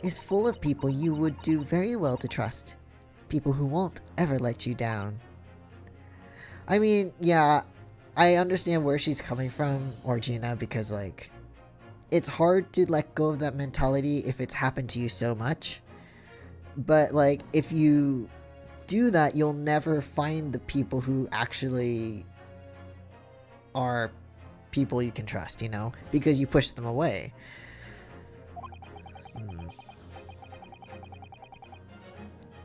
is full of people you would do very well to trust. People who won't ever let you down. I mean, yeah, I understand where she's coming from, or Gina, because, like, it's hard to let go of that mentality if it's happened to you so much. But, like, if you do that, you'll never find the people who actually are people you can trust, you know? Because you push them away.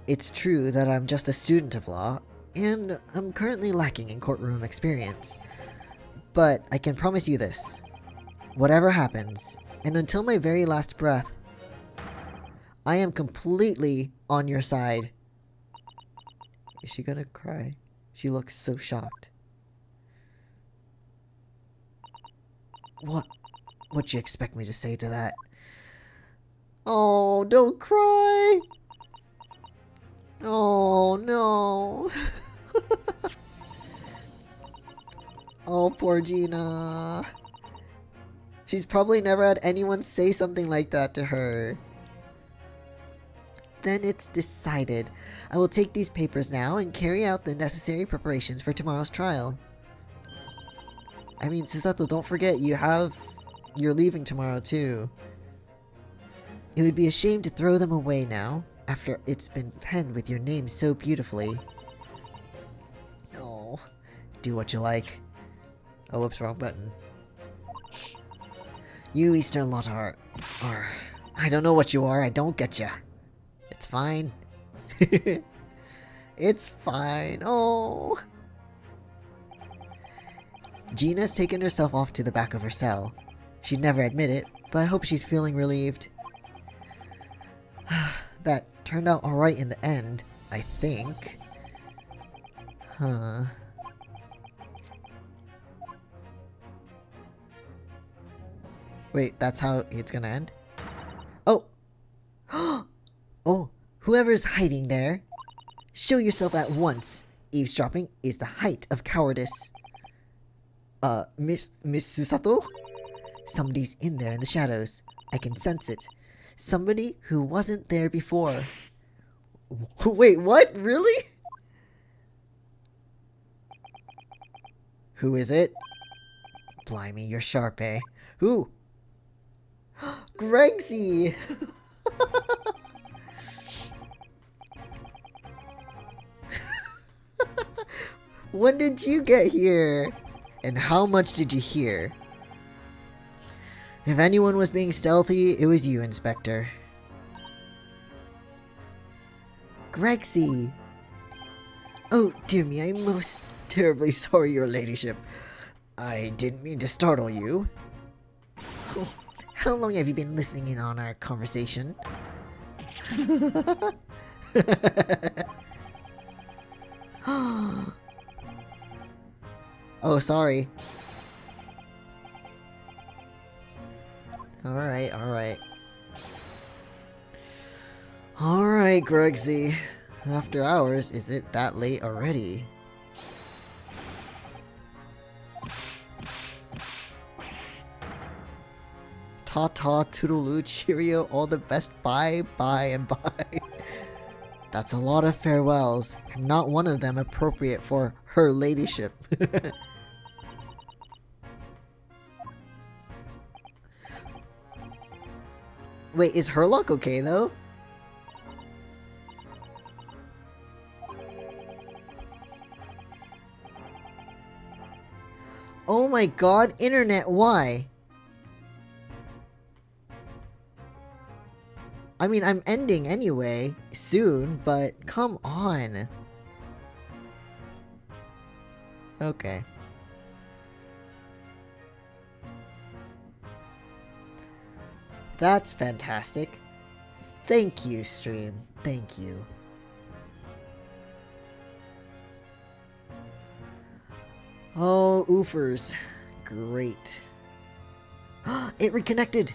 It's true that I'm just a student of law, and I'm currently lacking in courtroom experience. But I can promise you this. Whatever happens, and until my very last breath, I am completely on your side. Is she gonna cry? She looks so shocked. What'd you expect me to say to that? Oh, don't cry! Oh, no. Oh, poor Gina. She's probably never had anyone say something like that to her. Then it's decided. I will take these papers now and carry out the necessary preparations for tomorrow's trial. I mean, Susato, don't forget, you're leaving tomorrow too. It would be a shame to throw them away now, after it's been penned with your name so beautifully. Oh, do what you like. Oh, whoops, wrong button. You Eastern Lot are... I don't know what you are, I don't get ya. It's fine. It's fine, oh. Gina's taken herself off to the back of her cell. She'd never admit it, but I hope she's feeling relieved. That turned out alright in the end, I think. Huh. Wait, that's how it's gonna end? Oh! Oh, whoever's hiding there, show yourself at once. Eavesdropping is the height of cowardice. Miss Susato? Somebody's in there in the shadows. I can sense it. Somebody who wasn't there before. Wait, what? Really? Who is it? Blimey, you're sharp, eh? Who? Gregsy! When did you get here? And how much did you hear? If anyone was being stealthy, it was you, Inspector. Gregsy! Oh, dear me, I'm most terribly sorry, your ladyship. I didn't mean to startle you. How long have you been listening in on our conversation? Oh, sorry. Alright, alright. Alright, Gregsy. After hours, is it that late already? Ta-ta, toodaloo, cheerio, all the best, bye, bye, and bye. That's a lot of farewells, and not one of them appropriate for her ladyship. Wait, is her luck okay though? Oh my god, internet, why? I mean, I'm ending anyway, soon, but come on. Okay. That's fantastic. Thank you, stream. Thank you. Oh, oofers. Great. It reconnected!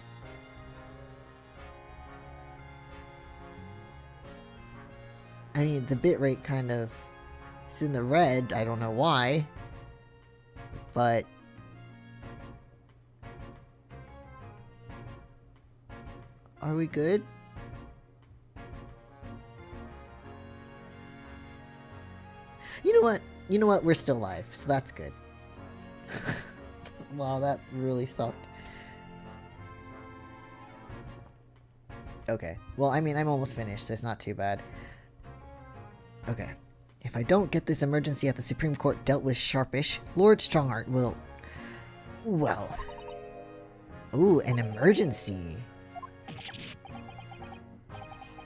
I mean, the bitrate kind of is in the red. I don't know why. But... are we good? You know what? You know what? We're still live, so that's good. Wow, that really sucked. Okay. Well, I mean, I'm almost finished, so it's not too bad. Okay. If I don't get this emergency at the Supreme Court dealt with sharpish, Lord Strongheart will... well... ooh, an emergency.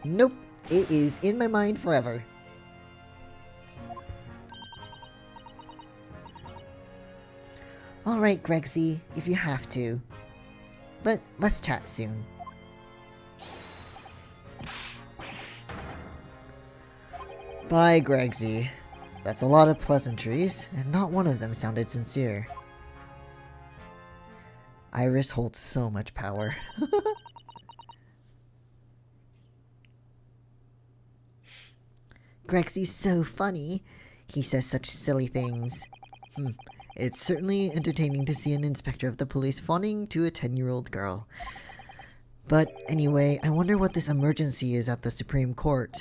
Nope. It is in my mind forever. Alright, Gregsy, if you have to. But let's chat soon. Bye, Gregsy. That's a lot of pleasantries, and not one of them sounded sincere. Iris holds so much power. Gregsy's so funny. He says such silly things. It's certainly entertaining to see an inspector of the police fawning to a 10-year-old girl. But anyway, I wonder what this emergency is at the Supreme Court.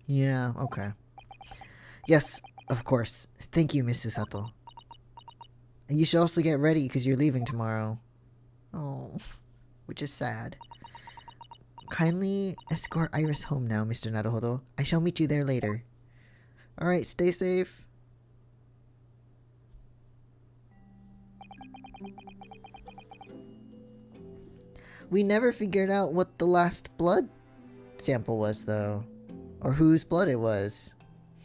Yeah, okay. Yes, of course. Thank you, Mrs. Sato. And you should also get ready because you're leaving tomorrow. Oh, which is sad. Kindly escort Iris home now, Mr. Naruhodo. I shall meet you there later. Alright, stay safe. We never figured out what the last blood sample was, though. Or whose blood it was.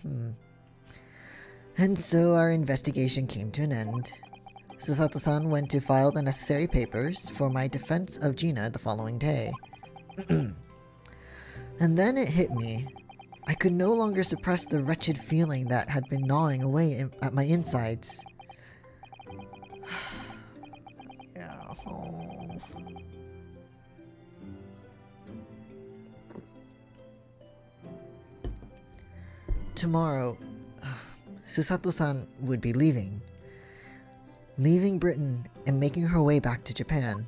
And so our investigation came to an end. Susato-san went to file the necessary papers for my defense of Gina the following day. And then it hit me. I could no longer suppress the wretched feeling that had been gnawing away at my insides. Yeah. Oh. Tomorrow, Susato-san would be leaving. Leaving Britain and making her way back to Japan.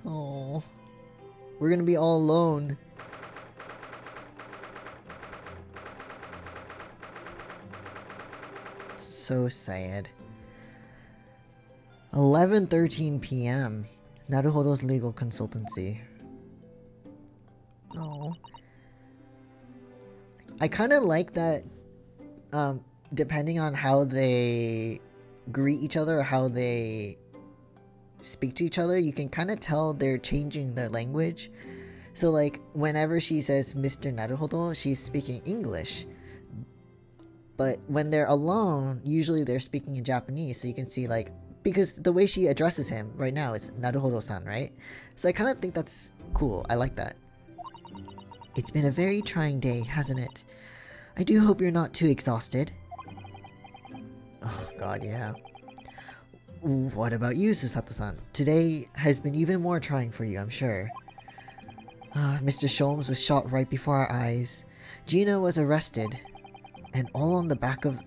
Oh. We're gonna be all alone. So sad. 11:13 p.m. Naruhodo's legal consultancy. Oh. I kind of like that, depending on how they greet each other or how they speak to each other, you can kind of tell they're changing their language. So like whenever she says Mr. Naruhodo, she's speaking English. But when they're alone, usually they're speaking in Japanese. So you can see like, because the way she addresses him right now is Naruhodo-san, right? So I kind of think that's cool. I like that. It's been a very trying day, hasn't it? I do hope you're not too exhausted. Oh god, yeah. What about you, Susato-san? Today has been even more trying for you, I'm sure. Mr. Sholmes was shot right before our eyes. Gina was arrested. And all on the back of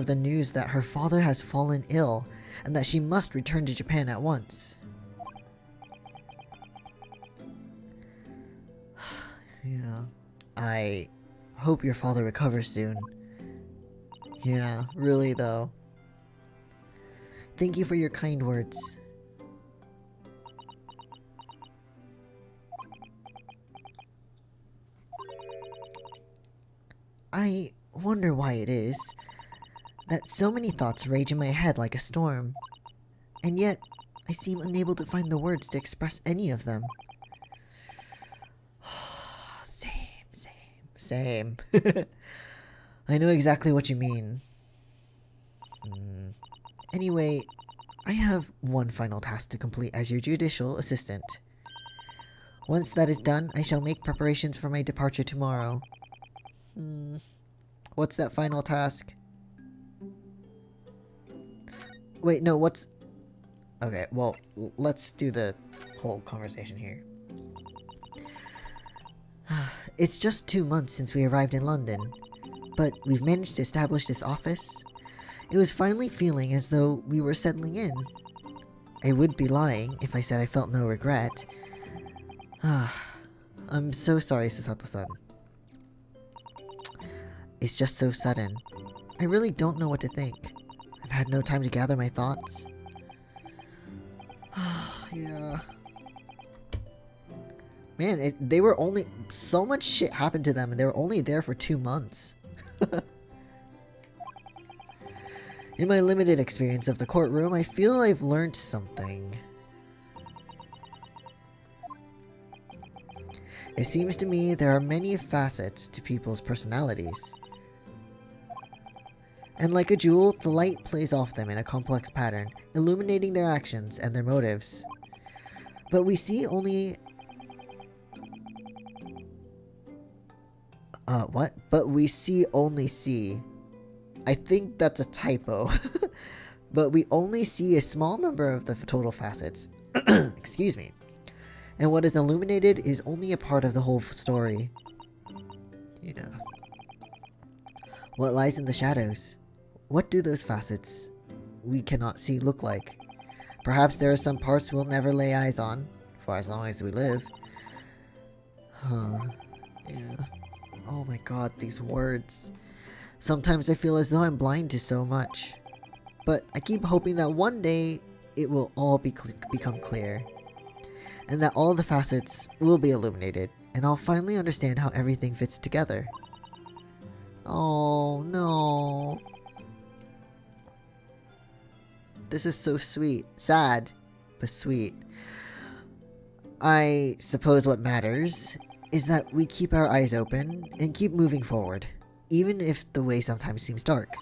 the news that her father has fallen ill and that she must return to Japan at once. Yeah. I hope your father recovers soon. Yeah, really though. Thank you for your kind words. I wonder why it is that so many thoughts rage in my head like a storm, and yet I seem unable to find the words to express any of them. Same. I know exactly what you mean. Anyway, I have one final task to complete as your judicial assistant. Once that is done, I shall make preparations for my departure tomorrow. What's that final task? Wait, no, what's... Okay, well, let's do the whole conversation here. It's just 2 months since we arrived in London, but we've managed to establish this office. It was finally feeling as though we were settling in. I would be lying if I said I felt no regret. I'm so sorry, Susato-san. It's just so sudden. I really don't know what to think. I've had no time to gather my thoughts. Yeah. Man, they were only... So much shit happened to them and they were only there for 2 months. In my limited experience of the courtroom, I feel I've learned something. It seems to me there are many facets to people's personalities. And like a jewel, the light plays off them in a complex pattern, illuminating their actions and their motives. But we see only... what? But we see only see. I think that's a typo. But we only see a small number of the total facets. Excuse me. And what is illuminated is only a part of the whole story. Yeah. What lies in the shadows? What do those facets we cannot see look like? Perhaps there are some parts we'll never lay eyes on, for as long as we live. Huh. Yeah. Oh my god, these words. Sometimes I feel as though I'm blind to so much. But I keep hoping that one day it will all become clear. And that all the facets will be illuminated, and I'll finally understand how everything fits together. Oh no. This is so sweet. Sad, but sweet. I suppose what matters is that we keep our eyes open and keep moving forward, even if the way sometimes seems dark.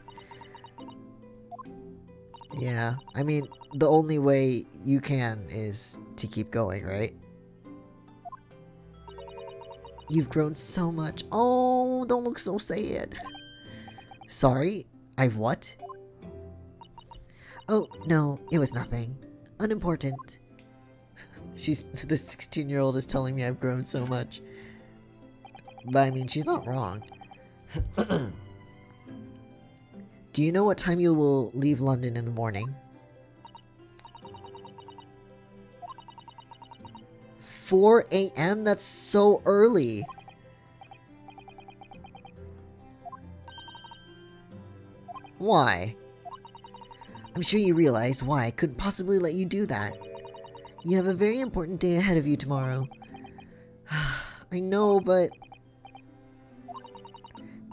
Yeah, I mean, the only way you can is to keep going, right? You've grown so much. Oh, don't look so sad. Sorry, I've what? Oh, no, it was nothing. Unimportant. The 16-year-old is telling me I've grown so much. But I mean, she's not wrong. Do you know what time you will leave London in the morning? 4 a.m.? That's so early. Why? I'm sure you realize why I couldn't possibly let you do that. You have a very important day ahead of you tomorrow. I know, but...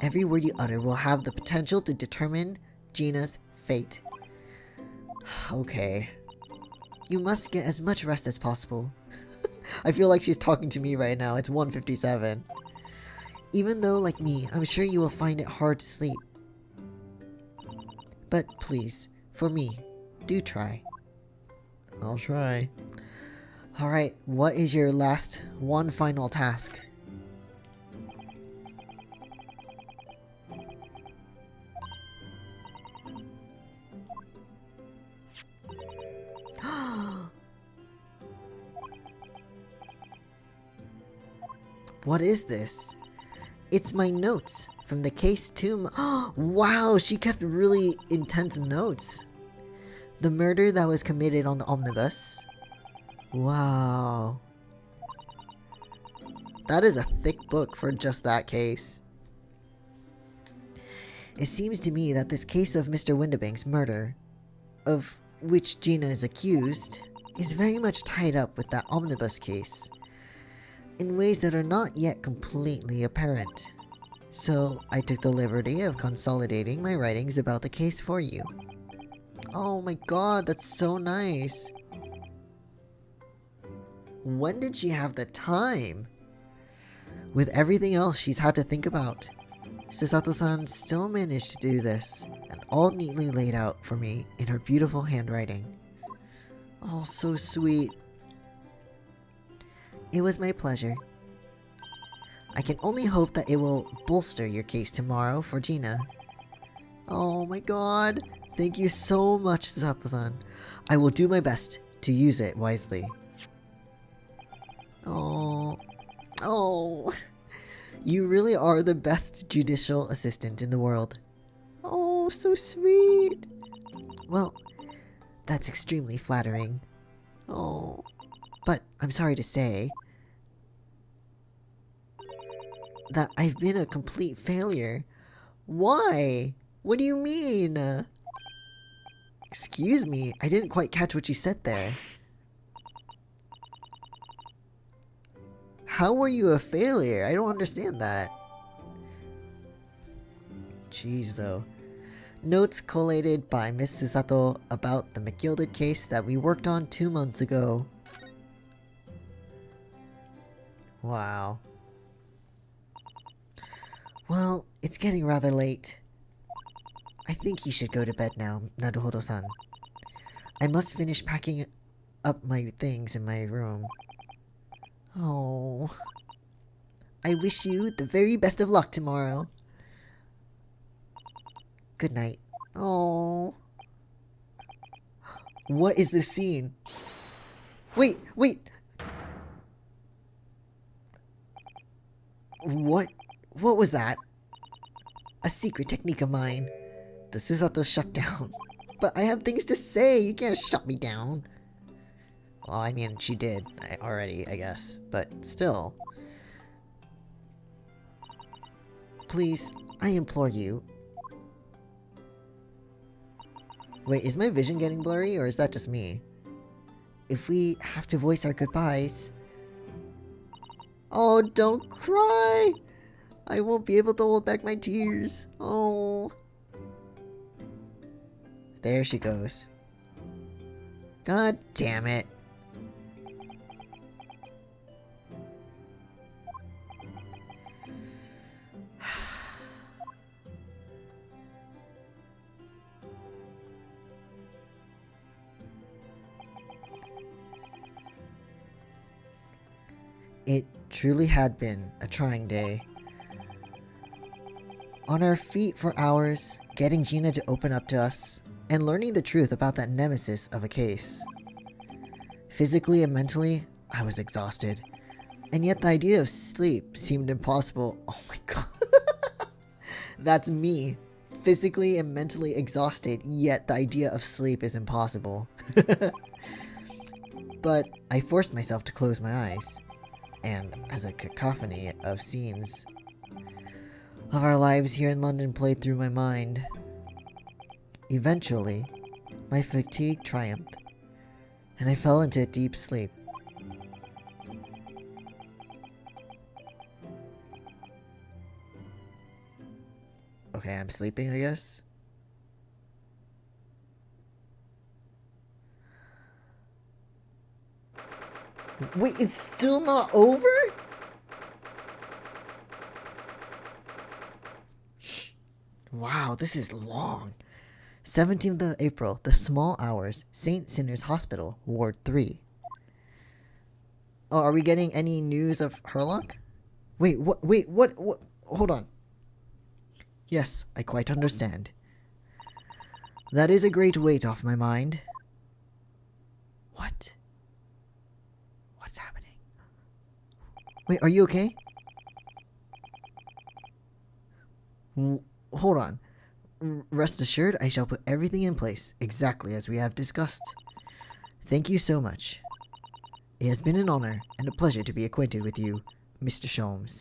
Every word you utter will have the potential to determine Gina's fate. Okay. You must get as much rest as possible. I feel like she's talking to me right now. It's 1:57. Even though, like me, I'm sure you will find it hard to sleep. But please, for me, do try. I'll try. Alright, what is your last one final task? What is this? It's my notes from the case too. Wow, she kept really intense notes. The murder that was committed on the omnibus. Wow. That is a thick book for just that case. It seems to me that this case of Mr. Windibank's murder, of which Gina is accused, is very much tied up with that omnibus case, in ways that are not yet completely apparent. So I took the liberty of consolidating my writings about the case for you. Oh my god, that's so nice. When did she have the time? With everything else she's had to think about, Susato-san still managed to do this, and all neatly laid out for me in her beautiful handwriting. Oh, so sweet. It was my pleasure. I can only hope that it will bolster your case tomorrow for Gina. Oh my god. Thank you so much, Sato-san. I will do my best to use it wisely. Oh. Oh. You really are the best judicial assistant in the world. Oh, so sweet. Well, that's extremely flattering. Oh. But I'm sorry to say that I've been a complete failure. Why? What do you mean? Excuse me, I didn't quite catch what you said there. How were you a failure? I don't understand that. Jeez, though. Notes collated by Miss Susato about the McGilded case that we worked on 2 months ago. Wow. Well, it's getting rather late. I think you should go to bed now, Naruhodo-san. I must finish packing up my things in my room. Oh. I wish you the very best of luck tomorrow. Good night. Oh. What is this scene? Wait! What was that? A secret technique of mine. The Susato shutdown. But I have things to say. You can't shut me down. Well, I mean, she did already, I guess. But still. Please, I implore you. Wait, is my vision getting blurry, or is that just me? If we have to voice our goodbyes... Oh, don't cry! I won't be able to hold back my tears. Oh. There she goes. God damn it. It truly had been a trying day. On our feet for hours, getting Gina to open up to us, and learning the truth about that nemesis of a case. Physically and mentally, I was exhausted. And yet the idea of sleep seemed impossible. Oh my god. That's me. Physically and mentally exhausted, yet the idea of sleep is impossible. But I forced myself to close my eyes. And as a cacophony of scenes of our lives here in London played through my mind, eventually, my fatigue triumphed, and I fell into a deep sleep. Okay, I'm sleeping, I guess. Wait, it's still not over? Wow, this is long. 17th of April, The Small Hours, St. Sinner's Hospital, Ward 3. Oh, are we getting any news of Herlock? Wait, what? Hold on. Yes, I quite understand. That is a great weight off my mind. What? What's happening? Wait, are you okay? Hold on. Rest assured, I shall put everything in place, exactly as we have discussed. Thank you so much. It has been an honor and a pleasure to be acquainted with you, Mr. Sholmes.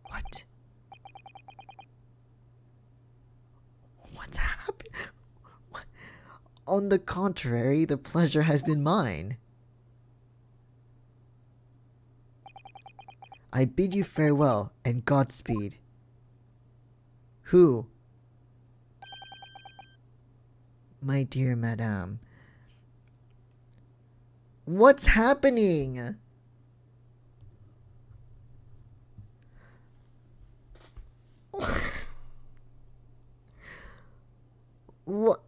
What? What's happened? On the contrary, the pleasure has been mine. I bid you farewell and Godspeed. Who? My dear madame. What's happening? What?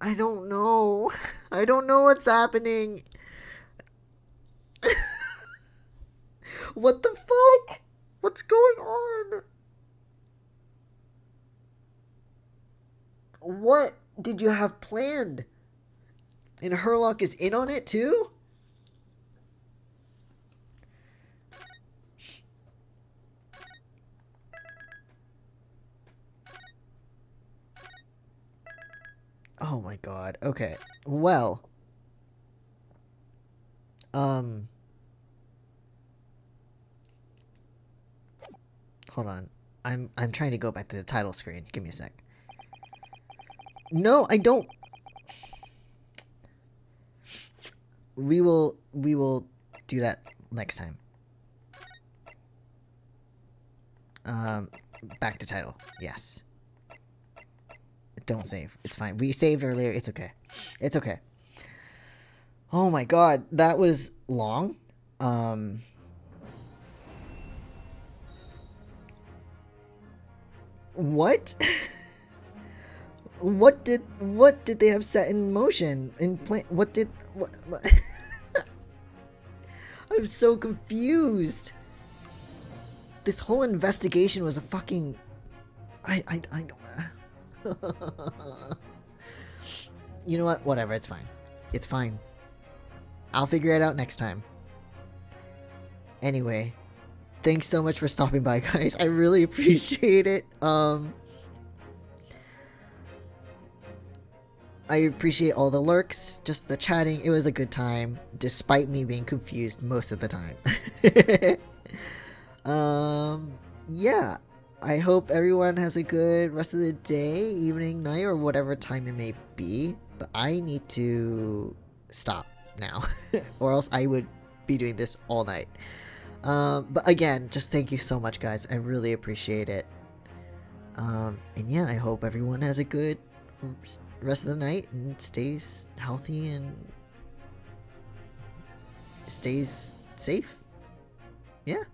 I don't know. I don't know what's happening. What the fuck? What's going on? What did you have planned? And Herlock is in on it too? Oh my god. Okay. Well. Hold on. I'm trying to go back to the title screen. Give me a sec. No, I don't. We will do that next time. Back to title. Yes. Don't save. It's fine. We saved earlier. It's okay. It's okay. Oh my god, that was long. What? What did they have set in motion? What? I'm so confused. This whole investigation was a fucking... I don't... You know what? Whatever, it's fine. It's fine. I'll figure it out next time. Anyway, thanks so much for stopping by, guys. I really appreciate it. I appreciate all the lurks, just the chatting. It was a good time, despite me being confused most of the time. Yeah. I hope everyone has a good rest of the day, evening, night, or whatever time it may be. But I need to stop now, or else I would be doing this all night. But again, just thank you so much, guys. I really appreciate it. And yeah, I hope everyone has a good rest of the night and stays healthy and stays safe. Yeah.